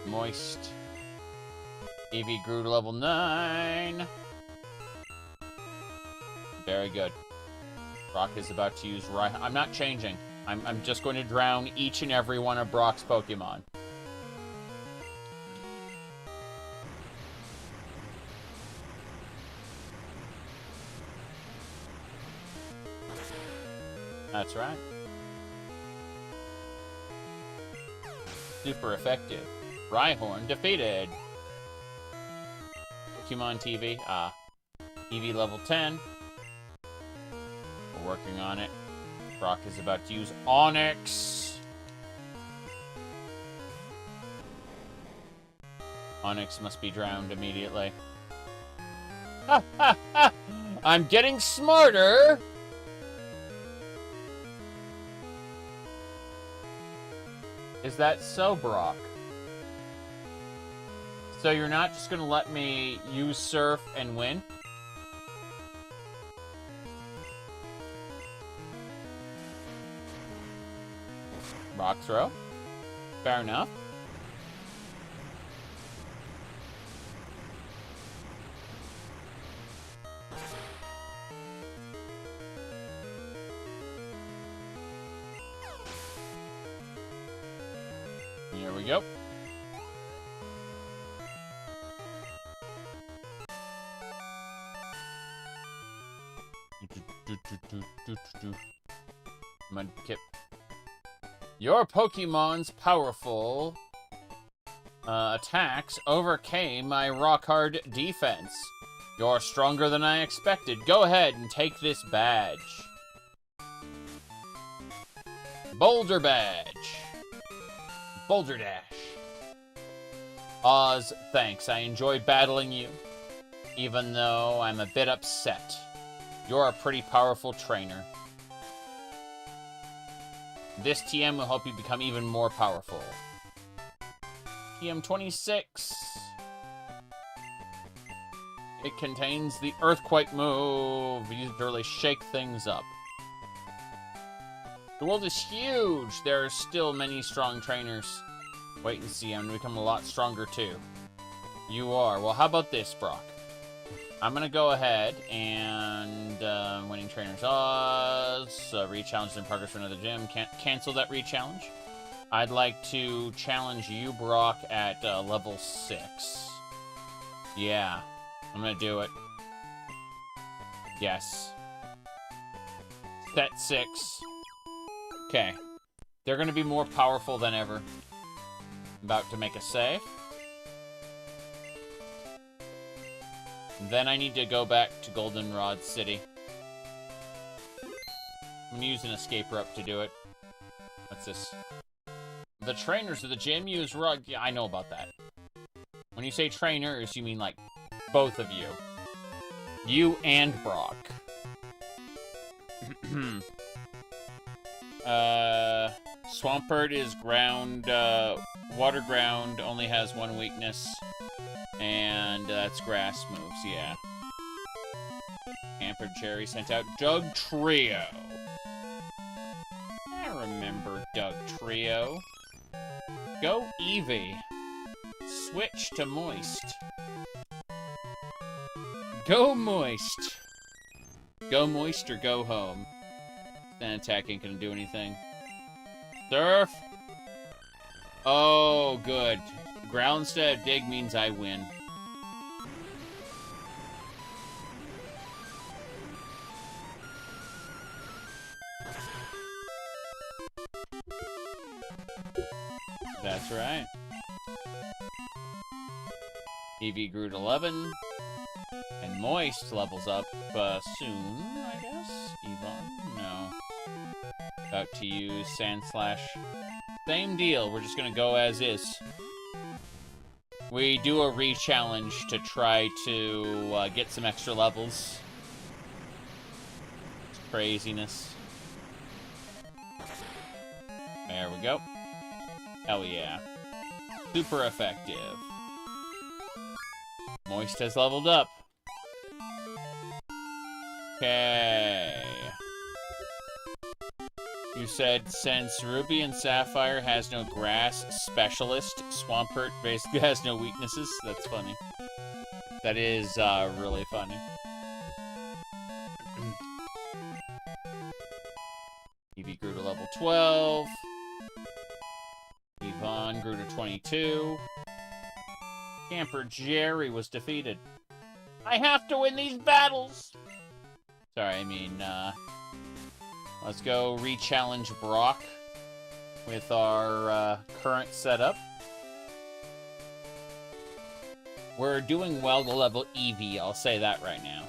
Moist. Eevee grew to level 9. Very good. Brock is about to use Rhyhorn. I'm not changing. I'm just going to drown each and every one of Brock's Pokemon. That's right. Super effective. Rhyhorn defeated. Pokemon TV. Eevee level 10. We're working on it. Brock is about to use Onix. Onix must be drowned immediately. Ha ha ha! I'm getting smarter! Is that so, Brock? So you're not just gonna let me use Surf and win? Rock throw? Fair enough. Here we go. Mudkip. Your Pokemon's powerful attacks overcame my rock-hard defense. You're stronger than I expected. Go ahead and take this badge. Boulder Badge. Boulder Dash. Oz, thanks. I enjoy battling you, even though I'm a bit upset. You're a pretty powerful trainer. This TM will help you become even more powerful. TM 26. It contains the Earthquake move. Used to really shake things up. The world is huge. There are still many strong trainers. Wait and see. I'm going to become a lot stronger too. You are. Well, how about this, Brock? I'm going to go ahead and winning trainers Oz. Re-challenge in progress for another gym. Can't cancel that re-challenge. I'd like to challenge you, Brock, at level 6. Yeah. I'm gonna do it. Yes. Set 6. Okay. They're gonna be more powerful than ever. About to make a save. Then I need to go back to Goldenrod City. I'm gonna use an escape rope to do it. What's this? The trainers of the gym use rug. Yeah, I know about that. When you say trainers, you mean like both of you. You and Brock. Swampert is ground, water ground, only has one weakness. And that's grass moves, yeah. Hampered Cherry sent out Doug Trio. I remember Doug Trio. Go Eevee. Switch to Moist. Go Moist. Go Moist or go home. Stand attack ain't gonna do anything. Surf! Oh, good. Growl instead of dig means I win. That's right. Eevee grew to 11. And Moist levels up soon, I guess? Yvonne? No. About to use Sand Slash. Same deal, we're just gonna go as is. We do a re-challenge to try to get some extra levels. It's craziness. There we go. Hell yeah. Super effective. Moist has leveled up. Okay. You said since Ruby and Sapphire has no grass specialist, Swampert basically has no weaknesses. That's funny. That is really funny. Eevee grew to level 12. Yvonne grew to 22. Camper Jerry was defeated. I have to win these battles! Sorry, I mean, let's go re-challenge Brock with our current setup. We're doing well to level Eevee, I'll say that right now.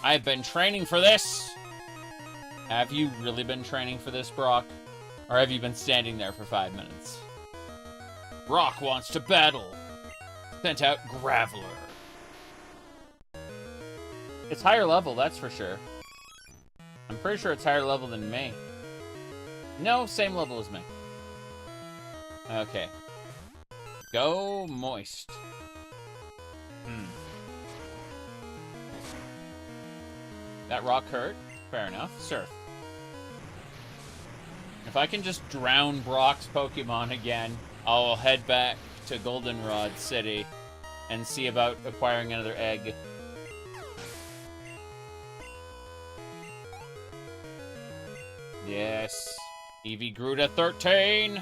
I've been training for this! Have you really been training for this, Brock? Or have you been standing there for 5 minutes? Brock wants to battle! Sent out Graveler. It's higher level, that's for sure. I'm pretty sure it's higher level than me. No, same level as me. Okay. Go Moist. That rock hurt. Fair enough. Surf. If I can just drown Brock's Pokemon again, I'll head back to Goldenrod City and see about acquiring another egg. Yes. Eevee grew to 13.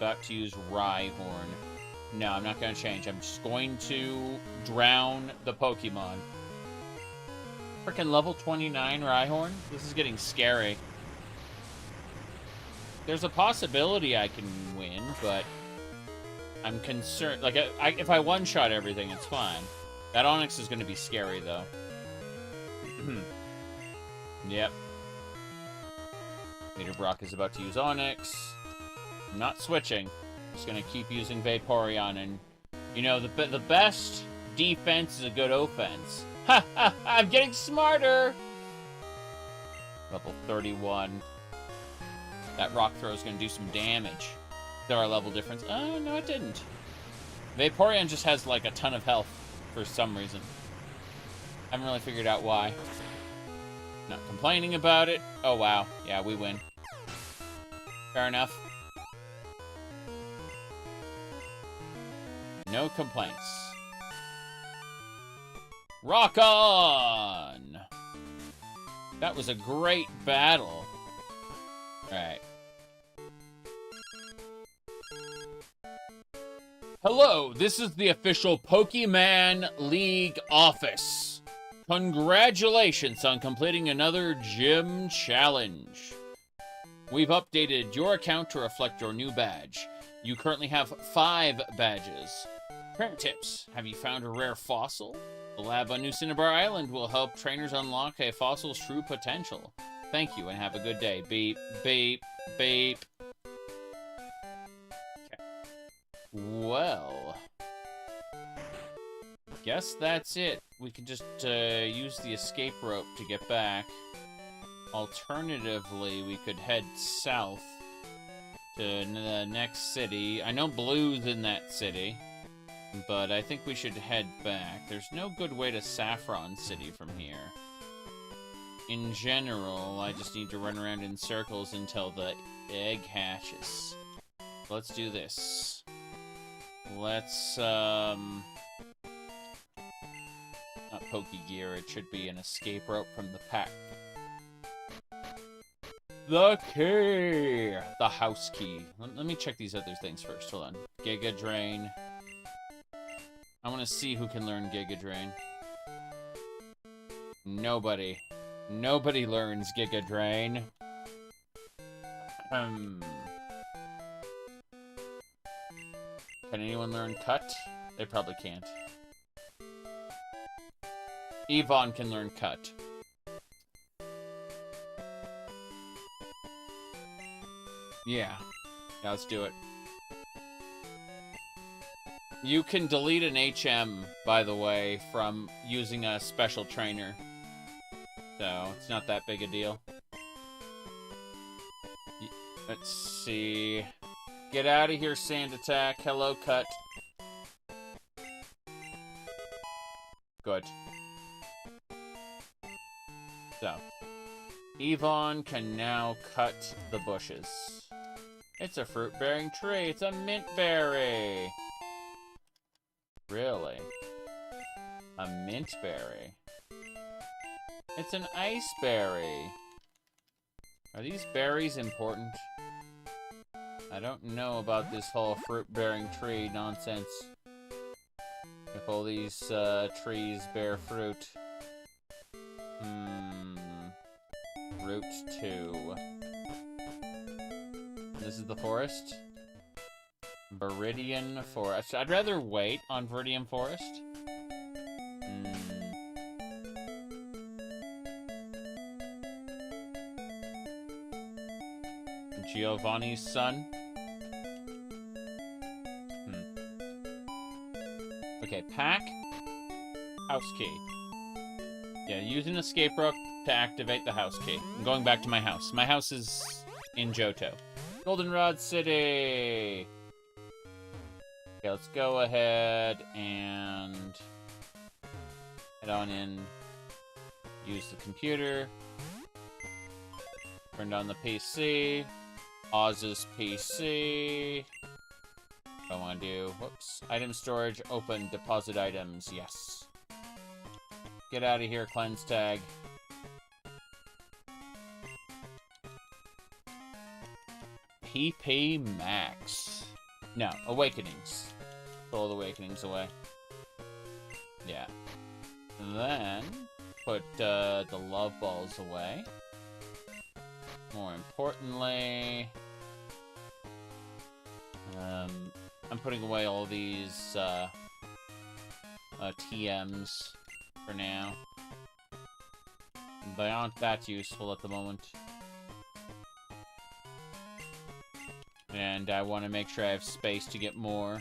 about to use Rhyhorn. No, I'm not going to change. I'm just going to drown the Pokemon. Freaking level 29 Rhyhorn? This is getting scary. There's a possibility I can win, but I'm concerned. Like, if I one-shot everything, it's fine. That Onix is going to be scary, though. Yep. Meter Brock is about to use Onix. I'm not switching. I'm just going to keep using Vaporeon, and, you know, the best defense is a good offense. Ha ha! I'm getting smarter! Level 31. That Rock Throw is going to do some damage. There are level difference. Oh, no, it didn't. Vaporeon just has, like, a ton of health for some reason. Haven't really figured out why. Not complaining about it. Oh, wow. Yeah, we win. Fair enough. No complaints. Rock on! That was a great battle. Alright. Hello, this is the official Pokemon League office. Congratulations on completing another gym challenge. We've updated your account to reflect your new badge. You currently have 5 badges. Current tips. Have you found a rare fossil? The lab on New Cinnabar Island will help trainers unlock a fossil's true potential. Thank you and have a good day. Beep, beep, beep. Okay. Well, guess that's it. We can just use the escape rope to get back. Alternatively, we could head south to the next city. I know Blue's in that city, but I think we should head back. There's no good way to Saffron City from here. In general, I just need to run around in circles until the egg hatches. Let's do this. Let's, not Pokegear, it should be an escape rope from the pack. The key! The house key. Let me check these other things first. Hold on. Giga Drain. I want to see who can learn Giga Drain. Nobody. Nobody learns Giga Drain. Can anyone learn Cut? They probably can't. Yvonne can learn Cut. Yeah, let's do it. You can delete an HM, by the way, from using a special trainer. So, it's not that big a deal. Let's see. Get out of here, Sand Attack. Hello, Cut. Good. So, Yvonne can now cut the bushes. It's a fruit-bearing tree. It's a mint berry. Really? A mint berry. It's an ice berry. Are these berries important? I don't know about this whole fruit-bearing tree nonsense. If all these trees bear fruit. Route 2. This is the forest. Viridian Forest. I'd rather wait on Viridian Forest. Giovanni's son. Okay, pack. House key. Yeah, use an escape rope to activate the house key. I'm going back to my house. My house is in Johto. Goldenrod City! Okay, let's go ahead and head on in. Use the computer. Turned on the PC. Oz's PC. What I want to do. Whoops. Item storage, open, deposit items. Yes. Get out of here, cleanse tag. PP Max. No, awakenings. Throw the awakenings away. Yeah. And then, put the love balls away. More importantly... I'm putting away all these, TMs for now. They aren't that useful at the moment. And I want to make sure I have space to get more.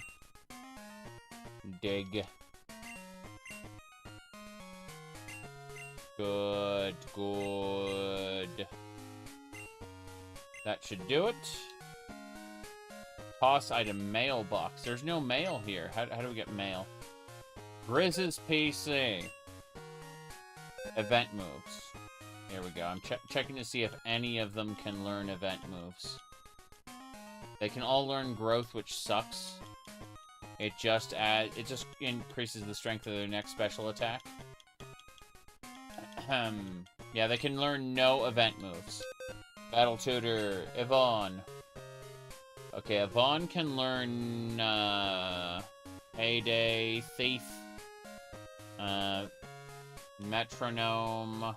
Dig. Good, good. That should do it. Toss item mailbox. There's no mail here. How do we get mail? Grizz's PC. Event moves. Here we go. I'm checking to see if any of them can learn event moves. They can all learn growth, which sucks. It just increases the strength of their next special attack. Yeah, they can learn no event moves. Battle Tutor, Yvonne. Okay, Yvonne can learn, Heyday, Thief, Metronome.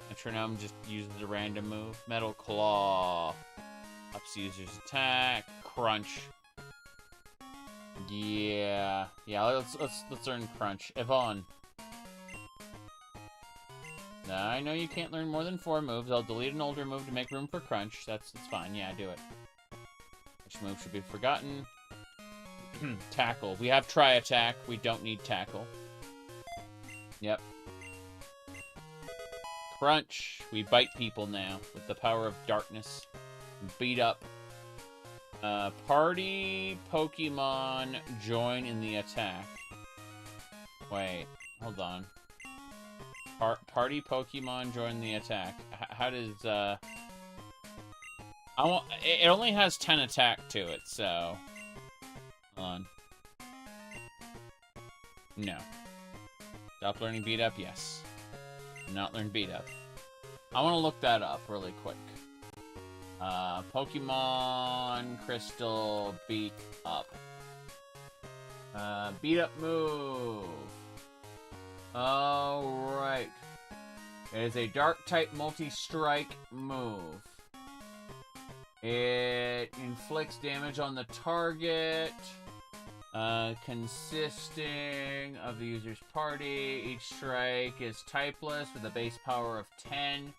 Metronome just uses a random move. Metal Claw. Ups user's attack. Crunch. Yeah. Yeah, let's learn Crunch. Yvonne. I know you can't learn more than 4 moves. I'll delete an older move to make room for Crunch. That's fine. Yeah, do it. Which move should be forgotten? Tackle. We have Tri-Attack. We don't need Tackle. Yep. Crunch. We bite people now with the power of darkness. Beat up. Party Pokemon join in the attack. Wait. Hold on. Party Pokemon join the attack. How does, it only has 10 attack to it, so... Hold on. No. Stop learning beat up? Yes. Not learn beat up. I want to look that up really quick. Pokemon Crystal beat up. Beat up move. Alright. It is a Dark-type multi-strike move. It inflicts damage on the target, consisting of the user's party. Each strike is typeless with a base power of 10,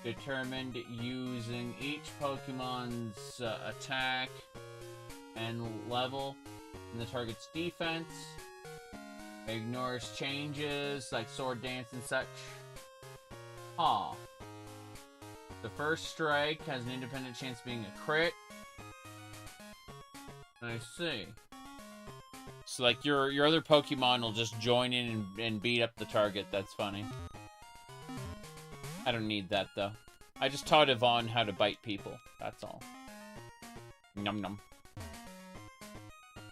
determined using each Pokemon's attack and level in the target's defense. Ignores changes like Sword Dance and such. Aw. The first strike has an independent chance of being a crit. I see. So, like, your other Pokemon will just join in and beat up the target. That's funny. I don't need that, though. I just taught Yvonne how to bite people. That's all. Num num.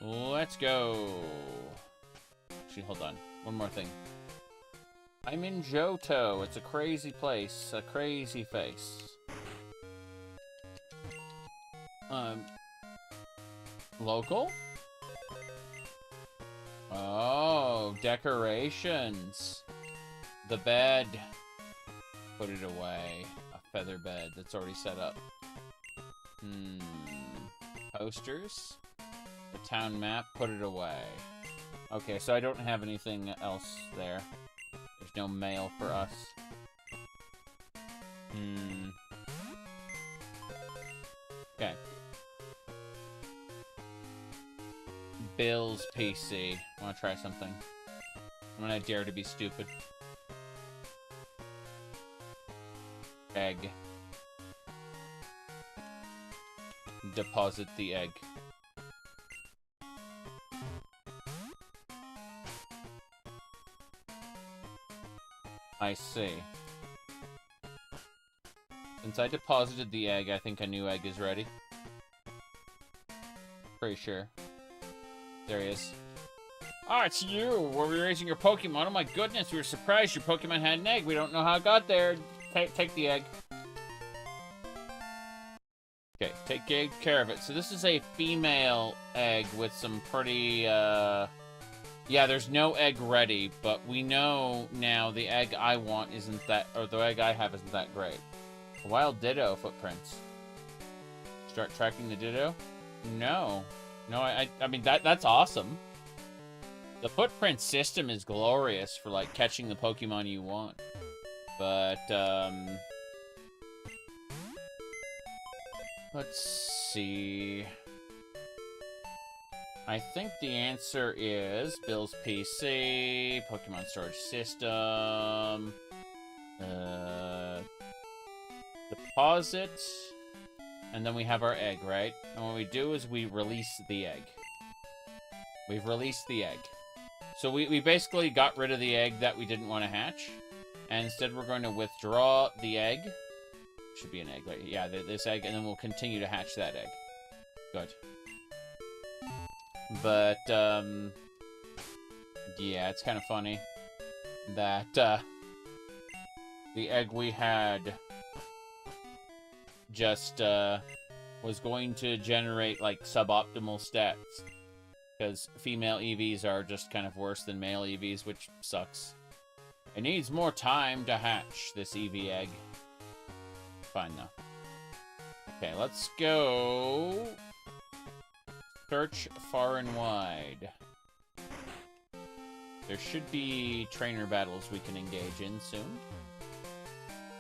Let's go. Actually, hold on. One more thing. I'm in Johto. It's a crazy place. A crazy face. Local? Oh, decorations. The bed. Put it away. A feather bed that's already set up. Posters. The town map. Put it away. Okay, so I don't have anything else there. There's no mail for us. Okay. Bill's PC. I want to try something. I'm gonna dare to be stupid. Egg. Deposit the egg. I see. Since I deposited the egg, I think a new egg is ready. Pretty sure. There he is. Oh, it's you! Were we raising your Pokemon? Oh my goodness, we were surprised your Pokemon had an egg. We don't know how it got there. Take the egg. Okay, take good care of it. So this is a female egg with some pretty, yeah, there's no egg ready, but we know now the egg I want isn't that, or the egg I have isn't that great. Wild Ditto footprints. Start tracking the Ditto? No. No, I mean, that's awesome. The footprint system is glorious for, like, catching the Pokemon you want. But, let's see. I think the answer is Bill's PC, Pokemon Storage System, deposit, and then we have our egg, right? And what we do is we release the egg. We've released the egg. So we basically got rid of the egg that we didn't want to hatch, and instead we're going to withdraw the egg. Should be an egg, right? Yeah, this egg, and then we'll continue to hatch that egg. Good. But, yeah, it's kind of funny that, the egg we had just, was going to generate, like, suboptimal stats. Because female Eevees are just kind of worse than male Eevees, which sucks. It needs more time to hatch, this Eevee egg. Fine, though. Okay, let's go... search far and wide. There should be trainer battles we can engage in soon.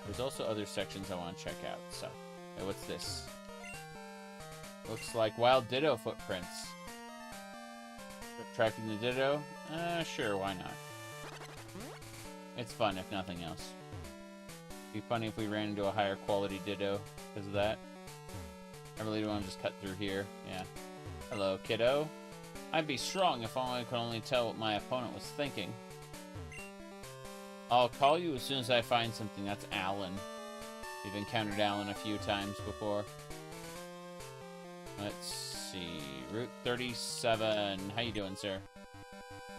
There's also other sections I want to check out, so... Hey, what's this? Looks like Wild Ditto footprints. Tracking the Ditto? Sure, why not? It's fun, if nothing else. It'd be funny if we ran into a higher quality Ditto because of that. I really don't want to just cut through here. Yeah. Hello, kiddo. I'd be strong if I could only tell what my opponent was thinking. I'll call you as soon as I find something. That's Alan. We've encountered Alan a few times before. Let's see. Route 37. How you doing, sir?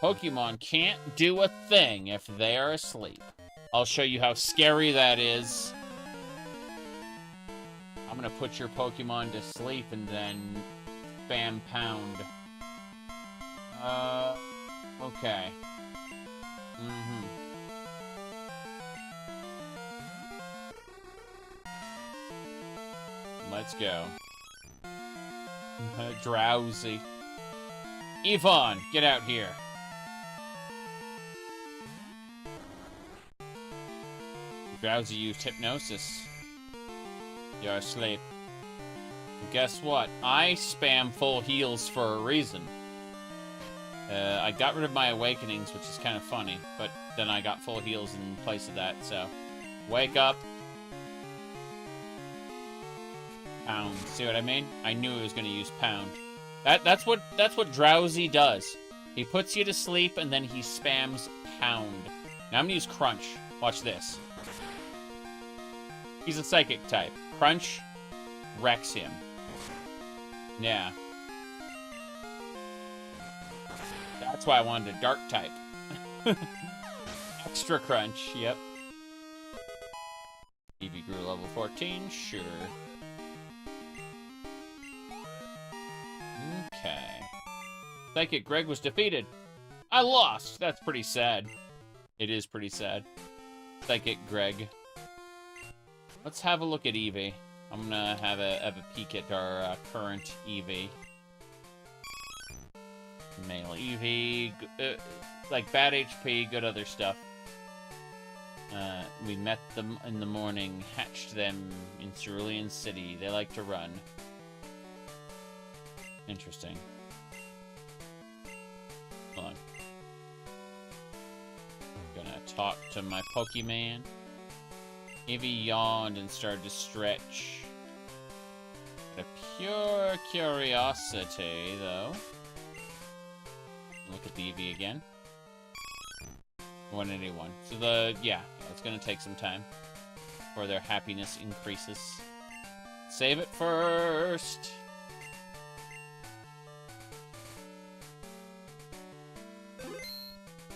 Pokemon can't do a thing if they are asleep. I'll show you how scary that is. I'm gonna put your Pokemon to sleep and then spam pound. Okay. Let's go. Drowsy. Yvonne, get out here. Drowsy used hypnosis. You're asleep. Guess what? I spam full heals for a reason. I got rid of my awakenings, which is kind of funny, but then I got full heals in place of that, so... Wake up. Pound. See what I mean? I knew he was going to use pound. That's what Drowsy does. He puts you to sleep, and then he spams pound. Now I'm going to use Crunch. Watch this. He's a psychic type. Crunch wrecks him. Yeah. That's why I wanted a dark type. Extra Crunch, yep. Eevee grew level 14, sure. Okay. Psychic Greg was defeated. I lost! That's pretty sad. It is pretty sad. Psychic Greg. Let's have a look at Eevee. I'm gonna have a peek at our current Eevee. Male Eevee, like bad HP, good other stuff. We met them in the morning, hatched them in Cerulean City. They like to run. Interesting. Hold on. Gonna talk to my Pokemon. Eevee yawned and started to stretch. Out of pure curiosity, though. Look at the Eevee again. 181. So yeah, it's gonna take some time before their happiness increases. Save it first.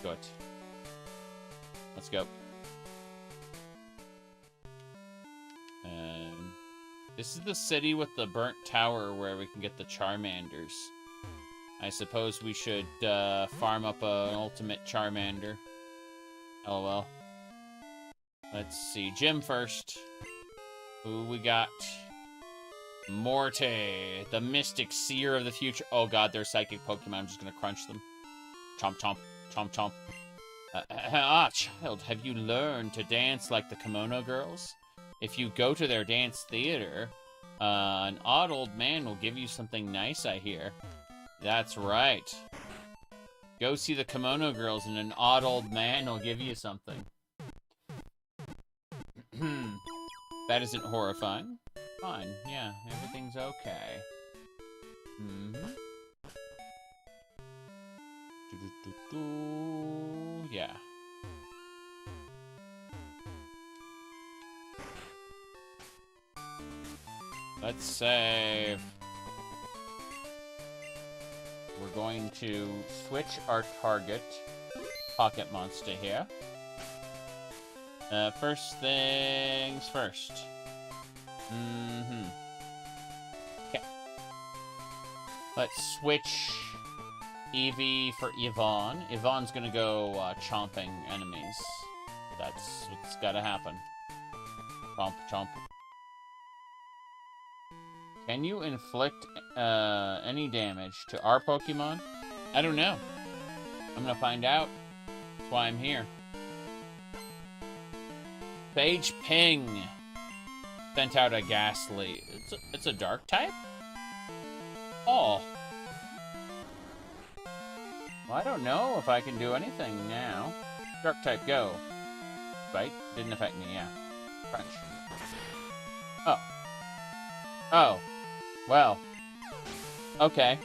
Good. Let's go. This is the city with the burnt tower where we can get the Charmanders. I suppose we should farm up an ultimate Charmander. Oh well. Let's see. Gym first. Who we got? Morty, the mystic seer of the future. Oh god, they're psychic Pokemon. I'm just gonna crunch them. Chomp, chomp, chomp, chomp. Child, have you learned to dance like the Kimono Girls? If you go to their dance theater, an odd old man will give you something nice, I hear. That's right. Go see the Kimono Girls and an odd old man will give you something. That isn't horrifying. Fine, yeah, everything's okay. Yeah. Let's save. We're going to switch our target pocket monster here. First things first. Okay. Let's switch Eevee for Yvonne. Yvonne's gonna go chomping enemies. That's what's gotta happen. Chomp, chomp. Can you inflict any damage to our Pokemon? I don't know. I'm gonna find out. That's why I'm here. Sage Ping sent out a Ghastly. It's a dark type? Oh. Well, I don't know if I can do anything now. Dark type, go. Right? Didn't affect me, yeah. Crunch. Oh. Oh. Well. Okay.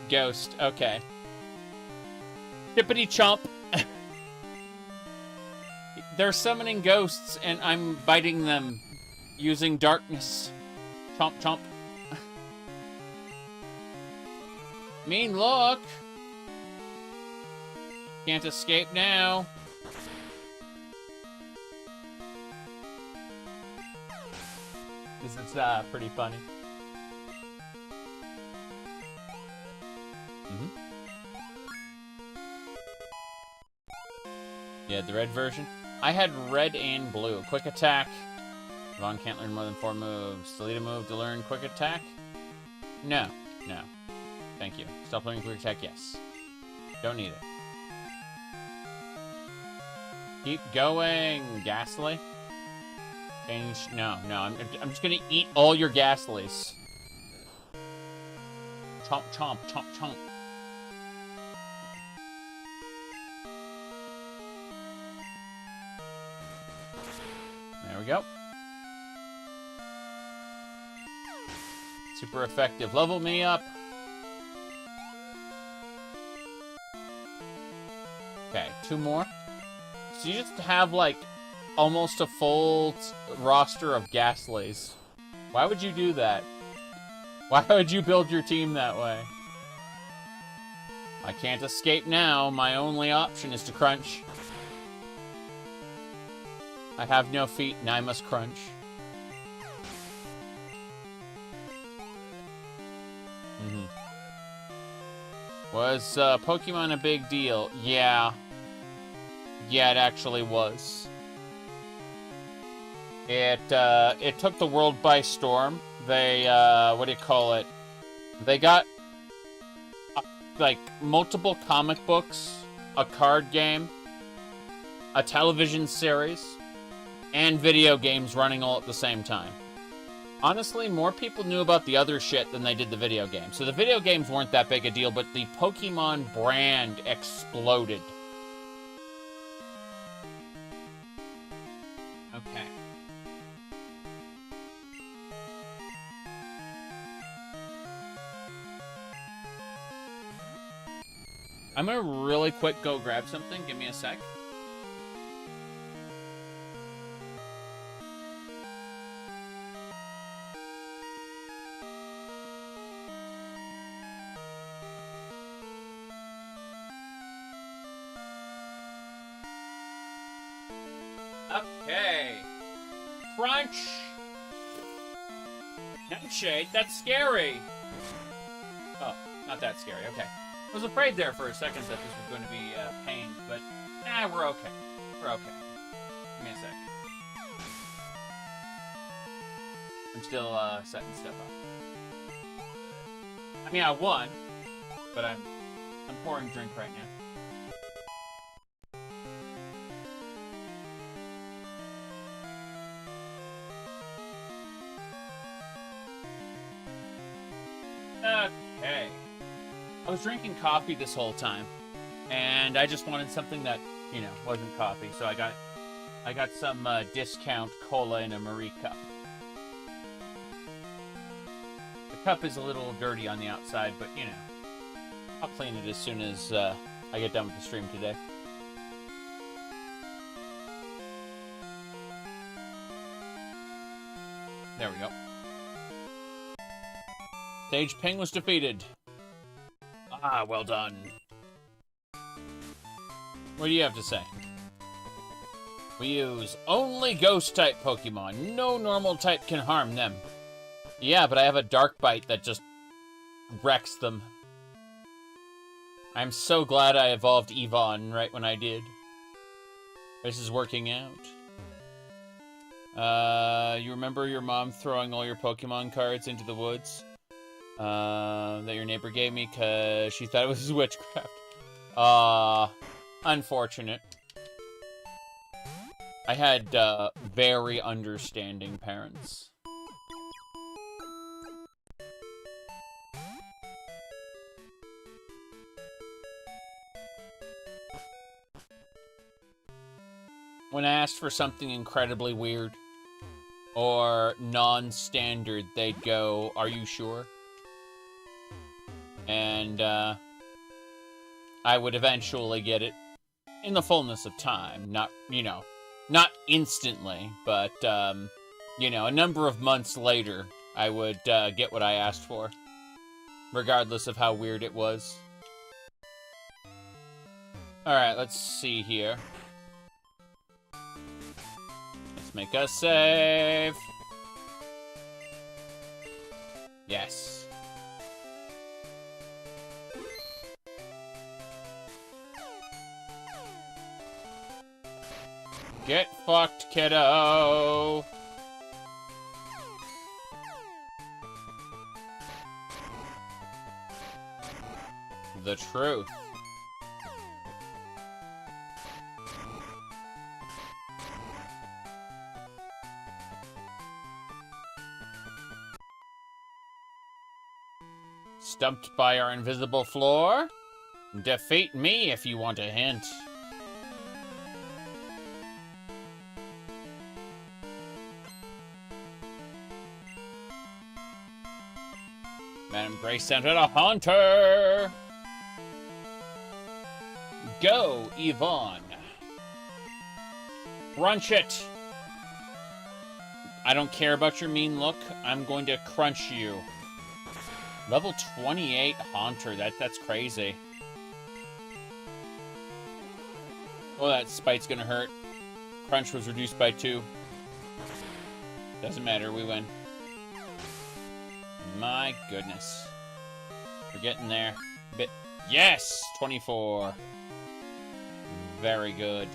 Ghost, okay. Chippity chomp. They're summoning ghosts, and I'm biting them using darkness. Chomp, chomp. Mean look. Can't escape now. This is pretty funny. Yeah, the red version. I had red and blue. Quick attack. Vaughn can't learn more than 4 moves. Delete a move to learn quick attack? No. No. Thank you. Stop learning quick attack? Yes. Don't need it. Keep going, Ghastly. Change. No, no. I'm just gonna eat all your Ghastlies. Chomp, chomp, chomp, chomp. There we go. Super effective. Level me up. Okay, 2 more. So you just have, like, almost a full roster of Ghastlies. Why would you do that? Why would you build your team that way? I can't escape now. My only option is to crunch. I have no feet, and I must crunch. Was Pokemon a big deal? Yeah. Yeah, it actually was. It took the world by storm. They, what do you call it? They got, like, multiple comic books, a card game, a television series, and video games running all at the same time. Honestly, more people knew about the other shit than they did the video games. So the video games weren't that big a deal, but the Pokemon brand exploded. Okay. I'm gonna really quick go grab something. Give me a sec. Okay. Crunch! Nightshade? That's scary! Oh, not that scary. Okay. I was afraid there for a second that this was going to be pain, but we're okay. We're okay. Give me a sec. I'm still setting stuff up. I mean, I won, but I'm pouring drink right now. Okay. I was drinking coffee this whole time, and I just wanted something that, you know, wasn't coffee, so I got some discount cola in a Marie cup. The cup is a little dirty on the outside, but, you know, I'll clean it as soon as I get done with the stream today. There we go. Sage Ping was defeated. Ah, well done. What do you have to say? We use only Ghost-type Pokemon. No normal type can harm them. Yeah, but I have a Dark Bite that just wrecks them. I'm so glad I evolved Yvonne right when I did. This is working out. You remember your mom throwing all your Pokemon cards into the woods? That your neighbor gave me because she thought it was witchcraft. Unfortunate. I had, very understanding parents. When I asked for something incredibly weird or non-standard, they'd go, "Are you sure?" And, I would eventually get it in the fullness of time. Not, you know, not instantly, but, you know, a number of months later, I would, get what I asked for. Regardless of how weird it was. Alright, let's see here. Let's make a save. Yes. Get fucked, kiddo! The truth. Stumped by our invisible floor? Defeat me if you want a hint. Madam Grace sent out a Haunter! Go, Yvonne. Crunch it! I don't care about your mean look. I'm going to crunch you. Level 28 Haunter. That's crazy. Oh, that spite's gonna hurt. Crunch was reduced by 2. Doesn't matter, we win. My goodness. We're getting there. Yes! 24. Very good.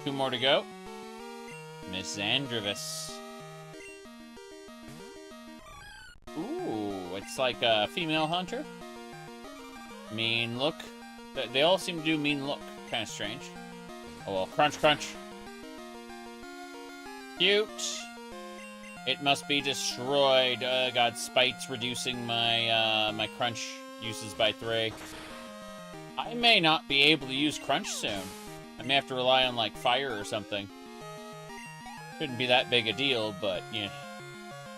2 more to go. Miss Andrevis. Ooh, it's like a female hunter. Mean look. They all seem to do mean look. Kind of strange. Oh well, crunch, crunch. Cute. It must be destroyed. God, Spite's reducing my, my crunch uses by 3. I may not be able to use crunch soon. I may have to rely on, like, fire or something. Shouldn't be that big a deal, but, yeah.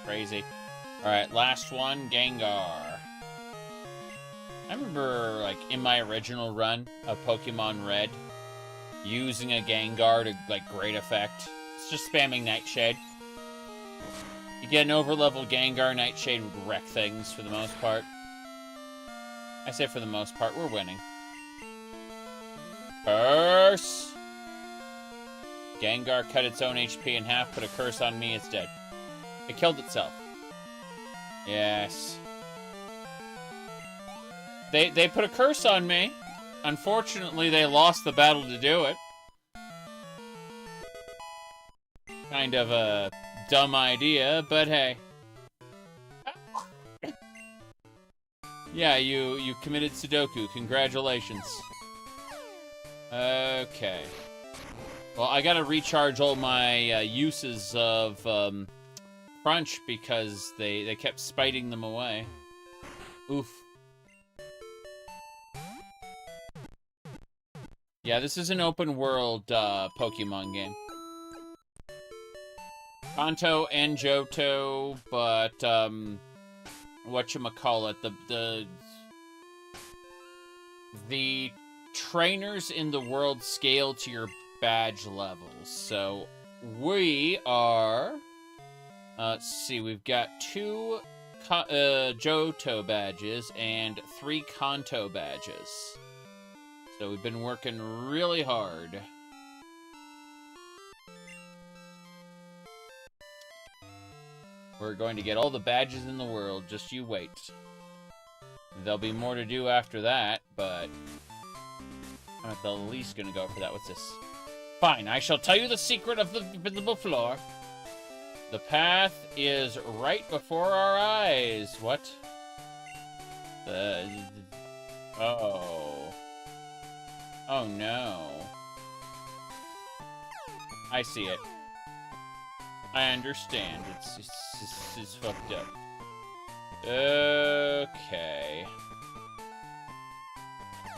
Crazy. Alright, last one, Gengar. I remember, like, in my original run of Pokemon Red, using a Gengar to, like, great effect. It's just spamming Nightshade. You get an overlevel Gengar, Nightshade would wreck things for the most part. I say for the most part, we're winning. Curse! Gengar cut its own HP in half, put a curse on me, it's dead. It killed itself. Yes. They put a curse on me. Unfortunately, they lost the battle to do it. Kind of a dumb idea, but hey. Yeah, you committed Sudoku. Congratulations. Okay. Well, I gotta recharge all my uses of Crunch because they kept spiting them away. Oof. Yeah, this is an open world Pokemon game. Kanto and Johto, but whatchamacallit, the trainers in the world scale to your badge levels. So we are, let's see, we've got 2 Johto badges and 3 Kanto badges. So we've been working really hard. We're going to get all the badges in the world, just you wait. There'll be more to do after that, but I'm at the least gonna go for that. What's this? Fine, I shall tell you the secret of the visible floor. The path is right before our eyes. What? Oh. Oh no. I see it. I understand. It's fucked up. Okay.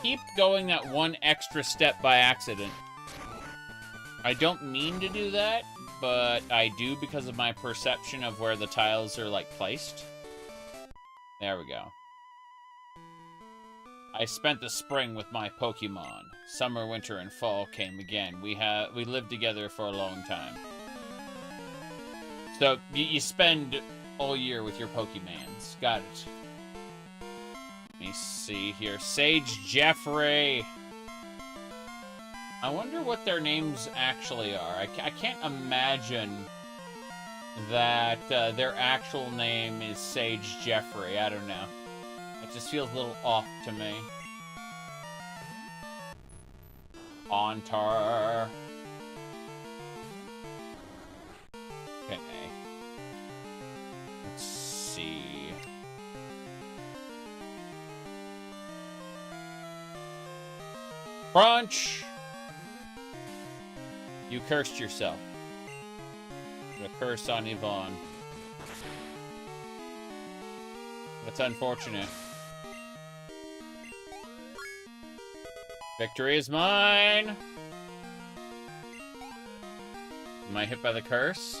Keep going that one extra step by accident. I don't mean to do that, but I do because of my perception of where the tiles are, like, placed. There we go. I spent the spring with my Pokemon. Summer, winter, and fall came again. We lived together for a long time. So, you spend all year with your Pokemans. Got it. Let me see here. Sage Jeffrey. I wonder what their names actually are. I can't imagine that their actual name is Sage Jeffrey. I don't know. It just feels a little off to me. Haunter. Okay. Let's see. Crunch! You cursed yourself. Put a curse on Yvonne. That's unfortunate. Victory is mine! Am I hit by the curse?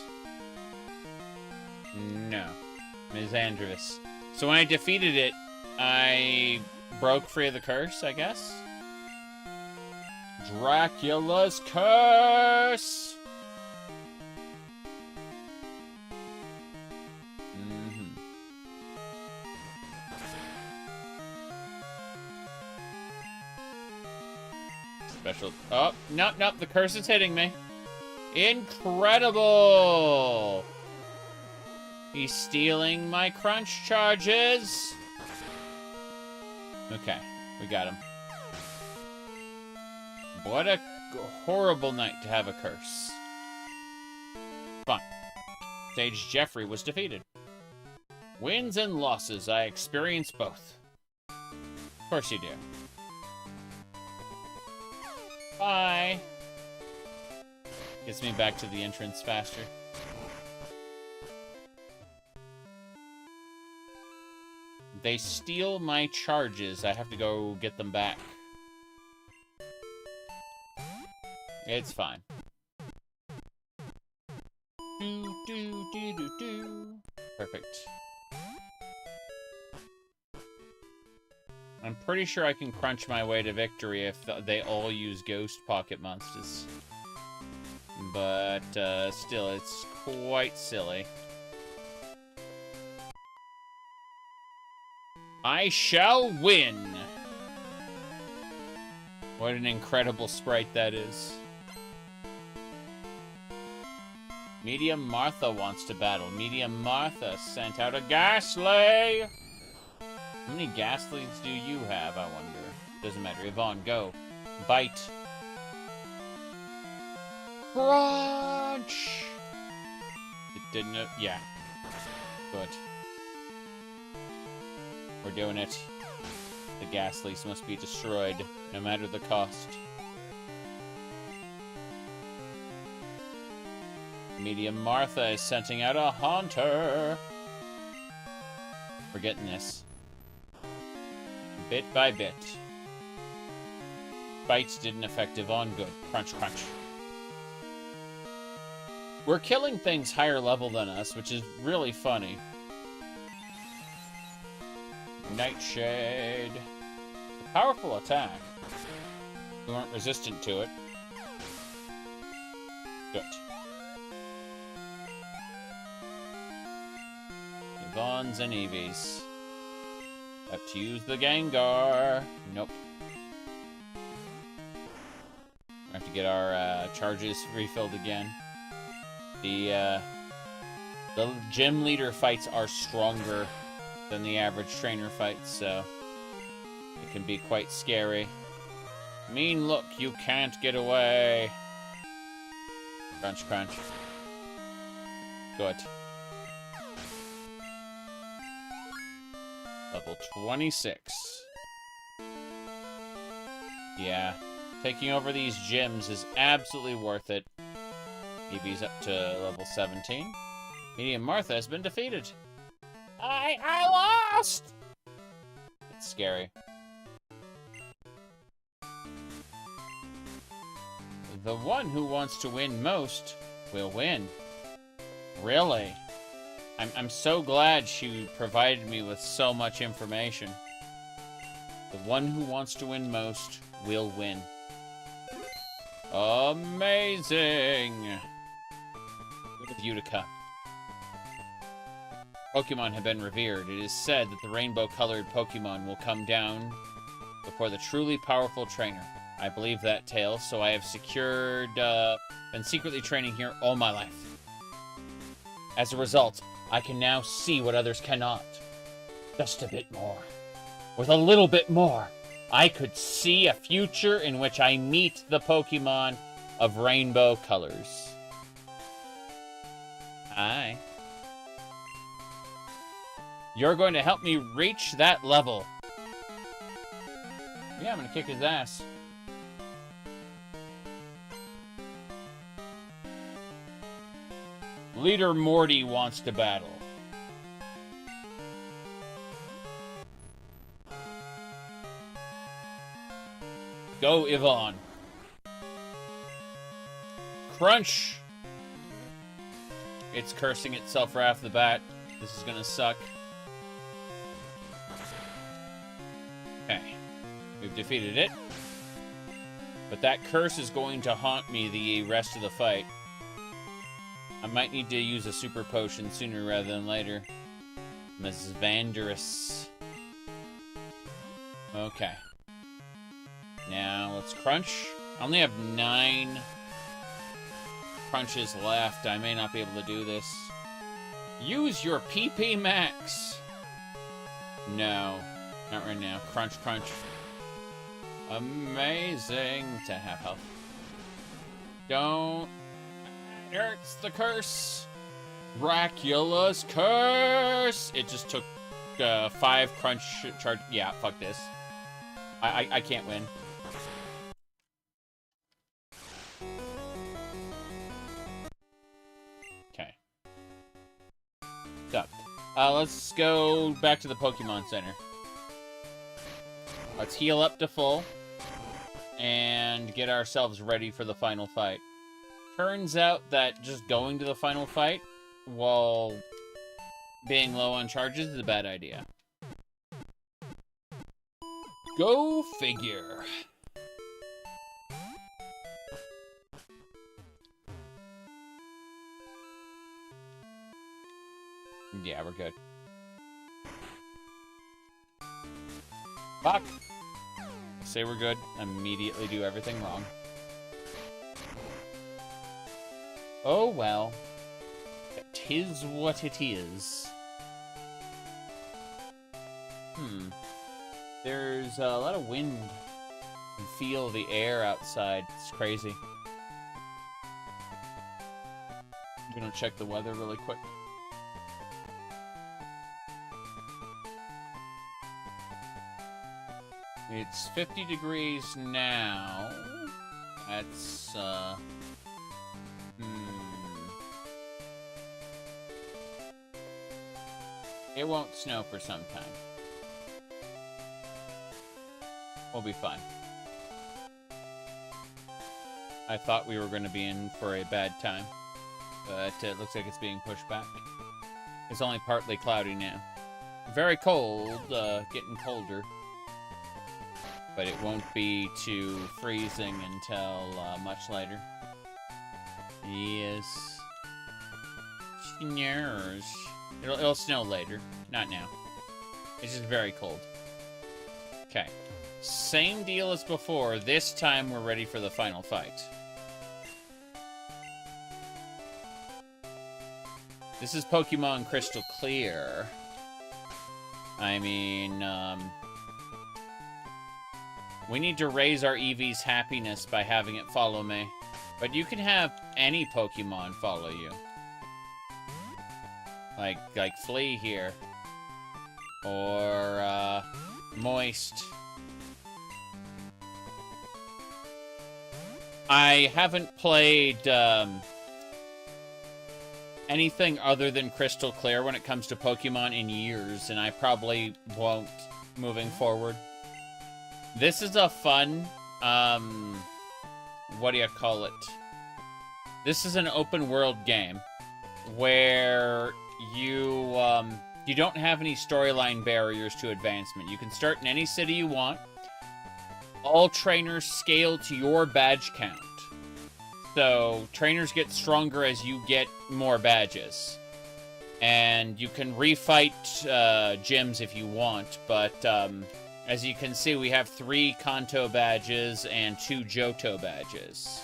No. Ms. Andrews. So when I defeated it, I broke free of the curse, I guess? Dracula's curse! Special. Oh, nope, nope, the curse is hitting me. Incredible! He's stealing my crunch charges. Okay, we got him. What a horrible night to have a curse. Fine. Sage Jeffrey was defeated. Wins and losses, I experience both. Of course you do. Bye. Gets me back to the entrance faster. They steal my charges. I have to go get them back. It's fine. Perfect. I'm pretty sure I can crunch my way to victory if they all use Ghost Pocket Monsters. But, still, it's quite silly. I shall win! What an incredible sprite that is. Medium Martha wants to battle. Medium Martha sent out a Ghastly! How many Ghastlies do you have, I wonder? Doesn't matter. Yvonne, go. Bite. Crunch! It didn't... yeah. Good. We're doing it. The Ghastlies must be destroyed, no matter the cost. Medium Martha is sending out a Haunter. We're getting this. Bit by bit. Bite didn't affect Yvonne. Good. Crunch, crunch. We're killing things higher level than us, which is really funny. Nightshade. A powerful attack. We weren't resistant to it. Good. Yvonne's and Eevee's. Have to use the Gengar. Nope. We have to get our charges refilled again. The gym leader fights are stronger than the average trainer fights, so it can be quite scary. Mean look, you can't get away. Crunch, crunch. Good. Level 26. Yeah. Taking over these gyms is absolutely worth it. Eevee's up to level 17. Medium Martha has been defeated. I lost! It's scary. The one who wants to win most will win. Really? I'm so glad she provided me with so much information. The one who wants to win most will win. Amazing! Go to Utica. Pokemon have been revered. It is said that the rainbow-colored Pokemon will come down before the truly powerful trainer. I believe that tale, so I have been secretly training here all my life. As a result, I can now see what others cannot. Just a bit more. With a little bit more, I could see a future in which I meet the Pokemon of rainbow colors. Hi. You're going to help me reach that level. Yeah, I'm going to kick his ass. Leader Morty wants to battle. Go, Yvonne. Crunch! It's cursing itself right off the bat. This is gonna suck. Okay. We've defeated it. But that curse is going to haunt me the rest of the fight. I might need to use a super potion sooner rather than later. Mrs. Vanderus. Okay. Now, let's crunch. I only have 9 crunches left. I may not be able to do this. Use your PP max. No, not right now. Crunch, crunch. Amazing to have health. Don't. It hurts the curse. Dracula's curse. It just took 5 crunch charge. Yeah, fuck this. I can't win. Okay. So, let's go back to the Pokemon Center. Let's heal up to full and get ourselves ready for the final fight. Turns out that just going to the final fight while being low on charges is a bad idea. Go figure. Yeah, we're good. Fuck! Say we're good, immediately do everything wrong. Oh well. 'tis what it is. There's a lot of wind. You can feel the air outside. It's crazy. I'm gonna check the weather really quick. It's 50 degrees now. That's, It won't snow for some time. We'll be fine. I thought we were going to be in for a bad time, but it looks like it's being pushed back. It's only partly cloudy now. Very cold, getting colder. But it won't be too freezing until much later. Yes. Snows. It'll snow later, not now. It's just very cold. Okay. Same deal as before. This time we're ready for the final fight. This is Pokemon Crystal Clear. I mean, we need to raise our Eevee's happiness by having it follow me. But you can have any Pokemon follow you. Like Flea here. Or, Moist. I haven't played, anything other than Crystal Clear when it comes to Pokemon in years, and I probably won't moving forward. This is a fun, what do you call it? This is an open world game where you don't have any storyline barriers to advancement. You can start in any city you want. All trainers scale to your badge count. So, trainers get stronger as you get more badges. And you can refight gyms if you want, but as you can see, we have 3 Kanto badges and 2 Johto badges.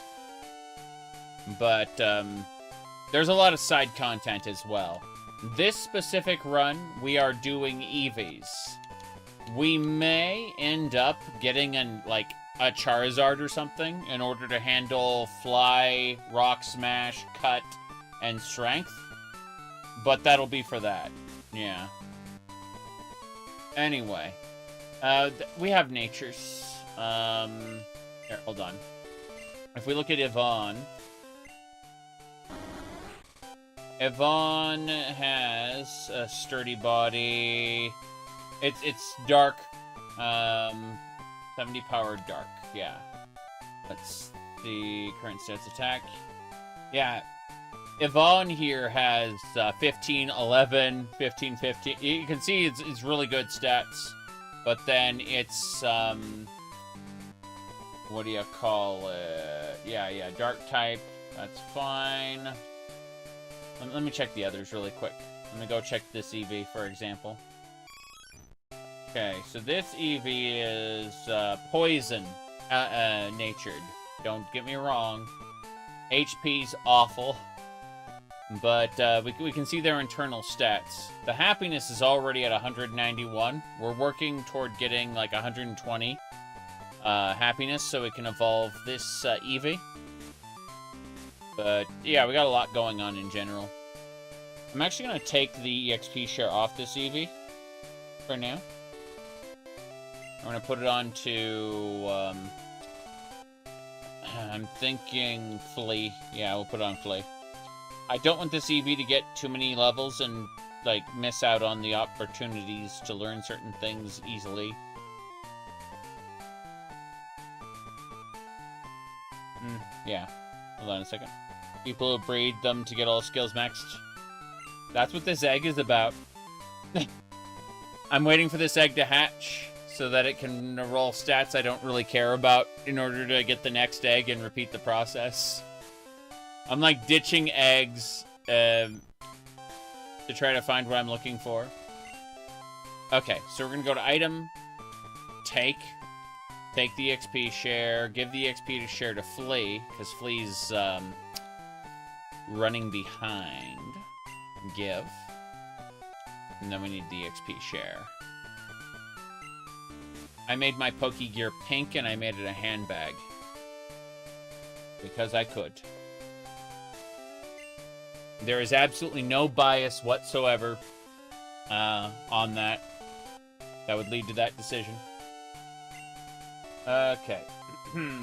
But there's a lot of side content as well. This specific run, we are doing Eevees. We may end up getting a Charizard or something in order to handle Fly, Rock Smash, Cut, and Strength. But that'll be for that. Yeah. Anyway. We have natures. Here, hold on. If we look at Yvonne... Yvonne has a sturdy body. It's dark. 70 power dark. Yeah. That's the current stats attack. Yeah. Yvonne here has 15, 11, 15, 15. You can see it's really good stats. But then it's, what do you call it? Yeah, dark type. That's fine. Let me check the others really quick. Let me go check this Eevee, for example. Okay, so this Eevee is poison natured. Don't get me wrong. HP's awful. But we can see their internal stats. The happiness is already at 191. We're working toward getting like 120 happiness so we can evolve this Eevee. But yeah, we got a lot going on in general. I'm actually going to take the EXP share off this Eevee for now. I'm going to put it on to, I'm thinking Flea. Yeah, we'll put it on Flea. I don't want this Eevee to get too many levels and, like, miss out on the opportunities to learn certain things easily. Yeah. Hold on a second. People who breed them to get all skills maxed. That's what this egg is about. I'm waiting for this egg to hatch so that it can roll stats I don't really care about in order to get the next egg and repeat the process. I'm like ditching eggs to try to find what I'm looking for. Okay, so we're gonna go to item, take the XP share, give the XP to share to Flea, because Flea's running behind. Give. And then we need the XP share. I made my Pokegear pink and I made it a handbag. Because I could. There is absolutely no bias whatsoever on that. That would lead to that decision. Okay.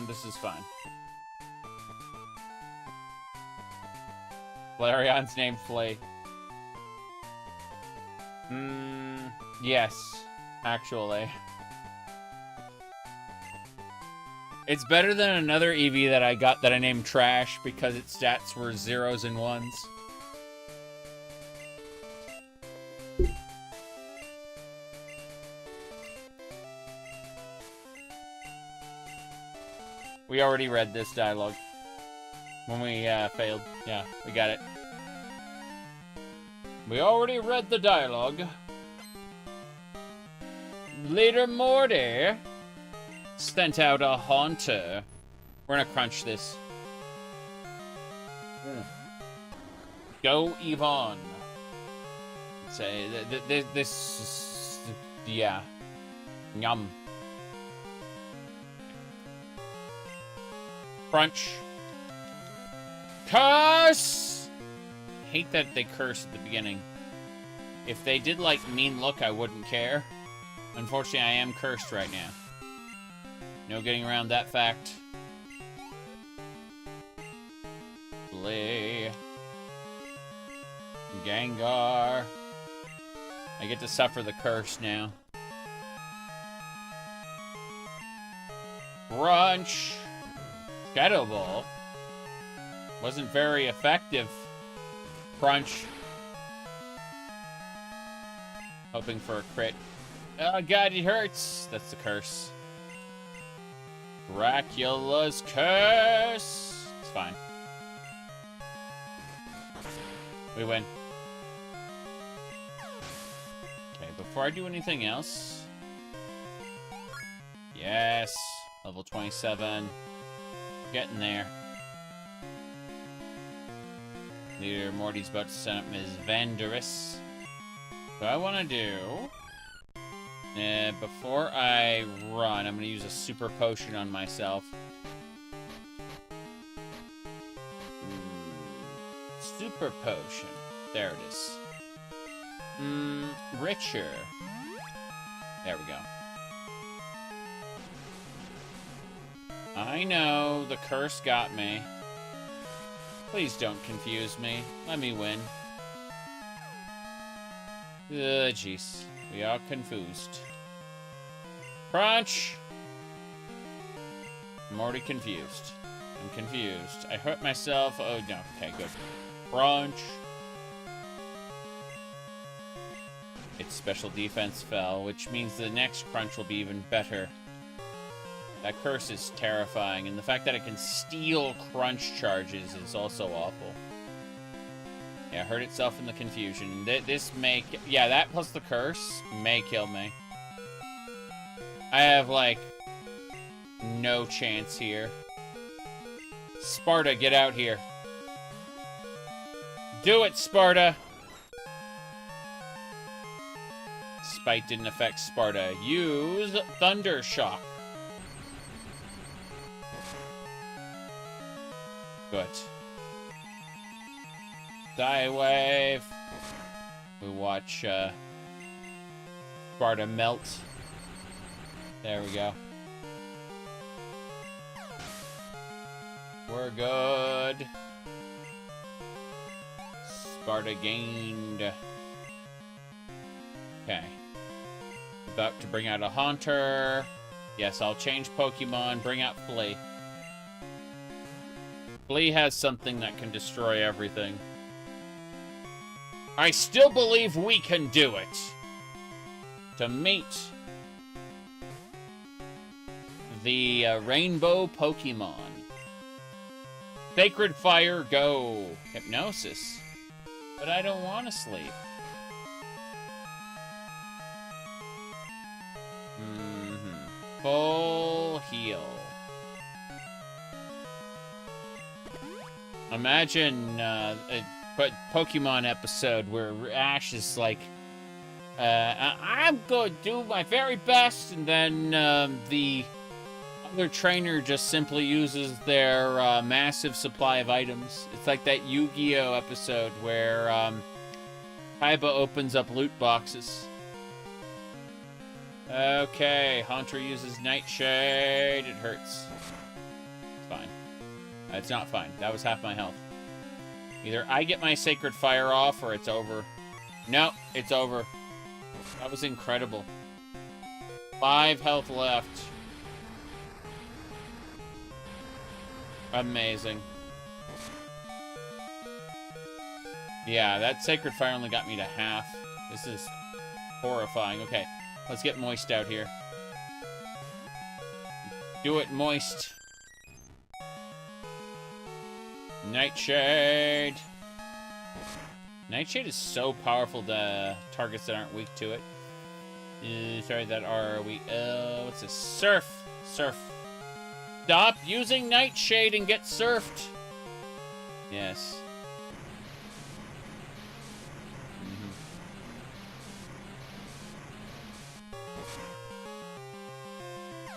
This is fine. Flareon's named Flay. Yes, actually. It's better than another Eevee that I got that I named Trash because its stats were 0s and 1s. We already read this dialogue when we failed. Yeah, we got it. We already read the dialogue. Later, Morty sent out a haunter. We're gonna crunch this. Go, Yvonne. Say this. Yeah. Yum. Crunch. Curse! Hate that they curse at the beginning. If they did, like, mean look, I wouldn't care. Unfortunately, I am cursed right now. No getting around that fact. Play. Gengar. I get to suffer the curse now. Crunch. Shadow Ball. Wasn't very effective. Crunch. Hoping for a crit. Oh god, it hurts. That's the curse. Dracula's curse. It's fine. We win. Okay, before I do anything else. Yes. Level 27. Getting there. Leader Morty's about to send up Ms. Vanderus. What I want to do... before I run, I'm going to use a super potion on myself. Super potion. There it is. Richer. There we go. I know, the curse got me. Please don't confuse me. Let me win. Ugh, jeez. We are confused. Crunch! I'm already confused. I'm confused. I hurt myself. Oh, no. Okay, good. Crunch. Its special defense fell, which means the next crunch will be even better. That curse is terrifying, and the fact that it can steal crunch charges is also awful. Yeah, hurt itself in the confusion. This may... Yeah, that plus the curse may kill me. I have, like, no chance here. Sparta, get out here. Do it, Sparta! Spite didn't affect Sparta. Use Thunder Shock. Good. Die Wave. We watch Sparta melt. There we go. We're good. Sparta gained. Okay. About to bring out a Haunter. Yes, I'll change Pokemon, bring out Flea. Flea has something that can destroy everything. I still believe we can do it. To meet the Rainbow Pokemon. Sacred Fire, go. Hypnosis. But I don't want to sleep. Full heal. Imagine Pokemon episode where Ash is like, I'm going to do my very best, and then the other trainer just simply uses their massive supply of items. It's like that Yu-Gi-Oh episode where Kaiba opens up loot boxes. Okay, Haunter uses Nightshade. It hurts. It's fine. It's not fine. That was half my health. Either I get my Sacred Fire off or it's over. No, it's over. That was incredible. 5 health left. Amazing. Yeah, that Sacred Fire only got me to half. This is horrifying. Okay, let's get Moist out here. Do it, Moist. Nightshade. Nightshade is so powerful to targets that aren't weak to it. Sorry, that are weak. What's this? Surf. Surf. Stop using Nightshade and get surfed. Yes.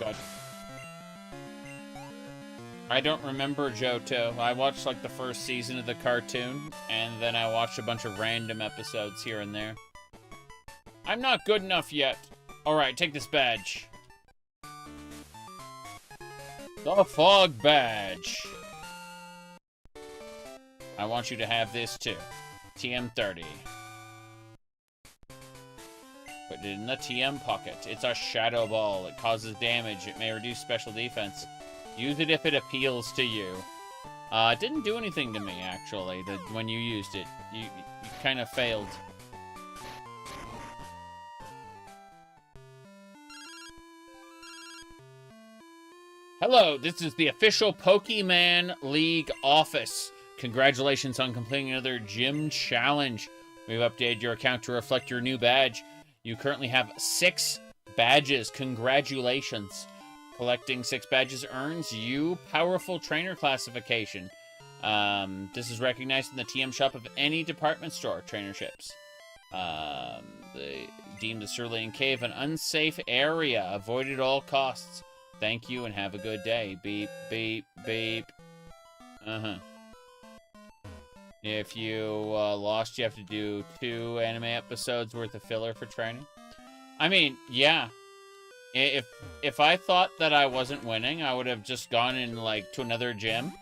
God. I don't remember Johto. I watched like the first season of the cartoon, and then I watched a bunch of random episodes here and there. I'm not good enough yet. Alright, take this badge. The Fog Badge. I want you to have this too. TM30. Put it in the TM pocket. It's a Shadow Ball. It causes damage. It may reduce special defense. Use it if it appeals to you. It didn't do anything to me, actually, when you used it. You kind of failed. Hello, this is the official Pokemon League office. Congratulations on completing another gym challenge. We've updated your account to reflect your new badge. You currently have 6 badges. Congratulations. Collecting 6 badges earns you Powerful Trainer classification. This is recognized in the TM shop of any department store trainerships. They deem the Cerulean Cave an unsafe area. Avoid at all costs. Thank you and have a good day. Beep, beep, beep. If you lost, you have to do 2 anime episodes worth of filler for training. I mean, yeah. If I thought that I wasn't winning, I would have just gone in, like, to another gym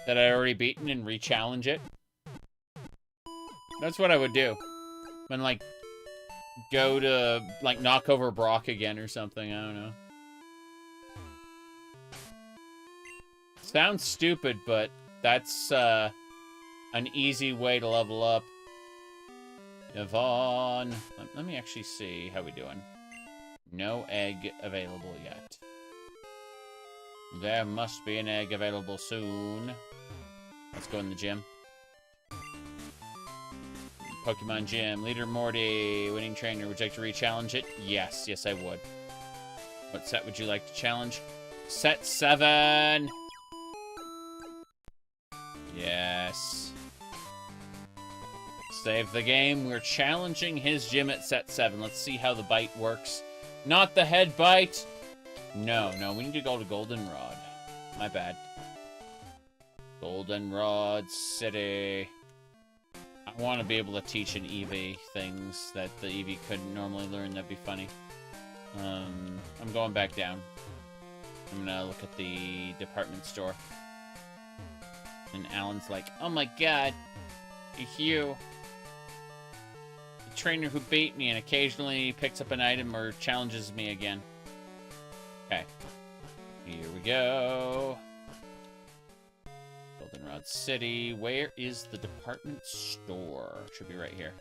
that I'd already beaten and re-challenge it. That's what I would do. And, like, go to, like, knock over Brock again or something. I don't know. Sounds stupid, but that's, an easy way to level up. Yvonne. Let me actually see how we doing. No egg available yet. There must be an egg available soon. Let's go in the gym. Pokemon Gym. Leader Morty. Winning trainer. Would you like to re-challenge it? Yes. Yes, I would. What set would you like to challenge? Set 7! Yes. Save the game. We're challenging his gym at set 7. Let's see how the bite works. Not the head bite. No, we need to go to Goldenrod. My bad. Goldenrod City. I want to be able to teach an Eevee things that the Eevee couldn't normally learn. That'd be funny. I'm going back down. I'm gonna look at the department store. And Alan's like, oh my god, it's you. The trainer who beat me and occasionally picks up an item or challenges me again. Okay. Here we go. Goldenrod City. Where is the department store? Should be right here.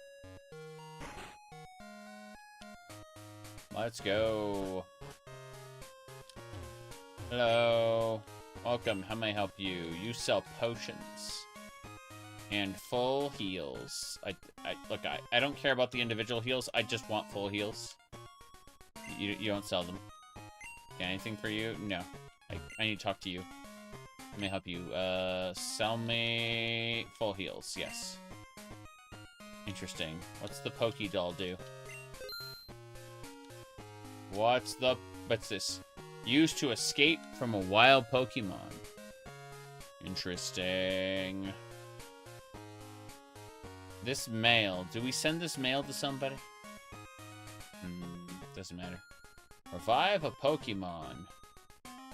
Let's go. Hello. Welcome. How may I help you? You sell potions. And full heals. Look, I don't care about the individual heals. I just want full heals. You don't sell them. Okay, anything for you? No. I need to talk to you. Let me help you. Sell me full heals. Yes. Interesting. What's the Pokédoll do? What's this? Used to escape from a wild Pokemon. Interesting. This mail. Do we send this mail to somebody? Doesn't matter. Revive a Pokemon.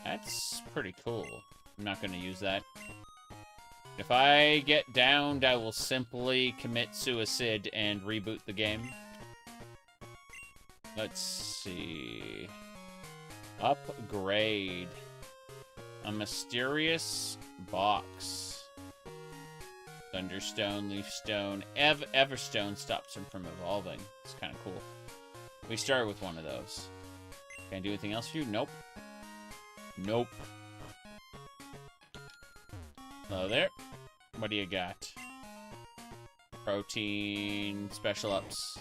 That's pretty cool. I'm not going to use that. If I get downed, I will simply commit suicide and reboot the game. Let's see. Upgrade. A mysterious box. Thunderstone, Leafstone, Everstone stops him from evolving. It's kind of cool. We started with one of those. Can I do anything else for you? Nope. Nope. Hello there. What do you got? Protein, special ups.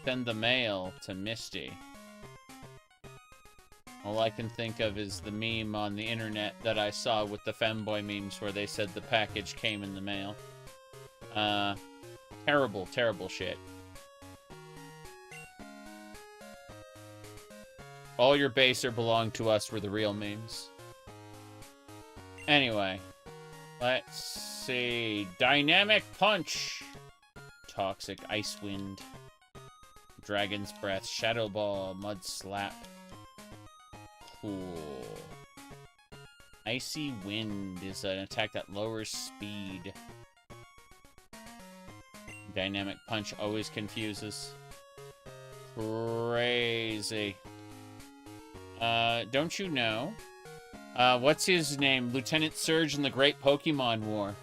Send the mail to Misty. All I can think of is the meme on the internet that I saw with the femboy memes where they said the package came in the mail. Terrible, terrible shit. All your base or belong to us were the real memes. Anyway. Let's see. Dynamic Punch. Toxic Ice Wind. Dragon's Breath. Shadow Ball. Mud Slap. Cool. Icy Wind is an attack that lowers speed. Dynamic Punch always confuses. Crazy. Don't you know? What's his name? Lieutenant Surge in the Great Pokemon War.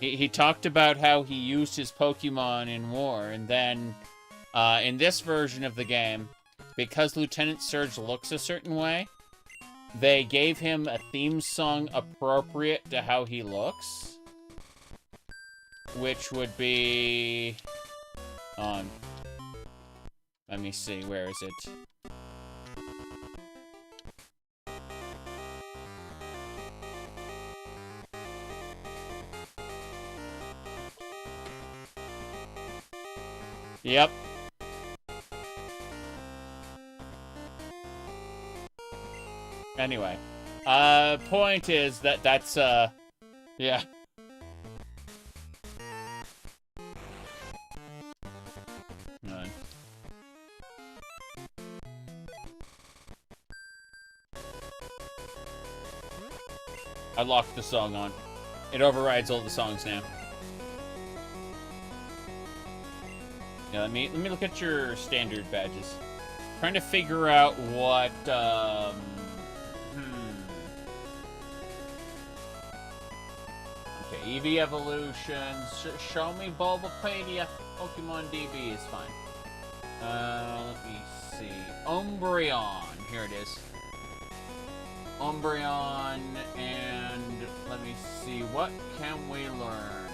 He talked about how he used his Pokemon in war, and then, in this version of the game, because Lieutenant Surge looks a certain way, they gave him a theme song appropriate to how he looks. Which would be... let me see, where is it? Yep. Anyway. Point is that's, yeah. I locked the song on. It overrides all the songs now. Yeah, let me look at your standard badges. Trying to figure out what, Okay, Eevee evolutions. Show me Bulbapedia. Pokemon DB is fine. Let me see. Umbreon. Here it is. Umbreon, and let me see. What can we learn?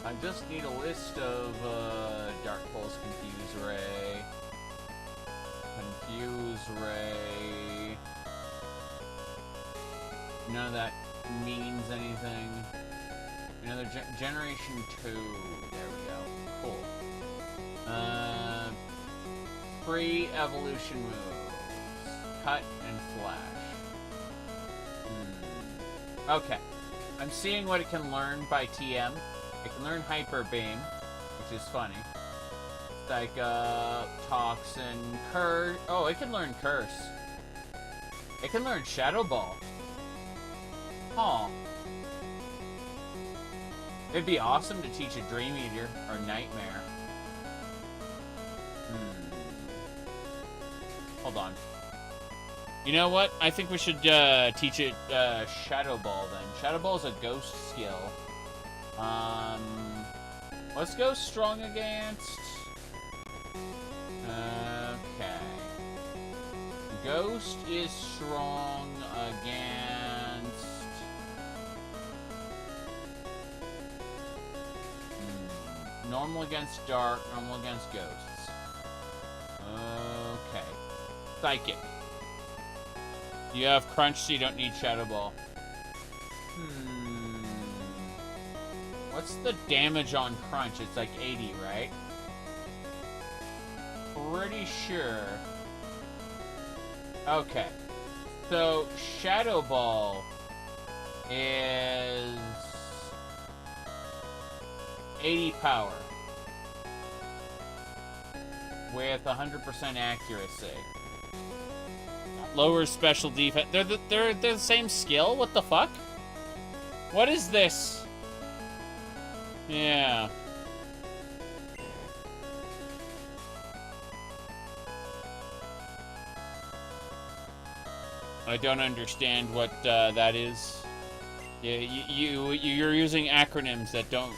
I just need a list of, Dark Pulse, Confuse Ray. Confuse Ray. None of that means anything. Another Generation 2. There we go. Cool. Pre-evolution moves. Cut and Flash. Okay. I'm seeing what it can learn by TM. It can learn Hyper Beam, which is funny. It's like, Toxin, Curse. Oh, it can learn Curse. It can learn Shadow Ball. Huh. It'd be awesome to teach a Dream Eater or Nightmare. Hold on. You know what? I think we should teach it Shadow Ball then. Shadow Ball is a ghost skill. Let's go strong against. Okay. Ghost is strong against. Normal against dark, normal against ghosts. Okay. Psychic. You have Crunch, so you don't need Shadow Ball. What's the damage on Crunch? It's like 80, right? Pretty sure. Okay. So, Shadow Ball is 80 power with 100% accuracy. Lower special defense. They're the same skill? What the fuck? What is this? Yeah. I don't understand what that is. Yeah, you're using acronyms that don't.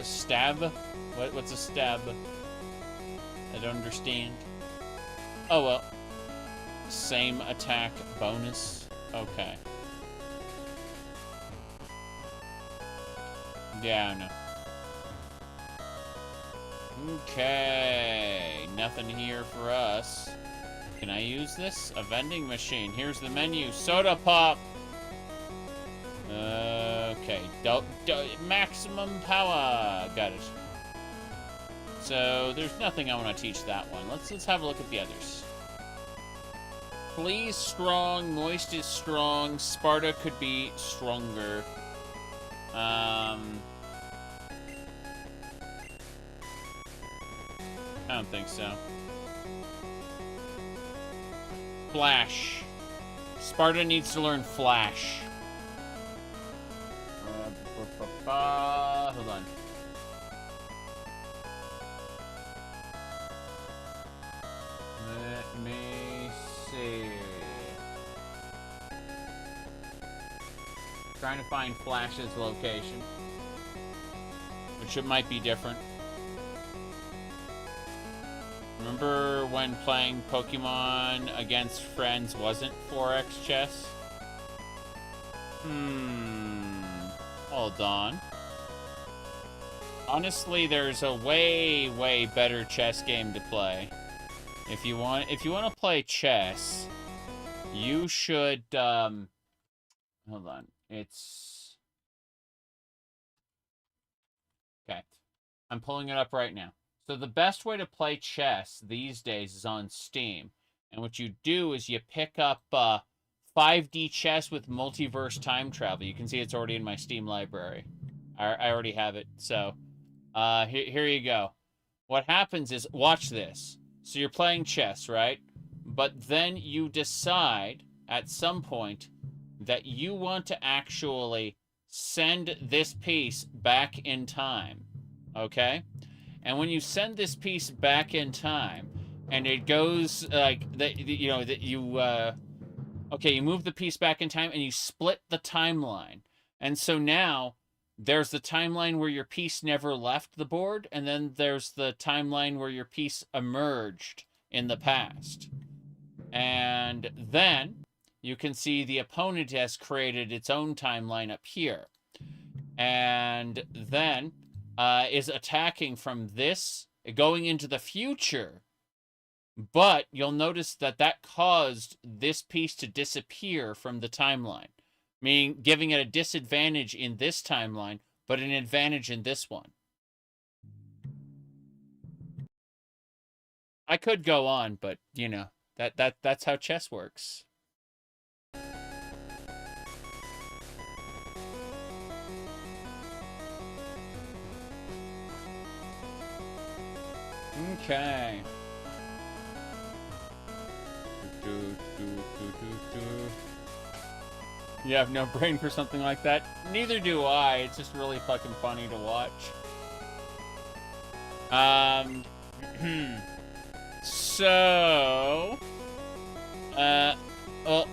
Stab. What's a stab? I don't understand. Oh well. Same attack bonus. Okay. Yeah, I know. Okay. Nothing here for us. Can I use this? A vending machine. Here's the menu. Soda pop. Okay. Maximum power. Got it. So there's nothing I want to teach that one. Let's have a look at the others. Please strong. Moist is strong. Sparta could be stronger. I don't think so. Flash. Sparta needs to learn Flash. Hold on. Let me see. Trying to find Flash's location, which it might be different. Remember when playing Pokemon against friends wasn't 4x chess? Hold on. Honestly, there's a way better chess game to play. If you want to play chess, you should hold on. It's okay. I'm pulling it up right now. So the best way to play chess these days is on Steam. And what you do is you pick up 5D chess with multiverse time travel. You can see it's already in my Steam library. I already have it. So here you go. What happens is, watch this. So you're playing chess, right? But then you decide at some point that you want to actually send this piece back in time. Okay? And when you send this piece back in time, and it goes like that, you know, that you okay, you move the piece back in time and you split the timeline. And so now there's the timeline where your piece never left the board, and then there's the timeline where your piece emerged in the past. And then you can see the opponent has created its own timeline up here. And then is attacking from this, going into the future. But you'll notice that that caused this piece to disappear from the timeline, meaning giving it a disadvantage in this timeline, but an advantage in this one. I could go on, but, you know, that's how chess works. Okay. You have no brain for something like that? Neither do I. It's just really fucking funny to watch. So... well,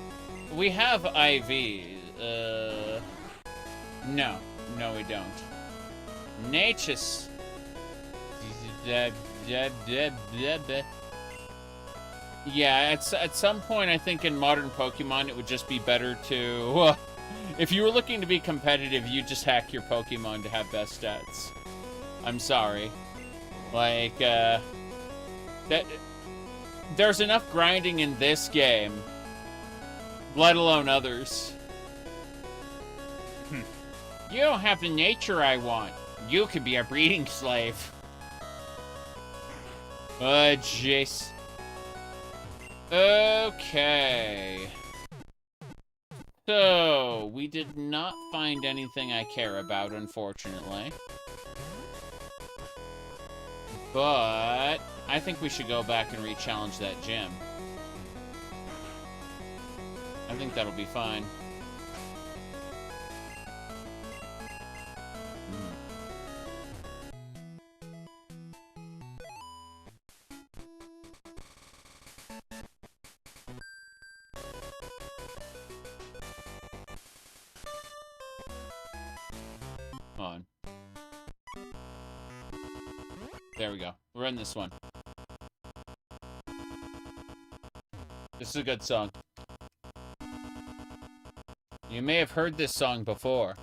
we have Eevee. No, we don't. Nature's... Yeah, at some point, I think in modern Pokemon, it would just be better to... if you were looking to be competitive, you just hack your Pokemon to have best stats. I'm sorry. Like, there's enough grinding in this game, let alone others. You don't have the nature I want. You could be a breeding slave. Jeez. Okay. So, we did not find anything I care about, unfortunately. But I think we should go back and re-challenge that gym. I think that'll be fine. Come on. There we go. We're in this one. This is a good song. You may have heard this song before.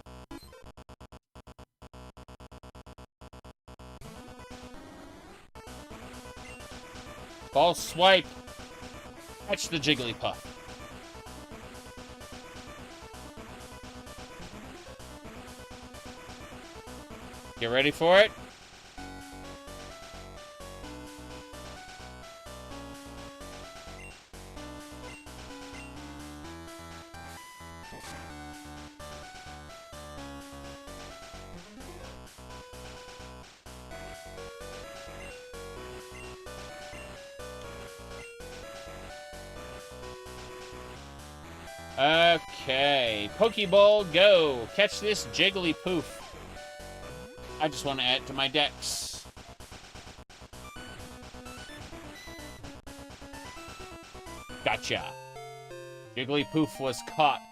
Ball swipe. Catch the Jigglypuff. Get ready for it. Okay, Pokeball, go! Catch this Jigglypuff. I just want to add it to my Dex. Gotcha. Jigglypuff was caught.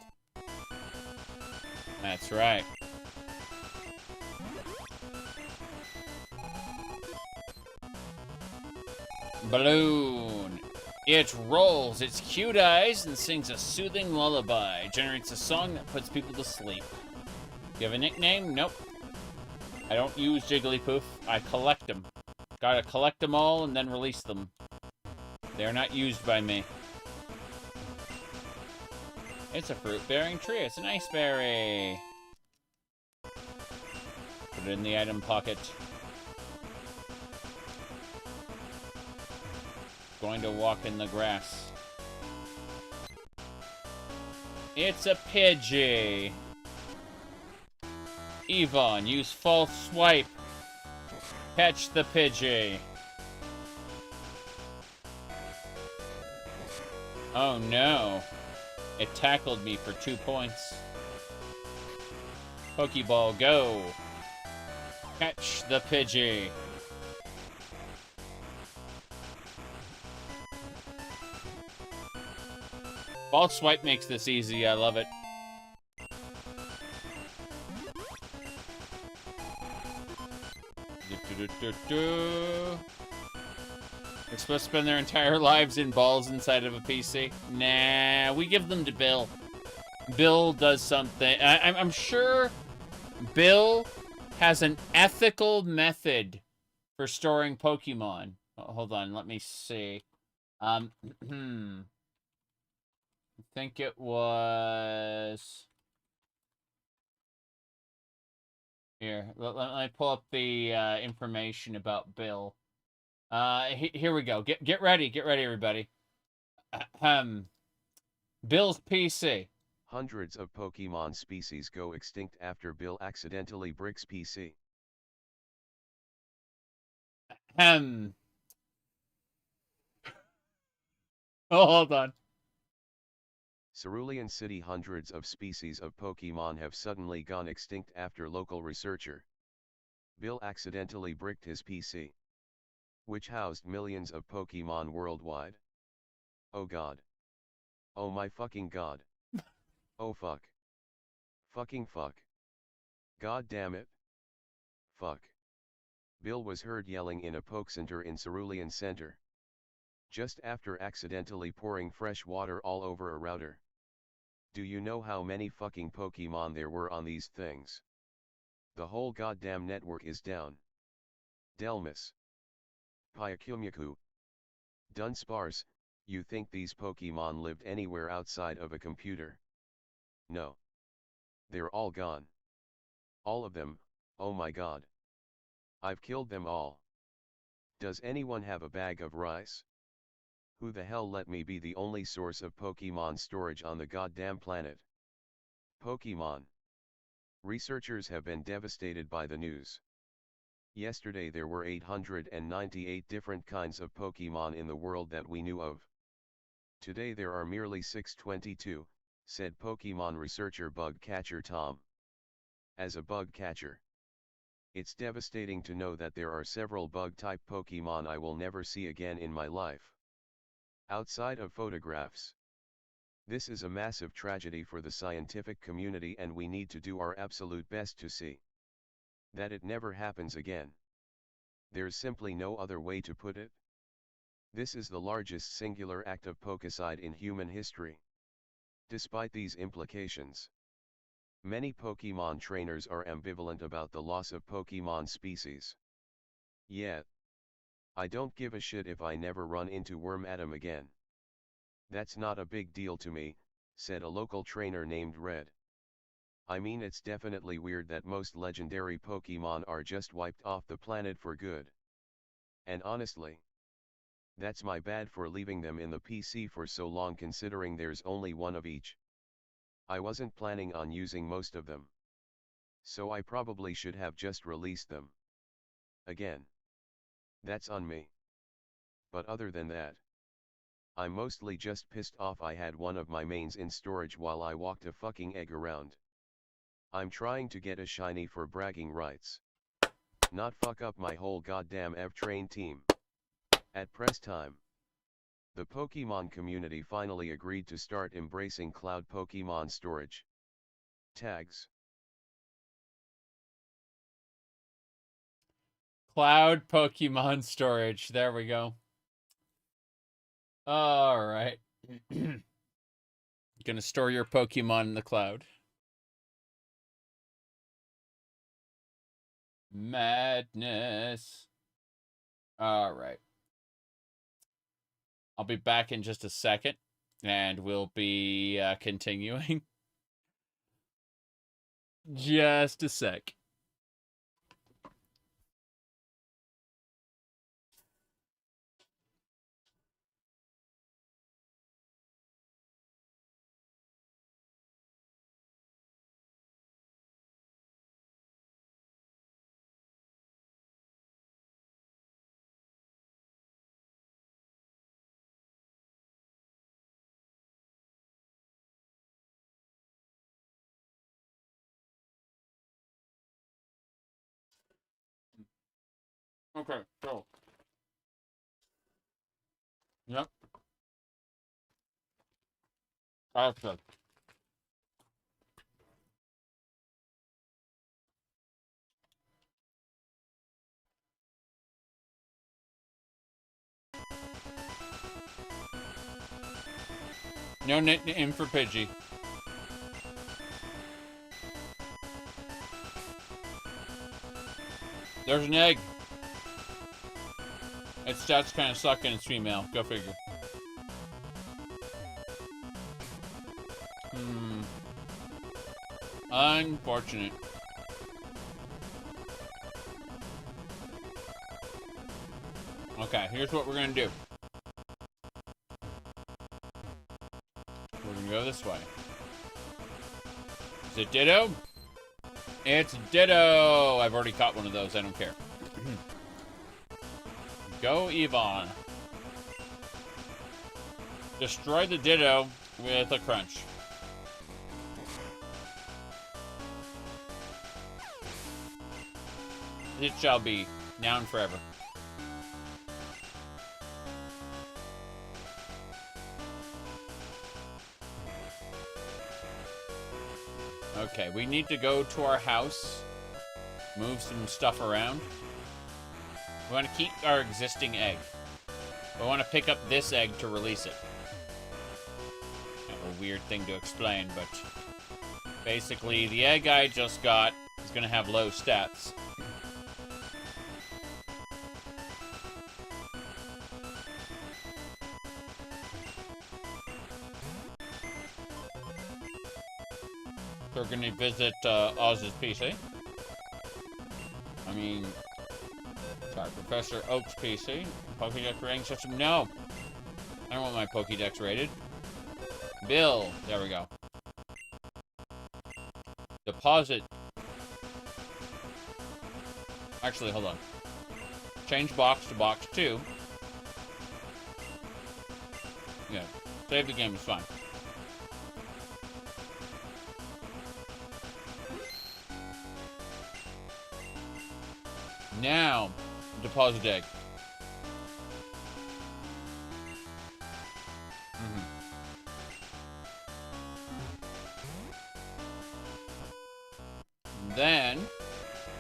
That's right. Balloon. It rolls its cute eyes and sings a soothing lullaby. Generates a song that puts people to sleep. You have a nickname? Nope. I don't use Jigglypuff. I collect them. Gotta collect them all and then release them. They're not used by me. It's a fruit-bearing tree. It's an ice berry. Put it in the item pocket. Going to walk in the grass. It's a Pidgey. Yvonne, use false swipe. Catch the Pidgey. Oh no. It tackled me for 2 points. Pokeball, go. Catch the Pidgey. False swipe makes this easy. I love it. They're supposed to spend their entire lives in balls inside of a PC. Nah, we give them to Bill. Bill does something. I'm sure Bill has an ethical method for storing Pokemon. Oh, hold on, let me see. I think it was... Here, let me pull up the information about Bill. Here we go. Get ready, everybody. Bill's PC. Hundreds of Pokemon species go extinct after Bill accidentally bricks PC. Oh, hold on. Cerulean City. Hundreds of species of Pokemon have suddenly gone extinct after local researcher Bill accidentally bricked his PC, which housed millions of Pokemon worldwide. Oh god. Oh my fucking god. Oh fuck. Fucking fuck. God damn it. Fuck. Bill was heard yelling in a Pokecenter in Cerulean Center, just after accidentally pouring fresh water all over a router. Do you know how many fucking Pokemon there were on these things? The whole goddamn network is down. Delmas. Pyakumyaku. Dunsparce, you think these Pokemon lived anywhere outside of a computer? No. They're all gone. All of them, oh my god. I've killed them all. Does anyone have a bag of rice? Who the hell let me be the only source of Pokemon storage on the goddamn planet? Pokemon. Researchers have been devastated by the news. Yesterday there were 898 different kinds of Pokemon in the world that we knew of. Today there are merely 622, said Pokemon researcher bug catcher Tom. As a bug catcher, it's devastating to know that there are several bug-type Pokemon I will never see again in my life. Outside of photographs. This is a massive tragedy for the scientific community, and we need to do our absolute best to see that it never happens again. There's simply no other way to put it. This is the largest singular act of pokicide in human history. Despite these implications, many Pokemon trainers are ambivalent about the loss of Pokemon species. Yet, I don't give a shit if I never run into Wormadam again. That's not a big deal to me, said a local trainer named Red. I mean, it's definitely weird that most legendary Pokemon are just wiped off the planet for good. And honestly, that's my bad for leaving them in the PC for so long, considering there's only one of each. I wasn't planning on using most of them, so I probably should have just released them. Again. That's on me. But other than that, I'm mostly just pissed off I had one of my mains in storage while I walked a fucking egg around. I'm trying to get a shiny for bragging rights. Not fuck up my whole goddamn F-Train team. At press time, the Pokemon community finally agreed to start embracing cloud Pokemon storage. Tags. Cloud Pokemon storage. There we go. All right. Gonna store your Pokemon in the cloud. Madness. All right. I'll be back in just a second, and we'll be continuing. Just a sec. Okay, so. Yep. Awesome. No nickname for Pidgey. There's an egg. Its stats kind of suck and it's female. Go figure. Unfortunate. Okay, here's what we're gonna do. We're gonna go this way. Is it Ditto? It's Ditto! I've already caught one of those, I don't care. Go Yvonne. Destroy the Ditto with a crunch. It shall be, now and forever. Okay, we need to go to our house, move some stuff around. We want to keep our existing egg. We want to pick up this egg to release it. Kind of a weird thing to explain, but basically the egg I just got is going to have low stats. We're going to visit Oz's PC. mean, sorry, Professor Oak's PC. Pokédex rating system. No. I don't want my Pokédex rated. Bill. There we go. Deposit. Actually, hold on. Change box to box 2. Yeah. Save the game, it's fine. Now, deposit egg. Then,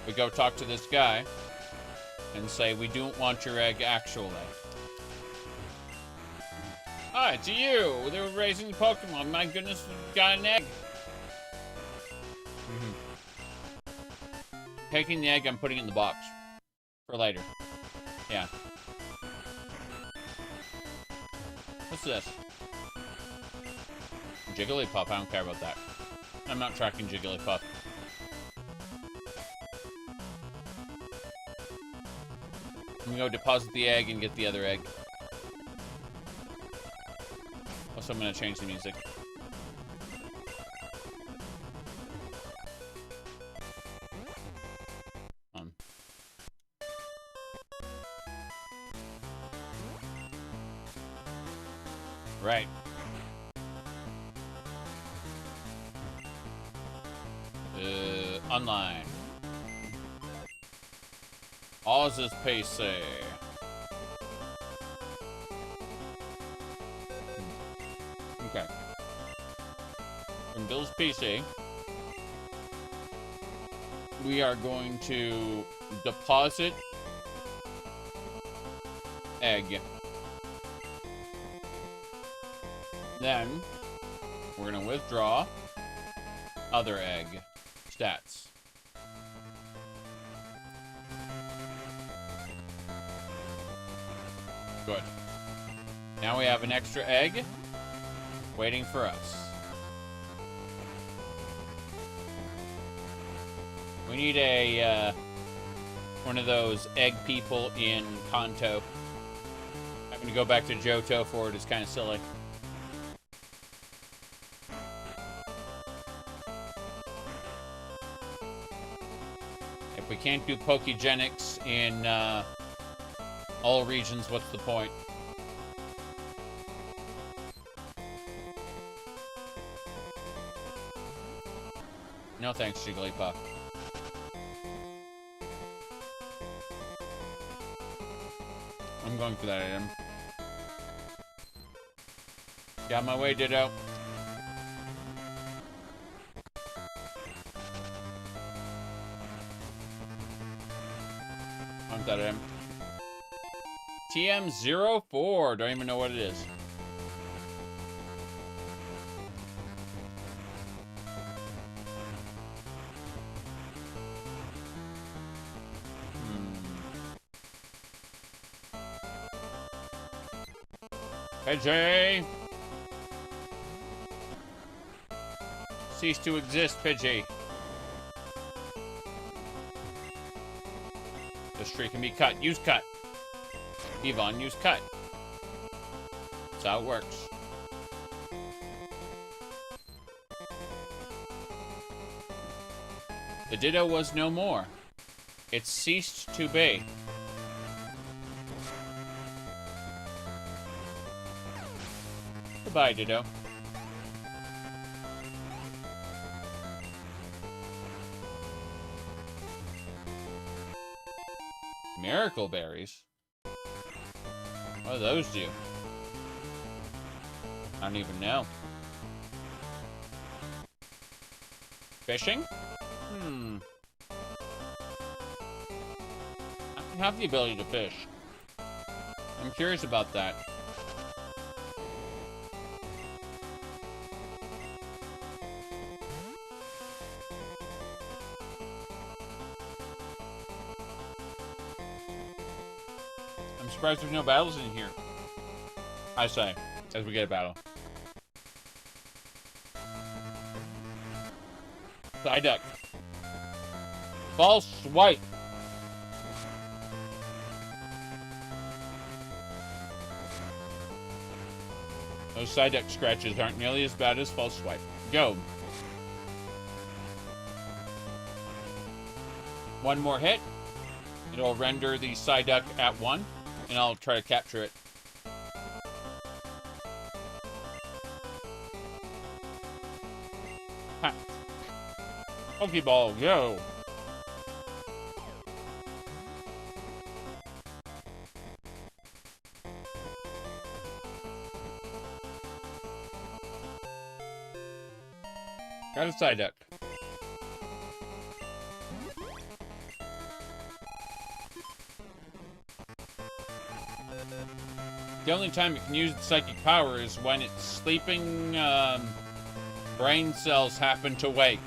we go talk to this guy and say, we don't want your egg actually. Hi, it's you! They were raising Pokemon. My goodness, we got an egg. Taking the egg, I'm putting it in the box. For later. Yeah. What's this? Jigglypuff, I don't care about that. I'm not tracking Jigglypuff. I'm gonna go deposit the egg and get the other egg. Also, I'm gonna change the music. Right. Online. Oz's PC. Okay. From Bill's PC, we are going to deposit egg. Then, we're going to withdraw other egg stats. Good. Now we have an extra egg waiting for us. We need a, one of those egg people in Kanto. Having to go back to Johto for it is kind of silly. If we can't do Pokegenics in all regions, what's the point? No thanks, Jigglypuff. I'm going for that item. Get out my way, Ditto. Want that item. TM04. Don't even know what it is. Pidgey! Cease to exist, Pidgey. This tree can be cut. Use cut. Yvonne, use cut. That's how it works. The Ditto was no more. It ceased to be. Goodbye, Ditto. Miracle berries? What do those do? I don't even know. Fishing? I don't have the ability to fish. I'm curious about that. I'm surprised there's no battles in here. I say, as we get a battle. Psyduck. False swipe. Those Psyduck scratches aren't nearly as bad as False Swipe. Go. One more hit. It'll render the Psyduck at 1, and I'll try to capture it. Ha. Pokeball, go! Got a Psyduck. The only time it can use its psychic power is when its sleeping brain cells happen to wake.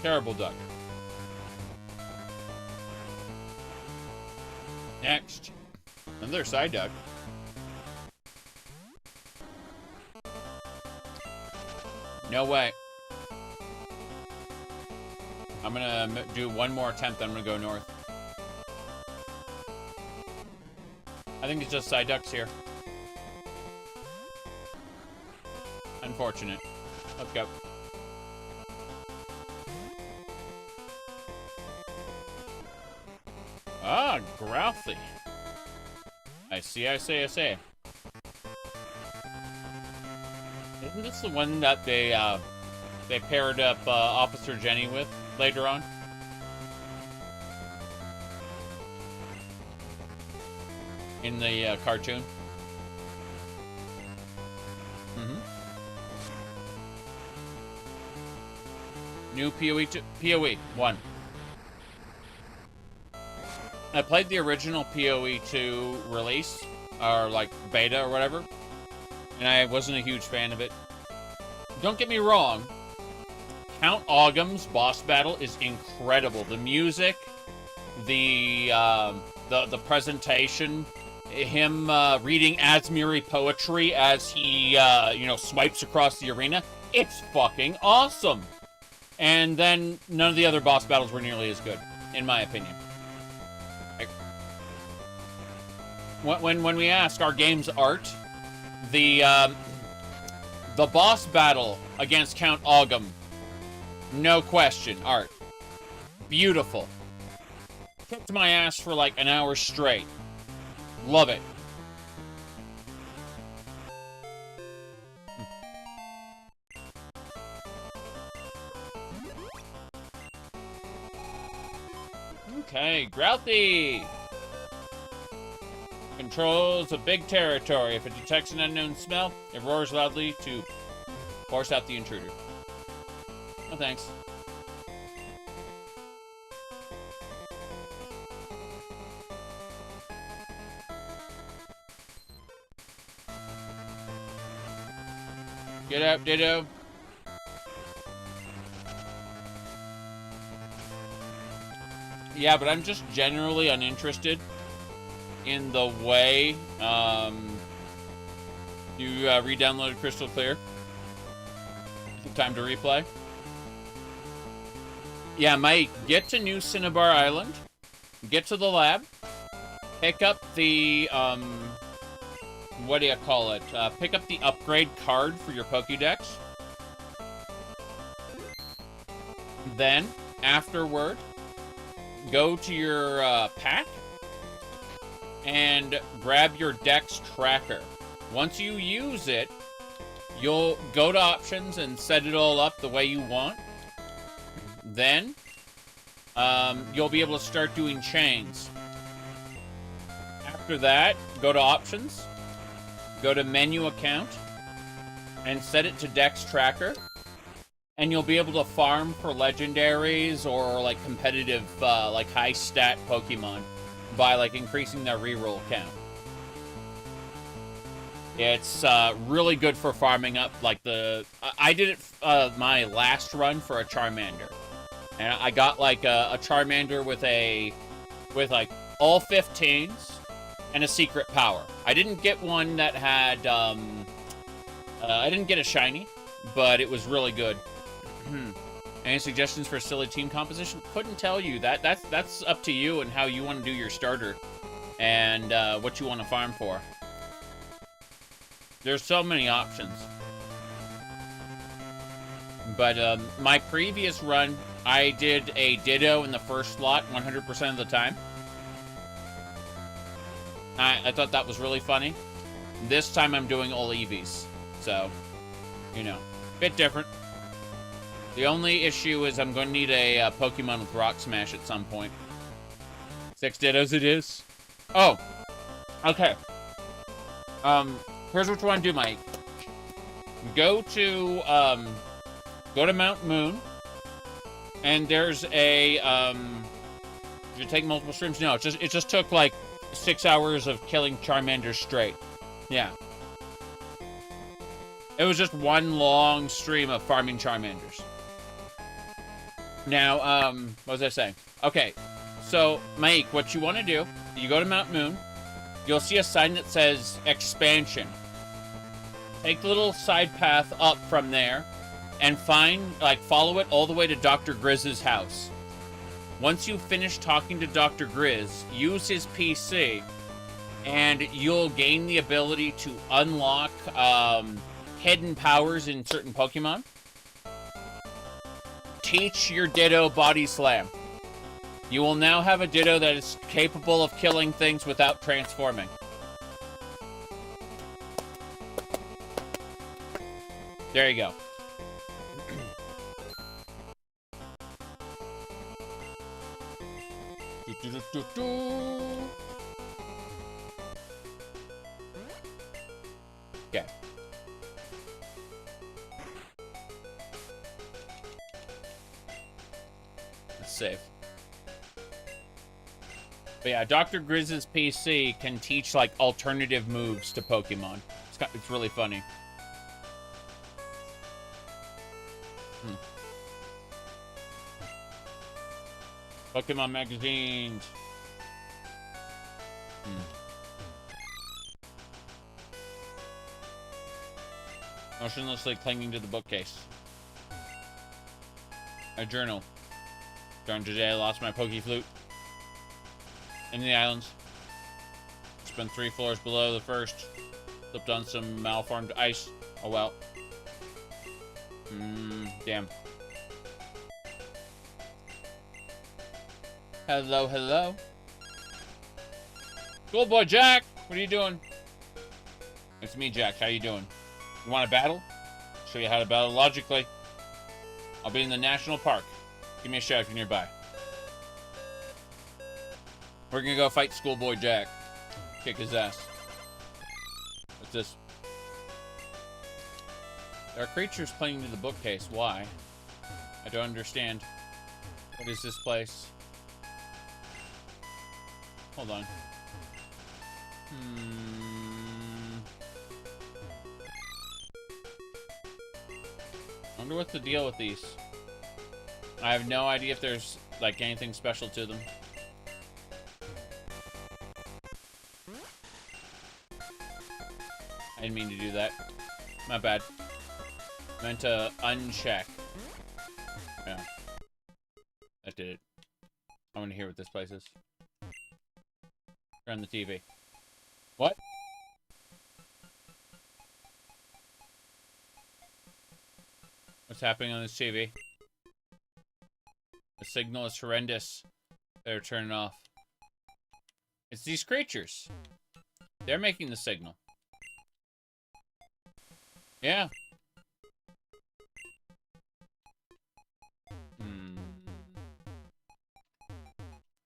Terrible duck. Next. Another Psyduck. No way. I'm gonna do one more attempt, then I'm gonna go north. I think it's just Psyducks here. Unfortunate. Let's go. Ah, Grouthy. I see. Isn't this the one that they paired up Officer Jenny with later on? In the cartoon? Mm-hmm. New PoE 1. I played the original PoE 2 release, or like beta or whatever, and I wasn't a huge fan of it. Don't get me wrong, Count Ogum's boss battle is incredible. The music, the presentation, him reading Asmiri poetry as he swipes across the arena. It's fucking awesome. And then none of the other boss battles were nearly as good, in my opinion. When we ask our game's art, the boss battle against Count Ogum, no question, art. Beautiful. Kicked my ass for like an hour straight. Love it. Okay, Grouthy controls a big territory. If it detects an unknown smell, it roars loudly to force out the intruder. No thanks. Get up, Ditto. Yeah, but I'm just generally uninterested in the way you re-downloaded Crystal Clear. Time to replay. Yeah, Mike, get to New Cinnabar Island, get to the lab, pick up the, what do you call it? Pick up the upgrade card for your Pokédex. Then, afterward, go to your pack and grab your Dex Tracker. Once you use it, you'll go to options and set it all up the way you want. Then, you'll be able to start doing chains. After that, go to options, go to menu account, and set it to Dex Tracker. And you'll be able to farm for legendaries or like competitive, like high stat Pokemon by like increasing their reroll count. It's really good for farming up like the. I did it my last run for a Charmander, and I got like a Charmander with like all 15s and a secret power. I didn't get one that had. I didn't get a shiny, but it was really good. Any suggestions for a silly team composition? Couldn't tell you. That's up to you and how you want to do your starter. And what you want to farm for. There's so many options. But my previous run, I did a Ditto in the first slot 100% of the time. I thought that was really funny. This time I'm doing all Eevees. So, you know, bit different. The only issue is I'm going to need a Pokemon with Rock Smash at some point. 6 Dittos it is. Oh, okay. Here's what you want to do, Mike. Go to Mount Moon, and there's a did you take multiple streams? No, it just took like 6 hours of killing Charmander straight. Yeah. It was just one long stream of farming Charmanders. Now, what was I saying? Okay, so, Mike, what you want to do, you go to Mount Moon, you'll see a sign that says Expansion. Take the little side path up from there, and follow it all the way to Dr. Grizz's house. Once you finish talking to Dr. Grizz, use his PC, and you'll gain the ability to unlock, hidden powers in certain Pokemon. Teach your Ditto Body Slam. You will now have a Ditto that is capable of killing things without transforming. There you go. Okay. Let's save. But yeah, Dr. Grizz's PC can teach, like, alternative moves to Pokemon. It's really funny. Pokemon magazines. Motionlessly clinging to the bookcase. A journal. Darn, today I lost my Pokeflute. In the islands. It's been 3 floors below the first. Slipped on some malformed ice. Oh well. Damn. Hello, hello. Schoolboy Jack! What are you doing? It's me, Jack. How you doing? You want to battle? Show you how to battle logically. I'll be in the national park. Give me a shout if you're nearby. We're gonna go fight Schoolboy Jack. Kick his ass. What's this? There are creatures clinging to the bookcase. Why? I don't understand. What is this place? Hold on. I wonder what's the deal with these. I have no idea if there's, like, anything special to them. I didn't mean to do that. My bad. Meant to uncheck. Yeah. That did it. I want to hear what this place is. Turn the TV. What? What's happening on this TV? The signal is horrendous. Better turn it off. It's these creatures. They're making the signal. Yeah.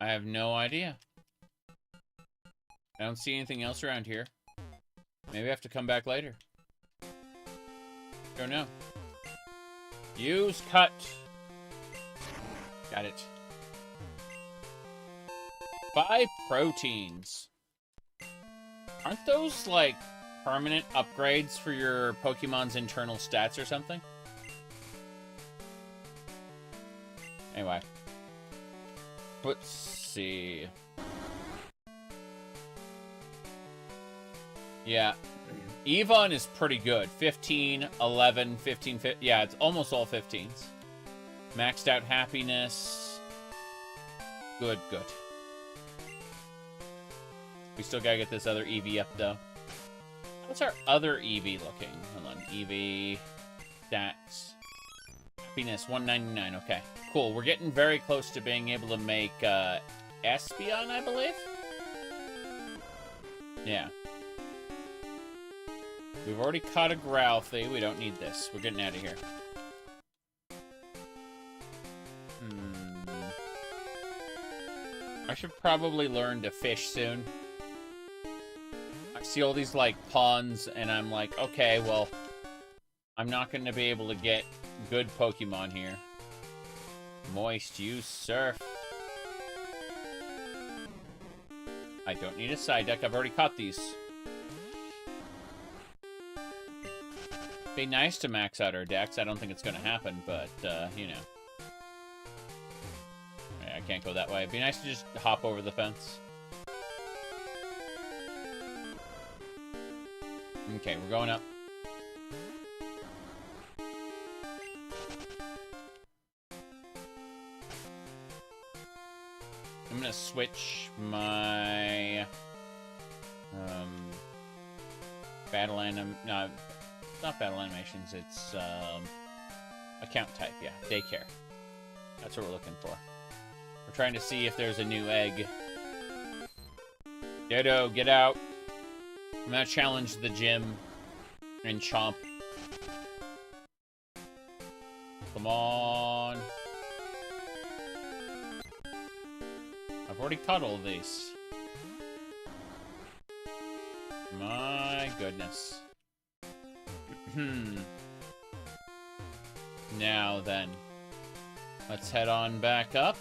I have no idea. I don't see anything else around here. Maybe I have to come back later. Don't know. Use cut. Got it. Buy proteins. Aren't those, like, permanent upgrades for your Pokemon's internal stats or something? Anyway. Let's see. Yeah. Yvonne is pretty good. 15, 11, 15, 15. Yeah, it's almost all 15s. Maxed out happiness. Good, good. We still gotta get this other Eevee up, though. What's our other Eevee looking? Hold on. Eevee. Stats. Happiness, 199. Okay. Cool. We're getting very close to being able to make, Espeon, I believe? Yeah. We've already caught a Growlithe. We don't need this. We're getting out of here. I should probably learn to fish soon. I see all these, like, ponds, and I'm like, okay, well, I'm not going to be able to get good Pokemon here. Moist, use Surf. I don't need a Psyduck. I've already caught these. Be nice to max out our decks. I don't think it's going to happen, but, you know. I can't go that way. It'd be nice to just hop over the fence. Okay, we're going up. I'm gonna switch my battle no, it's not battle animations, it's account type, yeah, Daycare. That's what we're looking for. We're trying to see if there's a new egg. Dodo, get out. I'm gonna challenge the gym and Chomp. Come on. I've already caught all these. My goodness. Now then. Let's head on back up.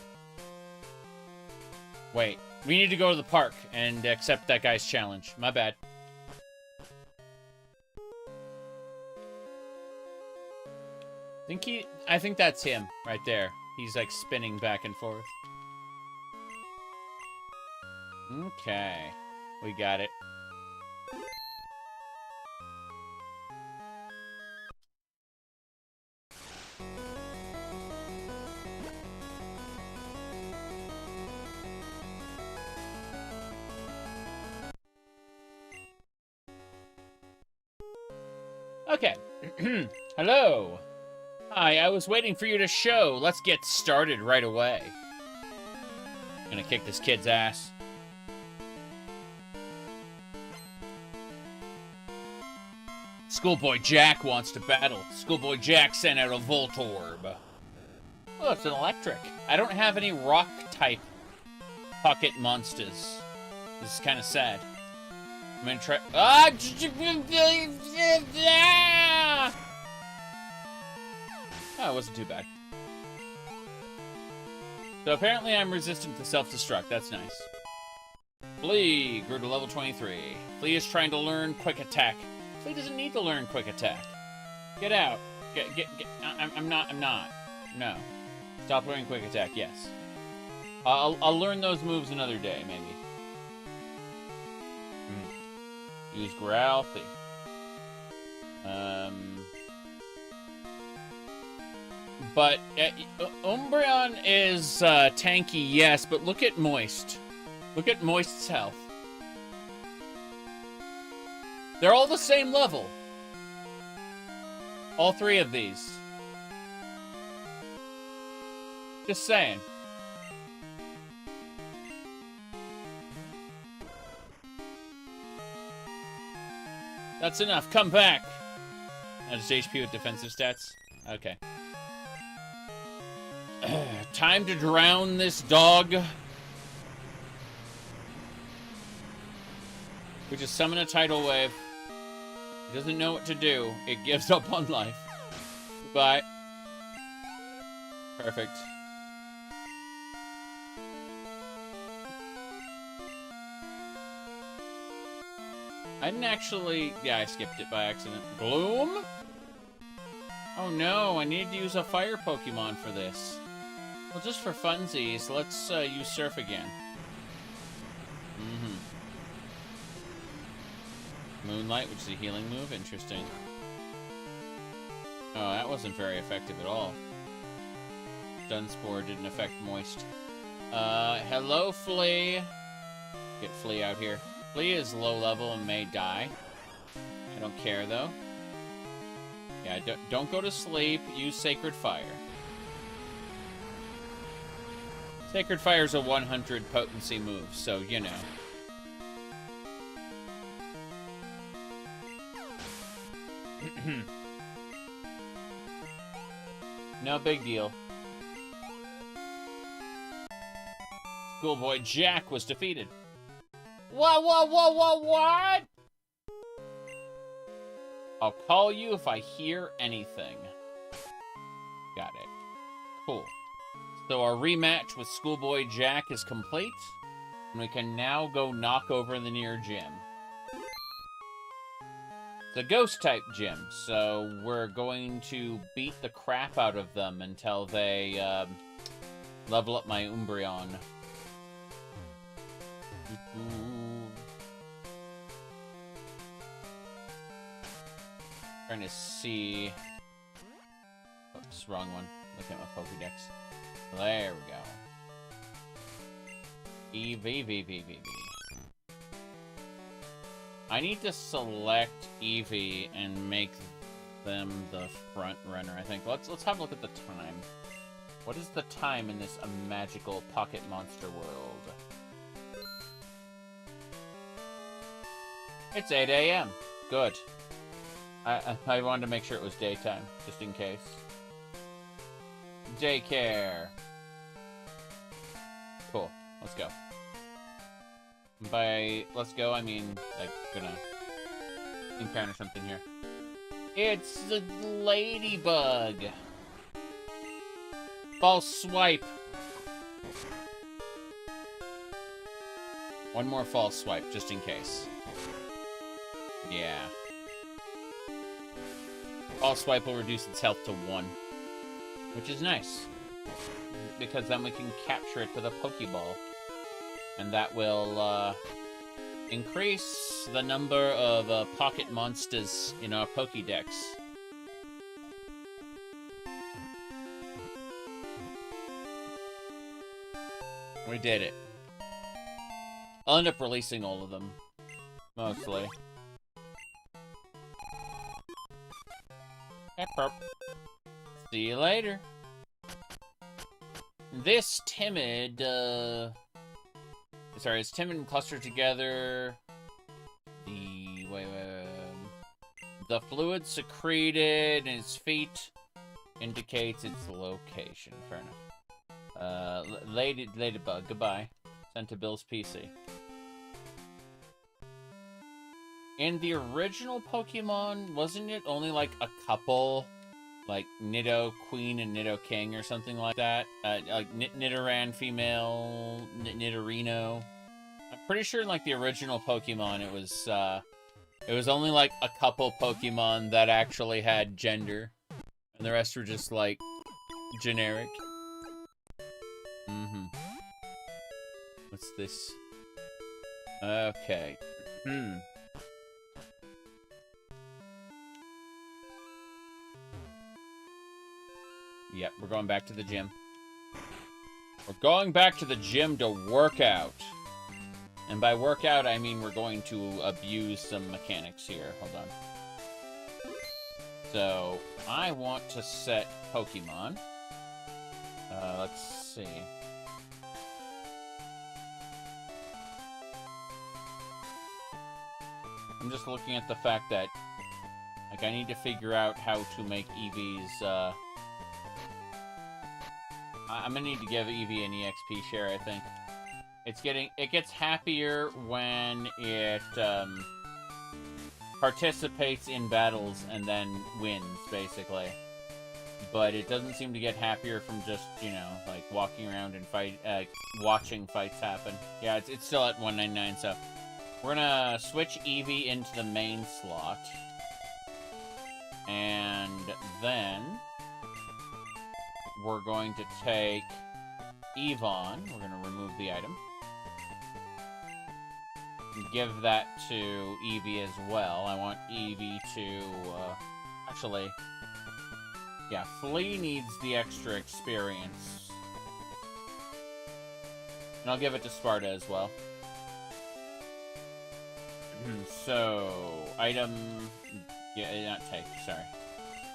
Wait. We need to go to the park and accept that guy's challenge. My bad. I think that's him right there. He's like spinning back and forth. Okay. We got it. Okay. Hello. Hi, I was waiting for you to show. Let's get started right away. Gonna kick this kid's ass. Schoolboy Jack wants to battle. Schoolboy Jack sent out a Voltorb. Oh, it's an electric. I don't have any rock-type pocket monsters. This is kind of sad. I'm gonna try... Ah! Oh, it wasn't too bad. So apparently I'm resistant to self-destruct. That's nice. Flea grew to level 23. Flea is trying to learn Quick Attack. Flea doesn't need to learn Quick Attack. Get out. Get. I'm not. No. Stop learning Quick Attack. Yes. I'll learn those moves another day, maybe. Use Growlithe. But Umbreon is tanky, yes, but look at Moist. Look at Moist's health. They're all the same level. All three of these. Just saying. That's enough. Come back. That's HP with defensive stats. Okay. Time to drown this dog. We just summon a tidal wave. It doesn't know what to do. It gives up on life. Goodbye. Perfect. I didn't actually... Yeah, I skipped it by accident. Gloom? Oh no, I needed to use a fire Pokemon for this. Well, just for funsies, let's use Surf again. Moonlight, which is a healing move. Interesting. Oh, that wasn't very effective at all. Dunspoor didn't affect Moist. Hello, Flea. Get Flea out here. Flea is low level and may die. I don't care, though. Yeah, don't go to sleep. Use Sacred Fire. Sacred Fire is a 100 potency move, so, you know. No big deal. Schoolboy Jack was defeated. What? I'll call you if I hear anything. Got it. Cool. So our rematch with Schoolboy Jack is complete. And we can now go knock over the near gym. It's a ghost-type gym, so we're going to beat the crap out of them until they level up my Umbreon. Trying to see... Oops, wrong one. Look at my Pokédex. There we go. Eevee. I need to select Eevee and make them the front runner, I think. Let's have a look at the time. What is the time in this magical pocket monster world? It's 8 a.m. Good. I wanted to make sure it was daytime, just in case. Daycare. Cool. Let's go. By let's go, I mean, like, gonna encounter something here. It's the ladybug. False swipe. One more false swipe, just in case. Yeah. False swipe will reduce its health to 1. Which is nice. Because then we can capture it with a Pokeball. And that will, increase the number of, pocket monsters in our Pokédex. We did it. I'll end up releasing all of them. Mostly. See you later. This timid, sorry, it's timid and clustered together. The fluid secreted in its feet indicates its location. Fair enough. Ladybug, goodbye. Sent to Bill's PC. In the original Pokemon, wasn't it only like a couple? Like Nido Queen and Nido King or something like that. Like Nidoran female, Nidorino. I'm pretty sure in like the original Pokemon it was only like a couple Pokemon that actually had gender. And the rest were just like generic. What's this? Okay. Yep, we're going back to the gym. We're going back to the gym to work out. And by work out, I mean we're going to abuse some mechanics here. Hold on. So, I want to set Pokemon. Let's see. I'm just looking at the fact that, like, I need to figure out how to make Eevee's, I'm gonna need to give Eevee an EXP share, I think. It gets happier when it, participates in battles and then wins, basically. But it doesn't seem to get happier from just, you know, like, walking around and watching fights happen. Yeah, it's still at 199, so... We're gonna switch Eevee into the main slot. And then... we're going to take Yvonne. We're going to remove the item. And give that to Eevee as well. I want Eevee to... actually... Yeah, Flea needs the extra experience. And I'll give it to Sparta as well. So, item... Yeah, not take, sorry.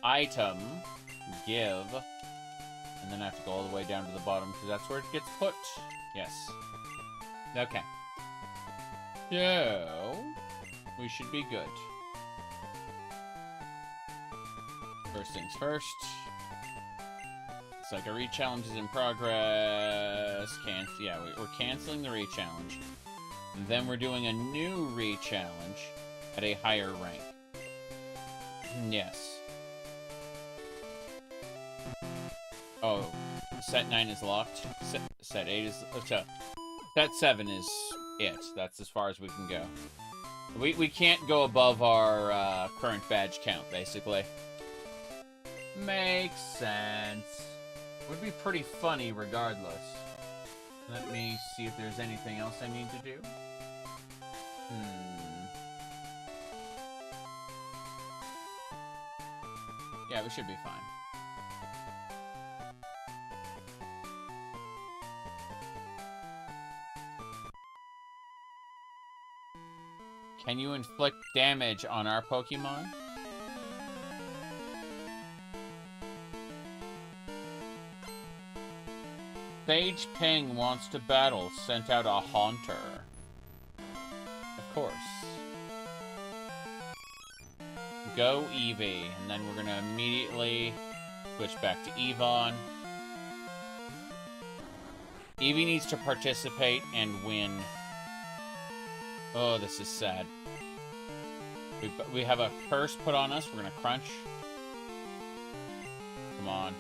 Item, give, and then I have to go all the way down to the bottom, because that's where it gets put. Yes. Okay. So, we should be good. First things first. It's like a re-challenge is in progress. Yeah, we're canceling the re-challenge. Then we're doing a new re-challenge at a higher rank. Yes. Oh, set 9 is locked. Set 8 is... set 7 is it. That's as far as we can go. We can't go above our current badge count, basically. Makes sense. Would be pretty funny regardless. Let me see if there's anything else I need to do. Yeah, we should be fine. Can you inflict damage on our Pokemon? Sage Ping wants to battle. Sent out a Haunter. Of course. Go Eevee, and then we're gonna immediately switch back to Yvonne. Eevee needs to participate and win. Oh, this is sad. We have a curse put on us. We're gonna crunch. Come on.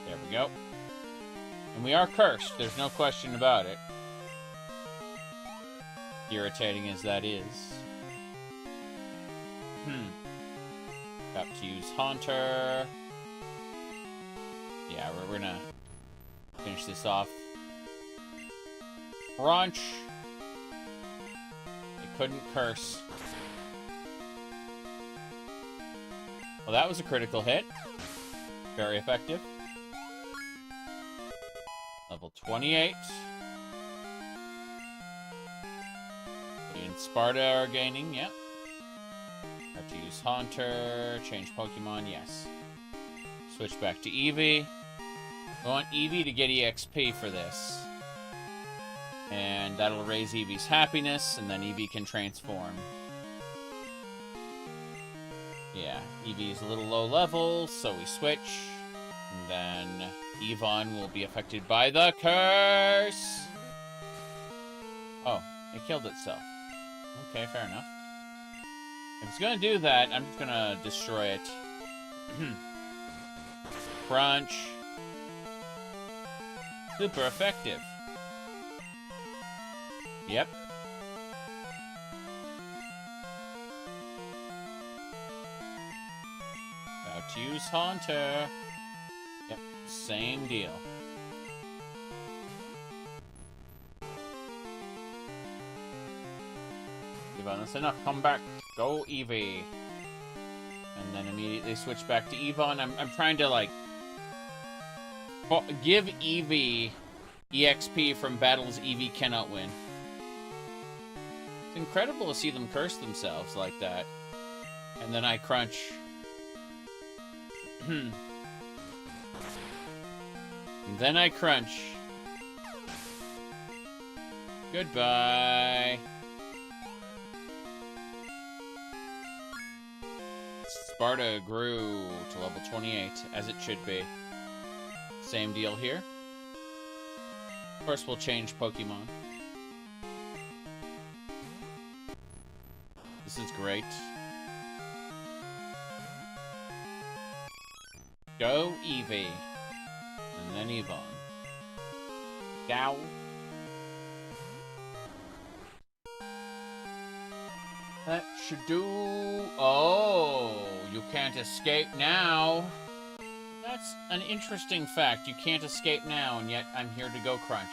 There we go. And we are cursed. There's no question about it. Irritating as that is. Got to use Haunter. Yeah, we're gonna finish this off. Crunch. It couldn't curse. Well, that was a critical hit. Very effective. Level 28. And Sparta are gaining, yep. Have to use Haunter, change Pokemon, yes. Switch back to Eevee. We want Eevee to get EXP for this. And that'll raise Eevee's happiness, and then Eevee can transform. Yeah, Eevee's a little low level, so we switch. And then Yvonne will be affected by the curse! Oh, it killed itself. Okay, fair enough. If it's gonna do that, I'm just gonna destroy it. Crunch. Super effective. Yep. About to use Haunter. Yep, same deal. Yvonne, that's enough. Come back. Go Eevee. And then immediately switch back to Yvonne. I'm trying to, like, give Eevee EXP from battles Eevee cannot win. It's incredible to see them curse themselves like that. And then I crunch. And then I crunch. Goodbye. Sparta grew to level 28, as it should be. Same deal here. Of course, we'll change Pokemon. This is great. Go Eevee. And then Yvonne. Gow. That should do... Oh, you can't escape now. That's an interesting fact. You can't escape now, and yet I'm here to go crunch.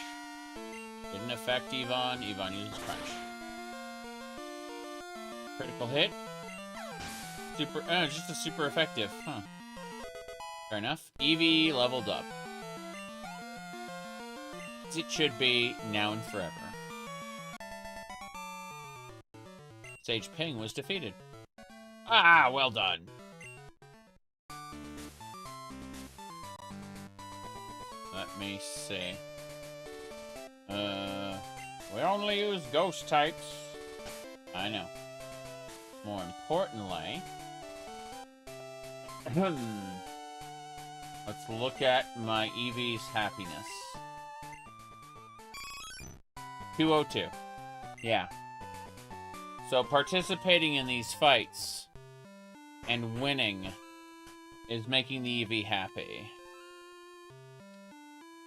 Didn't affect Yvonne. Yvonne uses crunch. Critical hit. Super... just a super effective. Huh. Fair enough. Eevee leveled up. As it should be, now and forever. Sage Ping was defeated. Ah, well done. Let me see. We only use ghost types. I know. More importantly, let's look at my Eevee's happiness. 202. Yeah. So participating in these fights and winning is making the Eevee happy.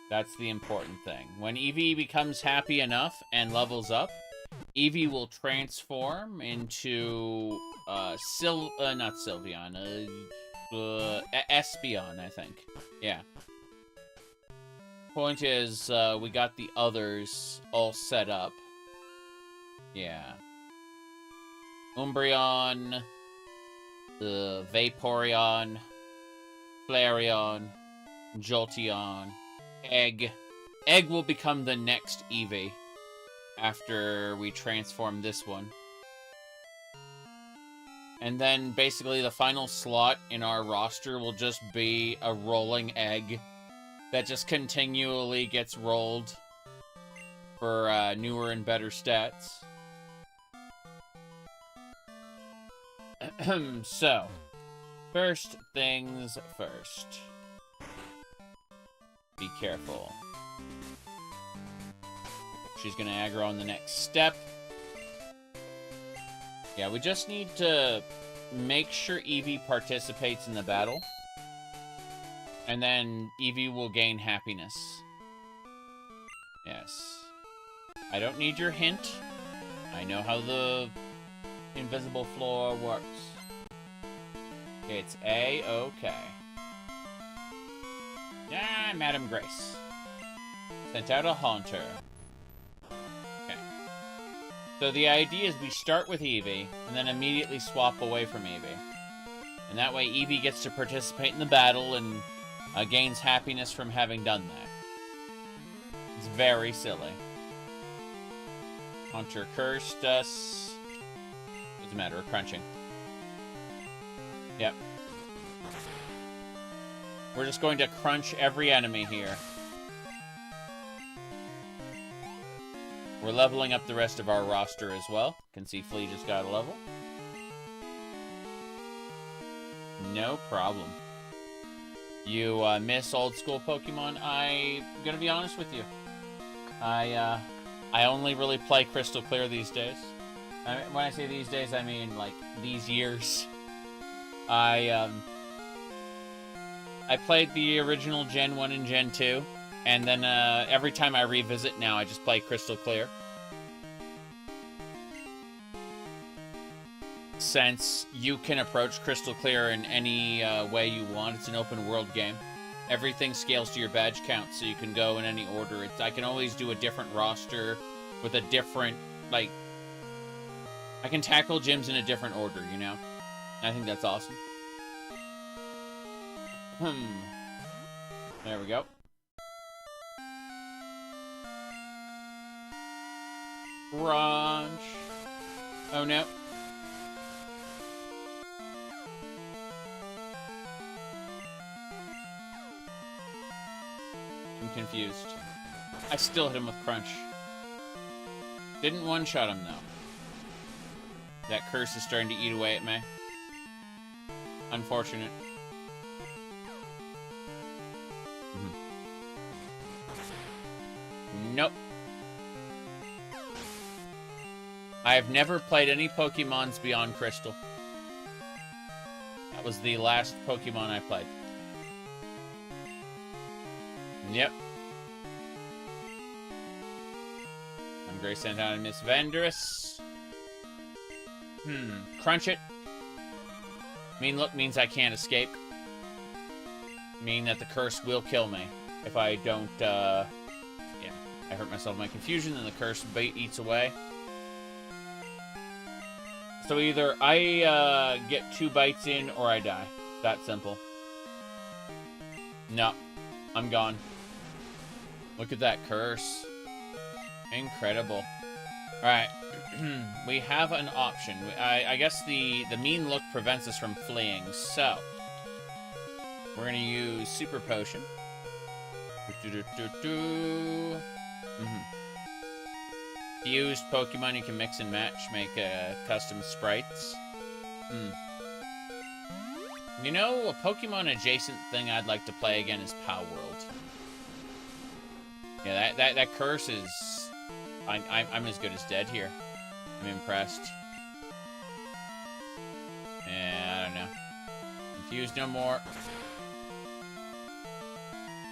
That's the important thing. When Eevee becomes happy enough and levels up, Eevee will transform into not Sylveon, Espeon, I think. Yeah. Point is, we got the others all set up. Yeah. Umbreon, Vaporeon, Flareon, Jolteon, Egg. Egg will become the next Eevee after we transform this one. And then basically the final slot in our roster will just be a rolling egg that just continually gets rolled for newer and better stats. So, first things first. Be careful. She's gonna aggro on the next step. Yeah, we just need to make sure Eevee participates in the battle. And then Eevee will gain happiness. Yes. I don't need your hint. I know how the invisible floor works. It's A-okay. Ah, Madam Grace. Sent out a Haunter. Okay. So the idea is we start with Eevee, and then immediately swap away from Eevee. And that way Eevee gets to participate in the battle and gains happiness from having done that. It's very silly. Haunter cursed us. It's a matter of crunching. Yep. We're just going to crunch every enemy here. We're leveling up the rest of our roster as well. Can see Flea just got a level. No problem. You miss old school Pokemon? I'm gonna be honest with you. I only really play Crystal Clear these days. When I say these days, I mean like these years. I played the original Gen 1 and Gen 2, and then every time I revisit now, I just play Crystal Clear. Since you can approach Crystal Clear in any way you want, it's an open world game. Everything scales to your badge count, so you can go in any order. I can always do a different roster with a different, like... I can tackle gyms in a different order, you know? I think that's awesome. There we go. Crunch. Oh no. I'm confused. I still hit him with Crunch. Didn't one-shot him, though. That curse is starting to eat away at me. Unfortunate. Nope. I have never played any Pokemons beyond Crystal. That was the last Pokemon I played. Yep. I'm Grace sent out and Miss Vandrous. Crunch it. Mean look means I can't escape. Mean that the curse will kill me if I don't, yeah. I hurt myself in my confusion, and the curse eats away. So either I get 2 bites in, or I die. That simple. No. I'm gone. Look at that curse. Incredible. Alright. We have an option. I guess the mean look prevents us from fleeing, so we're gonna use Super Potion. Fused Pokemon you can mix and match, make custom sprites. You know, a Pokemon adjacent thing I'd like to play again is Pow World. Yeah, that curse is... I'm as good as dead here. I'm impressed. Yeah, I don't know. Confused no more.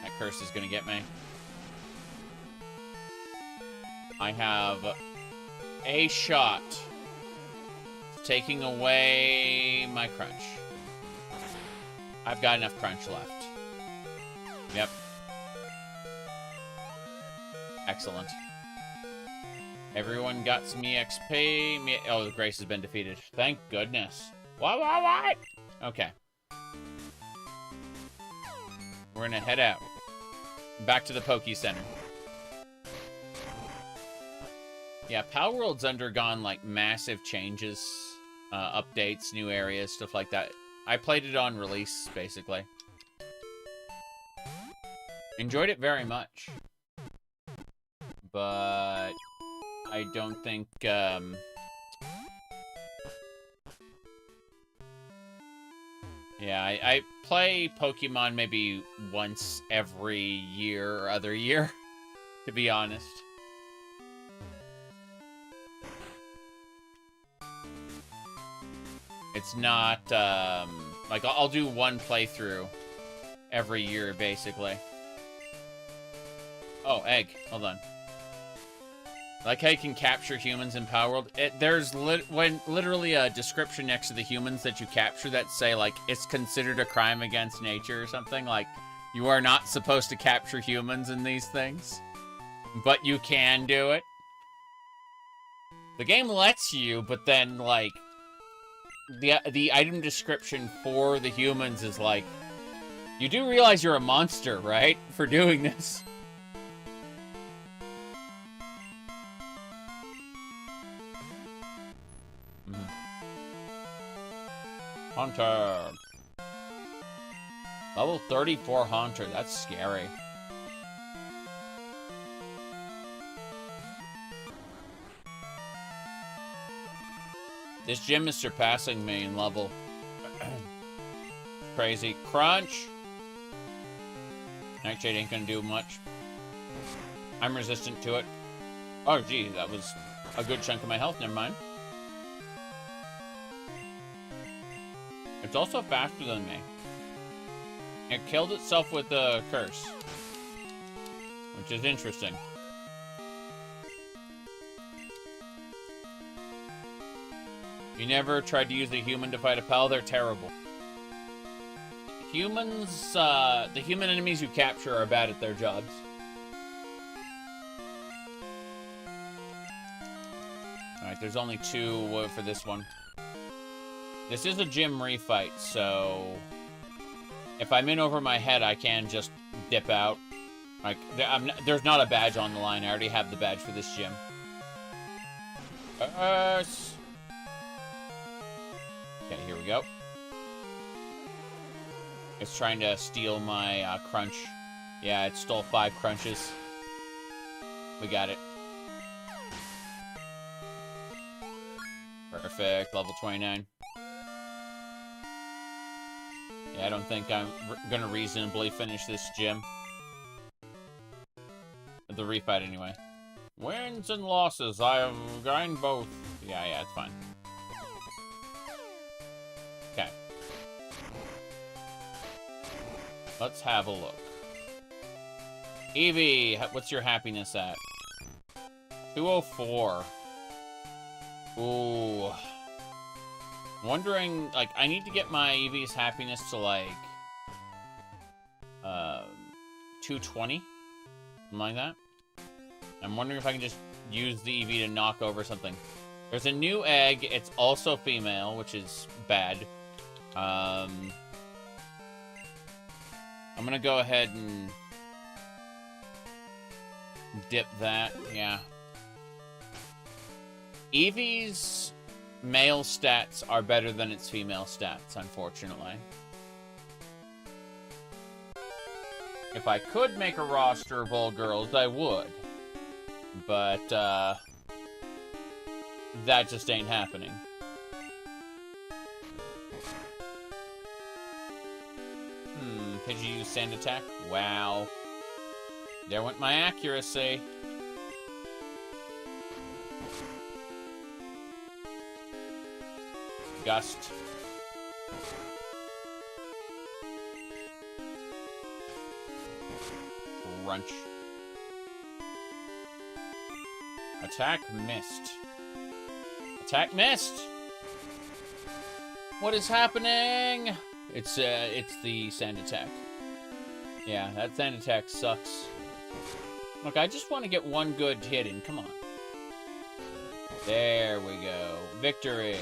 That curse is gonna get me. I have a shot taking away my crunch. I've got enough crunch left. Yep. Excellent. Everyone got some EXP. Oh, the Grace has been defeated. Thank goodness. What? Okay. We're gonna head out. Back to the Pokecenter. Yeah, Power World's undergone, like, massive changes. Updates, new areas, stuff like that. I played it on release, basically. Enjoyed it very much. But I don't think, yeah, I play Pokemon maybe once every year or other year, to be honest. It's not, like, I'll do one playthrough every year, basically. Oh, egg. Hold on. Like how you can capture humans in Power World. There's literally a description next to the humans that you capture that say, like, it's considered a crime against nature or something. Like, you are not supposed to capture humans in these things. But you can do it. The game lets you, but then, like, the item description for the humans is like, you do realize you're a monster, right? For doing this. Haunter. Level 34 Haunter. That's scary. This gym is surpassing me in level. Crazy. Crunch. Nightshade ain't gonna do much. I'm resistant to it. Oh, gee, that was a good chunk of my health. Never mind. It's also faster than me. It killed itself with a curse. Which is interesting. You never tried to use a human to fight a pal? They're terrible. Humans, the human enemies you capture are bad at their jobs. Alright, there's only 2 for this one. This is a gym refight, so if I'm in over my head, I can just dip out. Like, there's not a badge on the line. I already have the badge for this gym. Okay, here we go. It's trying to steal my crunch. Yeah, it stole 5 crunches. We got it. Perfect. Level 29. Yeah, I don't think I'm gonna reasonably finish this gym. The refight, anyway. Wins and losses. I have gained both. Yeah, it's fine. Okay. Let's have a look. Eevee, what's your happiness at? 204. Ooh. I'm wondering, like, I need to get my Eevee's happiness to, like, 220? Something like that. I'm wondering if I can just use the Eevee to knock over something. There's a new egg. It's also female, which is bad. I'm gonna go ahead and dip that, yeah. Eevee's male stats are better than its female stats, unfortunately. If I could make a roster of all girls, I would. But, that just ain't happening. Could you use sand attack? Wow. There went my accuracy. Gust. Crunch. Attack missed. Attack missed! What is happening? It's the sand attack. Yeah, that sand attack sucks. Look, I just want to get one good hit in. Come on. There we go. Victory.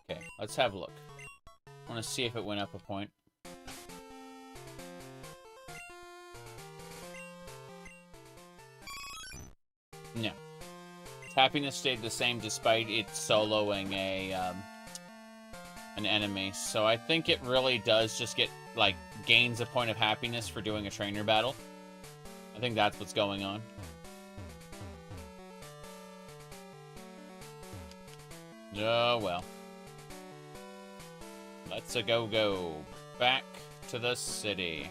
Okay, let's have a look. I want to see if it went up a point. No. Happiness stayed the same despite it soloing an enemy. So I think it really does just get, like, gains a point of happiness for doing a trainer battle. I think that's what's going on. Oh, well. Let's go back to the city.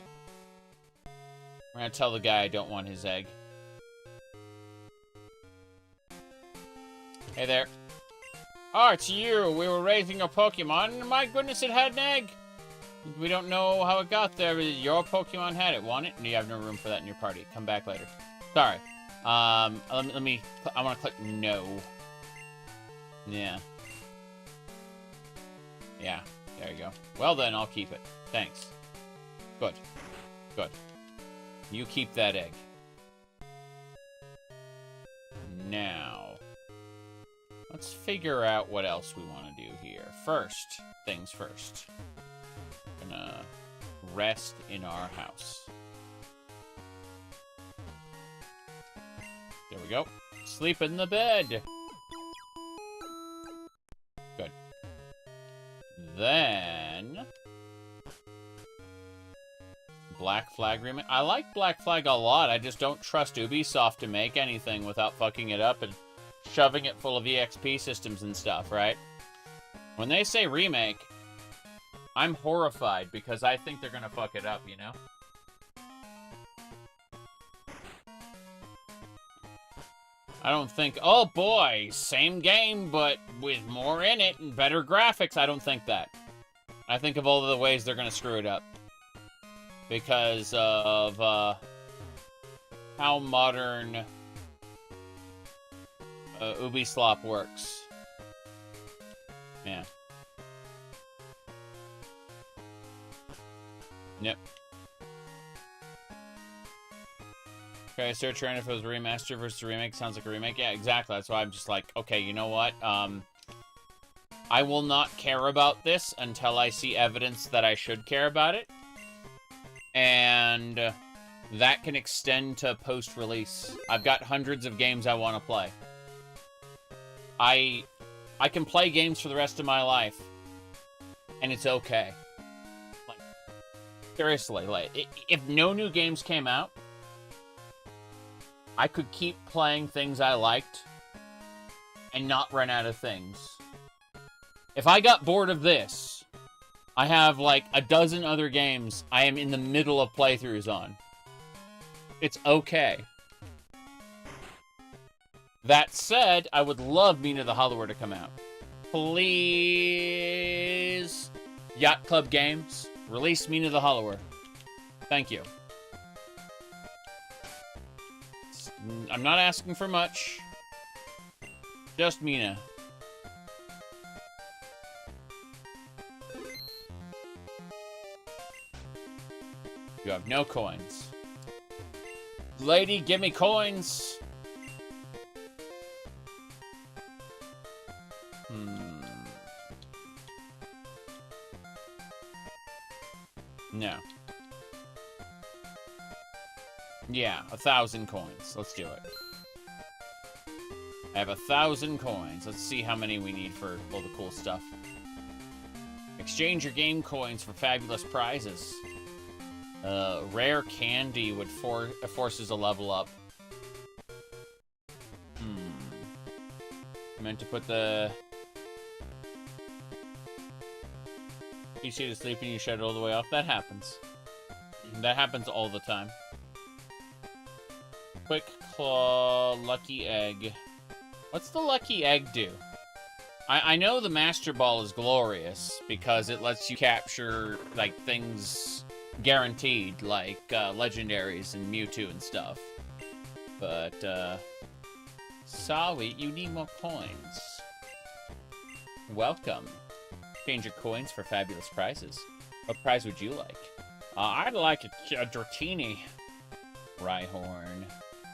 We're gonna tell the guy I don't want his egg. Hey there. Oh, it's you. We were raising a Pokemon. My goodness, it had an egg. We don't know how it got there, but your Pokemon had it. Want it? No, you have no room for that in your party. Come back later. Sorry. Let me, I want to click no. Yeah. Yeah, there you go. Well then, I'll keep it. Thanks. Good. Good. You keep that egg. Now, let's figure out what else we want to do here. First things first. Gonna rest in our house. There we go. Sleep in the bed. Good. Then Black Flag remake. I like Black Flag a lot. I just don't trust Ubisoft to make anything without fucking it up and shoving it full of EXP systems and stuff, right? When they say remake, I'm horrified because I think they're gonna fuck it up, you know? I don't think, oh boy, same game, but with more in it and better graphics. I don't think that. I think of all the ways they're gonna screw it up. Because of, how modern Ubisoft works. Yeah. Yep. Okay, so trying if it was a remaster versus a remake. Sounds like a remake. Yeah, exactly. That's why I'm just like, okay, you know what? I will not care about this until I see evidence that I should care about it. And that can extend to post-release. I've got hundreds of games I want to play. I can play games for the rest of my life, and it's okay. Like, seriously, like, if no new games came out, I could keep playing things I liked and not run out of things. If I got bored of this, I have like a dozen other games I am in the middle of playthroughs on. It's okay. That said, I would love Mina the Hollower to come out. Please, Yacht Club Games, release Mina the Hollower. Thank you. I'm not asking for much. Just Mina. You have no coins. Lady, give me coins! No. Yeah, 1,000 coins. Let's do it. I have 1,000 coins. Let's see how many we need for all the cool stuff. Exchange your game coins for fabulous prizes. Rare candy would forces a level up. I meant to put the PC to sleep and you shut it all the way off. That happens. That happens all the time. Quick Claw, Lucky Egg. What's the Lucky Egg do? I know the Master Ball is glorious because it lets you capture, like, things guaranteed, like, legendaries and Mewtwo and stuff. But, sorry, you need more coins. Welcome. Change your coins for fabulous prizes. What prize would you like? I'd like a Dratini. Rhyhorn.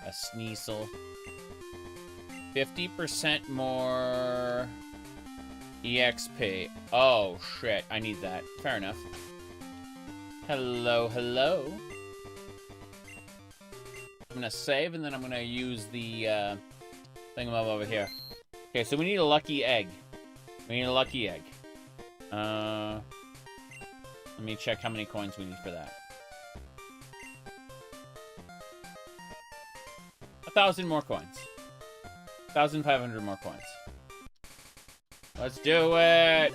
A Sneasel. 50% more EXP. Oh, shit. I need that. Fair enough. Hello, hello. I'm gonna save, and then I'm gonna use the, thingamabob over here. Okay, so we need a lucky egg. We need a lucky egg. Let me check how many coins we need for that. 1,000 more coins. 1,500 more coins. Let's do it!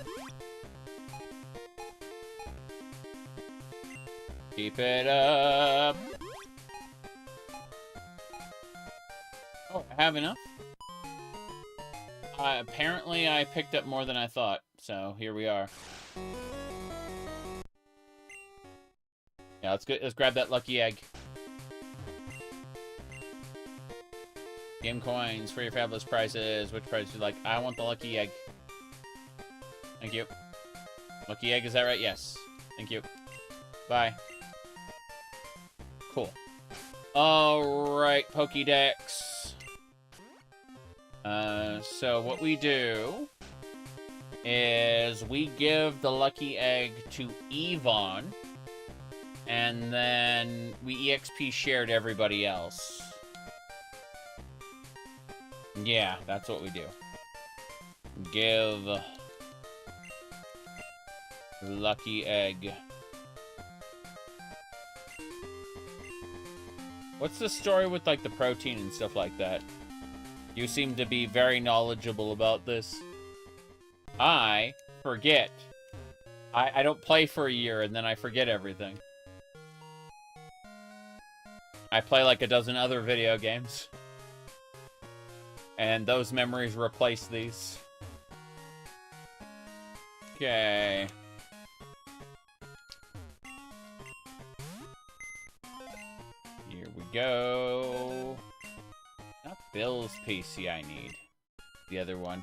Keep it up! Oh, I have enough? Apparently I picked up more than I thought, so here we are. Yeah, let's grab that lucky egg. Game coins for your fabulous prizes. Which prize do you like? I want the lucky egg. Thank you. Lucky egg, is that right? Yes. Thank you. Bye. Cool. Alright, Pokédex. So what we do is we give the lucky egg to Yvonne, and then we EXP share to everybody else. Yeah, that's what we do. Give lucky egg. What's the story with, like, the protein and stuff like that? You seem to be very knowledgeable about this. I forget. I don't play for a year and then I forget everything. I play like a dozen other video games. And those memories replace these. Okay. Here we go. Not Bill's PC I need. The other one.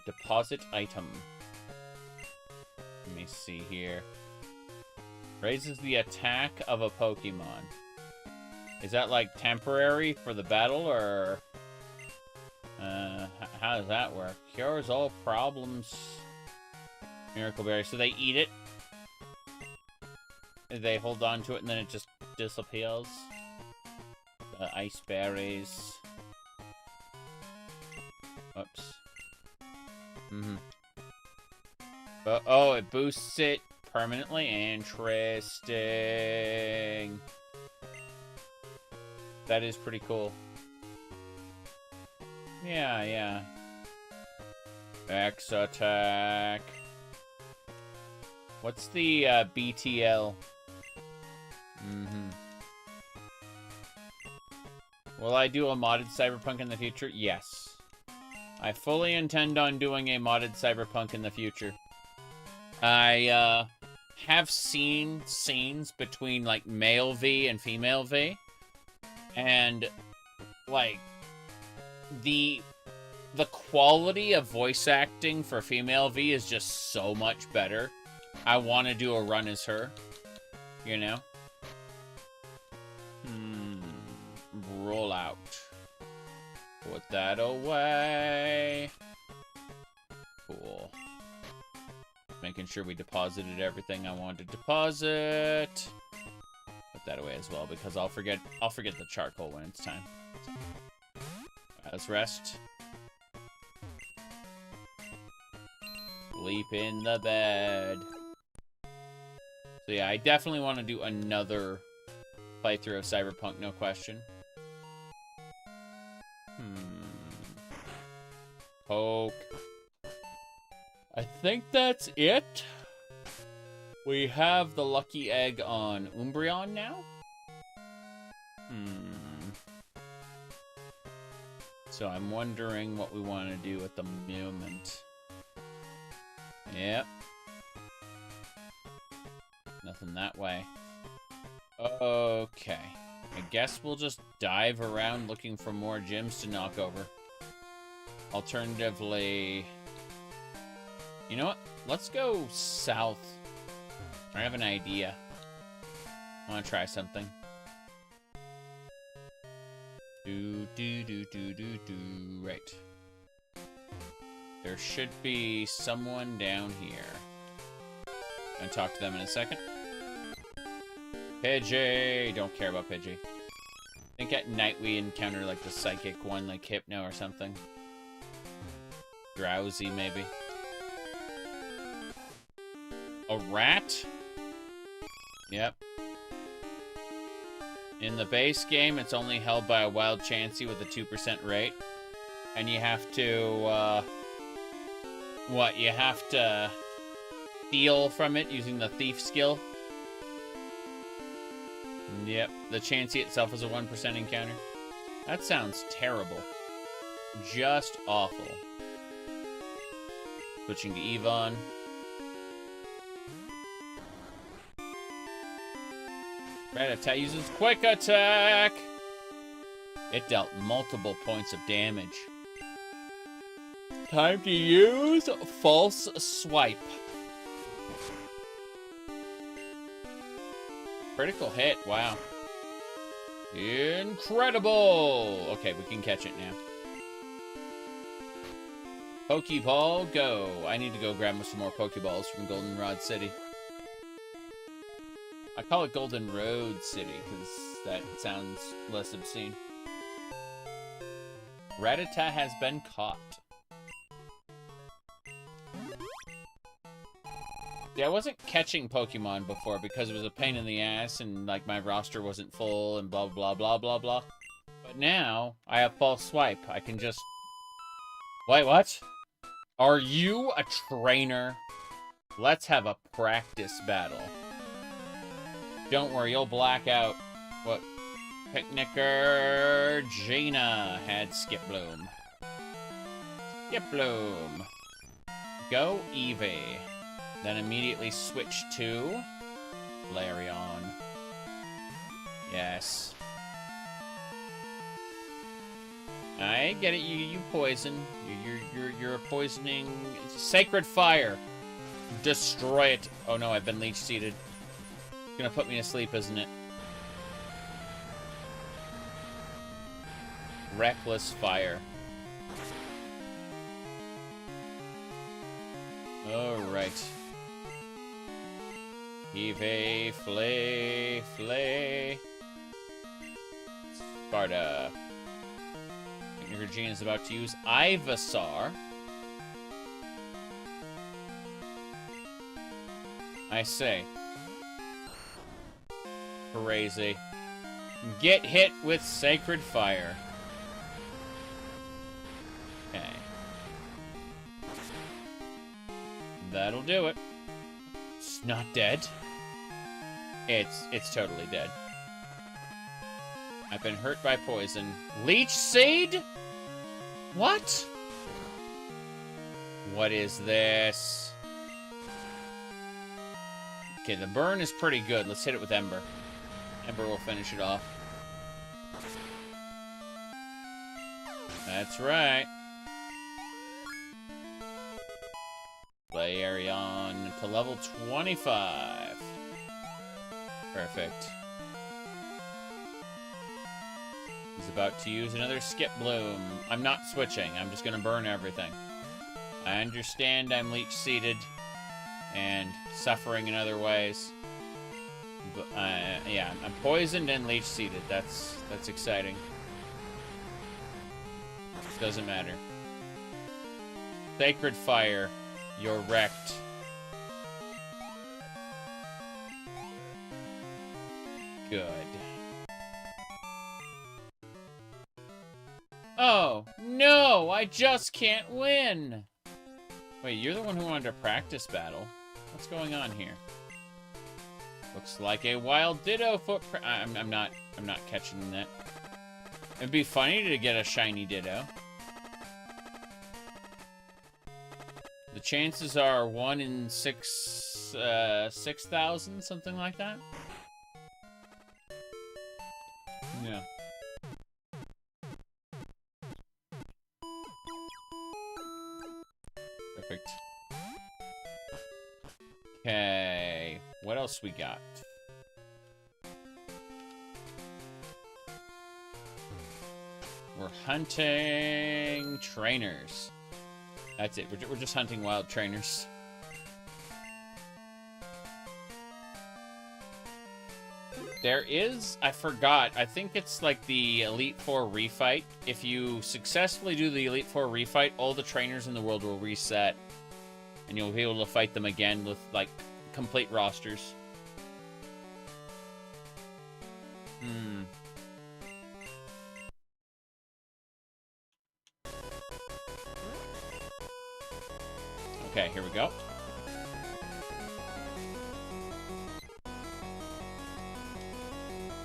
Deposit item. Let me see here. Raises the attack of a Pokemon. Is that, like, temporary for the battle, or... how does that work? Cures all problems. Miracle Berry. So they eat it. They hold on to it, and then it just disappears. Ice berries. Whoops. But, oh, it boosts it permanently. Interesting. That is pretty cool. Yeah, yeah. X attack. What's the BTL? Will I do a modded Cyberpunk in the future? Yes. I fully intend on doing a modded Cyberpunk in the future. I have seen scenes between, like, male V and female V. And, like, the quality of voice acting for female V is just so much better. I want to do a run as her, you know? Roll out. Put that away. Cool. making sure we deposited everything I wanted to deposit. Put that away as well, because I'll forget the charcoal when it's time. Let's rest. Sleep in the bed. So yeah, I definitely want to do another playthrough of Cyberpunk, no question. Poke. I think that's it. We have the lucky egg on Umbreon now. So I'm wondering what we want to do at the moment. Yep. Nothing that way. Okay. I guess we'll just dive around looking for more gyms to knock over. Alternatively... You know what? Let's go south. I have an idea. I want to try something. Right. There should be someone down here. Gonna talk to them in a second. Pidgey! Don't care about Pidgey. I think at night we encounter like the psychic one, like Hypno or something. Drowsy, maybe. A rat? Yep. In the base game, it's only held by a wild Chansey with a 2% rate. And you have to, what? You have to steal from it using the thief skill. Yep, the Chansey itself is a 1% encounter. That sounds terrible. Just awful. Switching to Yvonne. Rattata uses Quick Attack! It dealt multiple points of damage. Time to use False Swipe. Critical hit, wow. Incredible! Okay, we can catch it now. Pokeball, go. I need to go grab some more Pokeballs from Goldenrod City. I call it Goldenrod City, because that sounds less obscene. Rattata has been caught. Yeah, I wasn't catching Pokemon before because it was a pain in the ass and, like, my roster wasn't full and blah, blah, blah, blah, blah. But now, I have False Swipe. I can just... Wait, what? Are you a trainer? Let's have a practice battle. Don't worry, you'll black out. What? Picnicker Jaina had Skip Bloom. Skip Bloom. Go Eevee. Then immediately switch to Flareon. Yes. I get it. You poison. You're a poisoning. Sacred Fire. Destroy it. Oh no, I've been leech seeded. It's gonna put me to sleep, isn't it? Reckless Fire. Alright. Eevee, Flay. Sparta. Gene is about to use Ivysaur. I say. Crazy. Get hit with Sacred Fire. Okay. That'll do it. It's not dead. It's totally dead. I've been hurt by poison. Leech Seed? What? What is this? Okay, the burn is pretty good. Let's hit it with Ember. Ember will finish it off. That's right. Flareon to level 25. Perfect. He's about to use another Skip Bloom. I'm not switching. I'm just going to burn everything. I understand I'm leech seeded. and suffering in other ways. But, yeah, I'm poisoned and leech seeded. That's exciting. Doesn't matter. Sacred Fire, you're wrecked. Good. Oh, no! I just can't win! Wait, you're the one who wanted to practice battle. What's going on here? Looks like a wild Ditto footprint. I'm not catching that. It'd be funny to get a shiny Ditto. The chances are 1 in 6,000, something like that. Yeah. Perfect. Okay, what else we got? We're hunting trainers. That's it. We're just hunting wild trainers. There is, I forgot, I think it's like the Elite Four refight. If you successfully do the Elite Four refight, all the trainers in the world will reset. And you'll be able to fight them again with, like, complete rosters. Okay, here we go.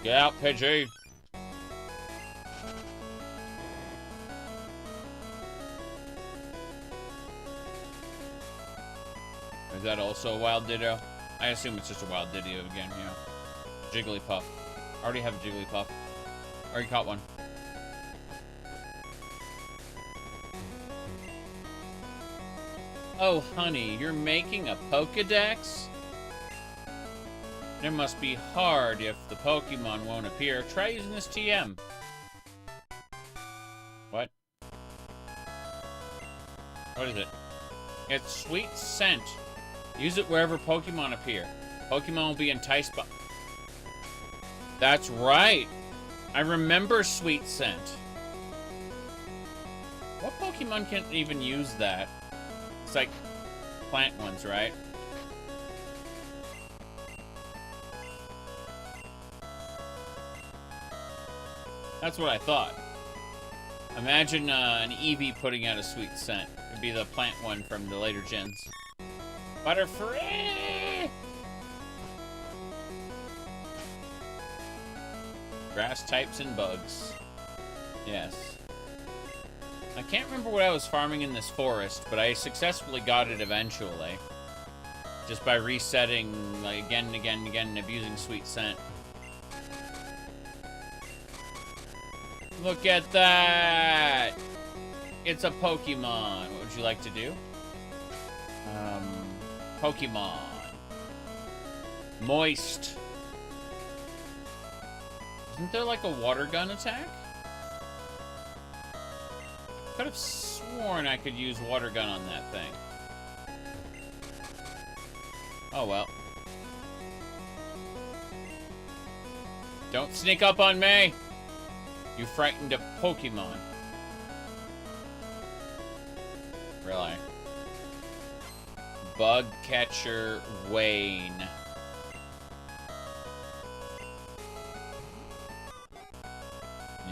Get out, Pidgey! Is that also a wild Ditto? I assume it's just a wild Ditto again, yeah. Jigglypuff. I already have a Jigglypuff. Already caught one. Oh, honey, you're making a Pokedex? It must be hard if the Pokemon won't appear. Try using this TM. What? What is it? It's Sweet Scent. Use it wherever Pokemon appear. Pokemon will be enticed by... That's right. I remember Sweet Scent. What Pokemon can even use that? It's like plant ones, right? That's what I thought. Imagine an Eevee putting out a Sweet Scent. It'd be the plant one from the later gens. Butterfree! Grass types and bugs. Yes. I can't remember what I was farming in this forest, but I successfully got it eventually. Just by resetting like, again and again and again and abusing Sweet Scent. Look at that! It's a Pokemon. What would you like to do? Pokemon. Moist. Isn't there like a water gun attack? I could have sworn I could use water gun on that thing. Oh well. Don't sneak up on me! You frightened a Pokemon. Really? Bug Catcher Wayne.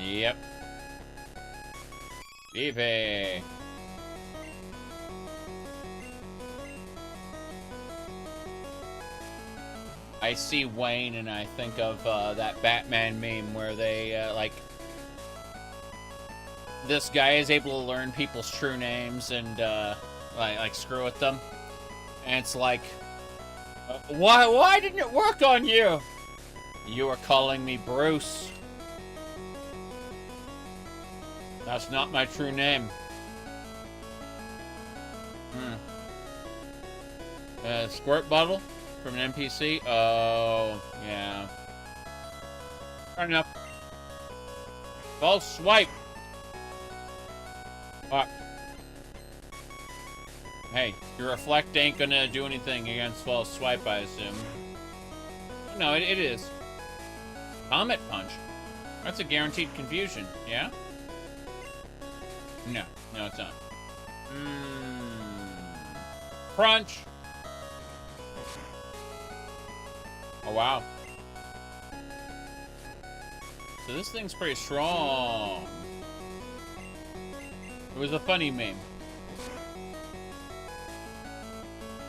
Yep. Eevee. I see Wayne and I think of that Batman meme where they like this guy is able to learn people's true names and like screw with them. And it's like, why didn't it work on you? You are calling me Bruce. That's not my true name. Squirt bottle from an NPC? Oh, yeah. Fair enough. False swipe. Fuck. Hey, your reflect ain't gonna do anything against false swipe, I assume. No, it is. Comet Punch? That's a guaranteed confusion, yeah? No, it's not. Crunch! Oh, wow. So this thing's pretty strong. It was a funny meme.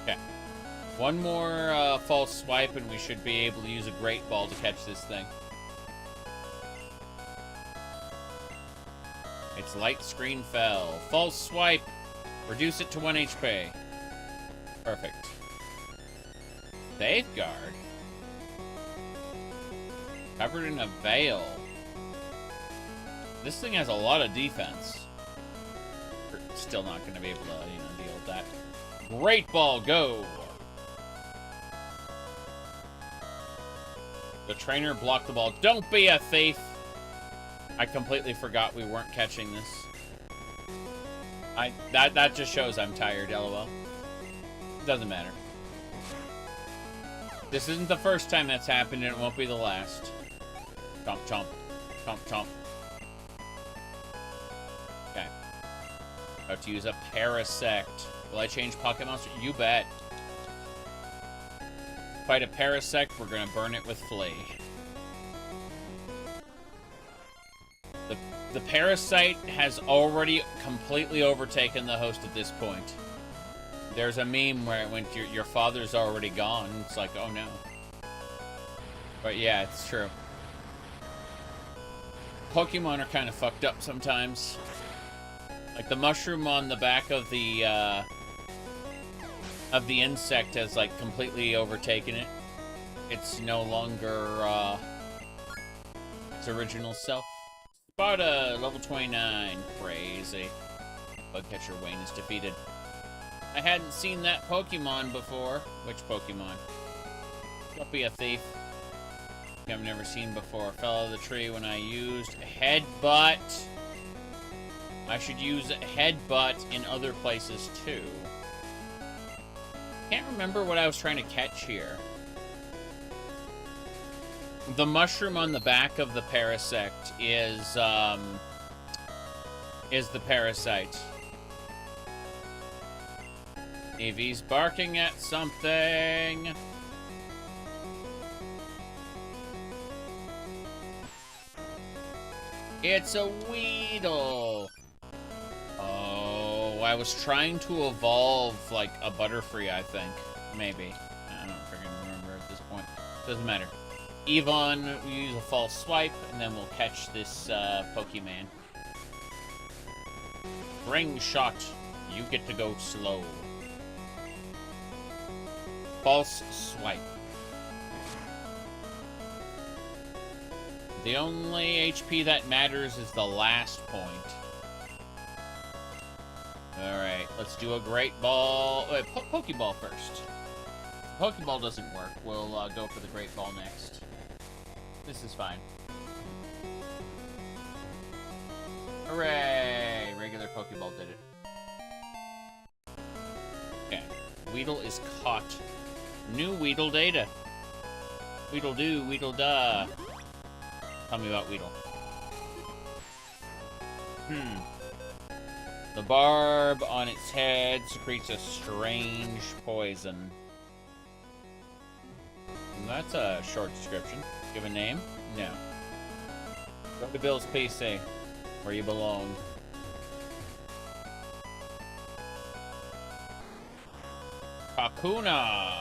Okay. One more false swipe and we should be able to use a Great Ball to catch this thing. Its light screen fell. False swipe. Reduce it to 1 HP. Perfect. Safeguard. Covered in a veil. This thing has a lot of defense. We're still not going to be able to, deal with that. Great Ball, go! The trainer blocked the ball. Don't be a thief! I completely forgot we weren't catching this. That just shows I'm tired, LOL. Doesn't matter. This isn't the first time that's happened, and it won't be the last. Chomp, chomp. Chomp, chomp. Okay. About to use a Parasect. Will I change Pocket Monster? You bet. Fight a Parasect, we're gonna burn it with Flea. The Parasite has already completely overtaken the host at this point. There's a meme where it went, your father's already gone. It's like, oh no. But yeah, it's true. Pokemon are kind of fucked up sometimes. Like the mushroom on the back of the insect has like completely overtaken it. It's no longer its original self. Sparta, level 29. Crazy. Bugcatcher Wayne is defeated. I hadn't seen that Pokemon before. Which Pokemon? Don't be a thief. I've never seen before. Fell out of the tree when I used Headbutt. I should use Headbutt in other places too. Can't remember what I was trying to catch here. The mushroom on the back of the Parasect is the Parasite. Eevee's barking at something. It's a Weedle. Oh, I was trying to evolve like a Butterfree, I think. Maybe. I don't freaking remember at this point. Doesn't matter. Yvonne, we use a false swipe, and then we'll catch this Pokemon. Ring shot. You get to go slow. False swipe. The only HP that matters is the last point. Alright, let's do a Great Ball. Wait, Pokeball first. If the Pokeball doesn't work, we'll go for the Great Ball next. This is fine. Hooray! Regular Pokeball did it. Okay. Weedle is caught. New Weedle data. Weedle do, Weedle da. Tell me about Weedle. The barb on its head secretes a strange poison. That's a short description. Give a name? No. Go to Bill's PC, where you belong. Kakuna!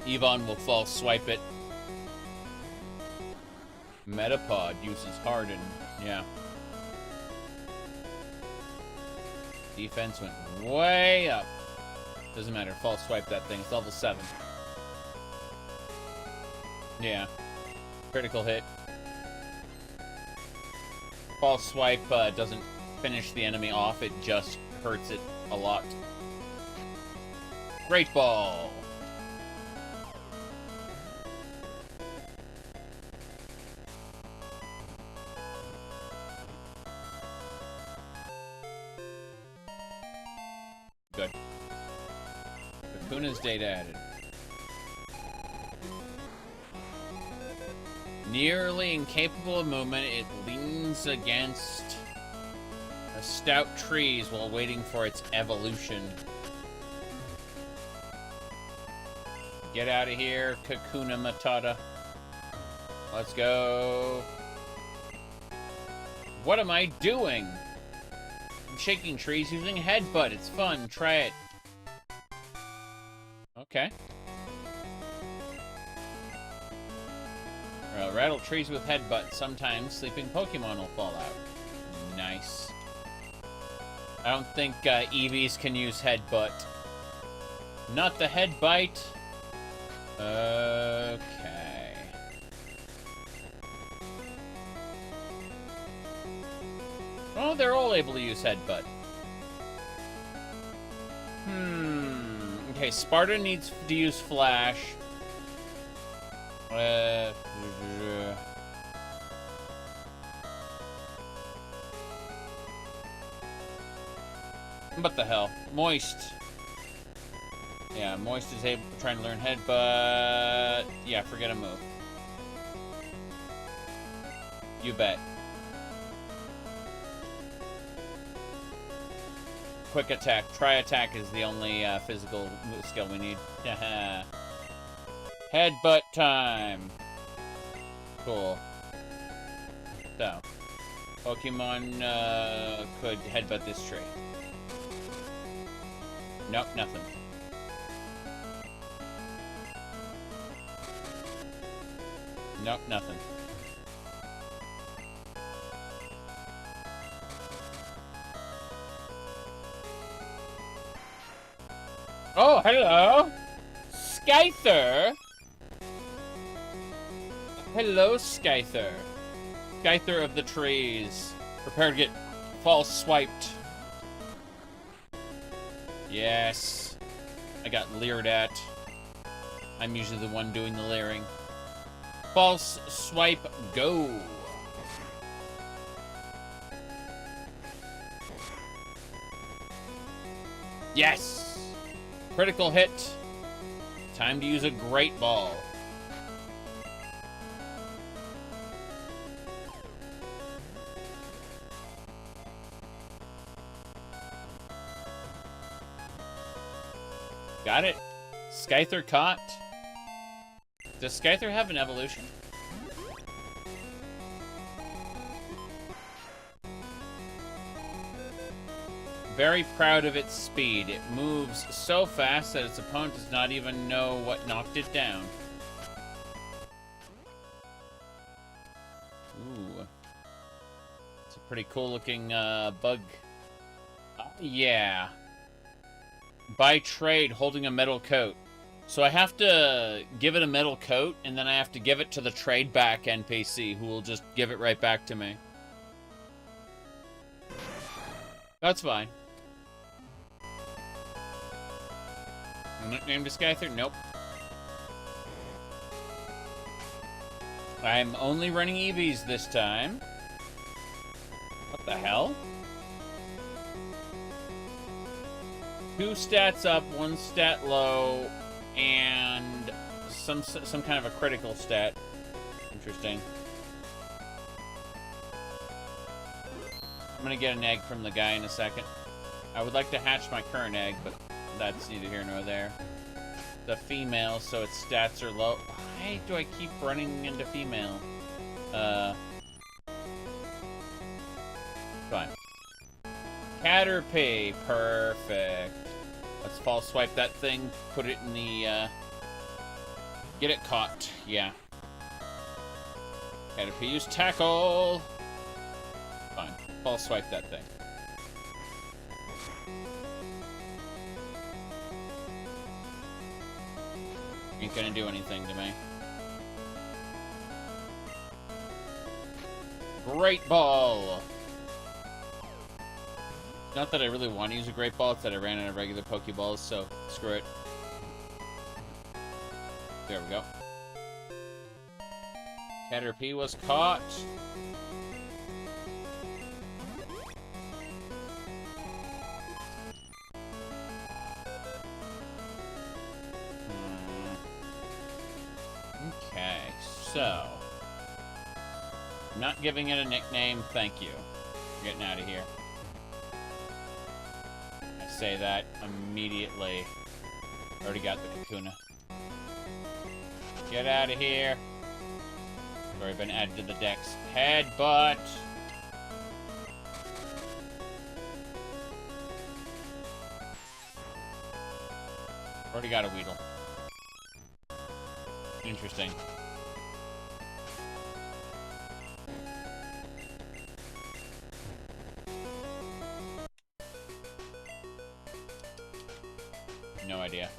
Yvonne will false swipe it. Metapod uses Harden. Yeah. Defense went way up. Doesn't matter. False swipe that thing. It's level 7. Yeah. Critical hit. False swipe doesn't finish the enemy off. It just hurts it a lot. Great Ball. Kakuna's data added. Nearly incapable of movement, it leans against stout trees while waiting for its evolution. Get out of here, Kakuna Matata. Let's go. What am I doing? I'm shaking trees using Headbutt. It's fun. Try it. Okay. Rattle trees with Headbutt. Sometimes sleeping Pokemon will fall out. Nice. I don't think Eevees can use Headbutt. Not the Headbite. Okay. Oh, they're all able to use Headbutt. Okay, Sparta needs to use Flash. What the hell? Moist. Yeah, Moist is able to try to learn Headbutt. Yeah, forget a move. You bet. Quick attack. Try attack is the only physical skill we need. Headbutt time. Cool. So, Pokemon could headbutt this tree. Nope, nothing. Nope, nothing. Oh, hello! Scyther! Hello, Scyther. Scyther of the trees. Prepare to get false swiped. Yes. I got leered at. I'm usually the one doing the leering. False swipe, go. Yes! Critical hit. Time to use a Great Ball. Got it. Scyther caught. Does Scyther have an evolution? Very proud of its speed. It moves so fast that its opponent does not even know what knocked it down. Ooh. It's a pretty cool looking bug. Yeah. By trade, holding a metal coat. So I have to give it a metal coat, and then I have to give it to the trade back NPC, who will just give it right back to me. That's fine. Nickname to Scyther? Nope. I'm only running Eevees this time. What the hell? 2 stats up, 1 stat low, and some kind of a critical stat. Interesting. I'm gonna get an egg from the guy in a second. I would like to hatch my current egg, but that's neither here nor there. The female, so its stats are low. Why do I keep running into female? Fine. Caterpie, perfect. Let's false swipe that thing, put it in the, get it caught, yeah. Caterpie, use tackle. Fine, false swipe that thing. Ain't gonna do anything to me. Great Ball! Not that I really want to use a Great Ball, it's that I ran out of regular Pokeballs, so screw it. There we go. Caterpie was caught. Okay, so... I'm not giving it a nickname, thank you. We're getting out of here. I say that immediately. Already got the Kakuna. Get out of here. Already been added to the Dex. Headbutt! Already got a Weedle. Interesting. No idea.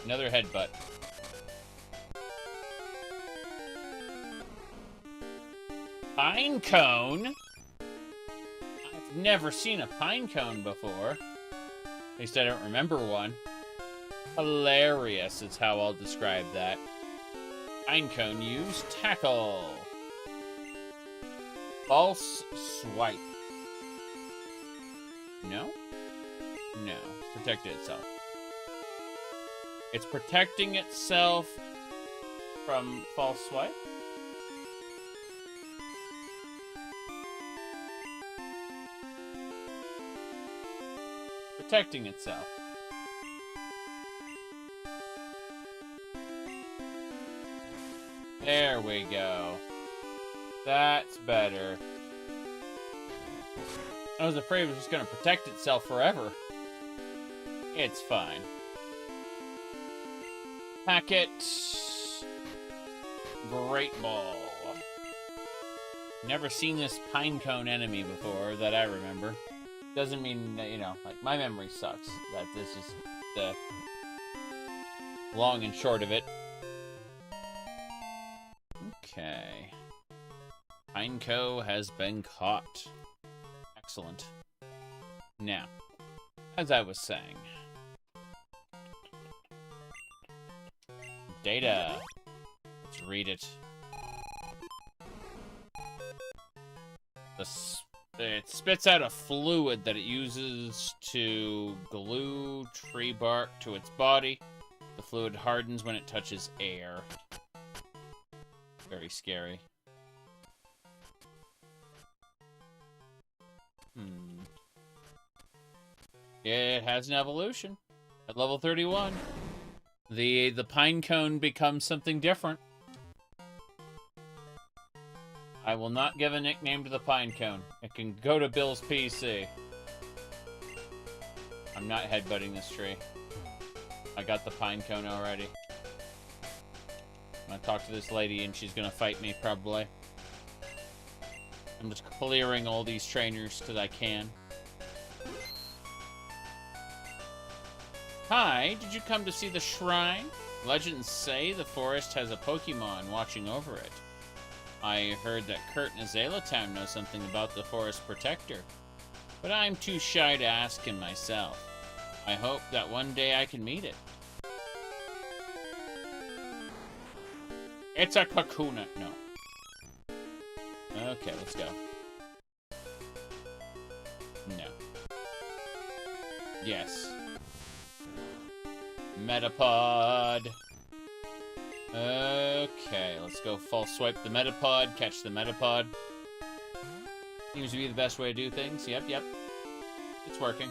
Another headbutt. Pine cone? I've never seen a pine cone before. At least I don't remember one. Hilarious is how I'll describe that. Pine cone use tackle. False swipe. No? No. Protected itself. It's protecting itself from false swipe? Protecting itself. There we go. That's better. I was afraid it was just going to protect itself forever. It's fine. Packet. Great Ball. Never seen this pinecone enemy before that I remember. Doesn't mean that, you know, like, my memory sucks. That this is the long and short of it. Okay. Pineco has been caught. Excellent. Now, as I was saying. Data. Let's read it. It spits out a fluid that it uses to glue tree bark to its body. The fluid hardens when it touches air. Very scary. It has an evolution. At level 31. The pinecone becomes something different. I will not give a nickname to the pinecone. It can go to Bill's PC. I'm not headbutting this tree. I got the pinecone already. I'm gonna talk to this lady and she's gonna fight me, probably. I'm just clearing all these trainers because I can. Hi, did you come to see the shrine? Legends say the forest has a Pokemon watching over it. I heard that Kurt in Azalea Town knows something about the forest protector, but I'm too shy to ask him myself. I hope that one day I can meet it. It's a Kakuna. No. Okay, let's go. No. Yes. Metapod. Okay, let's go false swipe the Metapod, catch the Metapod. Seems to be the best way to do things. Yep. It's working.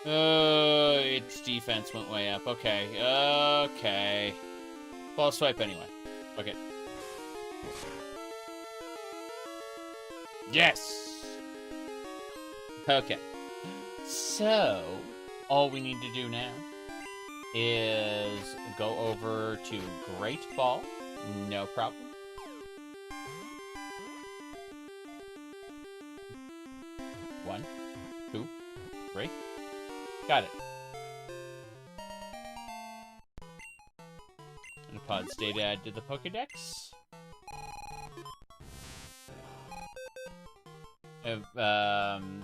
Its defense went way up. Okay. False swipe anyway. Okay. Yes! Okay. So, all we need to do now is go over to Great Ball. No problem. One, two, three. Got it. Metapod's data add to the Pokedex.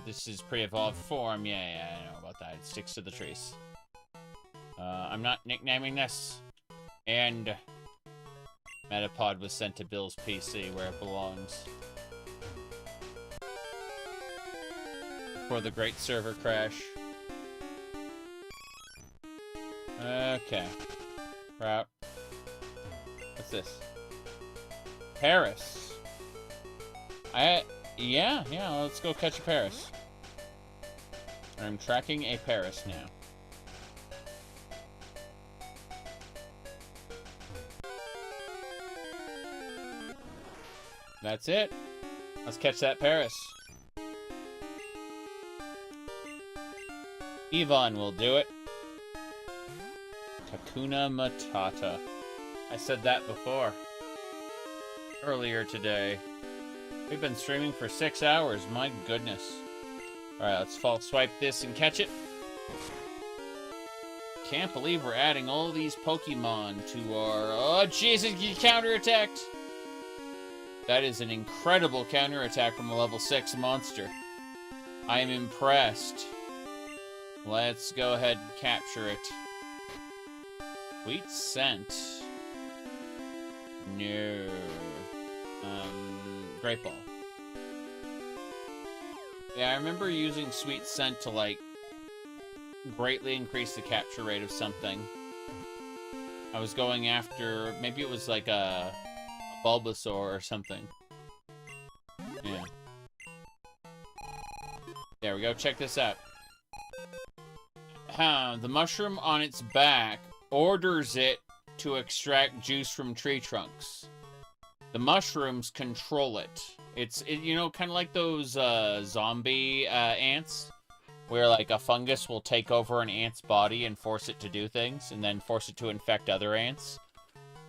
This is pre-evolved form. Yeah, I know about that. It sticks to the trees. I'm not nicknaming this. And Metapod was sent to Bill's PC where it belongs. Before the great server crash. Okay. Crap. What's this? Paris. Yeah, let's go catch a Paris. I'm tracking a Paris now. That's it. Let's catch that Paris. Yvonne will do it. Kakuna Matata. I said that before. Earlier today. We've been streaming for 6 hours. My goodness. Alright, let's false swipe this and catch it. Can't believe we're adding all these Pokemon to our... Oh, Jesus, you counterattacked! That is an incredible counterattack from a level 6 monster. I am impressed. Let's go ahead and capture it. Sweet scent. No. Great Ball. Yeah, I remember using Sweet Scent to, like, greatly increase the capture rate of something. I was going after... Maybe it was, like, a Bulbasaur or something. Yeah. There we go. Check this out. The mushroom on its back orders it to extract juice from tree trunks. The mushrooms control it. It's you know, kind of like those zombie ants, where like a fungus will take over an ant's body and force it to do things, and then force it to infect other ants.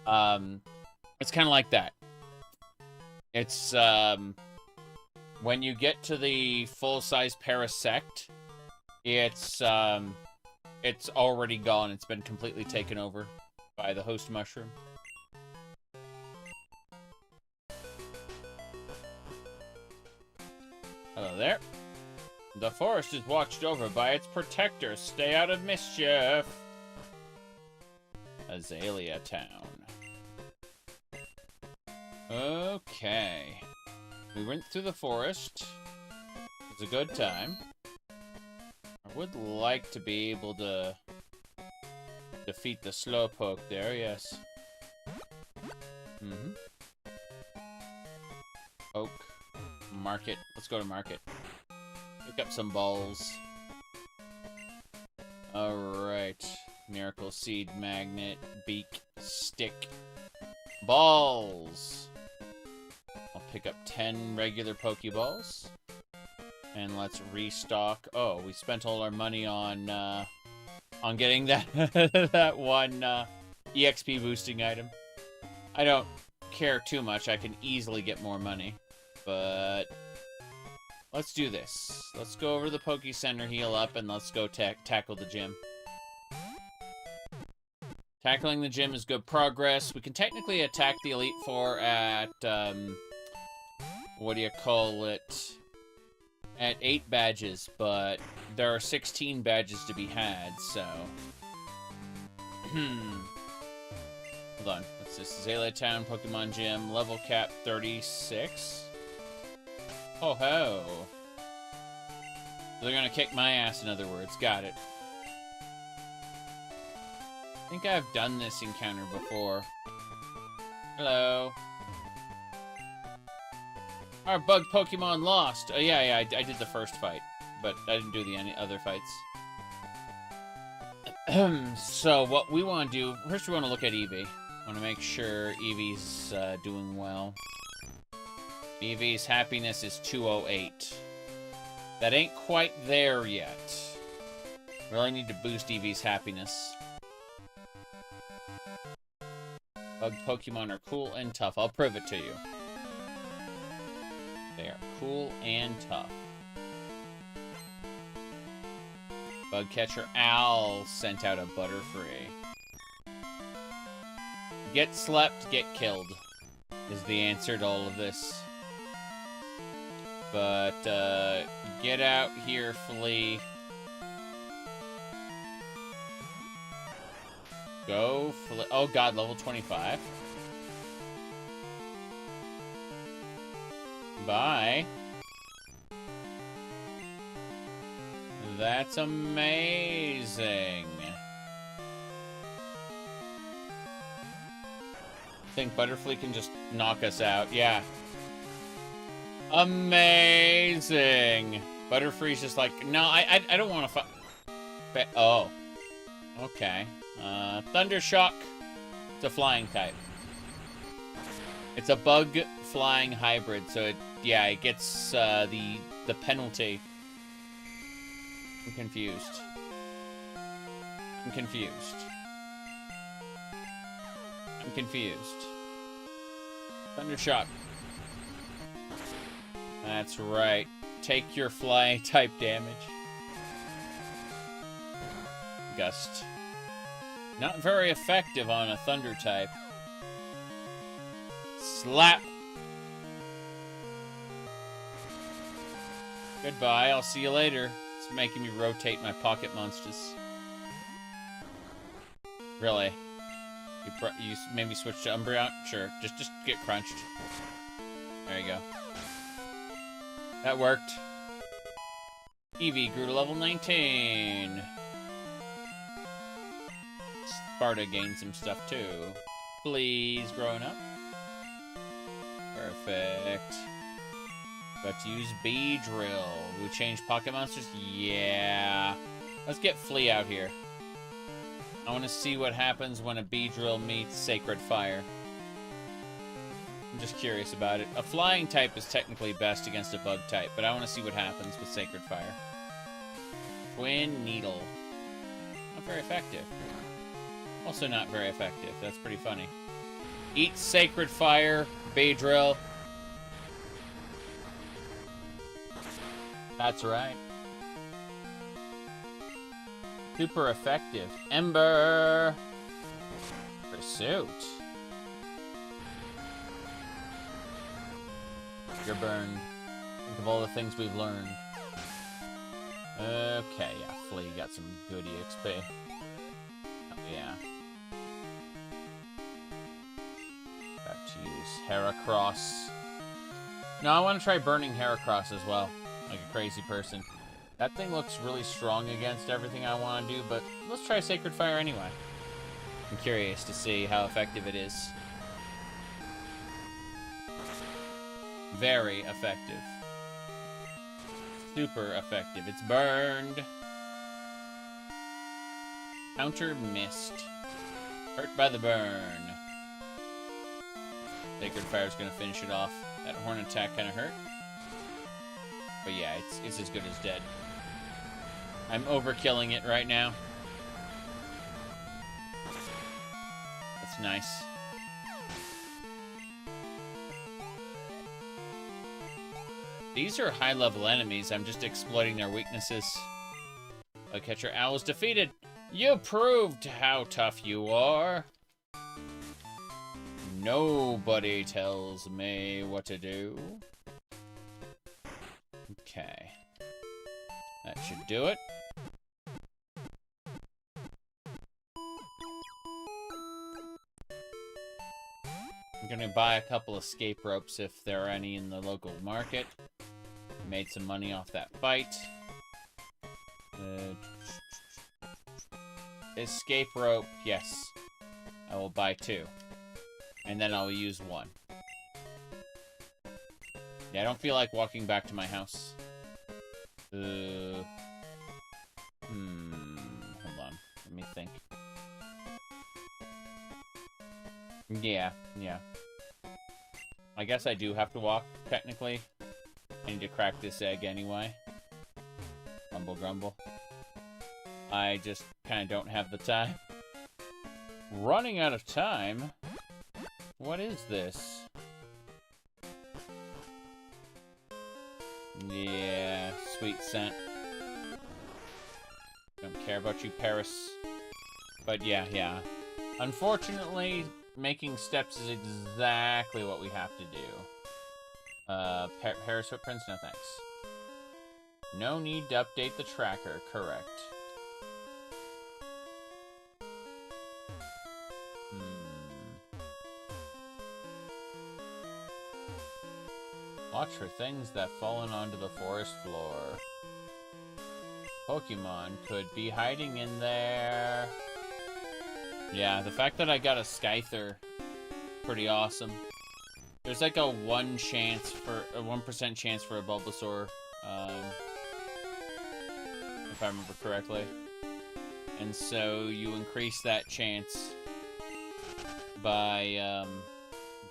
It's kind of like that. It's when you get to the full-size Parasect, it's already gone. It's been completely taken over by the host mushroom. Hello there. The forest is watched over by its protectors. Stay out of mischief. Azalea Town. Okay. We went through the forest. It was a good time. I would like to be able to defeat the Slowpoke there, yes. Oak. Market. Let's go to market. Pick up some balls. Alright. Miracle Seed, Magnet, Beak, Stick, Balls. I'll pick up 10 regular Pokeballs. And let's restock. Oh, we spent all our money on getting that that one EXP boosting item. I don't care too much. I can easily get more money. But let's do this. Let's go over to the Pokecenter, heal up, and let's go tackle the gym. Tackling the gym is good progress. We can technically attack the Elite Four at, what do you call it? At 8 badges, but there are 16 badges to be had, so... Hold on. What's this? Azalea Town, Pokemon Gym, level cap 36? Ho ho. They're gonna kick my ass, in other words. Got it. I think I've done this encounter before. Hello. Our bug Pokemon lost. Oh, yeah, I did the first fight. But I didn't do any other fights. So, what we want to do... First, we want to look at Eevee. Want to make sure Eevee's doing well. Eevee's happiness is 208. That ain't quite there yet. Really need to boost Eevee's happiness. Bug Pokemon are cool and tough. I'll prove it to you. They are cool and tough. Bugcatcher Owl sent out a Butterfree. Get slept, get killed is the answer to all of this. But, get out here, Flea. Go, Flea. Oh god, level 25. Bye. That's amazing. think Butterfree can just knock us out. Yeah. Amazing. Butterfree's just like, no, I don't want to fight. Oh. Okay. Thunder Shock. It's a flying type. It's a bug flying hybrid, so it gets the penalty. I'm confused. I'm confused. Thunder Shock. That's right. Take your flying type damage. Gust. Not very effective on a thunder type. Slap. Goodbye, I'll see you later. It's making me rotate my pocket monsters. Really? You maybe switch to Umbreon? Sure, just get crunched. There you go. That worked. Eevee grew to level 19. Sparta gained some stuff too. Please, growing up. Perfect. Got to use Beedrill. We change pocket monsters? Yeah. Let's get Flea out here. I want to see what happens when a Beedrill meets Sacred Fire. I'm just curious about it. A flying type is technically best against a bug type, but I want to see what happens with Sacred Fire. Twin Needle. Not very effective. Also not very effective. That's pretty funny. Eat Sacred Fire, Beedrill. That's right. Super effective. Ember. Pursuit. You're burned. Think of all the things we've learned. Okay, yeah, Flea got some good EXP. Oh, yeah. Got to use Heracross. No, I want to try burning Heracross as well. Like a crazy person. That thing looks really strong against everything I want to do, but let's try Sacred Fire anyway. I'm curious to see how effective it is. Very effective. Super effective. It's burned. Counter missed. Hurt by the burn. Sacred Fire's gonna finish it off. That horn attack kinda hurt. But yeah, it's as good as dead. I'm overkilling it right now. That's nice. These are high-level enemies. I'm just exploiting their weaknesses. Catcher Owl is defeated. You proved how tough you are. Nobody tells me what to do. Okay. That should do it. I'm gonna buy a couple escape ropes if there are any in the local market. Made some money off that fight. Escape rope, yes. I will buy 2. And then I'll use 1. Yeah, I don't feel like walking back to my house. Hold on. Let me think. Yeah. I guess I do have to walk, technically. I need to crack this egg anyway. Grumble, grumble. I just kind of don't have the time. Running out of time? What is this? Yeah, sweet scent. Don't care about you, Paris. But yeah. Unfortunately, making steps is exactly what we have to do. Paris footprints? No thanks. No need to update the tracker, correct. Watch for things that fallen onto the forest floor. Pokemon could be hiding in there. Yeah, the fact that I got a Scyther pretty awesome. There's like a 1% chance for a Bulbasaur, if I remember correctly. And so you increase that chance by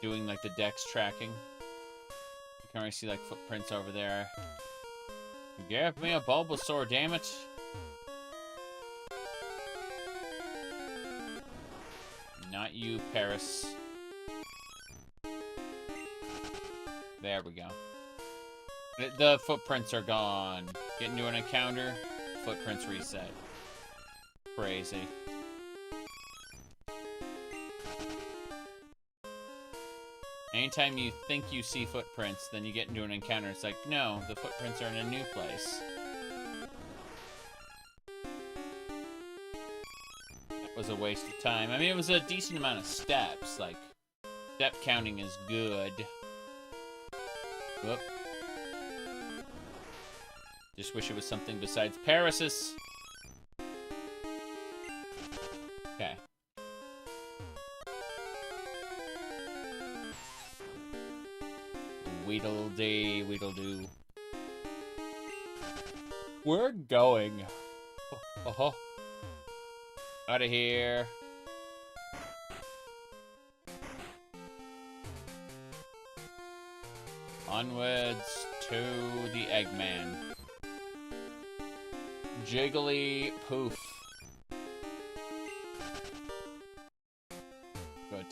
doing like the Dex tracking. You can already see like footprints over there. Give me a Bulbasaur, damn it! Not you, Paris. There we go. The footprints are gone. Get into an encounter, footprints reset. Crazy. Anytime you think you see footprints, then you get into an encounter. It's like, no, the footprints are in a new place. That was a waste of time. I mean, it was a decent amount of steps. Like, step counting is good. Whoop. Just wish it was something besides Paris's. Okay. Weedle-dee, weedle-doo. We're going. Oh, out of here. Onwards to the Eggman. Jiggly poof. Good.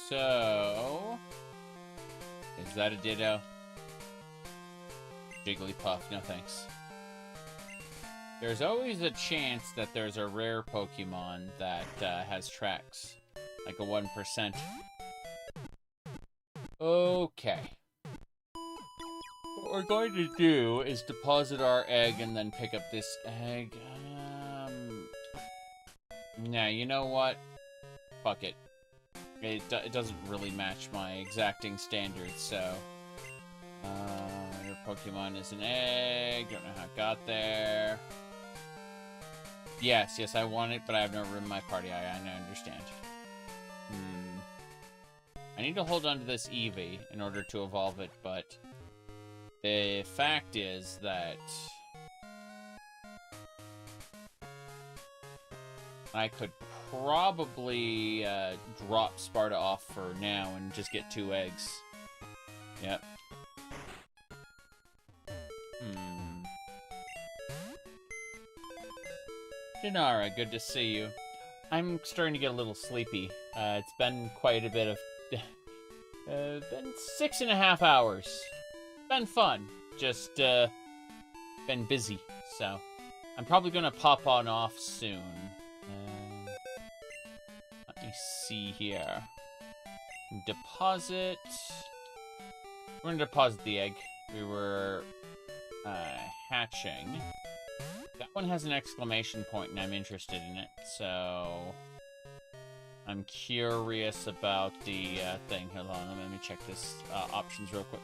So... is that a Ditto? Jigglypuff, no thanks. There's always a chance that there's a rare Pokemon that has tracks. Like a 1%. Okay. What we're going to do is deposit our egg and then pick up this egg. Nah, you know what? Fuck it. It doesn't really match my exacting standards, so... your Pokemon is an egg. Don't know how it got there. Yes, I want it, but I have no room in my party. I understand. I need to hold on to this Eevee in order to evolve it, but... the fact is that... I could probably drop Sparta off for now and just get 2 eggs. Yep. Dinara, good to see you. I'm starting to get a little sleepy. It's been quite a bit of... been 6.5 hours. Been fun. Just, been busy, so... I'm probably gonna pop on off soon. Let me see here. Deposit... we're gonna deposit the egg. We were, hatching. That one has an exclamation point, and I'm interested in it, so... I'm curious about the, thing. Hold on, let me check this, options real quick.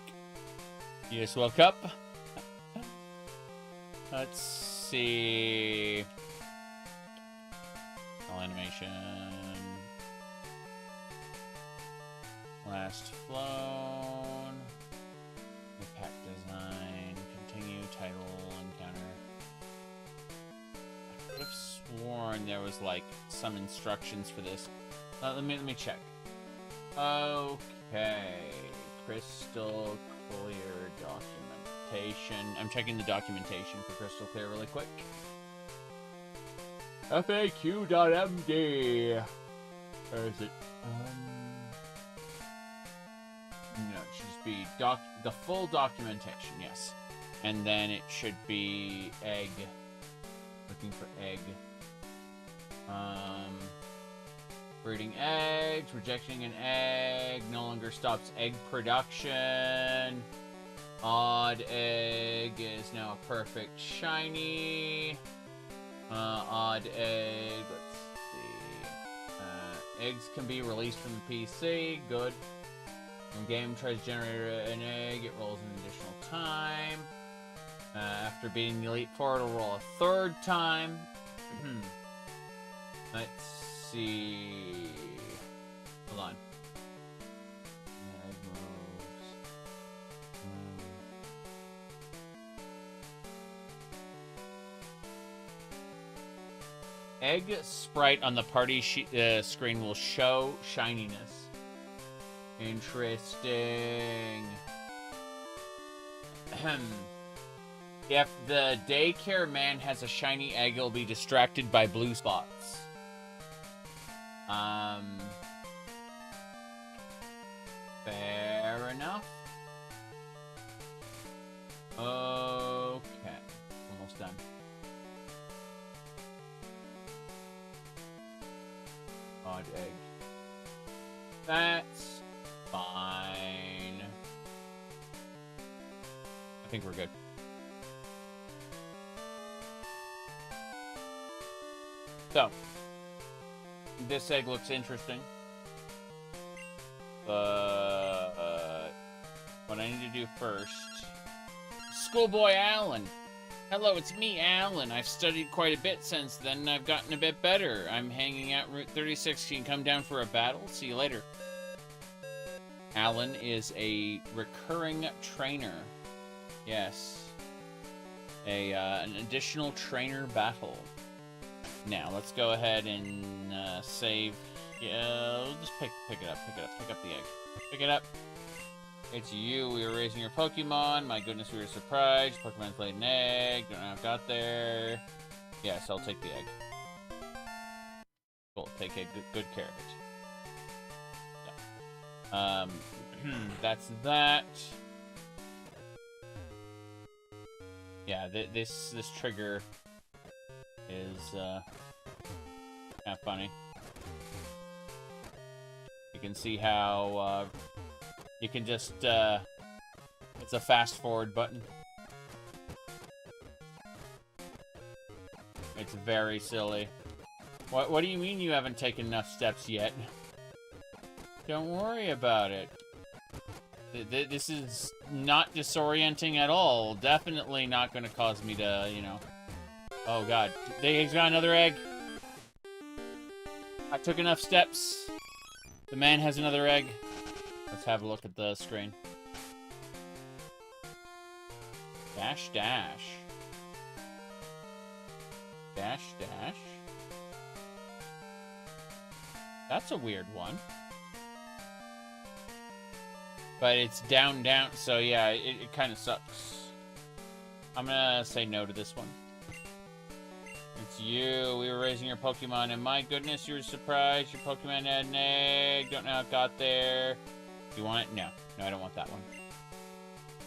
You just woke up? Let's see... all animation... last flown... pack design... continue, title, encounter... I could have sworn there was, like, some instructions for this. Let me check. Okay... Crystal Clear documentation. I'm checking the documentation for Crystal Clear really quick. FAQ.md. Where is it? No, it should just be the full documentation, yes. And then it should be egg. Looking for egg. Breeding eggs, rejecting an egg, no longer stops egg production. Odd egg is now a perfect shiny. Odd egg, let's see. Eggs can be released from the PC, good. When game tries to generate an egg, it rolls an additional time. After beating the Elite Four, it'll roll a 3rd time. Let's see. Hold on. Egg sprite on the party screen will show shininess. Interesting. If the daycare man has a shiny egg, it'll be distracted by blue spots. Fair enough. Okay. Almost done. Odd egg. That's fine. I think we're good. So, this egg looks interesting. What I need to do first... Schoolboy Alan! Hello, it's me, Alan. I've studied quite a bit since then, and I've gotten a bit better. I'm hanging out Route 36. Can you come down for a battle? See you later. Alan is a recurring trainer. Yes. An additional trainer battle. Now, let's go ahead and save. Yeah, just pick it up. Pick up the egg. Pick it up. It's you. We were raising your Pokemon. My goodness, we were surprised. Pokemon's laid an egg. Don't know how it got there. Yes, I'll take the egg. Cool. Take good care of it. So, that's that. Yeah, this trigger is kind of funny. You can see how you can just it's a fast forward button. It's very silly. What do you mean you haven't taken enough steps yet? Don't worry about it. This is not disorienting at all. Definitely not going to cause me to, you know... Oh god. He's got another egg. I took enough steps. The man has another egg. Let's have a look at the screen. Dash, dash. Dash, dash. That's a weird one. But it's down, down, so yeah, it kind of sucks. I'm gonna say no to this one. It's you. We were raising your Pokemon, and my goodness, you were surprised. Your Pokemon had an egg. Don't know how it got there. You want it? No. No, I don't want that one.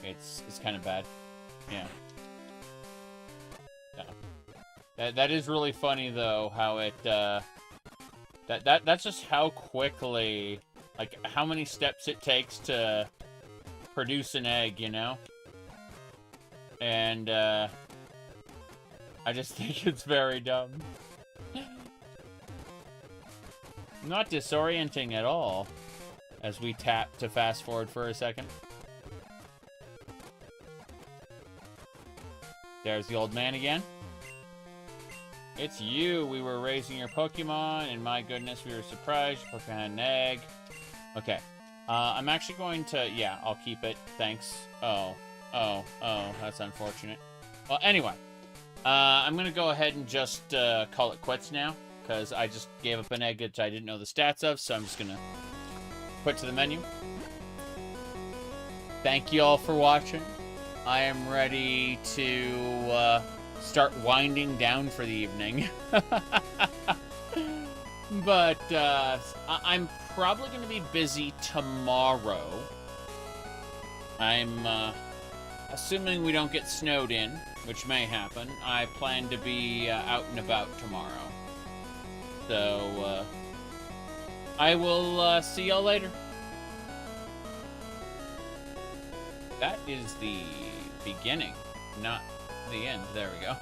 It's kind of bad. Yeah. That is really funny, though, how it, that's just how quickly... Like, how many steps it takes to produce an egg, you know? And, I just think it's very dumb. Not disorienting at all, as we tap to fast forward for a second. There's the old man again. It's you. We were raising your Pokemon, and my goodness, we were surprised. Your Pokemon had an egg. Okay. I'm actually going to... Yeah, I'll keep it. Thanks. Oh, that's unfortunate. Well, anyway. I'm going to go ahead and just call it quits now, because I just gave up an egg that I didn't know the stats of, so I'm just going to quit to the menu. Thank you all for watching. I am ready to start winding down for the evening. But I'm probably going to be busy tomorrow. I'm assuming we don't get snowed in, which may happen. I plan to be out and about tomorrow. So, I will see y'all later. That is the beginning, not the end. There we go.